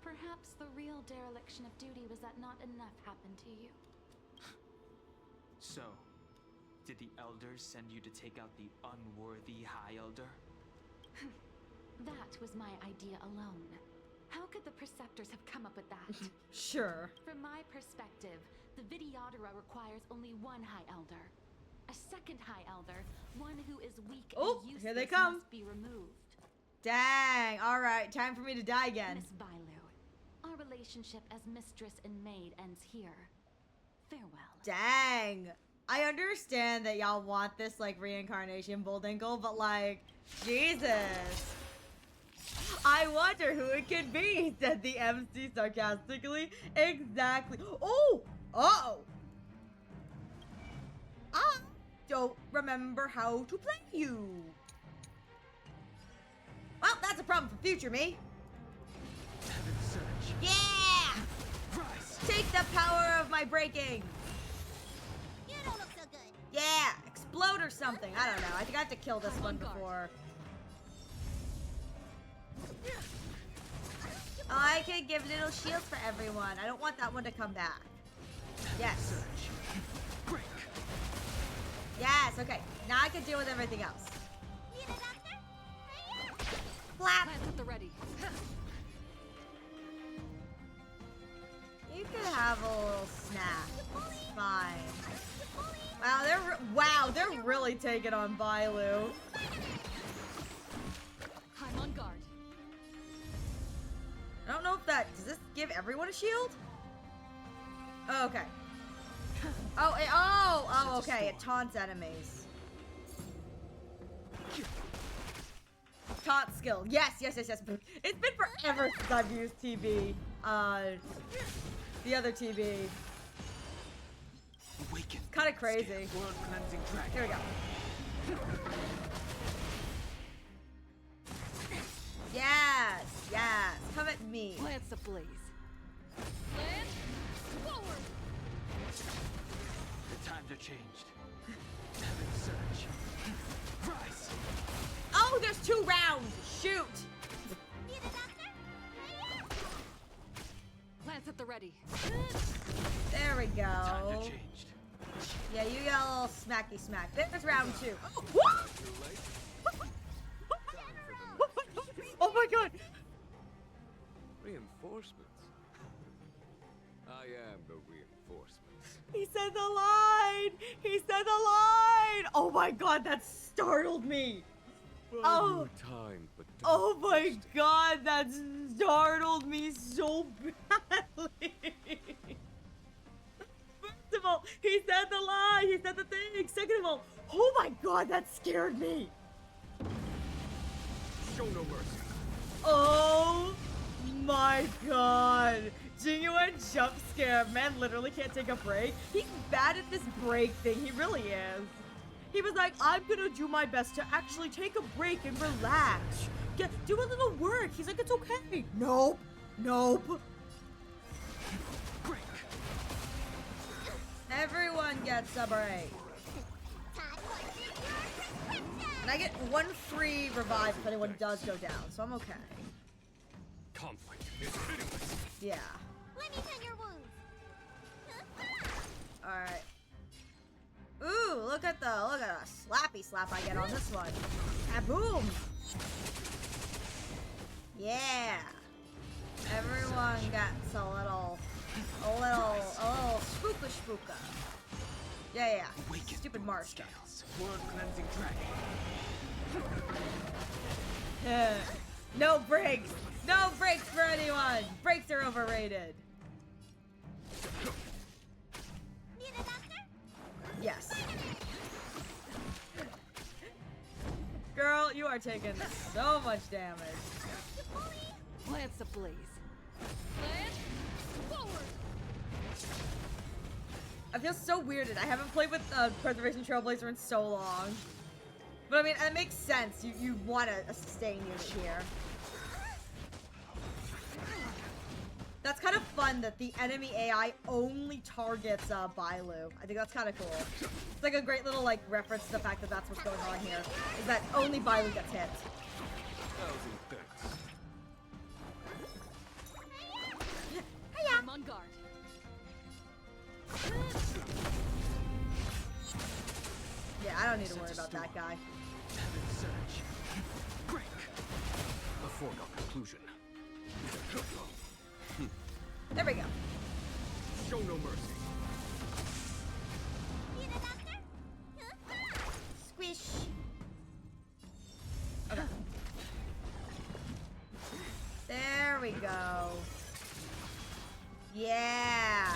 E: Perhaps the real dereliction of duty was that not enough happened to you.
D: So, did the elders send you to take out the unworthy High Elder?
E: That was my idea alone. How could the Preceptors have come up with that?
A: Sure.
E: From my perspective, the Videodora requires only one High Elder. A second High Elder, one who is weak and useless,
A: here they come.
E: must be removed.
A: Dang. All right, time for me to die again.
E: Miss Bailu, our relationship as mistress and maid ends here. Farewell.
A: Dang. I understand that y'all want this, like, reincarnation bulldinkle, but, like, Jesus. I wonder who it could be, said the MC sarcastically. Exactly. Oh! Uh-oh. I don't remember how to play you. Well, that's a problem for future me.
I: Heaven surge.
A: Yeah!
I: Rise!
A: Take the power of my breaking.
H: You don't look so good.
A: Yeah! Explode or something. I don't know. I think I have to kill this one before. Oh, I could give little shields for everyone. I don't want that one to come back. Yes. Yes, okay. Now I can deal with everything else. Flap!
C: Plants at the ready.
A: You could have a little snack. It's fine. Wow, they're really taking on Bailu.
C: I'm on guard.
A: I don't know if does this give everyone a shield? Oh, okay. Oh, okay. It taunts enemies. Taunt skill. Yes. It's been forever since I've used TB. The other TB. Kind of crazy. Here we go. Yes. Come at me.
C: Plants ablaze. Plant forward.
D: The times are changed. Search. Rise.
A: Oh, there's 2 rounds. Shoot.
C: Plants at the ready.
A: There we go.
D: Times are changed.
A: Yeah, you got a little smacky smack. There's round 2. Oh my god.
G: Reinforcements? I am the reinforcements.
A: He said the line. Oh my god, that startled me. Oh.
G: Time, but
A: Oh my god, that startled me so badly. First of all, he said the lie. He said the thing. Second of all, oh my god, that scared me.
G: show no mercy.
A: Oh my god. Genuine jump scare. Man literally can't take a break. He's bad at this break thing. He really is. He was like, I'm gonna do my best to actually take a break and relax. Do a little work. He's like, it's okay. Nope. Everyone gets a break. And I get 1 free revive if anyone does go down, so I'm okay.
G: Conflict is pitiless.
A: Yeah.
H: Let me tend your wounds.
A: Alright. Ooh, look at a slappy slap I get on this one. Kaboom! Yeah. Everyone gets a little spooka. Yeah. Stupid Mars stuff.
D: World cleansing dragon.
A: No breaks. No breaks for anyone. Breaks are overrated.
H: Need a doctor?
A: Yes. Girl, you are taking so much damage.
C: Plants ablaze. Plant forward.
A: I feel so weirded. I haven't played with Preservation Trailblazer in so long. But I mean, it makes sense. You want a sustain unit here. That's kind of fun that the enemy AI only targets Bailu. I think that's kind of cool. It's like a great little like reference to the fact that that's what's going on here. Is that only Bailu gets hit.
C: I'm on guard.
A: Yeah, I don't need to worry about that guy.
G: Search. Break. A foregone conclusion.
A: There we go.
G: Show no mercy.
H: Need a doctor?
A: Squish. Okay. There we go. Yeah.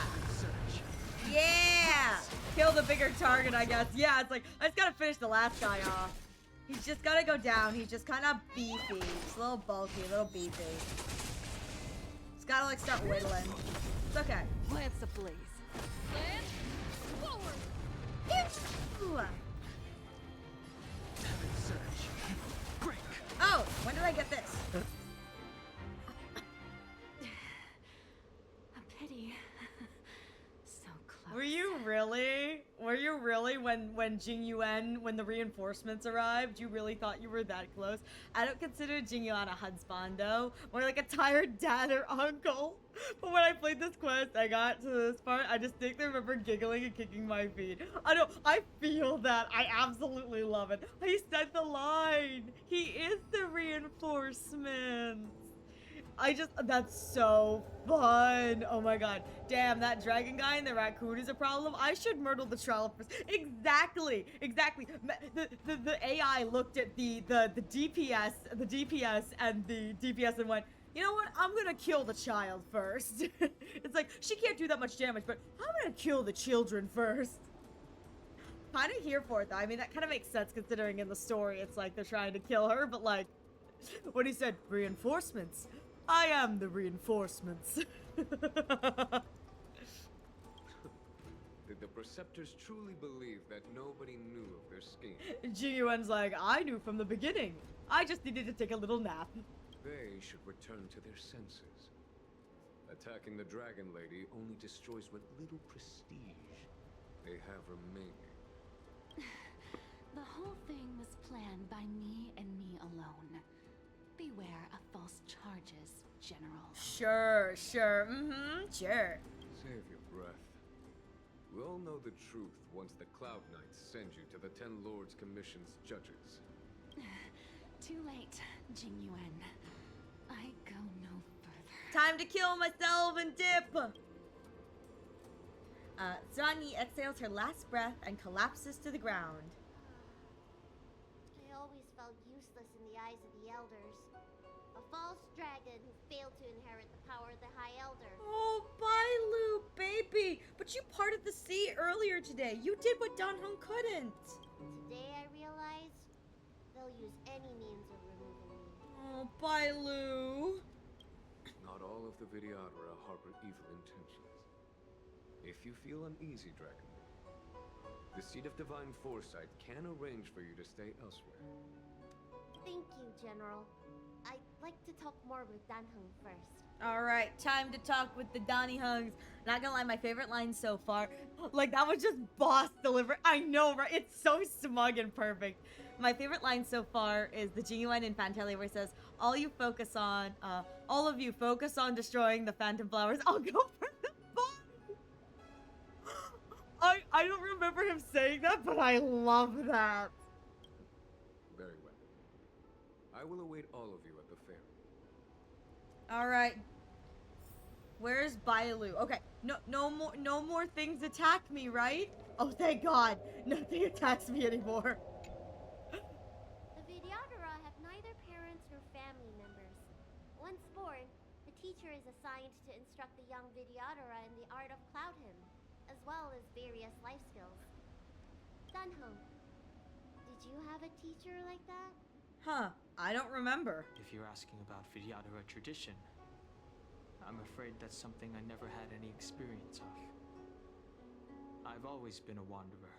A: Yeah. Kill the bigger target, I guess. Yeah, it's like, I just gotta finish the last guy off. He's just gotta go down. He's just kind of beefy. Just a little bulky, a little beefy. Just gotta like start whittling. It's okay.
C: Plants ablaze. Plant forward.
A: Ew.
D: Search. Break.
A: Oh, when did I get this?
C: A pity. So close.
A: Were you really? Were you really when Jing Yuan, when the reinforcements arrived, you really thought you were that close? I don't consider Jing Yuan a husband though. More like a tired dad or uncle. But when I played this quest, I got to this part, I distinctly remember giggling and kicking my feet. I feel that. I absolutely love it. He said the line. He is the reinforcements. That's so fun. Oh my god. Damn, that dragon guy and the raccoon is a problem. I should myrtle the trial first. Exactly. The AI looked at the DPS and the DPS and went, you know what? I'm gonna kill the child first. It's like, she can't do that much damage, but I'm gonna kill the children first. Kind of here for it though. I mean, that kind of makes sense considering in the story it's like they're trying to kill her, but like, when he said reinforcements, I am the reinforcements.
G: Did the Preceptors truly believe that nobody knew of their scheme?
A: Jing Yuan's like, I knew from the beginning. I just needed to take a little nap.
G: They should return to their senses. Attacking the Dragon Lady only destroys what little prestige they have remaining.
C: The whole thing was planned by me and me alone. Beware of false charges, General.
A: Sure. Sure.
G: Save your breath. We'll know the truth once the Cloud Knights send you to the Ten Lords Commission's judges.
C: Too late, Jing Yuan. I go no further.
A: Time to kill myself and dip. Zhang Yi exhales her last breath and collapses to the ground.
H: I always felt useless in the eyes of the elders. A false dragon who failed to inherit the power of the High Elder.
A: Oh, Bailu, baby! But you parted the sea earlier today. You did what Dan Heng couldn't.
H: Today I realized they'll use any means of removing me.
A: Oh, Bailu.
G: Not all of the Vidyadhara harbor evil intentions. If you feel uneasy, Dragon, the Seat of Divine Foresight can arrange for you to stay elsewhere.
H: Thank you, General. I'd like to talk more with Dan Heng first.
A: Alright, time to talk with the Donnie Hungs. Not gonna lie, my favorite line so far, like that was just boss delivery. I know, right? It's so smug and perfect. My favorite line so far is the Genuine in Fantalia where it says, all of you focus on destroying the Phantom Flowers. I'll go for the body. I don't remember him saying that, but I love that.
G: Very well. I will await all of you at the fair.
A: Alright. Where's Bailu? Okay, no more things attack me, right? Oh, thank God. Nothing attacks me anymore.
H: The Vidyadhara have neither parents nor family members. Once born, the teacher is assigned to instruct the young Vidyadhara in the art of Cloud Hymn, as well as various life skills. Dunham, did you have a teacher like that?
A: Huh, I don't remember.
D: If you're asking about Vidyadhara tradition, I'm afraid that's something I never had any experience of. I've always been a wanderer.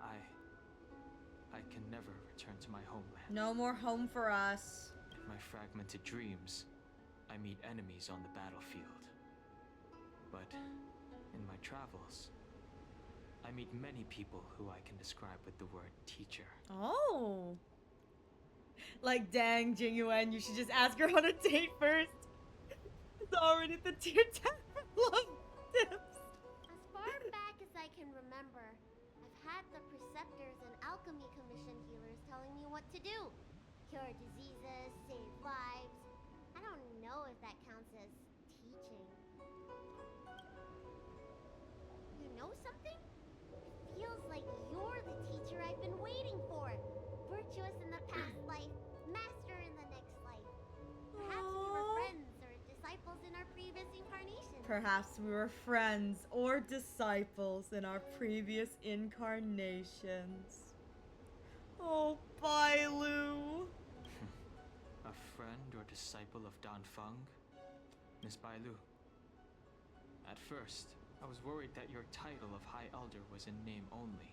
D: I can never return to my homeland.
A: No more home for us.
D: In my fragmented dreams, I meet enemies on the battlefield. But in my travels, I meet many people who I can describe with the word teacher.
A: Oh. Like, dang, Jingyuan, you should just ask her on a date first. It's already the tier 10 love tips.
H: As far back as I can remember, I've had the Preceptors and Alchemy Commission healers telling me what to do. Cure diseases, save lives. I don't know if that counts as teaching. You know something? It feels like you're the teacher I've been waiting for. Virtuous in the past life, master in the next life. Perhaps we were friends or disciples in our previous incarnations.
A: Perhaps we were friends or disciples in our previous incarnations. Oh, Bailu.
D: A friend or disciple of Dan Feng? Miss Bailu. At first, I was worried that your title of High Elder was in name only,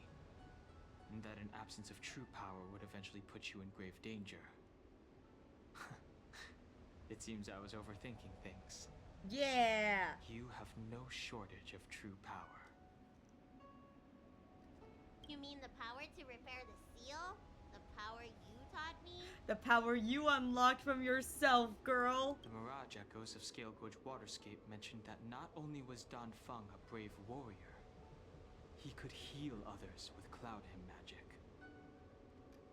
D: and that an absence of true power would eventually put you in grave danger. It seems I was overthinking things.
A: Yeah.
D: You have no shortage of true power.
H: You mean the power to repair the seal? The power you taught me?
A: The power you unlocked from yourself, girl.
D: The Mirage Echoes of Scale Gorge Waterscape mentioned that not only was Dan Feng a brave warrior, he could heal others with Cloud Hymn magic.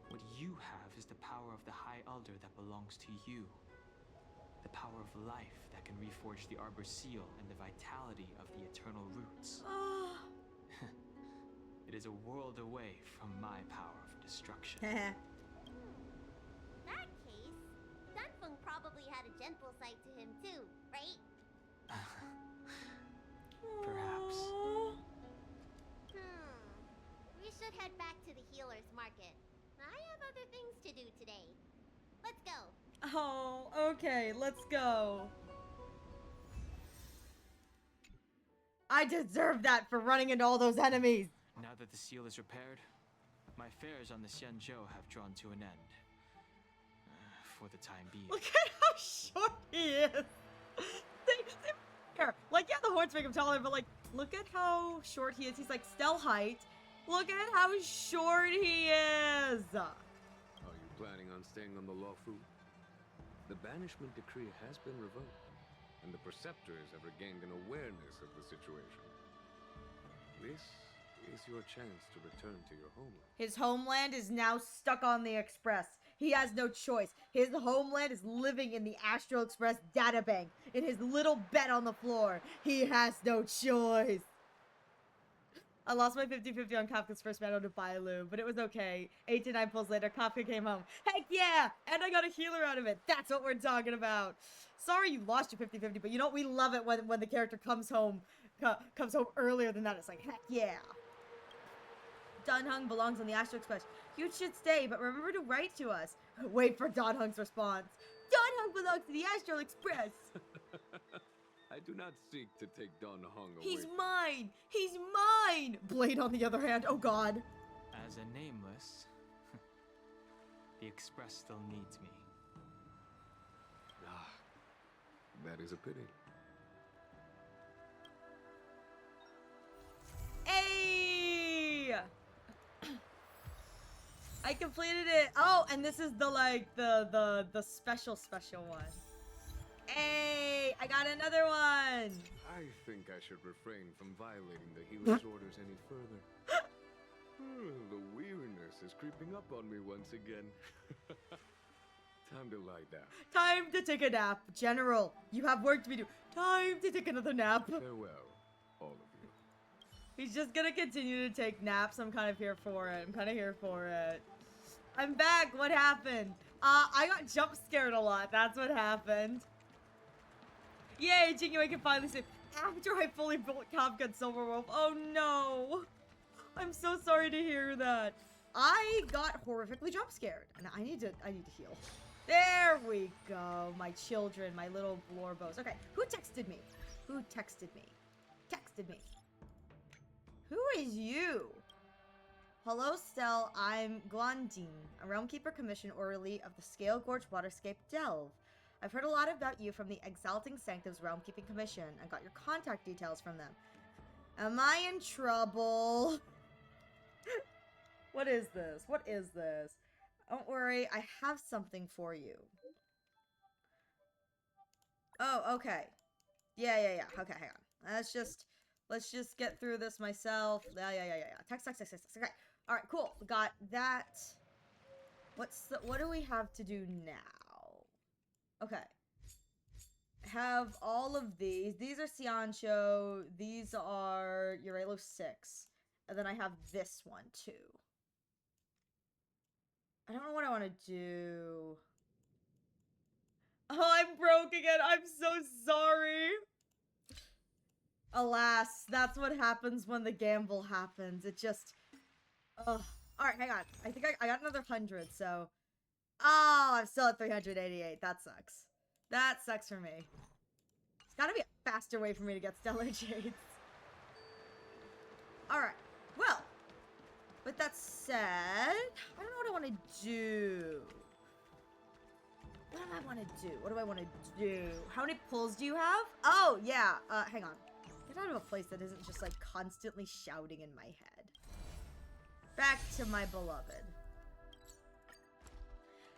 D: What you have is the power of the High Elder that belongs to you. The power of life that can reforge the Arbor Seal and the vitality of the Eternal Roots. It is a world away from my power of destruction.
H: In that case, Dunfeng probably had a gentle side to him too, right?
D: Perhaps.
H: We should head back to the healer's market. I have other things to do today. Let's go.
A: Oh, okay, let's go. I deserve that for running into all those enemies.
D: Now that the seal is repaired, my affairs on the Xianzhou have drawn to an end. For the time being.
A: Look at how short he is. Like, yeah, the horns make him taller, but like, look at how short he is. He's like Stell height. Look at how short he is.
G: Are you planning on staying on the Luofu? The banishment decree has been revoked, and the Preceptors have regained an awareness of the situation. This is your chance to return to your homeland.
A: His homeland is now stuck on the Express. He has no choice. His homeland is living in the Astral Express databank, in his little bed on the floor. He has no choice. I lost my 50-50 on Kafka's first battle to Bailu, but it was okay. 8 to 9 pulls later, Kafka came home. Heck yeah! And I got a healer out of it. That's what we're talking about. Sorry you lost your 50-50, but you know what? We love it when the character comes home earlier than that. It's like, heck yeah. Danheng belongs on the Astral Express. You should stay, but remember to write to us. Wait for Danheng's response. Danheng belongs to the Astral Express.
G: I do not seek to take Don Hong away.
A: He's mine! He's mine! Blade, on the other hand, oh god.
D: As a nameless, the Express still needs me.
G: Ah, that is a pity.
A: Hey! I completed it. Oh, and this is the like the special one. Hey, I got another one.
G: I think I should refrain from violating the healer's orders any further. The weariness is creeping up on me once again. Time to lie down.
A: Time to take a nap. General, you have work to do. Time to take another nap.
G: Farewell, all of you.
A: He's just gonna continue to take naps. I'm kind of here for it. I'm back. What happened? I got jump scared a lot. That's what happened. Yay, Jingu, I can finally sleep. After I fully built Kafka and Silver Wolf. Oh no. I'm so sorry to hear that. I got horrifically jump scared. And I need to heal. There we go. My children, my little blorbos. Okay, who texted me? Who texted me? Who is you? Hello, Stell. I'm Guandin, a Realmkeeper Commission orderly of the Scale Gorge Waterscape Delve. I've heard a lot about you from the Exalting Sanctum's Realmkeeping Commission and got your contact details from them. Am I in trouble? What is this? Don't worry, I have something for you. Oh, okay. Yeah. Okay, hang on. Let's just get through this myself. Yeah. Text. Okay. All right, cool. We got that. What do we have to do now? Okay. Have all of these. These are Xianzhou. These are Urelo 6. And then I have this one too. I don't know what I want to do. Oh, I'm broke again. I'm so sorry. Alas, that's what happens when the gamble happens. It just... Ugh. Alright, hang on. I think I got another 100, so... Oh, I'm still at 388. That sucks. That sucks for me. There's gotta be a faster way for me to get Stellar Jades. Alright. Well, with that said, I don't know what I want to do. What do I want to do? How many pulls do you have? Oh, yeah. Hang on. Get out of a place that isn't just, like, constantly shouting in my head. Back to my beloved.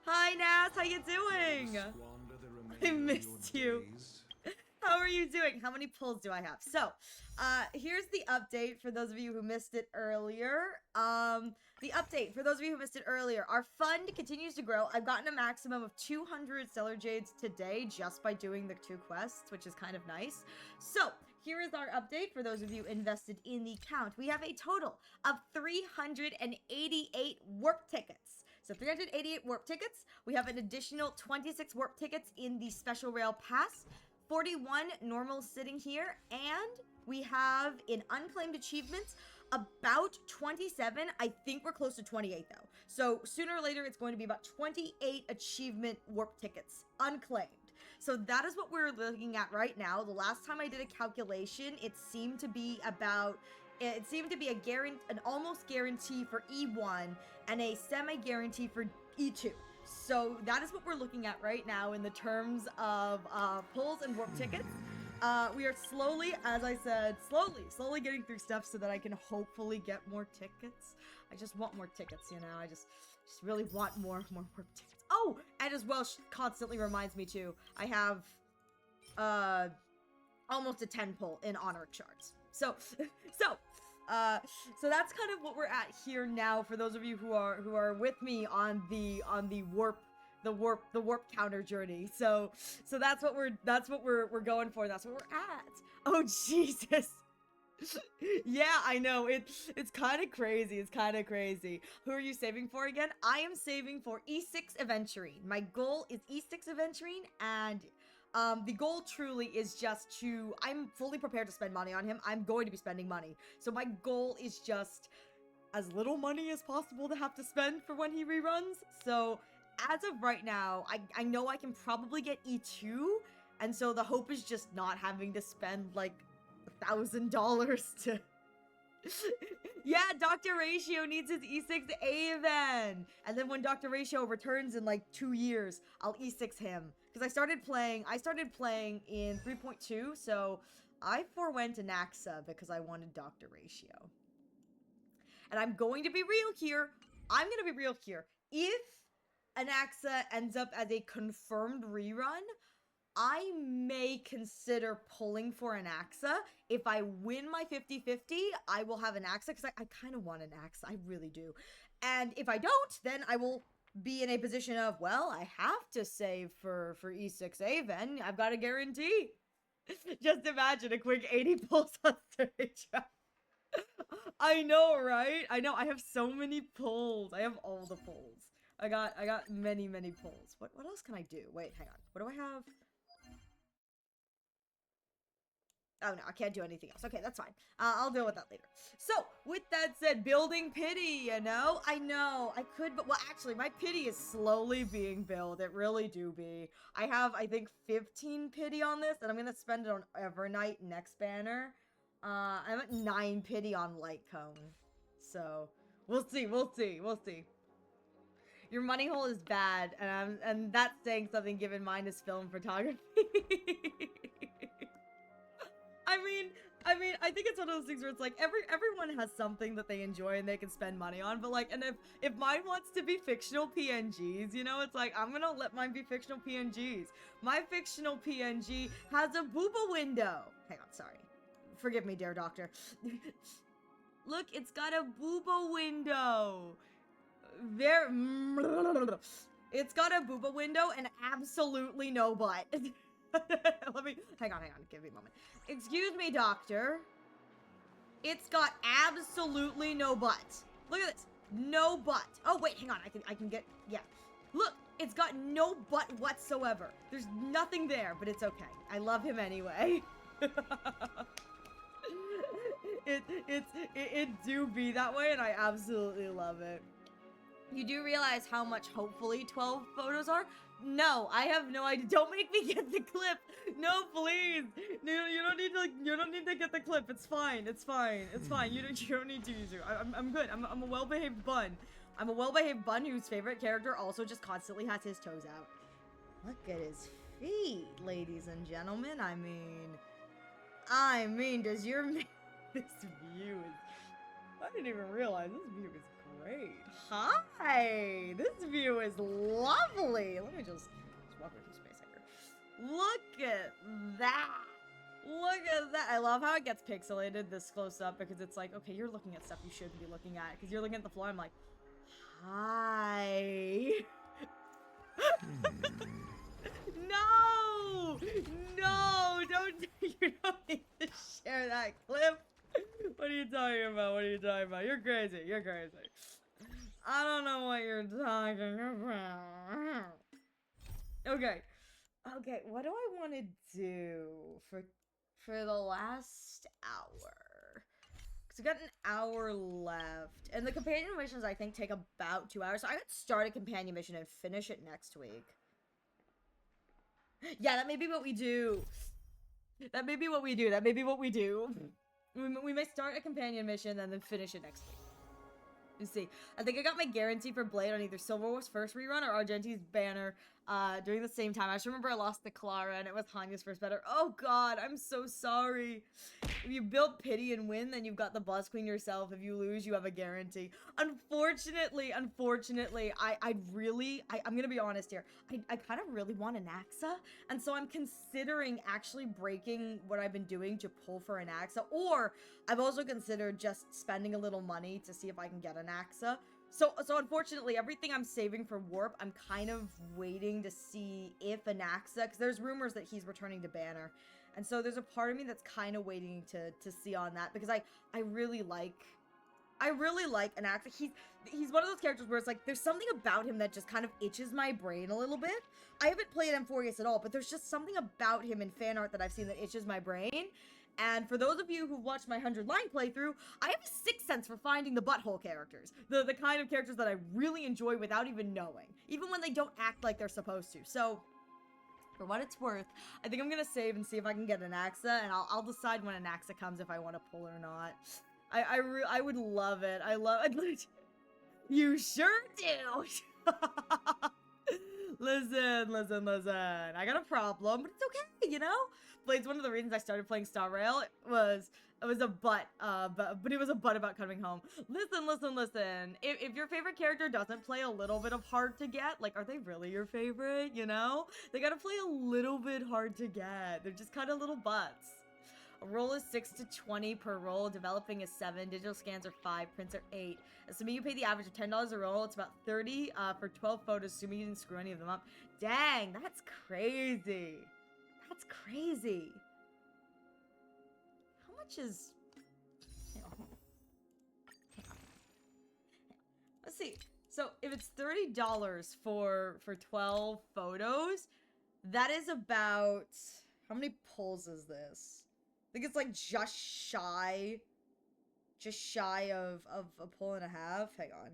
A: Hi, Nas. How you doing? I missed you. How are you doing? How many pulls do I have? So, here's the update for those of you who missed it earlier. Our fund continues to grow. I've gotten a maximum of 200 Stellar Jades today just by doing the 2 quests, which is kind of nice. So, here is our update for those of you invested in the count. We have a total of 388 warp tickets. So 388 warp tickets. We have an additional 26 warp tickets in the Special Rail Pass. 41 normal sitting here, and we have in unclaimed achievements about 27. I think we're close to 28 though. So sooner or later it's going to be about 28 achievement warp tickets unclaimed. So that is what we're looking at right now. The last time I did a calculation, it seemed to be an almost guarantee for E1 and a semi-guarantee for E2. So that is what we're looking at right now in the terms of pulls and warp tickets. We are slowly, as I said, slowly getting through stuff so that I can hopefully get more tickets. I just want more tickets, you know. I just really want more warp tickets. Oh, and as well, she constantly reminds me too. I have almost a 10 pull in honor charts. So that's kind of what we're at here now for those of you who are with me on the warp counter journey. So that's what we're going for. That's what we're at. Oh Jesus. Yeah, I know. It's kind of crazy. It's kind of crazy. Who are you saving for again? I am saving for E6 Aventurine. My goal is E6 Aventurine, and the goal truly is just to, I'm fully prepared to spend money on him. I'm going to be spending money. So my goal is just as little money as possible to have to spend for when he reruns. So as of right now, I know I can probably get E2. And so the hope is just not having to spend like $1,000 to... Yeah, Dr. Ratio needs his E6 Aven. And then when Dr. Ratio returns in like 2 years, I'll E6 him. Because I started playing in 3.2, so I forewent Anaxa because I wanted Dr. Ratio. And I'm going to be real here. If Anaxa ends up as a confirmed rerun, I may consider pulling for Anaxa. If I win my 50-50, I will have Anaxa because I kind of want Anaxa. I really do. And if I don't, then I will be in a position of, well, I have to save for E6 Aven. I've got a guarantee. Just imagine a quick 80 pulls on stage. I know, right? I know. I have so many pulls. I have all the pulls. I got many pulls. What else can I do? Wait, hang on. What do I have? Oh no, I can't do anything else. Okay, that's fine. I'll deal with that later. So, with that said, building pity, you know? I know, I could, but, well, actually, my pity is slowly being built. It really do be. I have, I think, 15 pity on this, and I'm gonna spend it on Evernight next banner. I'm at 9 pity on Lightcone. So, we'll see. Your money hole is bad, and that's saying something given mine is film photography. I mean, I think it's one of those things where it's like everyone has something that they enjoy and they can spend money on, but like, and if mine wants to be fictional PNGs, you know, it's like, I'm gonna let mine be fictional PNGs. My fictional PNG has a booba window. Hang on, sorry. Forgive me, dear doctor. Look, it's got a booba window. It's got a booba window and absolutely no butt. Hang on, give me a moment. Excuse me, doctor. It's got absolutely no butt. Look at this. No butt. Oh, wait, hang on. I can get, yeah. Look, it's got no butt whatsoever. There's nothing there, but it's okay. I love him anyway. It do be that way, and I absolutely love it. You do realize how much hopefully 12 photos are? No, I have no idea. Don't make me get the clip. No, please. No, you don't need to get the clip. It's fine. You don't need to use it. I'm good. I'm a well-behaved bun. I'm a well-behaved bun whose favorite character also just constantly has his toes out. Look at his feet, ladies and gentlemen. I mean, does your this view is I didn't even realize this view is great. Hi! This view is lovely. Let me just walk over to space here. Look at that. Look at that. I love how it gets pixelated this close up because it's like, okay, you're looking at stuff you shouldn't be looking at because you're looking at the floor. I'm like, hi. No! No! You don't need to share that clip. What are you talking about? What are you talking about? You're crazy. You're crazy. I don't know what you're talking about. Okay. Okay, what do I want to do for the last hour? Because we got an hour left. And the companion missions, I think, take about 2 hours. So I could start a companion mission and finish it next week. Yeah, that may be what we do. That may be what we do. That may be what we do. We may start a companion mission and then finish it next week. You see, I think I got my guarantee for Blade on either Silver Wolf's first rerun or Argenti's banner during the same time. I just remember I lost to Clara and it was Hanya's first banner. Oh god, I'm so sorry. If you build pity and win, then you've got the Buzz Queen yourself. If you lose, you have a guarantee. Unfortunately, I'm gonna be honest here. I kind of really want an AXA, and so I'm considering actually breaking what I've been doing to pull for an AXA, or I've also considered just spending a little money to see if I can get an AXA. So unfortunately, everything I'm saving for Warp, I'm kind of waiting to see if an AXA, because there's rumors that he's returning to Banner. And so there's a part of me that's kind of waiting to see on that, because I really like an actor. He's one of those characters where it's like there's something about him that just kind of itches my brain a little bit. I haven't played Emphorius at all, but there's just something about him in fan art that I've seen that itches my brain. And for those of you who've watched my 100-line playthrough, I have a sixth sense for finding the butthole characters. The kind of characters that I really enjoy without even knowing. Even when they don't act like they're supposed to. So, for what it's worth, I think I'm gonna save and see if I can get an AXA, and I'll decide when an AXA comes if I want to pull or not. I would love it. You sure do. Listen. I got a problem, but it's okay, you know? Blade's one of the reasons I started playing Star Rail. It was a butt, but it was a butt about coming home. Listen. If your favorite character doesn't play a little bit of hard to get, like, are they really your favorite, you know? They gotta play a little bit hard to get. They're just kind of little butts. A roll is 6 to 20 per roll. Developing is 7. Digital scans are 5. Prints are 8. Assuming you pay the average of $10 a roll, it's about 30 for 12 photos, assuming you didn't screw any of them up. Dang, that's crazy. That's crazy. How much is... Hang on. Let's see. So if it's $30 for 12 photos, that is about... How many pulls is this? I think it's like just shy of a pull and a half. Hang on.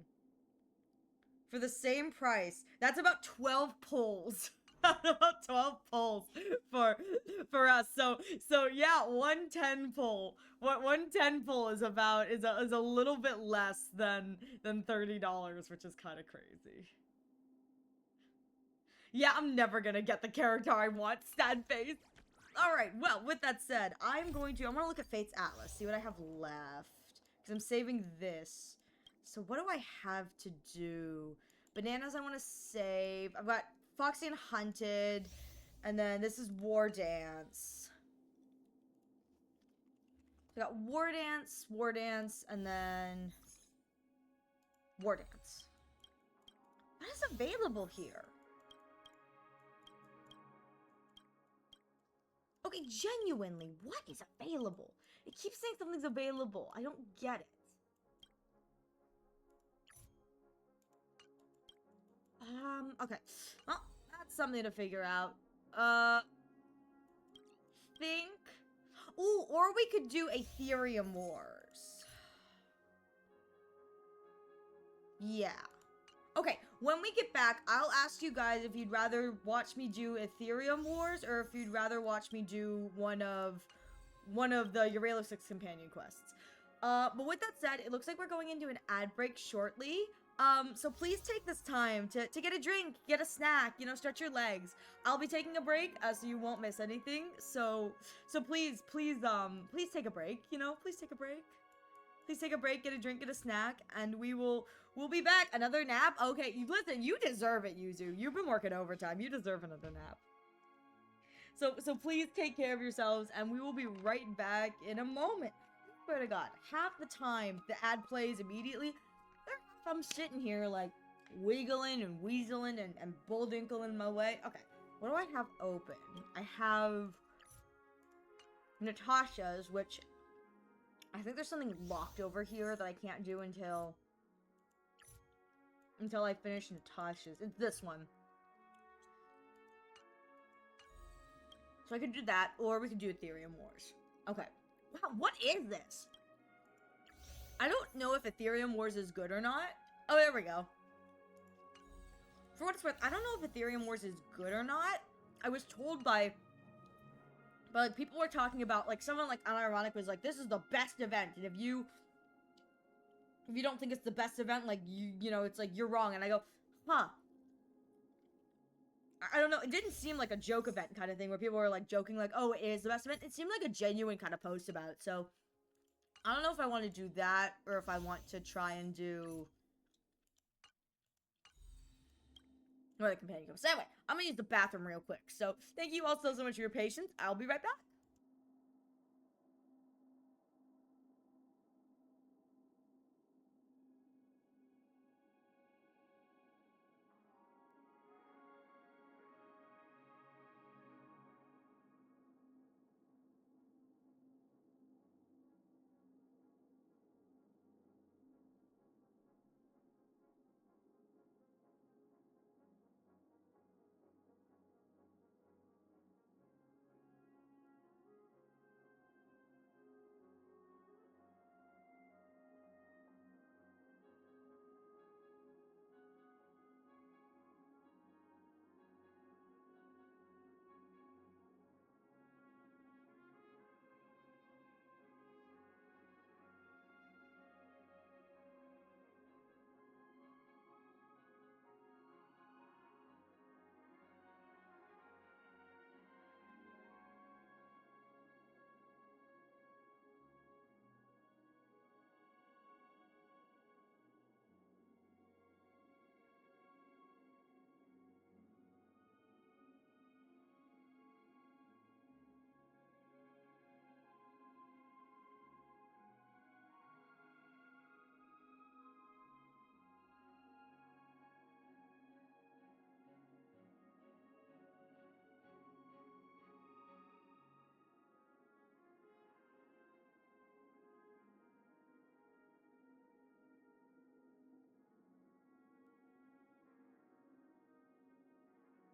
A: For the same price, that's about 12 pulls. About 12 pulls for us. So yeah, 110 pull. What 110 pull is about is a little bit less than $30, which is kind of crazy. Yeah, I'm never gonna get the character I want. Sad face. Alright, well, with that said, I want to look at Fate's Atlas, see what I have left. Because I'm saving this. So what do I have to do? Bananas I want to save. I've got Foxy and Hunted. And then this is War Dance. I got War Dance, and then War Dance. What is available here? Okay, genuinely, what is available? It keeps saying something's available. I don't get it. Okay. Well, that's something to figure out. Think... Ooh, or we could do Ethereum Wars. Yeah. Okay, when we get back, I'll ask you guys if you'd rather watch me do Ethereum Wars or if you'd rather watch me do one of the Euralo 6 companion quests. But with that said, it looks like we're going into an ad break shortly. So please take this time to get a drink, get a snack, you know, stretch your legs. I'll be taking a break, so you won't miss anything. So please take a break, you know, please take a break. Please take a break, get a drink, get a snack, and we'll be back. Another nap? Okay, listen, you deserve it, Yuzu. You've been working overtime. You deserve another nap. So please take care of yourselves, and we will be right back in a moment. I swear to God, half the time the ad plays immediately, I'm sitting here like wiggling and weaseling and bulldinkling my way. Okay, what do I have open? I have Natasha's, which I think there's something locked over here that I can't do until I finish Natasha's. It's this one. So I could do that, or we could do Ethereum Wars. Okay. Wow, what is this? I don't know if Ethereum Wars is good or not. Oh, there we go. For what it's worth, I don't know if Ethereum Wars is good or not. I was told but like people were talking about, like someone like Unironic was like, this is the best event, and if you don't think it's the best event, like you know, it's like you're wrong. And I go, huh. I don't know, it didn't seem like a joke event kind of thing where people were like joking like, oh, it is the best event. It seemed like a genuine kind of post about it. So I don't know if I want to do that or if I want to try and do where the companion goes. So anyway, I'm gonna use the bathroom real quick. So thank you all so much for your patience. I'll be right back.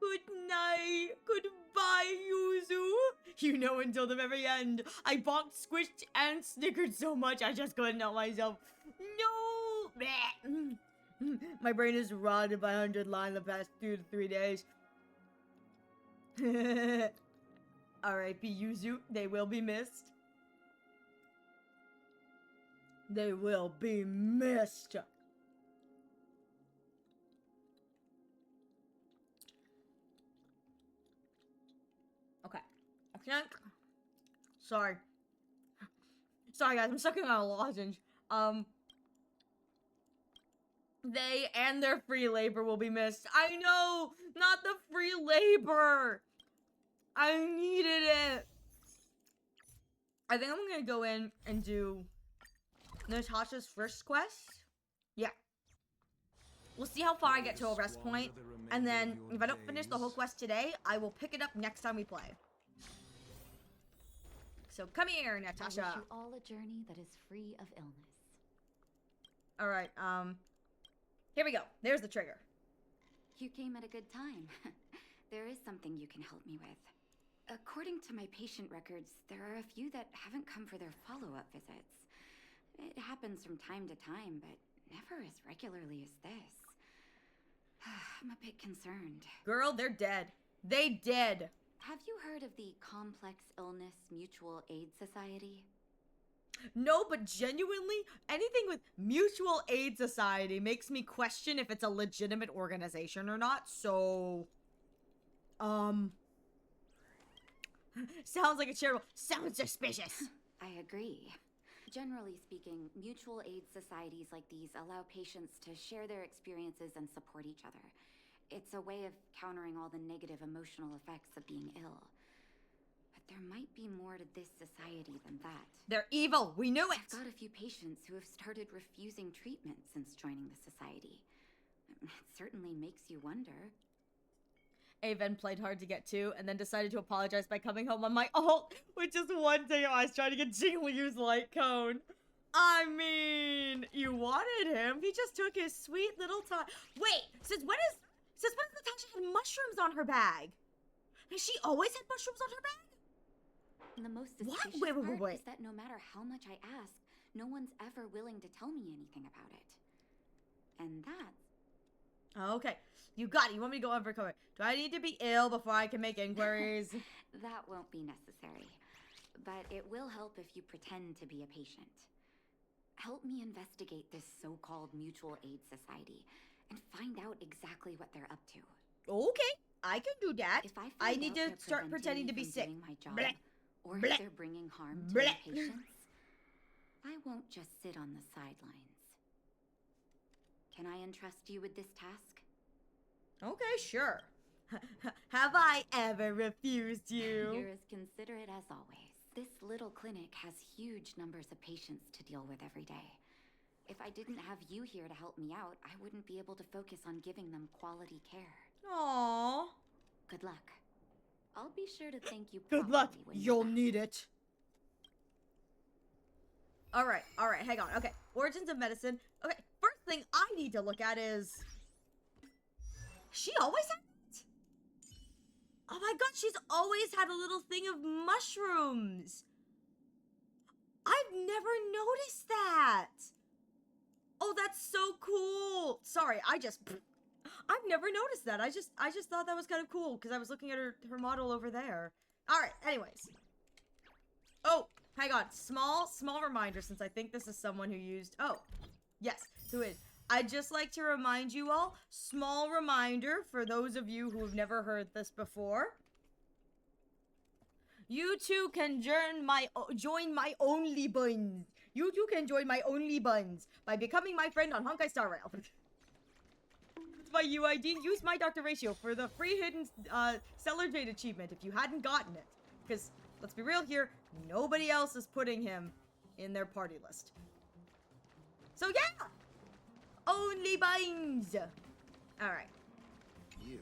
A: Good night. Goodbye, Yuzu. You know, until the very end, I balked, squished, and snickered so much I just couldn't help myself. No! Bleh. My brain is rotted by 100 lines the past 2 to 3 days. R.I.P. Yuzu. They will be missed. They will be missed. Okay. Okay. Sorry. Sorry, guys. I'm sucking on a lozenge. They and their free labor will be missed. I know! Not the free labor! I needed it! I think I'm gonna go in and do Natasha's first quest. Yeah. We'll see how far I get to a rest point, and then if I don't finish the whole quest today, I will pick it up next time we play. So come here, Natasha.
P: I wish you all a journey that is free of illness.
A: Alright, here we go. There's the trigger.
P: You came at a good time. There is something you can help me with. According to my patient records, there are a few that haven't come for their follow-up visits. It happens from time to time, but never as regularly as this. I'm a bit concerned.
A: Girl, they're dead. They dead.
P: Have you heard of the Complex Illness Mutual Aid Society?
A: No, but genuinely, anything with Mutual Aid Society makes me question if it's a legitimate organization or not, so... Sounds like a charitable... Sounds suspicious.
P: I agree.
Q: Generally speaking, mutual aid societies like these allow patients to share their experiences and support each other. It's a way of countering all the negative emotional effects of being ill. But there might be more to this society than that.
A: They're evil. We knew it.
Q: I've got a few patients who have started refusing treatment since joining the society. It certainly makes you wonder.
A: Aven played hard to get to, and then decided to apologize by coming home on my ult, with just one thing I was trying to get Jingliu's light cone. I mean, you wanted him. He just took his sweet little time. Wait, since when has Natasha had mushrooms on her bag? Has she always had mushrooms on her bag?
Q: The most
A: What?
Q: suspicious part is that no matter how much I ask, no one's ever willing to tell me anything about it. And that's...
A: Okay, you got it. You want me to go undercover? Do I need to be ill before I can make inquiries?
Q: That won't be necessary. But it will help if you pretend to be a patient. Help me investigate this so-called mutual aid society and find out exactly what they're up to.
A: Okay, I can do that.
Q: If
A: I need to start pretending to be sick.
Q: My job,
A: Blech.
Q: or
A: Blech.
Q: if they're bringing harm to
A: Blech.
Q: my patients, I won't just sit on the sidelines. Can I entrust you with this task?
A: Okay, sure. Have I ever refused you?
Q: You're as considerate as always. This little clinic has huge numbers of patients to deal with every day. If I didn't have you here to help me out, I wouldn't be able to focus on giving them quality care.
A: Aww.
Q: Good luck. I'll be sure to thank you
A: Good luck.
Q: properly when
A: You'll
Q: you're back.
A: need it. Alright, hang on. Okay, origins of medicine. Okay, first thing I need to look at is... She always had it? Oh my god, she's always had a little thing of mushrooms. I've never noticed that. Oh, that's so cool. Sorry, I've never noticed that. I just thought that was kind of cool because I was looking at her model over there. All right, anyways. Oh, hang on. Small reminder, since I think this is someone who used... Oh, yes, who is? I'd just like to remind you all, small reminder for those of you who have never heard this before. You too can join my only buns. You too can join my only buns by becoming my friend on Honkai Star Rail. It's my UID. Use my Dr. Ratio for the free hidden Cellar Jade achievement if you hadn't gotten it. Because, let's be real here, nobody else is putting him in their party list. So yeah! Only buns! Alright.
R: You.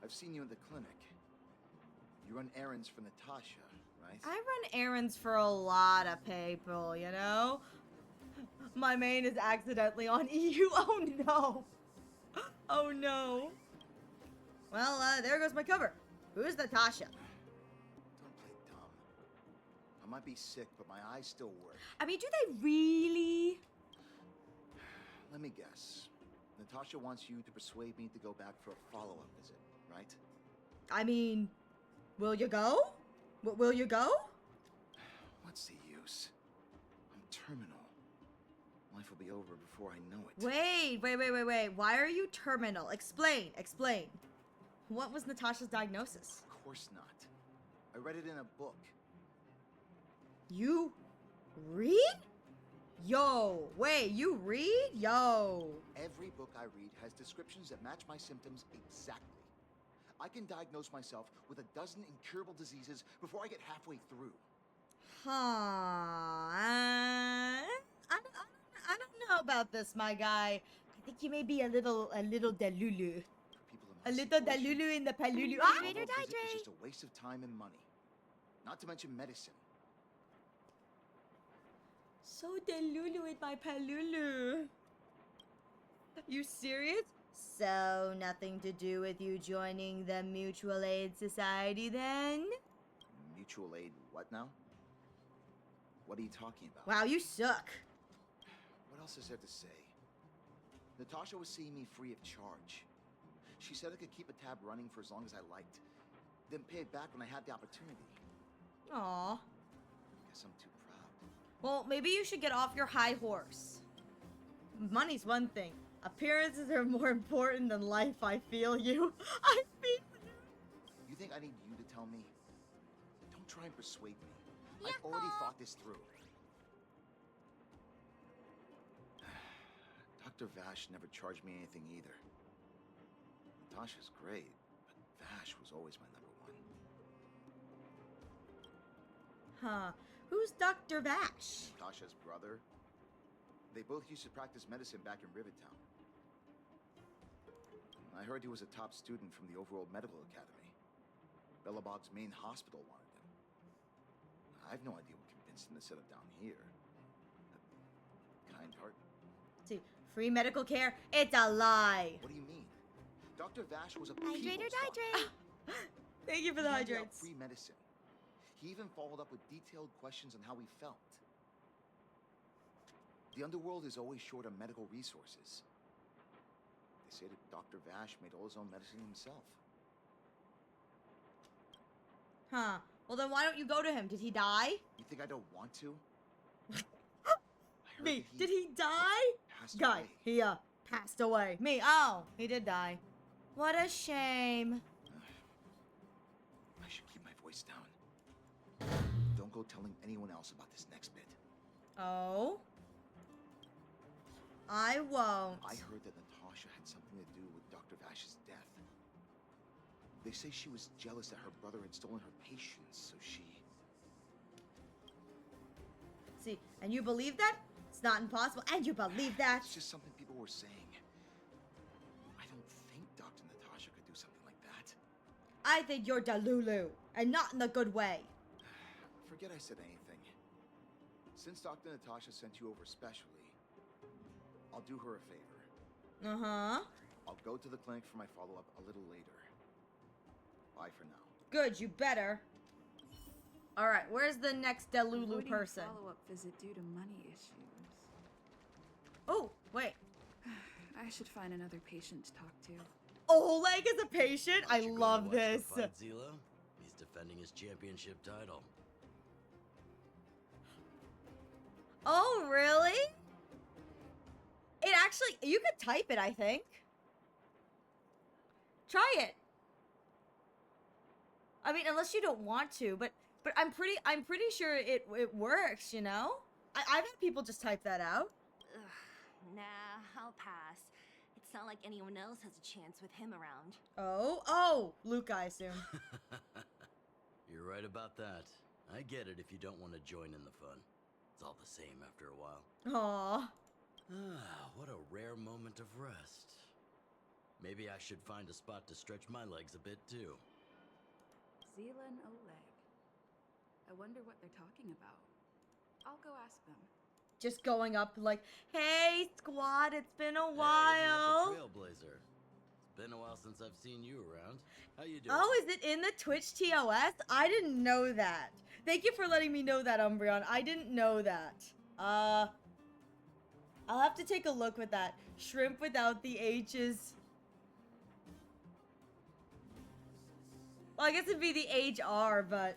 R: I've seen you in the clinic. You run errands for Natasha, right?
A: I run errands for a lot of people, you know? My main is accidentally on EU. Oh no! Oh no. Well, there goes my cover. Who's Natasha?
R: Don't play dumb. I might be sick, but my eyes still work.
A: I mean, do they really?
R: Let me guess. Natasha wants you to persuade me to go back for a follow-up visit, right?
A: I mean, will you go? Will you go?
R: What's the use? I'm terminal. Life will be over before I know it.
A: Wait. Why are you terminal? Explain. What was Natasha's diagnosis?
R: Of course not. I read it in a book.
A: You read? Yo, wait, you read? Yo.
R: Every book I read has descriptions that match my symptoms exactly. I can diagnose myself with a dozen incurable diseases before I get halfway through.
A: Huh. I don't know about this, my guy. I think you may be a little delulu. A little delulu in the palulu. Ah!
R: Hydrate or dihydrate? It's just a waste of time and money. Not to mention medicine.
A: So delulu with my palulu. You serious? So nothing to do with you joining the Mutual Aid Society then?
R: Mutual aid what now? What are you talking about?
A: Wow, you suck.
R: What else is there to say? Natasha was seeing me free of charge. She said I could keep a tab running for as long as I liked, then pay it back when I had the opportunity.
A: Aw.
R: Guess I'm too proud.
A: Well, maybe you should get off your high horse. Money's one thing. Appearances are more important than life, I feel you. I feel you.
R: You think I need you to tell me? Don't try and persuade me. I've already thought this through. Dr. Vash never charged me anything either. Natasha's great, but Vash was always my number one.
A: Huh. Who's Dr. Vash?
R: Natasha's brother. They both used to practice medicine back in Rivertown. I heard he was a top student from the Overworld Medical Academy. Bellabog's main hospital wanted him. I have no idea what convinced him to set up down here. Kind heart.
A: See, free medical care? It's a lie.
R: What do you mean? Dr. Vash was a
J: Hydrate or
R: people's doctor.
J: dihydrate?
A: Thank you for the
R: He handed out
A: hydrates.
R: free medicine. He even followed up with detailed questions on how he felt. The underworld is always short on medical resources. They say that Dr. Vash made all his own medicine himself.
A: Huh. Well, then why don't you go to him? Did he die?
R: You think I don't want to?
A: Me. Did he die?
R: Passed
A: Guy.
R: away.
A: He, passed away. Me. Oh, he did die. What a shame.
R: I should keep my voice down. Don't go telling anyone else about this next bit.
A: Oh? I won't.
R: I heard that Natasha had something to do with Dr. Vash's death. They say she was jealous that her brother had stolen her patients, so she...
A: See, and you believe that? It's not impossible, and you believe that?
R: It's just something people were saying. I don't think Dr. Natasha could do something like that.
A: I think you're Delulu, and not in the good way.
R: Forget I said anything. Since Dr. Natasha sent you over specially, I'll do her a favor.
A: Uh-huh.
R: I'll go to the clinic for my follow-up a little later. Bye for now.
A: Good, you better. Alright, where's the next Delulu
S: Avoiding
A: person?
S: A follow-up visit due to money issues.
A: Oh, wait.
S: I should find another patient to talk to.
A: Oleg is a patient? I love this.
T: Zila? He's defending his championship title.
A: Oh, really? It actually, you could type it, I think. Try it. I mean, unless you don't want to, but I'm pretty sure it works, you know? I've had people just type that out.
U: Ugh, nah, I'll pass. It's not like anyone else has a chance with him around.
A: Oh, Luke, I assume.
T: You're right about that. I get it if you don't want to join in the fun. It's all the same after a while.
A: Aww.
T: Ah, what a rare moment of rest. Maybe I should find a spot to stretch my legs a bit too.
S: Zila and Oleg. I wonder what they're talking about. I'll go ask them.
A: Just going up like, hey, squad, it's been a
T: Hey,
A: while.
T: isn't that the Trailblazer? It's been a while since I've seen you around. How you doing?
A: Oh, is it in the Twitch TOS? I didn't know that. Thank you for letting me know that, Umbreon. I didn't know that. I'll have to take a look with that. Shrimp without the H's. Well, I guess it'd be the HR, but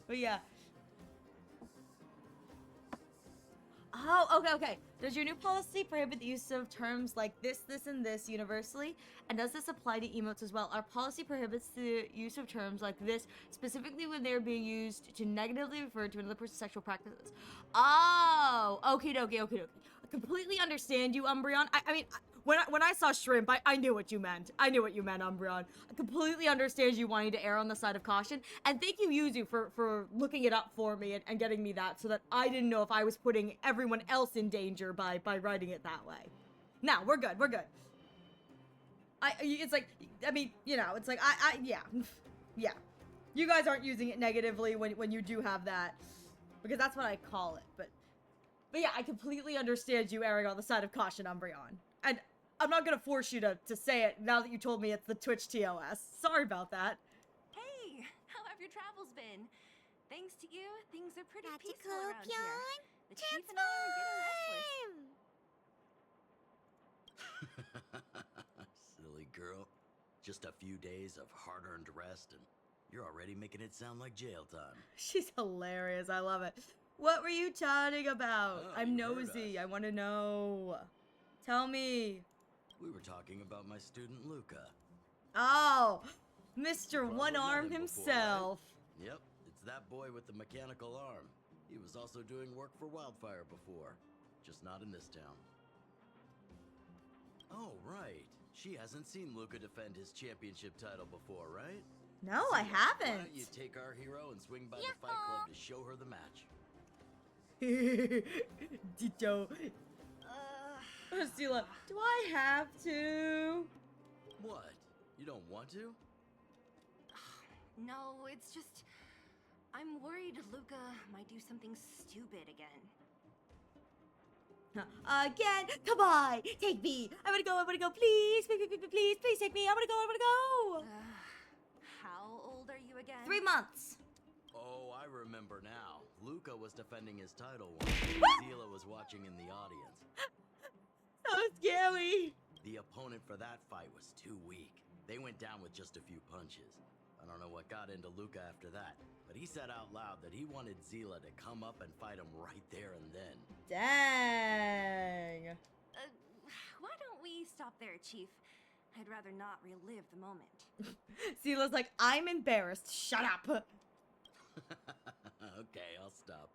A: yeah. Oh, okay. Does your new policy prohibit the use of terms like this, and this universally? And does this apply to emotes as well? Our policy prohibits the use of terms like this, specifically when they're being used to negatively refer to another person's sexual practices. Oh, okay. I completely understand you, Umbreon. I mean, when I saw shrimp, I knew what you meant. I knew what you meant, Umbreon. I completely understand you wanting to err on the side of caution. And thank you, Yuzu, for looking it up for me and getting me that so that I didn't know if I was putting everyone else in danger by writing it that way. Now, we're good. It's like, I mean, you know, it's like, yeah. You guys aren't using it negatively when you do have that. Because that's what I call it. But yeah, I completely understand you erring on the side of caution, Umbreon. And I'm not gonna force you to say it now that you told me it's the Twitch TOS. Sorry about that.
U: Hey, how have your travels been? Thanks to you, things are pretty
J: That's
U: peaceful
J: cool,
U: around here.
J: Pyon.
U: The chief and I are getting restless.
T: Silly girl. Just a few days of hard-earned rest and you're already making it sound like jail time.
A: She's hilarious. I love it. What were you chatting about?
T: Oh,
A: I'm
T: you heard
A: nosy.
T: us.
A: I want to know. Tell me.
T: We were talking about my student Luca.
A: Oh, Mr.
T: Probably
A: One
T: met
A: Arm
T: him before,
A: himself.
T: right? Yep, it's that boy with the mechanical arm. He was also doing work for Wildfire before, just not in this town. Oh, right. She hasn't seen Luca defend his championship title before, right?
A: No, I
T: Why
A: haven't.
T: don't you take our hero and swing by the Fight Club to show her the match?
A: Ditto. Sela, do I have to?
T: What? You don't want to?
U: No, it's just... I'm worried Luca might do something stupid again.
A: Again? Come on! Take me! I wanna go, please! Please take me! I wanna go!
U: How old are you again?
A: 3 months!
T: Oh, I remember now. Luca was defending his title once. Zila was watching in the audience.
A: So scary!
T: The opponent for that fight was too weak. They went down with just a few punches. I don't know what got into Luca after that, but he said out loud that he wanted Zila to come up and fight him right there and then.
A: Dang!
U: Why don't we stop there, Chief? I'd rather not relive the moment.
A: Zela's like, I'm embarrassed. Shut up!
T: Okay, I'll stop.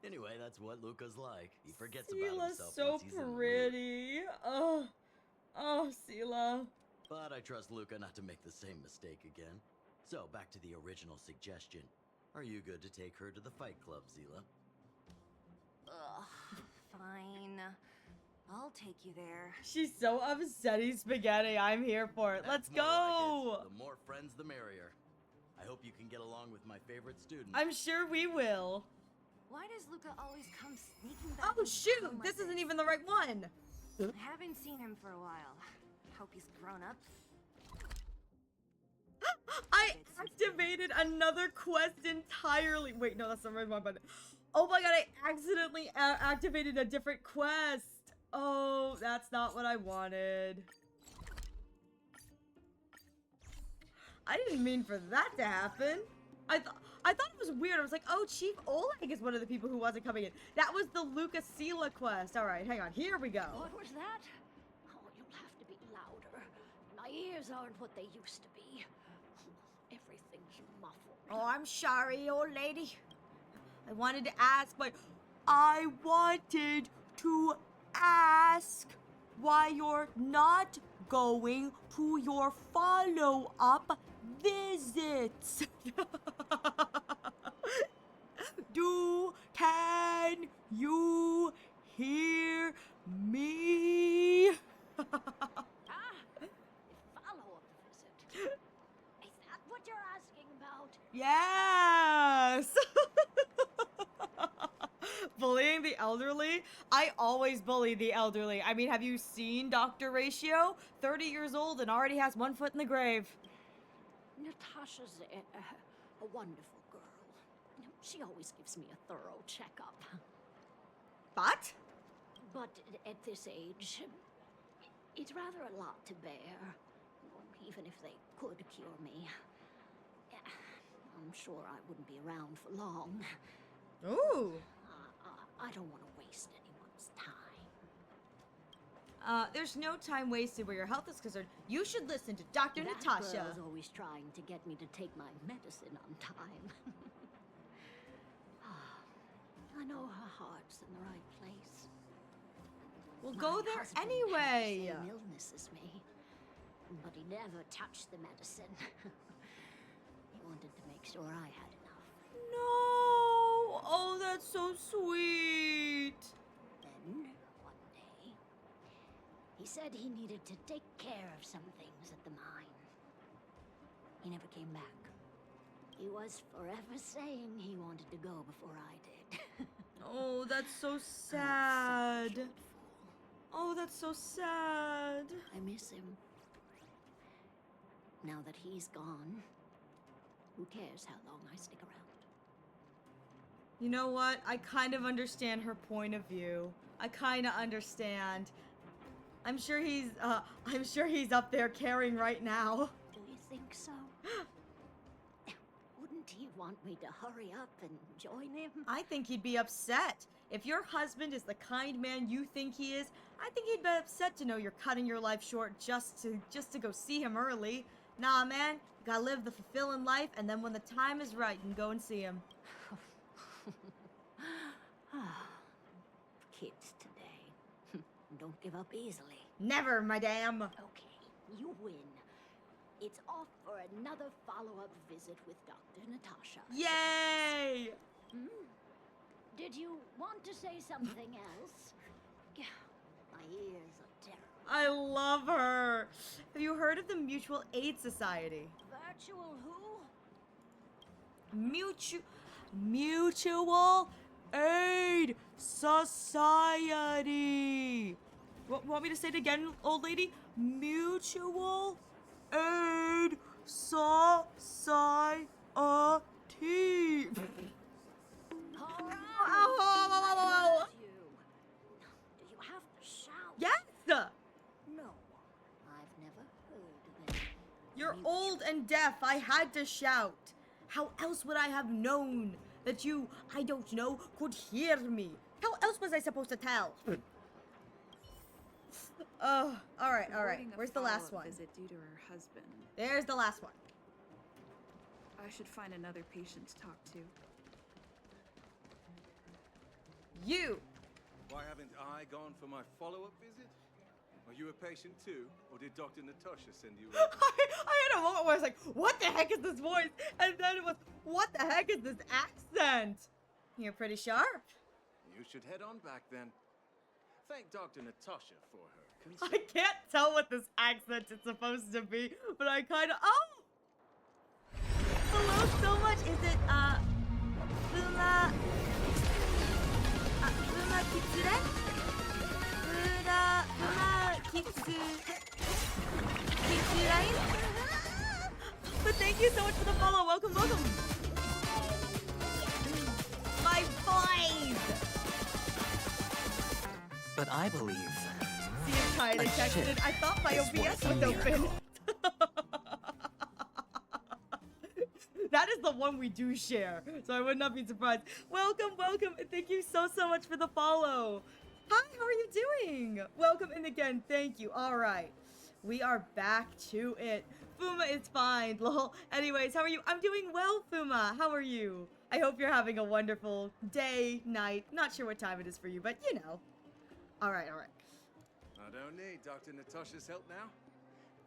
T: Anyway, that's what Luca's like. He forgets about
A: Sela's
T: himself
A: so
T: once he's in the ring.
A: pretty. Oh, Sela.
T: But I trust Luca not to make the same mistake again. So, back to the original suggestion. Are you good to take her to the Fight Club, Zila?
U: Ugh, fine. I'll take you there.
A: She's so upsetty spaghetti. I'm here for it. Let's go!
T: The more friends, the merrier. I hope you can get along with my favorite student.
A: I'm sure we will.
U: Why does Luca always come sneaking back?
A: Oh shoot! This isn't even the right one.
U: I haven't seen him for a while. Hope he's grown up.
A: I activated another quest entirely. Wait, no, that's not the right one button. Oh my god, I accidentally activated a different quest. Oh, that's not what I wanted. I didn't mean for that to happen. I thought it was weird. I was like, oh, Chief Oleg is one of the people who wasn't coming in. That was the Luca Sela quest. All right, hang on. Here we go.
B: What was that? Oh, you'll have to be louder. My ears aren't what they used to be. Everything's muffled.
A: Oh, I'm sorry, old lady. I wanted to ask, but I wanted to ask why you're not going to your follow-up visits. Can you hear me?
B: Follow-up visit. Is that what you're asking about?
A: Yes! Bullying the elderly? I always bully the elderly. I mean, have you seen Dr. Ratio? 30 years old and already has 1 foot in the grave.
B: Natasha's a wonderful girl. She always gives me a thorough checkup.
A: But?
B: But at this age, it's rather a lot to bear. Even if they could cure me. I'm sure I wouldn't be around for long.
A: Ooh.
B: I don't want to waste anyone's time.
A: There's no time wasted where your health is concerned. You should listen to Dr.
B: That
A: Natasha.
B: girl's always trying to get me to take my medicine on time. I know her heart's in the right place.
A: We'll
B: My
A: go there
B: husband
A: anyway.
B: Had the same illness as me, but he never touched the medicine. He wanted to make sure I had enough.
A: No! Oh, that's so sweet.
B: Then, one day, he said he needed to take care of some things at the mine. He never came back. He was forever saying he wanted to go before I did.
A: Oh, that's so sad. Oh, that's so sad.
B: I miss him. Now that he's gone, who cares how long I stick around?
A: You know what? I kind of understand her point of view. I kind of understand. I'm sure he's up there caring right now.
B: Do you think so? Wouldn't he want me to hurry up and join him?
A: I think he'd be upset. If your husband is the kind man you think he is, I think he'd be upset to know you're cutting your life short just to go see him early. Nah, man, you gotta live the fulfilling life, and then when the time is right, you can go and see him.
B: Kids today. Don't give up easily.
A: Never, madame.
B: Okay, you win. It's off for another follow-up visit with Dr. Natasha.
A: Yay!
B: Did you want to say something else? My ears are terrible.
A: I love her. Have you heard of the Mutual Aid Society?
B: Virtual who?
A: Mutual Aid Society. Want me to say it again, old lady? Mutual Aid Society.
B: Oh. Did you have to shout?
A: Yes!
B: No, I've never heard that.
A: You're old and deaf. I had to shout. How else would I have known that you, I don't know, could hear me? How else was I supposed to tell? Oh, all right. Where's the last one?
S: Visit due to her husband.
A: There's the last one.
S: I should find another patient to talk to.
A: You.
K: Why haven't I gone for my follow-up visit? Are you a patient too, or did Dr. Natasha send you?
A: I had a moment where I was like, what the heck is this voice? And then it was, what the heck is this accent? You're pretty sharp.
K: You should head on back then. Thank Dr. Natasha for her concern.
A: I can't tell what this accent is supposed to be, but I kind of, oh! Hello so much. Is it, Fuma Kitsure? Fuma Kitsurain? But thank you so much for the follow. Welcome. My boys!
L: But I believe.
A: See if Kaede texted. I thought my OBS was open. That is the one we do share, so I would not be surprised. Welcome, and thank you so much for the follow. Hi, how are you doing? Welcome, and again, thank you. All right, we are back to it. Fuma is fine, lol. Anyways, how are you? I'm doing well, Fuma. How are you? I hope you're having a wonderful day, night. Not sure what time it is for you, but you know. All right.
K: I don't need Dr. Natasha's help now.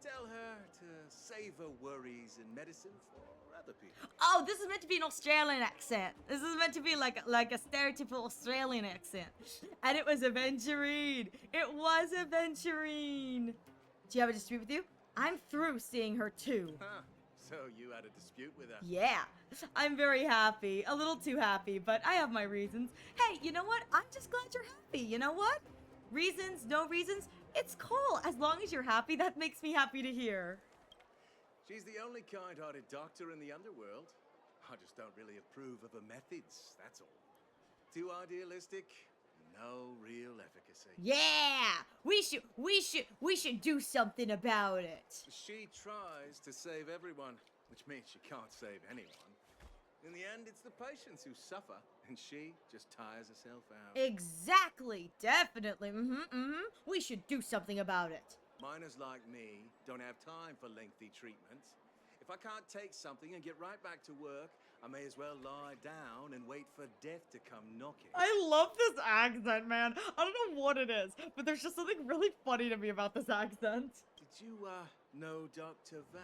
K: Tell her to save her worries and medicine for other people.
A: Oh, this is meant to be an Australian accent. This is meant to be like a stereotypical Australian accent. And it was Aventurine. It was Aventurine. Do you have a dispute with you? I'm through seeing her too.
K: Huh. So you had a dispute with her?
A: Yeah. I'm very happy. A little too happy, but I have my reasons. Hey, you know what? I'm just glad you're happy. You know what? Reasons, no reasons. It's cool. As long as you're happy, that makes me happy to hear.
K: She's the only kind-hearted doctor in the underworld. I just don't really approve of her methods, that's all. Too idealistic, no real efficacy.
A: Yeah! We should do something about it.
K: She tries to save everyone, which means she can't save anyone. In the end, it's the patients who suffer, and she just tires herself out.
A: Exactly. Definitely. We should do something about it.
K: Miners like me don't have time for lengthy treatments. If I can't take something and get right back to work, I may as well lie down and wait for death to come knocking.
A: I love this accent, man. I don't know what it is, but there's just something really funny to me about this accent.
K: Did you, know Dr. Vash?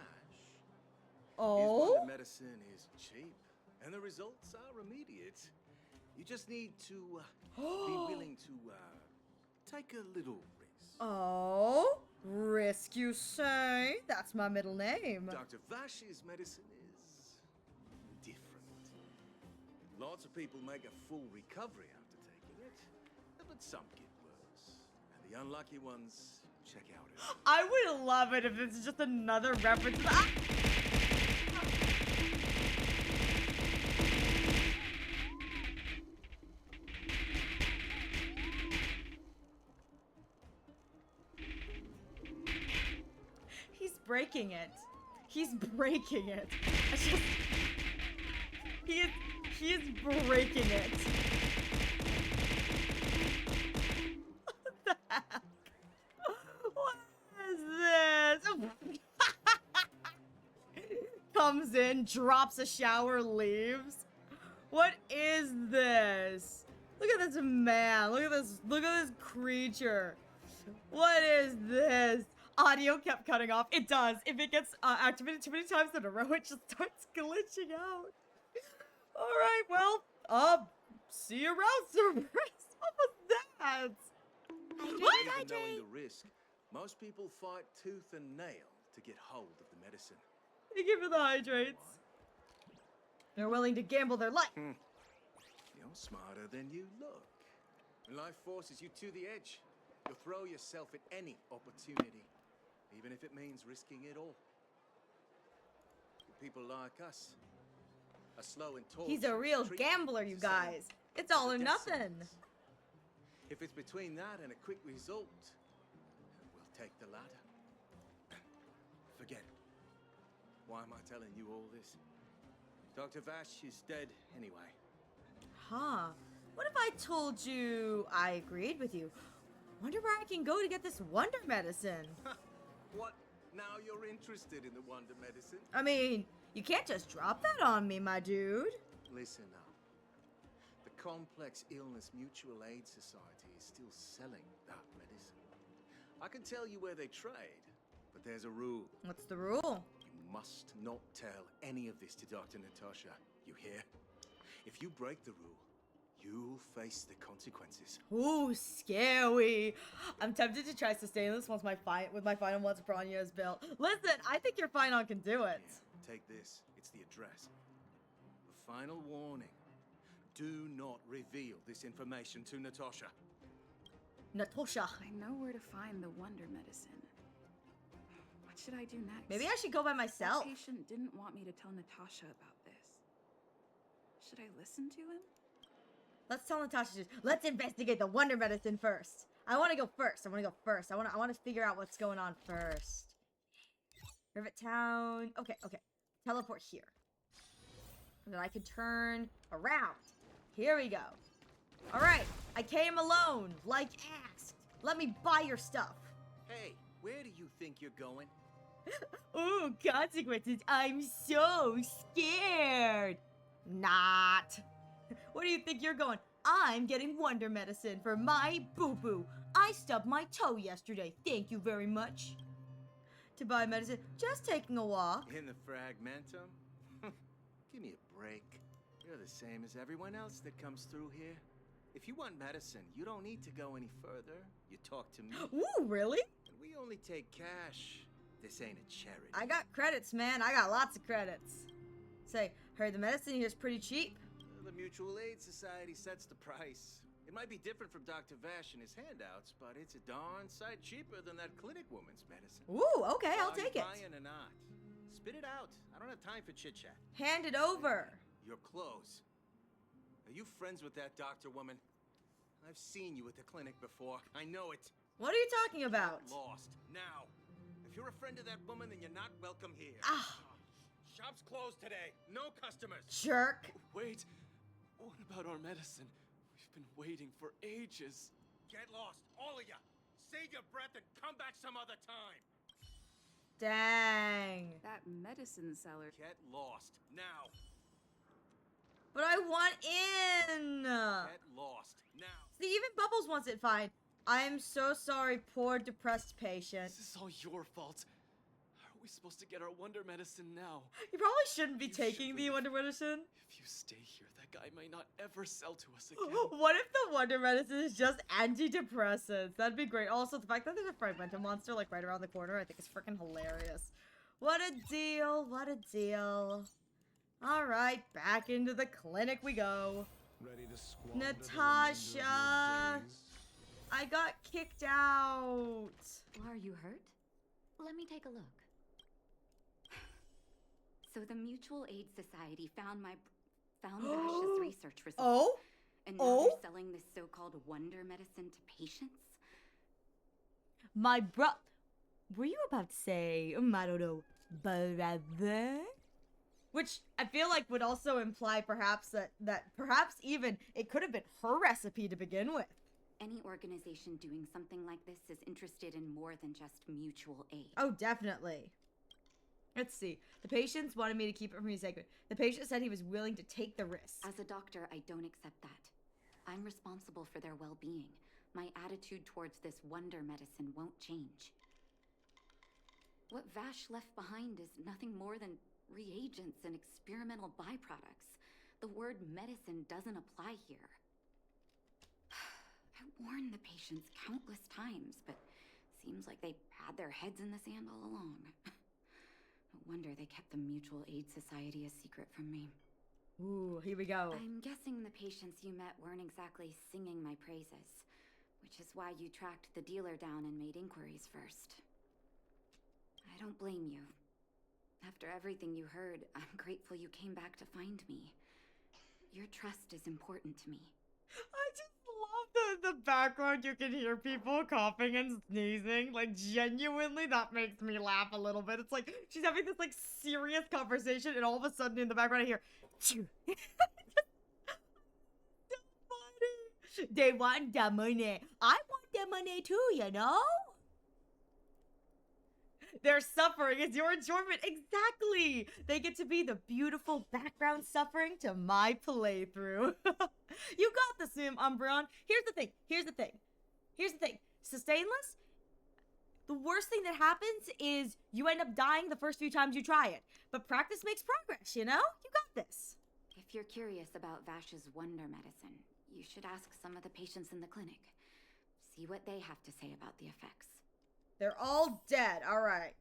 A: Oh?
K: His one that medicine is cheap, and the results are immediate. You just need to, be willing to, take a little risk.
A: Oh? Risk, you say? That's my middle name.
K: Dr. Vash's medicine is different. Lots of people make a full recovery after taking it, but some get worse. And the unlucky ones check out it.
A: I would love it if it's just another reference to that. Breaking it. He's breaking it. He is breaking it. What the heck? What is this? Comes in, drops a shower, leaves. What is this? Look at this man. Look at this creature. What is this? Audio kept cutting off. It does. If it gets activated too many times in a row, it just starts glitching out. Alright, well, see you around, Cerberus. What was that?
H: Hydrate,
K: Even knowing the risk, most people fight tooth and nail to get hold of the medicine.
A: Thank you for the hydrates. They're willing to gamble their life.
K: You're smarter than you look. When life forces you to the edge, you'll throw yourself at any opportunity, even if it means risking it all. People like us are slow and tortured.
A: He's a real gambler, you guys. It's all or nothing.
K: If it's between that and a quick result, we'll take the latter. Forget it. Why am I telling you all this? Dr. Vash is dead anyway.
A: Huh. What if I told you I agreed with you? Wonder where I can go to get this wonder medicine.
K: What? Now you're interested in the wonder medicine?
A: I mean, you can't just drop that on me, my dude.
K: Listen up. The Complex Illness Mutual Aid Society is still selling that medicine. I can tell you where they trade, but there's a rule.
A: What's the rule?
K: You must not tell any of this to Dr. Natasha. You hear? If you break the rule, you'll face the consequences.
A: Ooh, scary. I'm tempted to try sustaining this once my final Once Upon is built. Listen, I think your final can do it.
K: Yeah, take this. It's the address. A final warning. Do not reveal this information to Natasha.
A: Natasha.
S: I know where to find the wonder medicine. What should I do next?
A: Maybe I should go by myself.
S: The patient didn't want me to tell Natasha about this. Should I listen to him?
A: Let's tell Natasha. Let's investigate the wonder medicine first. I want to go first. I want to figure out what's going on first. Rivet Town. Okay. Teleport here. And then I can turn around. Here we go. All right. I came alone, like asked. Let me buy your stuff.
K: Hey, where do you think you're going?
A: Ooh, consequences. I'm so scared. Not. Where do you think you're going? I'm getting wonder medicine for my boo-boo. I stubbed my toe yesterday. Thank you very much. To buy medicine, just taking a walk.
K: In the Fragmentum? Give me a break. You're the same as everyone else that comes through here. If you want medicine, you don't need to go any further. You talk to me.
A: Ooh, really?
K: And we only take cash. This ain't a charity.
A: I got credits, man. I got lots of credits. Say, heard the medicine here's pretty cheap.
K: The Mutual Aid Society sets the price. It might be different from Dr. Vash and his handouts, but it's a darn sight cheaper than that clinic woman's medicine.
A: Ooh, okay, I'll take it.
K: Buying or not? Spit it out. I don't have time for chit-chat.
A: Hand it over.
K: Your clothes. Are you friends with that doctor woman? I've seen you at the clinic before. I know it.
A: What are you talking about?
K: Lost. Now. If you're a friend of that woman, then you're not welcome here.
A: Ah.
K: Shop's closed today. No customers.
A: Jerk.
I: Wait. What about our medicine? We've been waiting for ages.
K: Get lost, all of you. Save your breath and come back some other time.
A: Dang.
S: That medicine seller.
K: Get lost now.
A: But I want in.
K: Get lost now.
A: See, even Bubbles wants it fine. I am so sorry, poor depressed patient.
I: This is all your fault. How are we supposed to get our wonder medicine now?
A: You probably shouldn't be taking the wonder medicine.
I: If you stay here, that guy might not ever sell to us again.
A: What if the wonder medicine is just antidepressants? That'd be great. Also, the fact that there's a Fragmentum monster like right around the corner, I think is freaking hilarious. What a deal. What a deal. All right, back into the clinic we go.
G: Ready to squander
A: Natasha, I got kicked out.
Q: Are you hurt? Let me take a look. So the Mutual Aid Society found Vash's research results.
A: Oh?
Q: And now they're selling this so-called wonder medicine to patients?
A: My were you about to say, I don't know, brother? Which I feel like would also imply perhaps that perhaps even it could have been her recipe to begin with.
Q: Any organization doing something like this is interested in more than just mutual aid.
A: Oh, definitely. Let's see. The patients wanted me to keep it from being sacred. The patient said he was willing to take the risk.
Q: As a doctor, I don't accept that. I'm responsible for their well-being. My attitude towards this wonder medicine won't change. What Vash left behind is nothing more than reagents and experimental byproducts. The word medicine doesn't apply here. I warned the patients countless times, but seems like they had their heads in the sand all along. No wonder they kept the Mutual Aid Society a secret from me.
A: Ooh, here we go.
Q: I'm guessing the patients you met weren't exactly singing my praises, which is why you tracked the dealer down and made inquiries first. I don't blame you. After everything you heard, I'm grateful you came back to find me. Your trust is important to me.
A: I just love the background. You can hear people coughing and sneezing. Like, genuinely, that makes me laugh a little bit. It's like she's having this, like, serious conversation, and all of a sudden in the background I hear, Chew. So funny. They want the money. I want the money too, you know? Their suffering is your enjoyment. Exactly. They get to be the beautiful background suffering to my playthrough. You got this, Umbreon. Here's the thing. Sustainless, the worst thing that happens is you end up dying the first few times you try it. But practice makes progress, you know? You got this.
Q: If you're curious about Vash's wonder medicine, you should ask some of the patients in the clinic. See what they have to say about the effects.
A: They're all dead. All right.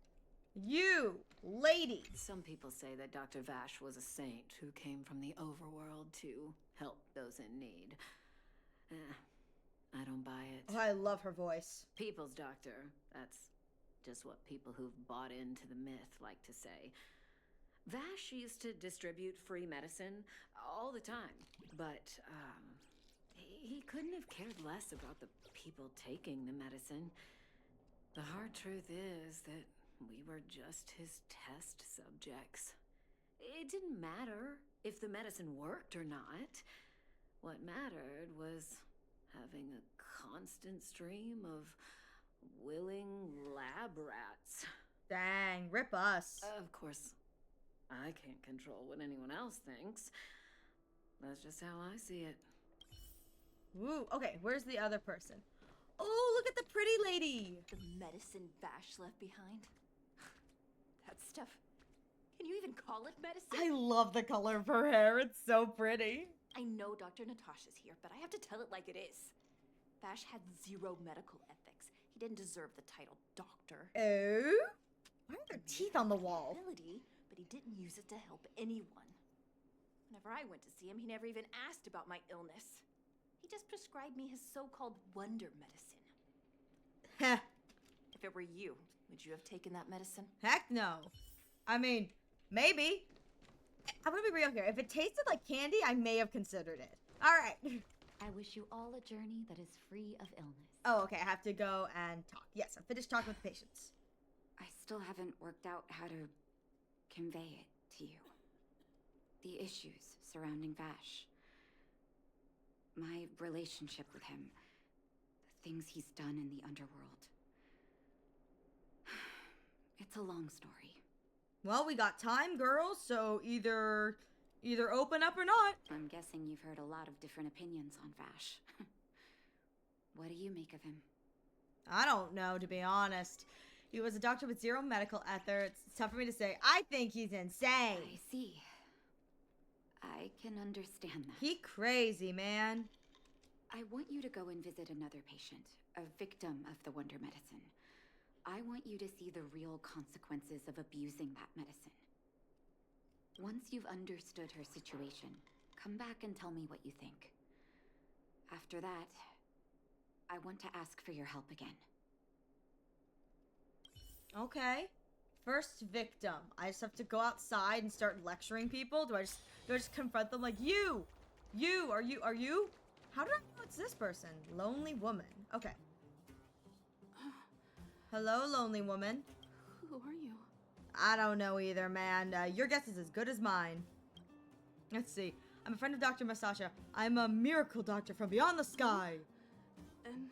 A: You, lady.
F: Some people say that Dr. Vash was a saint who came from the overworld to help those in need. I don't buy it.
A: Oh, I love her voice.
F: People's doctor. That's just what people who've bought into the myth like to say. Vash used to distribute free medicine all the time, but he couldn't have cared less about the people taking the medicine. The hard truth is that we were just his test subjects. It didn't matter if the medicine worked or not. What mattered was having a constant stream of willing lab rats.
A: Dang, rip us.
F: Of course, I can't control what anyone else thinks. That's just how I see it.
A: Woo, okay, where's the other person? Oh, look at the pretty lady.
U: The medicine Vash left behind. That stuff. Can you even call it medicine?
A: I love the color of her hair. It's so pretty.
U: I know Dr. Natasha's here, but I have to tell it like it is. Vash had zero medical ethics. He didn't deserve the title doctor.
A: Oh? Why are there teeth on the wall?
U: Ability, but he didn't use it to help anyone. Whenever I went to see him, he never even asked about my illness. He just prescribed me his so-called wonder medicine.
A: Heh.
U: If it were you, would you have taken that medicine?
A: Heck no. I mean, maybe. I'm gonna be real here. If it tasted like candy, I may have considered it. All right.
Q: I wish you all a journey that is free of illness.
A: Oh, okay. I have to go and talk. Yes, I'm finished talking with the patients.
Q: I still haven't worked out how to convey it to you. The issues surrounding Vash. My relationship with him. The things he's done in the underworld. It's a long story.
A: Well, we got time, girls, so either open up or not.
Q: I'm guessing you've heard a lot of different opinions on Vash. What do you make of him?
A: I don't know, to be honest. He was a doctor with zero medical ethics. It's tough for me to say. I think he's insane.
Q: I see. I can understand that.
A: He crazy, man.
Q: I want you to go and visit another patient, a victim of the wonder medicine. I want you to see the real consequences of abusing that medicine. Once you've understood her situation, come back and tell me what you think. After that, I want to ask for your help again.
A: Okay. First victim. I just have to go outside and start lecturing people? Do I just confront them like, you? Are you? How did I know it's this person? Lonely woman. Okay. Hello, lonely woman.
E: Who are you?
A: I don't know either, man. Your guess is as good as mine. Let's see. I'm a friend of Dr. Masasha. I'm a miracle doctor from beyond the sky.
E: And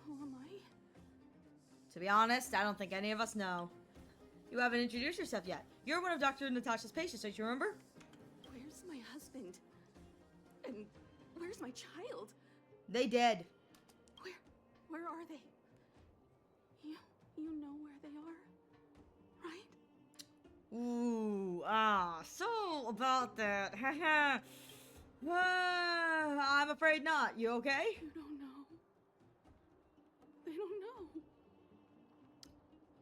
E: who am I?
A: To be honest, I don't think any of us know. You haven't introduced yourself yet. You're one of Dr. Natasha's patients, don't you remember?
E: Where's my husband? And where
S: Where's my child?
A: They dead.
S: Where are they? You know where they are, right?
A: Ooh, so about that. I'm afraid not. You okay?
S: You don't know. They don't know.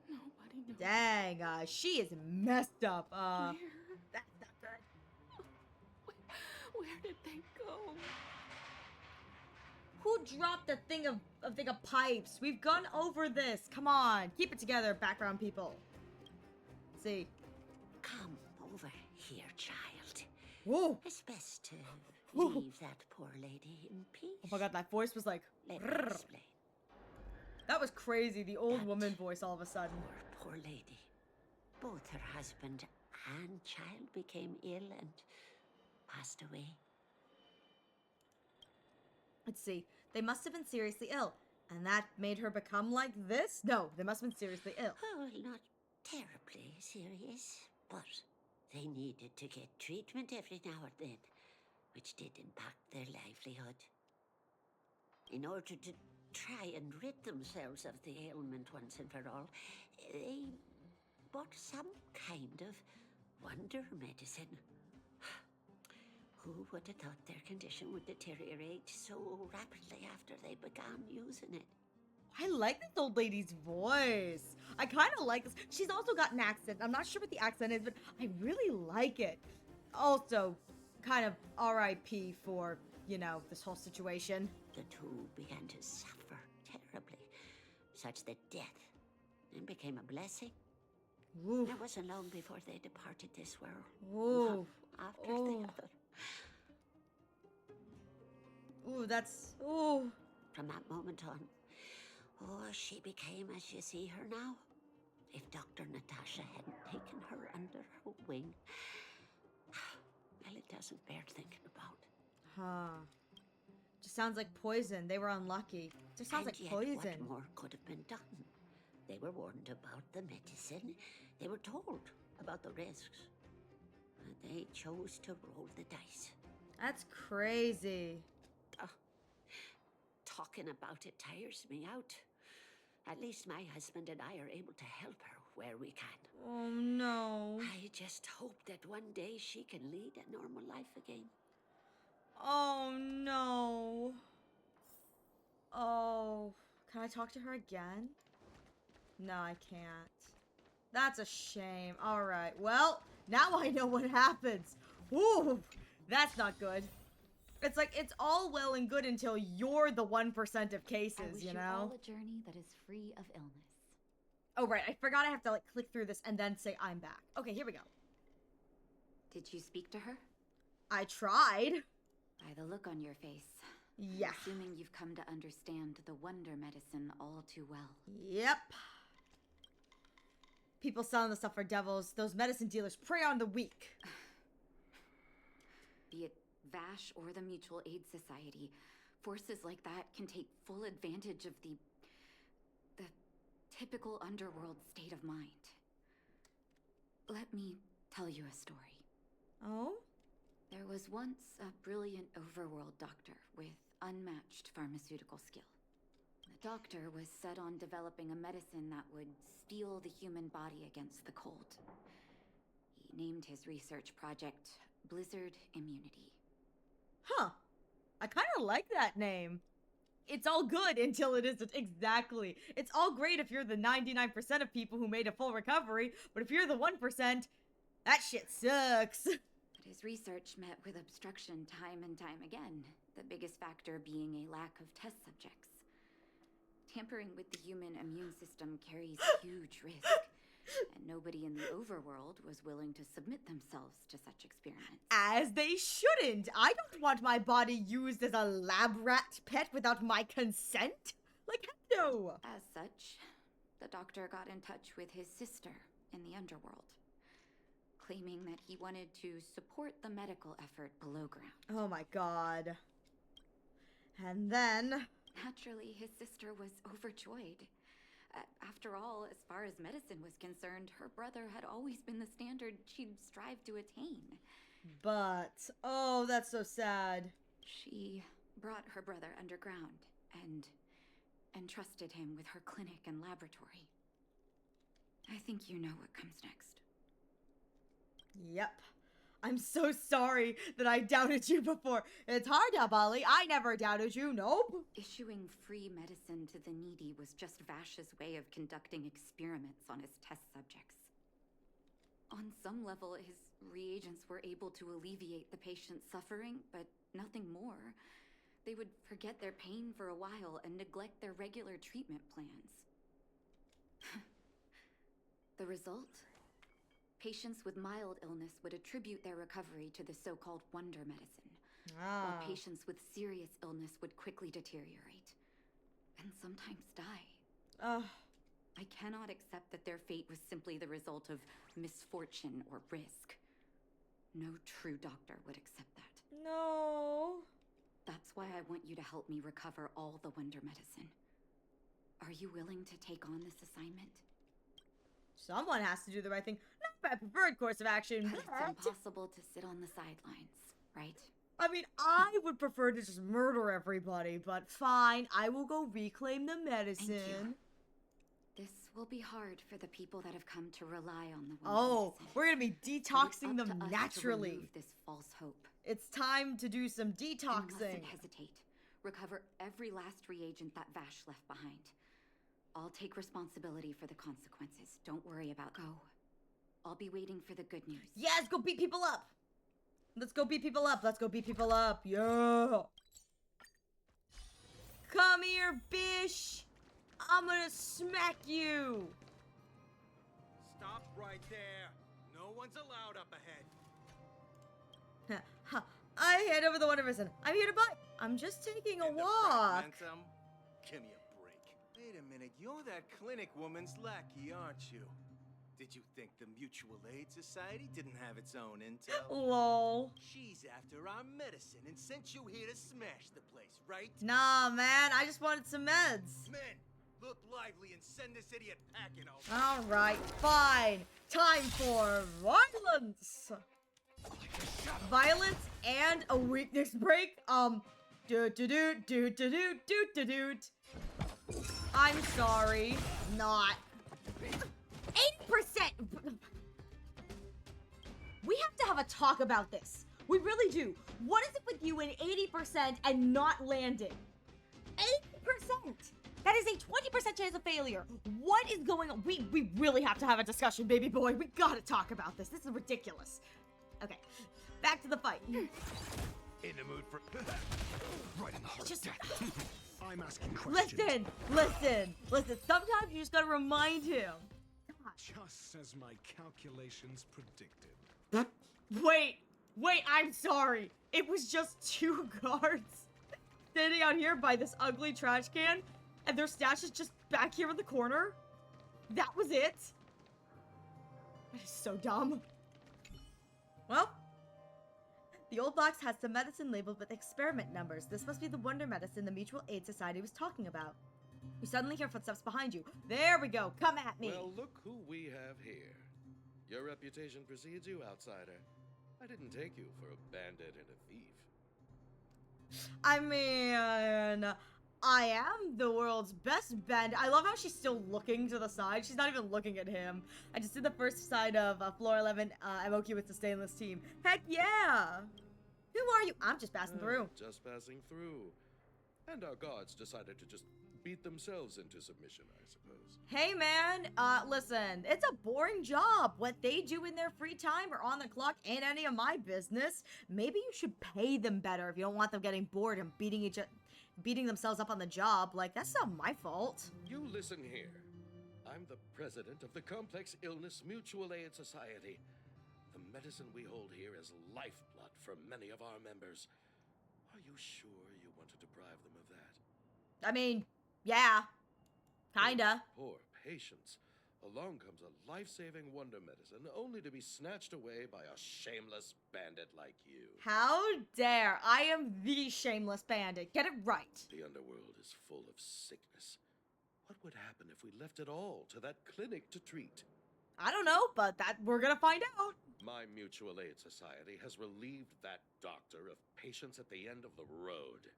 S: Nobody knows.
A: Dang, she is messed up.
S: Where?
A: That's not good.
S: Where did they go?
A: Who dropped a thing of pipes? We've gone over this. Come on, keep it together, background people. Let's see.
O: Come over here, child.
A: Whoa.
O: It's best to leave that poor lady in peace.
A: Oh my god, that voice was like.
O: Let me explain.
A: That was crazy. The old woman voice all of a sudden.
O: Poor lady. Both her husband and child became ill and passed away.
A: Let's see. They must have been seriously ill. And that made her become like this? No, they must have been seriously ill.
O: Oh, well, not terribly serious, but they needed to get treatment every now and then, which did impact their livelihood. In order to try and rid themselves of the ailment once and for all, they bought some kind of wonder medicine. Who would have thought their condition would deteriorate so rapidly after they began using it?
A: I like this old lady's voice. I kind of like this. She's also got an accent. I'm not sure what the accent is, but I really like it. Also, kind of RIP for, you know, this whole situation.
O: The two began to suffer terribly, such that death then became a blessing.
A: Oof.
O: It wasn't long before they departed this world.
A: Ooh.
O: After the other.
A: Ooh, that's... Ooh.
O: From that moment on, she became as you see her now. If Dr. Natasha hadn't taken her under her wing, well, it doesn't bear thinking about.
A: Huh. Just sounds like poison. They were unlucky. Just sounds like
O: yet,
A: poison.
O: What more could have been done? They were warned about the medicine. They were told about the risks. And they chose to roll the dice.
A: That's crazy.
O: Talking about it tires me out. At least my husband and I are able to help her where we can.
A: Oh, no.
O: I just hope that one day she can lead a normal life again.
A: Oh, no. Oh. Can I talk to her again? No, I can't. That's a shame. Alright, well, now I know what happens. Woo! That's not good. It's like, it's all well and good until you're the 1% of cases, you know?
P: All a journey that is free of illness.
A: Oh, right. I forgot I have to, like, click through this and then say I'm back. Okay, here we go.
P: Did you speak to her?
A: I tried.
P: By the look on your face.
A: Yeah.
P: I'm assuming you've come to understand the wonder medicine all too well.
A: Yep. People selling the stuff for devils. Those medicine dealers prey on the weak.
P: Be it Vash or the Mutual Aid Society, forces like that can take full advantage of the typical underworld state of mind. Let me tell you a story.
A: Oh?
P: There was once a brilliant overworld doctor with unmatched pharmaceutical skill. The doctor was set on developing a medicine that would steel the human body against the cold. He named his research project Blizzard Immunity.
A: Huh. I kind of like that name. It's all good until it isn't. Exactly. It's all great if you're the 99% of people who made a full recovery, but if you're the 1%, that shit sucks.
P: But his research met with obstruction time and time again, the biggest factor being a lack of test subjects. Tampering with the human immune system carries huge risk, and nobody in the overworld was willing to submit themselves to such experiments.
A: As they shouldn't. I don't want my body used as a lab rat pet without my consent. Like, no.
P: As such, the doctor got in touch with his sister in the underworld, claiming that he wanted to support the medical effort below ground.
A: Oh my god. And then...
P: Naturally, his sister was overjoyed. After all, as far as medicine was concerned, her brother had always been the standard she'd strive to attain.
A: But, oh, that's so sad.
P: She
Q: brought her brother underground and entrusted him with her clinic and laboratory. I think you know what comes next.
A: Yep. I'm so sorry that I doubted you before. It's hard to believe. I never doubted you. Nope.
Q: Issuing free medicine to the needy was just Vash's way of conducting experiments on his test subjects. On some level, his reagents were able to alleviate the patient's suffering, but nothing more. They would forget their pain for a while and neglect their regular treatment plans. The result? Patients with mild illness would attribute their recovery to the so-called wonder medicine, while patients with serious illness would quickly deteriorate, and sometimes die. I cannot accept that their fate was simply the result of misfortune or risk. No true doctor would accept that.
A: No.
Q: That's why I want you to help me recover all the wonder medicine. Are you willing to take on this assignment?
A: Someone has to do the right thing. Not my preferred course of action.
Q: But it's impossible to sit on the sidelines, right?
A: I mean, I would prefer to just murder everybody, but fine. I will go reclaim the medicine.
Q: Thank you. This will be hard for the people that have come to rely on the wonder
A: Oh,
Q: medicine.
A: we're gonna be detoxing
Q: But it's
A: them
Q: up to us
A: naturally.
Q: to remove this false hope.
A: It's time to do some
Q: You
A: detoxing.
Q: mustn't hesitate. Recover every last reagent that Vash left behind. I'll take responsibility for the consequences. Don't worry about go. I'll be waiting for the good news.
A: Yes, go beat people up. Let's go beat people up. Let's go beat people up. Yeah. Come here, bish. I'm gonna smack you.
K: Stop right there. No one's allowed up ahead.
A: I hand over the Wonder Medicine. I'm here to buy. I'm just taking a walk.
K: Fragmentum? Give me a break. Wait a minute, you're that clinic woman's lackey, aren't you? Did you think the Mutual Aid Society didn't have its own intel?
A: Lol.
K: She's after our medicine and sent you here to smash the place, right?
A: Nah, man. I just wanted some meds.
K: Men, look lively and send this idiot packing over.
A: All right, fine. Time for violence. Violence and a weakness break. Do. I'm sorry. Not. 80%. We have to have a talk about this. We really do. What is it with you and 80% and not landing? 80%. That is a 20% chance of failure. What is going on? We really have to have a discussion, baby boy. We gotta talk about this. This is ridiculous. Okay, back to the fight.
M: In the mood for right in the heart of death. I'm asking questions.
A: Listen. Sometimes you just gotta remind him.
M: Just as my calculations predicted.
A: Wait, I'm sorry. It was just 2 guards standing out here by this ugly trash can, and their stash is just back here in the corner. That was it. That is so dumb. Well, the old box has some medicine labeled with experiment numbers. This must be the wonder medicine the Mutual Aid Society was talking about. You suddenly hear footsteps behind you. There we go. Come at me.
V: Well, look who we have here. Your reputation precedes you, outsider. I didn't take you for a bandit and a thief.
A: I mean, I am the world's best bandit. I love how she's still looking to the side. She's not even looking at him. I just did the first side of Floor 11 MOQ with the stainless team. Heck yeah! Who are you? I'm just passing through.
V: Just passing through. And our guards decided to just beat themselves into submission, I suppose.
A: Hey man, listen, it's a boring job. What they do in their free time or on the clock ain't any of my business. Maybe you should pay them better if you don't want them getting bored and beating themselves up on the job. Like, that's not my fault.
V: You listen here. I'm the president of the Complex Illness Mutual Aid Society. The medicine we hold here is lifeblood for many of our members. Are you sure you want to deprive them of that?
A: I mean, yeah. Kinda.
V: Poor patients. Along comes a life-saving wonder medicine only to be snatched away by a shameless bandit like you.
A: How dare. I am the shameless bandit. Get it right.
V: The underworld is full of sickness. What would happen if we left it all to that clinic to treat?
A: I don't know, but that we're gonna find out.
V: My Mutual Aid Society has relieved that doctor of patients at the end of the road.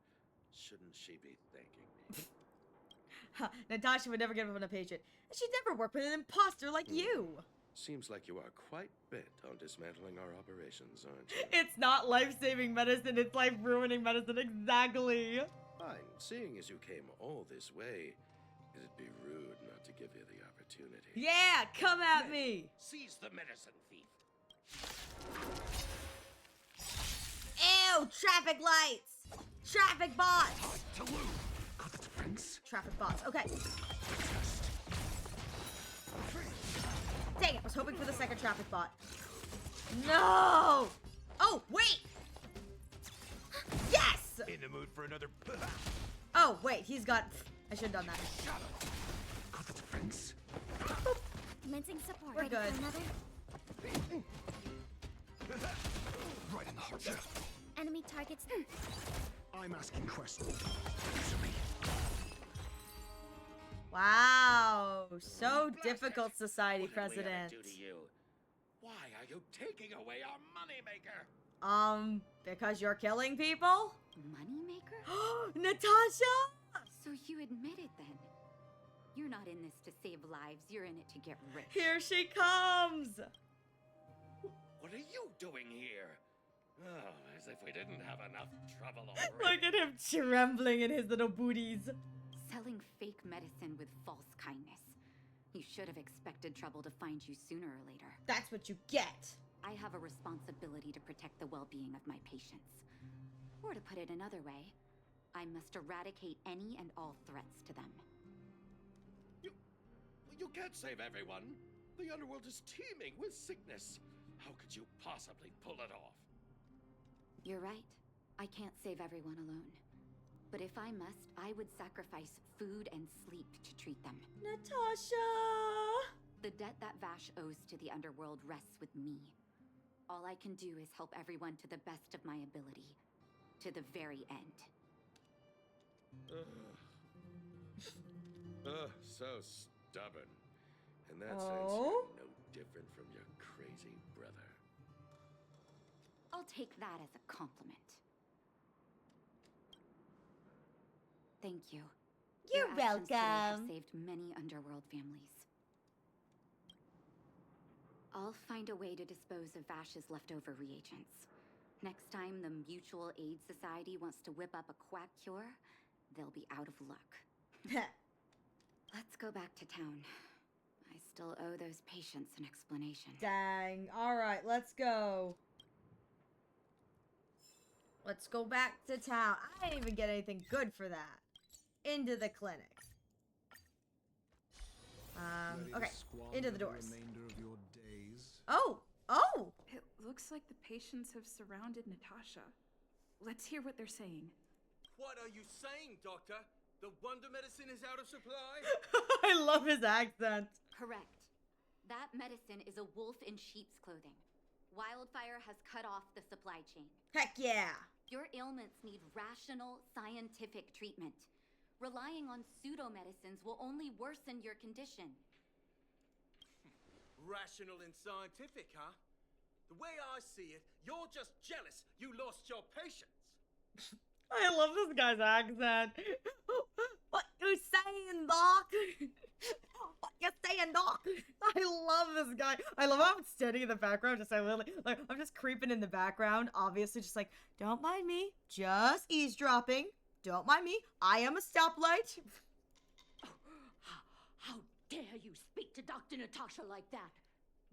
V: Shouldn't she be thanking me?
A: Natasha would never give up on a patient. And she'd never work with an imposter like you.
V: Seems like you are quite bent on dismantling our operations, aren't you?
A: It's not life-saving medicine, it's life-ruining medicine, exactly.
V: Fine. Seeing as you came all this way, it'd be rude not to give you the opportunity.
A: Yeah, come at me.
V: Seize the medicine thief.
A: Ew, traffic lights. Traffic bots. Traffic bots, okay. Dang it, I was hoping for the second traffic bot. No! Oh, wait! Yes!
M: In the mood for another.
A: Oh, wait, he's got... I should have done that.
H: Commencing support.
A: We're
H: Ready
A: good.
H: for another?
M: Right in the heart.
H: Enemy targets.
M: I'm asking questions.
A: Wow, so difficult, society
V: What did we ever
A: president.
V: do to you? Why are you taking away our moneymaker?
A: Because you're killing people?
Q: Moneymaker?
A: Natasha!
Q: So you admit it then? You're not in this to save lives, you're in it to get rich.
A: Here she comes!
V: What are you doing here? Oh, as if we didn't have enough trouble already.
A: Look at him trembling in his little booties.
Q: Selling fake medicine with false kindness. You should have expected trouble to find you sooner or later.
A: That's what you get.
Q: I have a responsibility to protect the well-being of my patients. Or to put it another way, I must eradicate any and all threats to them.
V: You can't save everyone. The underworld is teeming with sickness. How could you possibly pull it off?
Q: You're right. I can't save everyone alone. But if I must, I would sacrifice food and sleep to treat them.
A: Natasha!
Q: The debt that Vash owes to the underworld rests with me. All I can do is help everyone to the best of my ability. To the very end.
V: So stubborn. In that sense,
A: Oh?
V: you're no different from your crazy brother.
Q: I'll take that as a compliment. Thank you.
J: You're
Q: Your actions today have
J: welcome.
Q: saved many underworld families. I'll find a way to dispose of Vash's leftover reagents. Next time the Mutual Aid Society wants to whip up a quack cure, they'll be out of luck. Let's go back to town. I still owe those patients an explanation.
A: Dang. Alright, let's go. Let's go back to town. I didn't even get anything good for that. Into the clinic. Okay. Into the doors. Oh! Oh!
S: It looks like the patients have surrounded Natasha. Let's hear what they're saying.
C: What are you saying, Doctor? The wonder medicine is out of supply?
A: I love his accent.
Q: Correct. That medicine is a wolf in sheep's clothing. Wildfire has cut off the supply chain.
A: Heck yeah!
Q: Your ailments need rational, scientific treatment. Relying on pseudo-medicines will only worsen your condition.
C: Rational and scientific, huh? The way I see it, you're just jealous you lost your patients.
A: I love this guy's accent. What you saying, Doc? What you saying, Doc? I love this guy. I love how I'm standing in the background, just like I'm just creeping in the background, obviously, just like, don't mind me, just eavesdropping. Don't mind me. I am a stoplight.
B: How dare you speak to Dr. Natasha like that?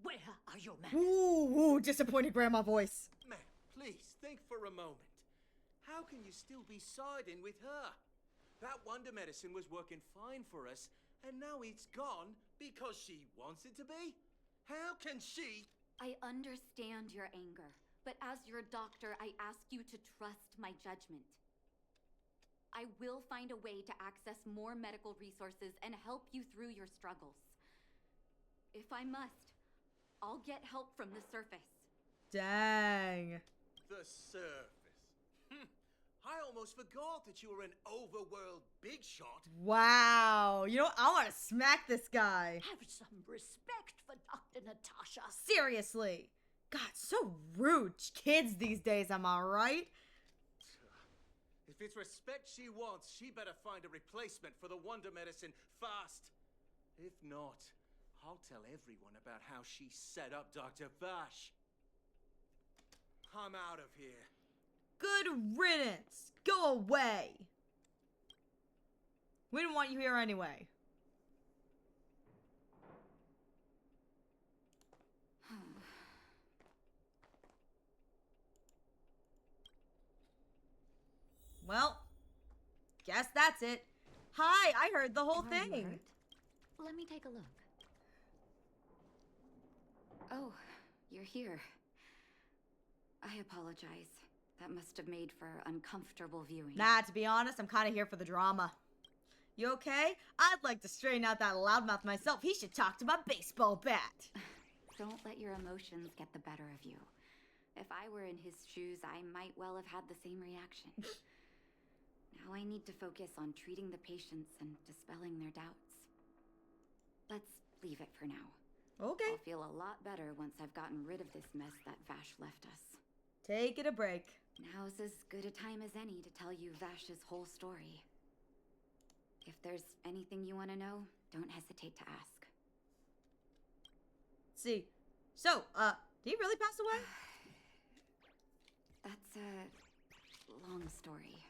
B: Where are your men?
A: Ooh, disappointed grandma voice.
C: Ma'am, please think for a moment. How can you still be siding with her? That wonder medicine was working fine for us, and now it's gone because she wants it to be? How can she?
Q: I understand your anger, but as your doctor, I ask you to trust my judgment. I will find a way to access more medical resources and help you through your struggles. If I must, I'll get help from the surface.
A: Dang.
C: The surface. I almost forgot that you were an overworld big shot.
A: Wow. You know what? I want to smack this guy.
B: Have some respect for Dr. Natasha.
C: If it's respect she wants, she better find a replacement for the wonder medicine fast. If not, I'll tell everyone about how she set up Dr. Vash. I'm out of here.
A: Good riddance. Go away. We didn't want you here anyway. Well, guess that's it. Hi, I heard the whole
B: Are you
A: thing.
B: hurt? Let me take a look. Oh, you're here. I apologize. That must have made for uncomfortable viewing.
A: Nah, to be honest, I'm kind of here for the drama. You okay? I'd like to straighten out that loudmouth myself. He should talk to my baseball bat.
Q: Don't let your emotions get the better of you. If I were in his shoes, I might well have had the same reaction. Now I need to focus on treating the patients and dispelling their doubts. Let's leave it for now.
A: Okay.
Q: I'll feel a lot better once I've gotten rid of this mess that Vash left us.
A: Take it a break.
Q: Now's as good a time as any to tell you Vash's whole story. If there's anything you want to know, don't hesitate to ask.
A: Let's see. So, did he really pass away?
Q: That's a long story.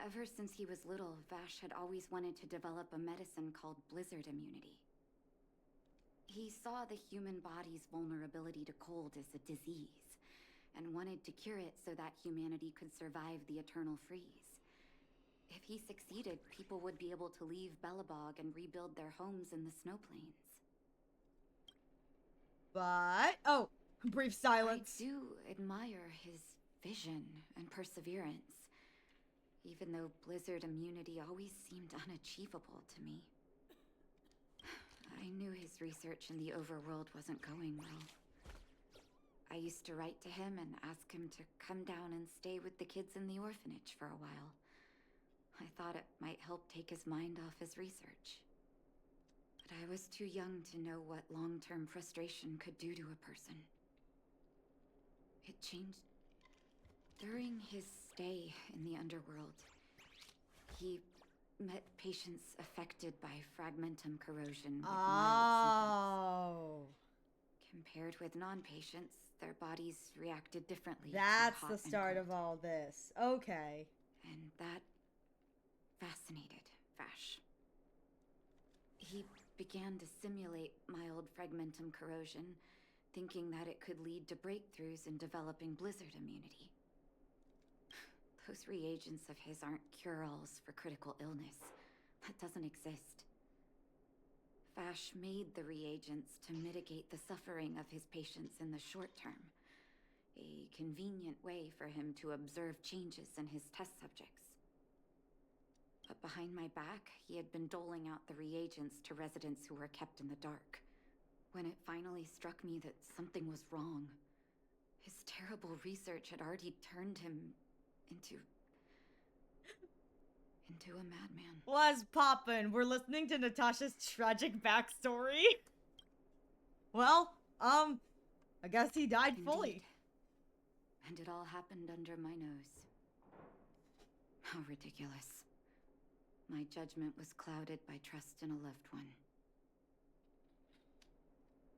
Q: Ever since he was little, Vash had always wanted to develop a medicine called blizzard immunity. He saw the human body's vulnerability to cold as a disease, and wanted to cure it so that humanity could survive the eternal freeze. If he succeeded, people would be able to leave Belobog and rebuild their homes in the snow plains.
A: But, oh, brief silence.
Q: I do admire his vision and perseverance, even though blizzard immunity always seemed unachievable to me. I knew his research in the overworld wasn't going well. I used to write to him and ask him to come down and stay with the kids in the orphanage for a while. I thought it might help take his mind off his research. But I was too young to know what long-term frustration could do to a person. It changed during his stay in the underworld. He met patients affected by fragmentum corrosion with mild symptoms. Compared with non-patients, their bodies reacted differently.
A: That's
Q: to
A: the
Q: hot
A: start
Q: and
A: of all this. Okay.
Q: And that fascinated Vash. He began to simulate mild fragmentum corrosion, thinking that it could lead to breakthroughs in developing blizzard immunity. Those reagents of his aren't cure-alls for critical illness. That doesn't exist. Vash made the reagents to mitigate the suffering of his patients in the short term. A convenient way for him to observe changes in his test subjects. But behind my back, he had been doling out the reagents to residents who were kept in the dark. When it finally struck me that something was wrong, his terrible research had already turned him into a madman.
A: What's poppin'? We're listening to Natasha's tragic backstory. Well, I guess he died fully.
Q: And it all happened under my nose. How ridiculous. My judgment was clouded by trust in a loved one.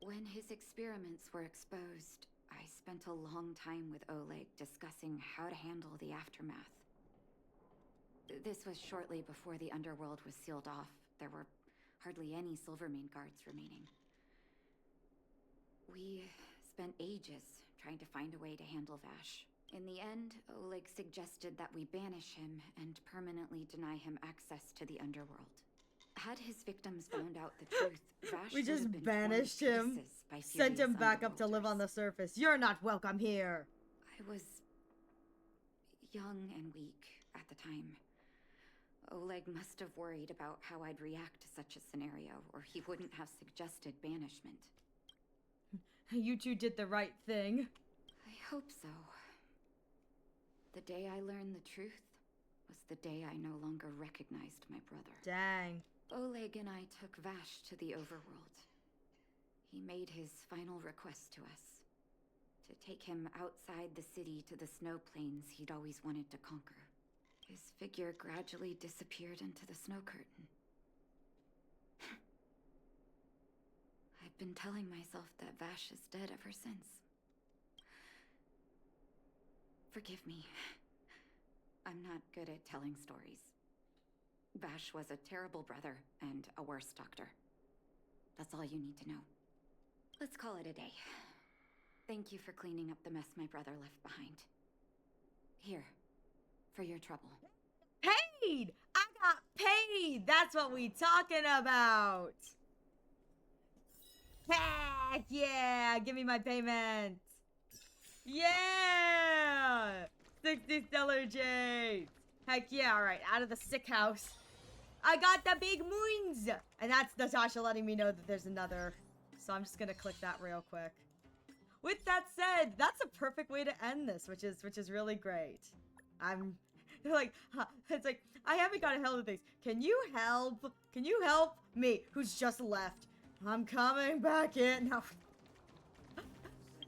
Q: When his experiments were exposed, I spent a long time with Oleg discussing how to handle the aftermath. This was shortly before the underworld was sealed off. There were hardly any Silvermane guards remaining. We spent ages trying to find a way to handle Vash. In the end, Oleg suggested that we banish him and permanently deny him access to the underworld. Had his victims found out the truth, Vash
A: We
Q: would
A: just
Q: have been
A: banished
Q: torn to
A: him.
Q: pieces by
A: Sent him
Q: furious
A: back up to live on the surface. You're not welcome here.
Q: I was young and weak at the time. Oleg must have worried about how I'd react to such a scenario, or he wouldn't have suggested banishment.
A: You two did the right thing.
Q: I hope so. The day I learned the truth was the day I no longer recognized my brother.
A: Dang.
Q: Oleg and I took Vash to the overworld. He made his final request to us, to take him outside the city to the snow plains he'd always wanted to conquer. His figure gradually disappeared into the snow curtain. I've been telling myself that Vash is dead ever since. Forgive me. I'm not good at telling stories. Vash was a terrible brother and a worse doctor. That's all you need to know. Let's call it a day. Thank you for cleaning up the mess my brother left behind. Here, for your trouble.
A: Paid! I got paid! That's what we talking about! Heck yeah! Give me my payment! Yeah! 60 stellar jades! Heck yeah, alright, out of the sick house. I got the big moons! And that's Natasha letting me know that there's another. So I'm just gonna click that real quick. With that said, that's a perfect way to end this, which is really great. I'm like, it's like, I haven't got a hell of things. Can you help? Can you help me, who's just left? I'm coming back in. No.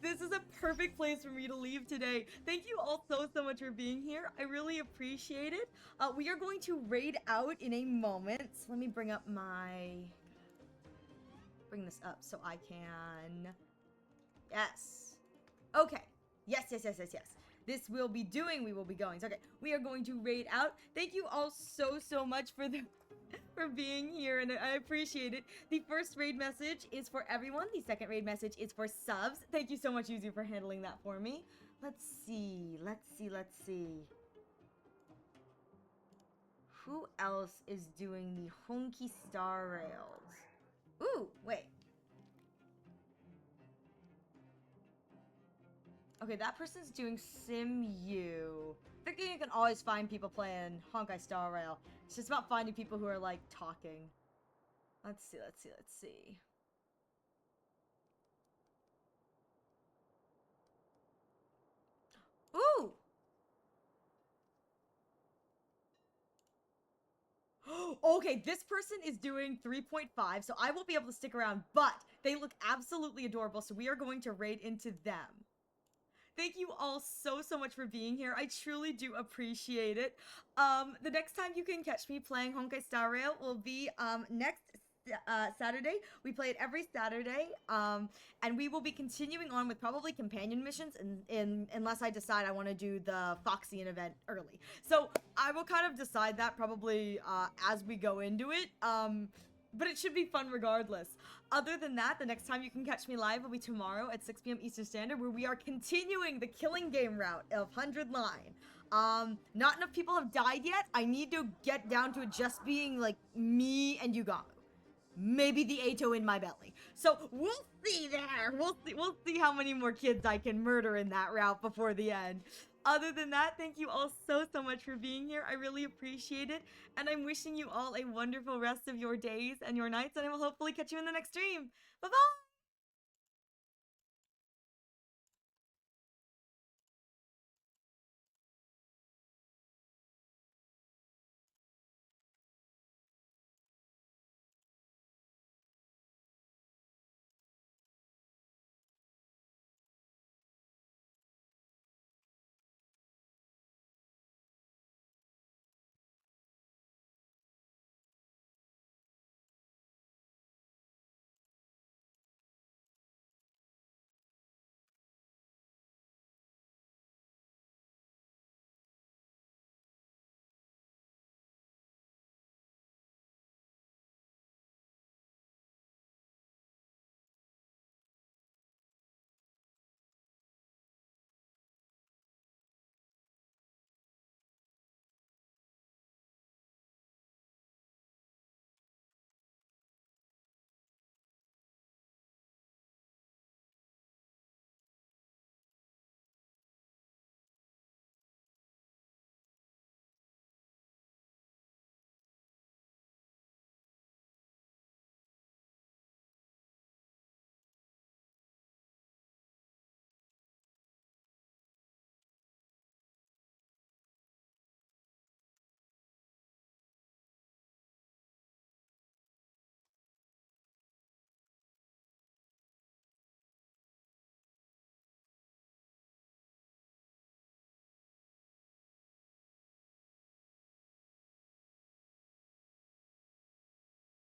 A: This is a perfect place for me to leave today. Thank you all so much for being here. I really appreciate it. We are going to raid out in a moment. So let me bring up bring this up so I can... Yes. Okay. Yes. This will be doing, we will be going. So, okay, we are going to raid out. Thank you all so much for for being here, and I appreciate it. The first raid message is for everyone. The second raid message is for subs. Thank you so much, Yuzu, for handling that for me. Let's see. Who else is doing the Honkai Star Rails? Ooh, wait. Okay, that person's doing Sim-U. I think you can always find people playing Honkai Star Rail. It's just about finding people who are, like, talking. Let's see. Ooh! Okay, this person is doing 3.5, so I won't be able to stick around, but they look absolutely adorable, so we are going to raid into them. Thank you all so much for being here. I truly do appreciate it. The next time you can catch me playing Honkai Star Rail will be next Saturday. We play it every Saturday. And we will be continuing on with probably companion missions unless I decide I want to do the Foxian event early. So I will kind of decide that probably as we go into it. But it should be fun regardless. Other than that, the next time you can catch me live will be tomorrow at 6 p.m. Eastern Standard, where we are continuing the killing game route of 100 line. Not enough people have died yet. I need to get down to it just being like me and Yugamu. Maybe the Ato in my belly. So we'll see there. We'll see how many more kids I can murder in that route before the end. Other than that, thank you all so much for being here. I really appreciate it. And I'm wishing you all a wonderful rest of your days and your nights. And I will hopefully catch you in the next stream. Bye-bye!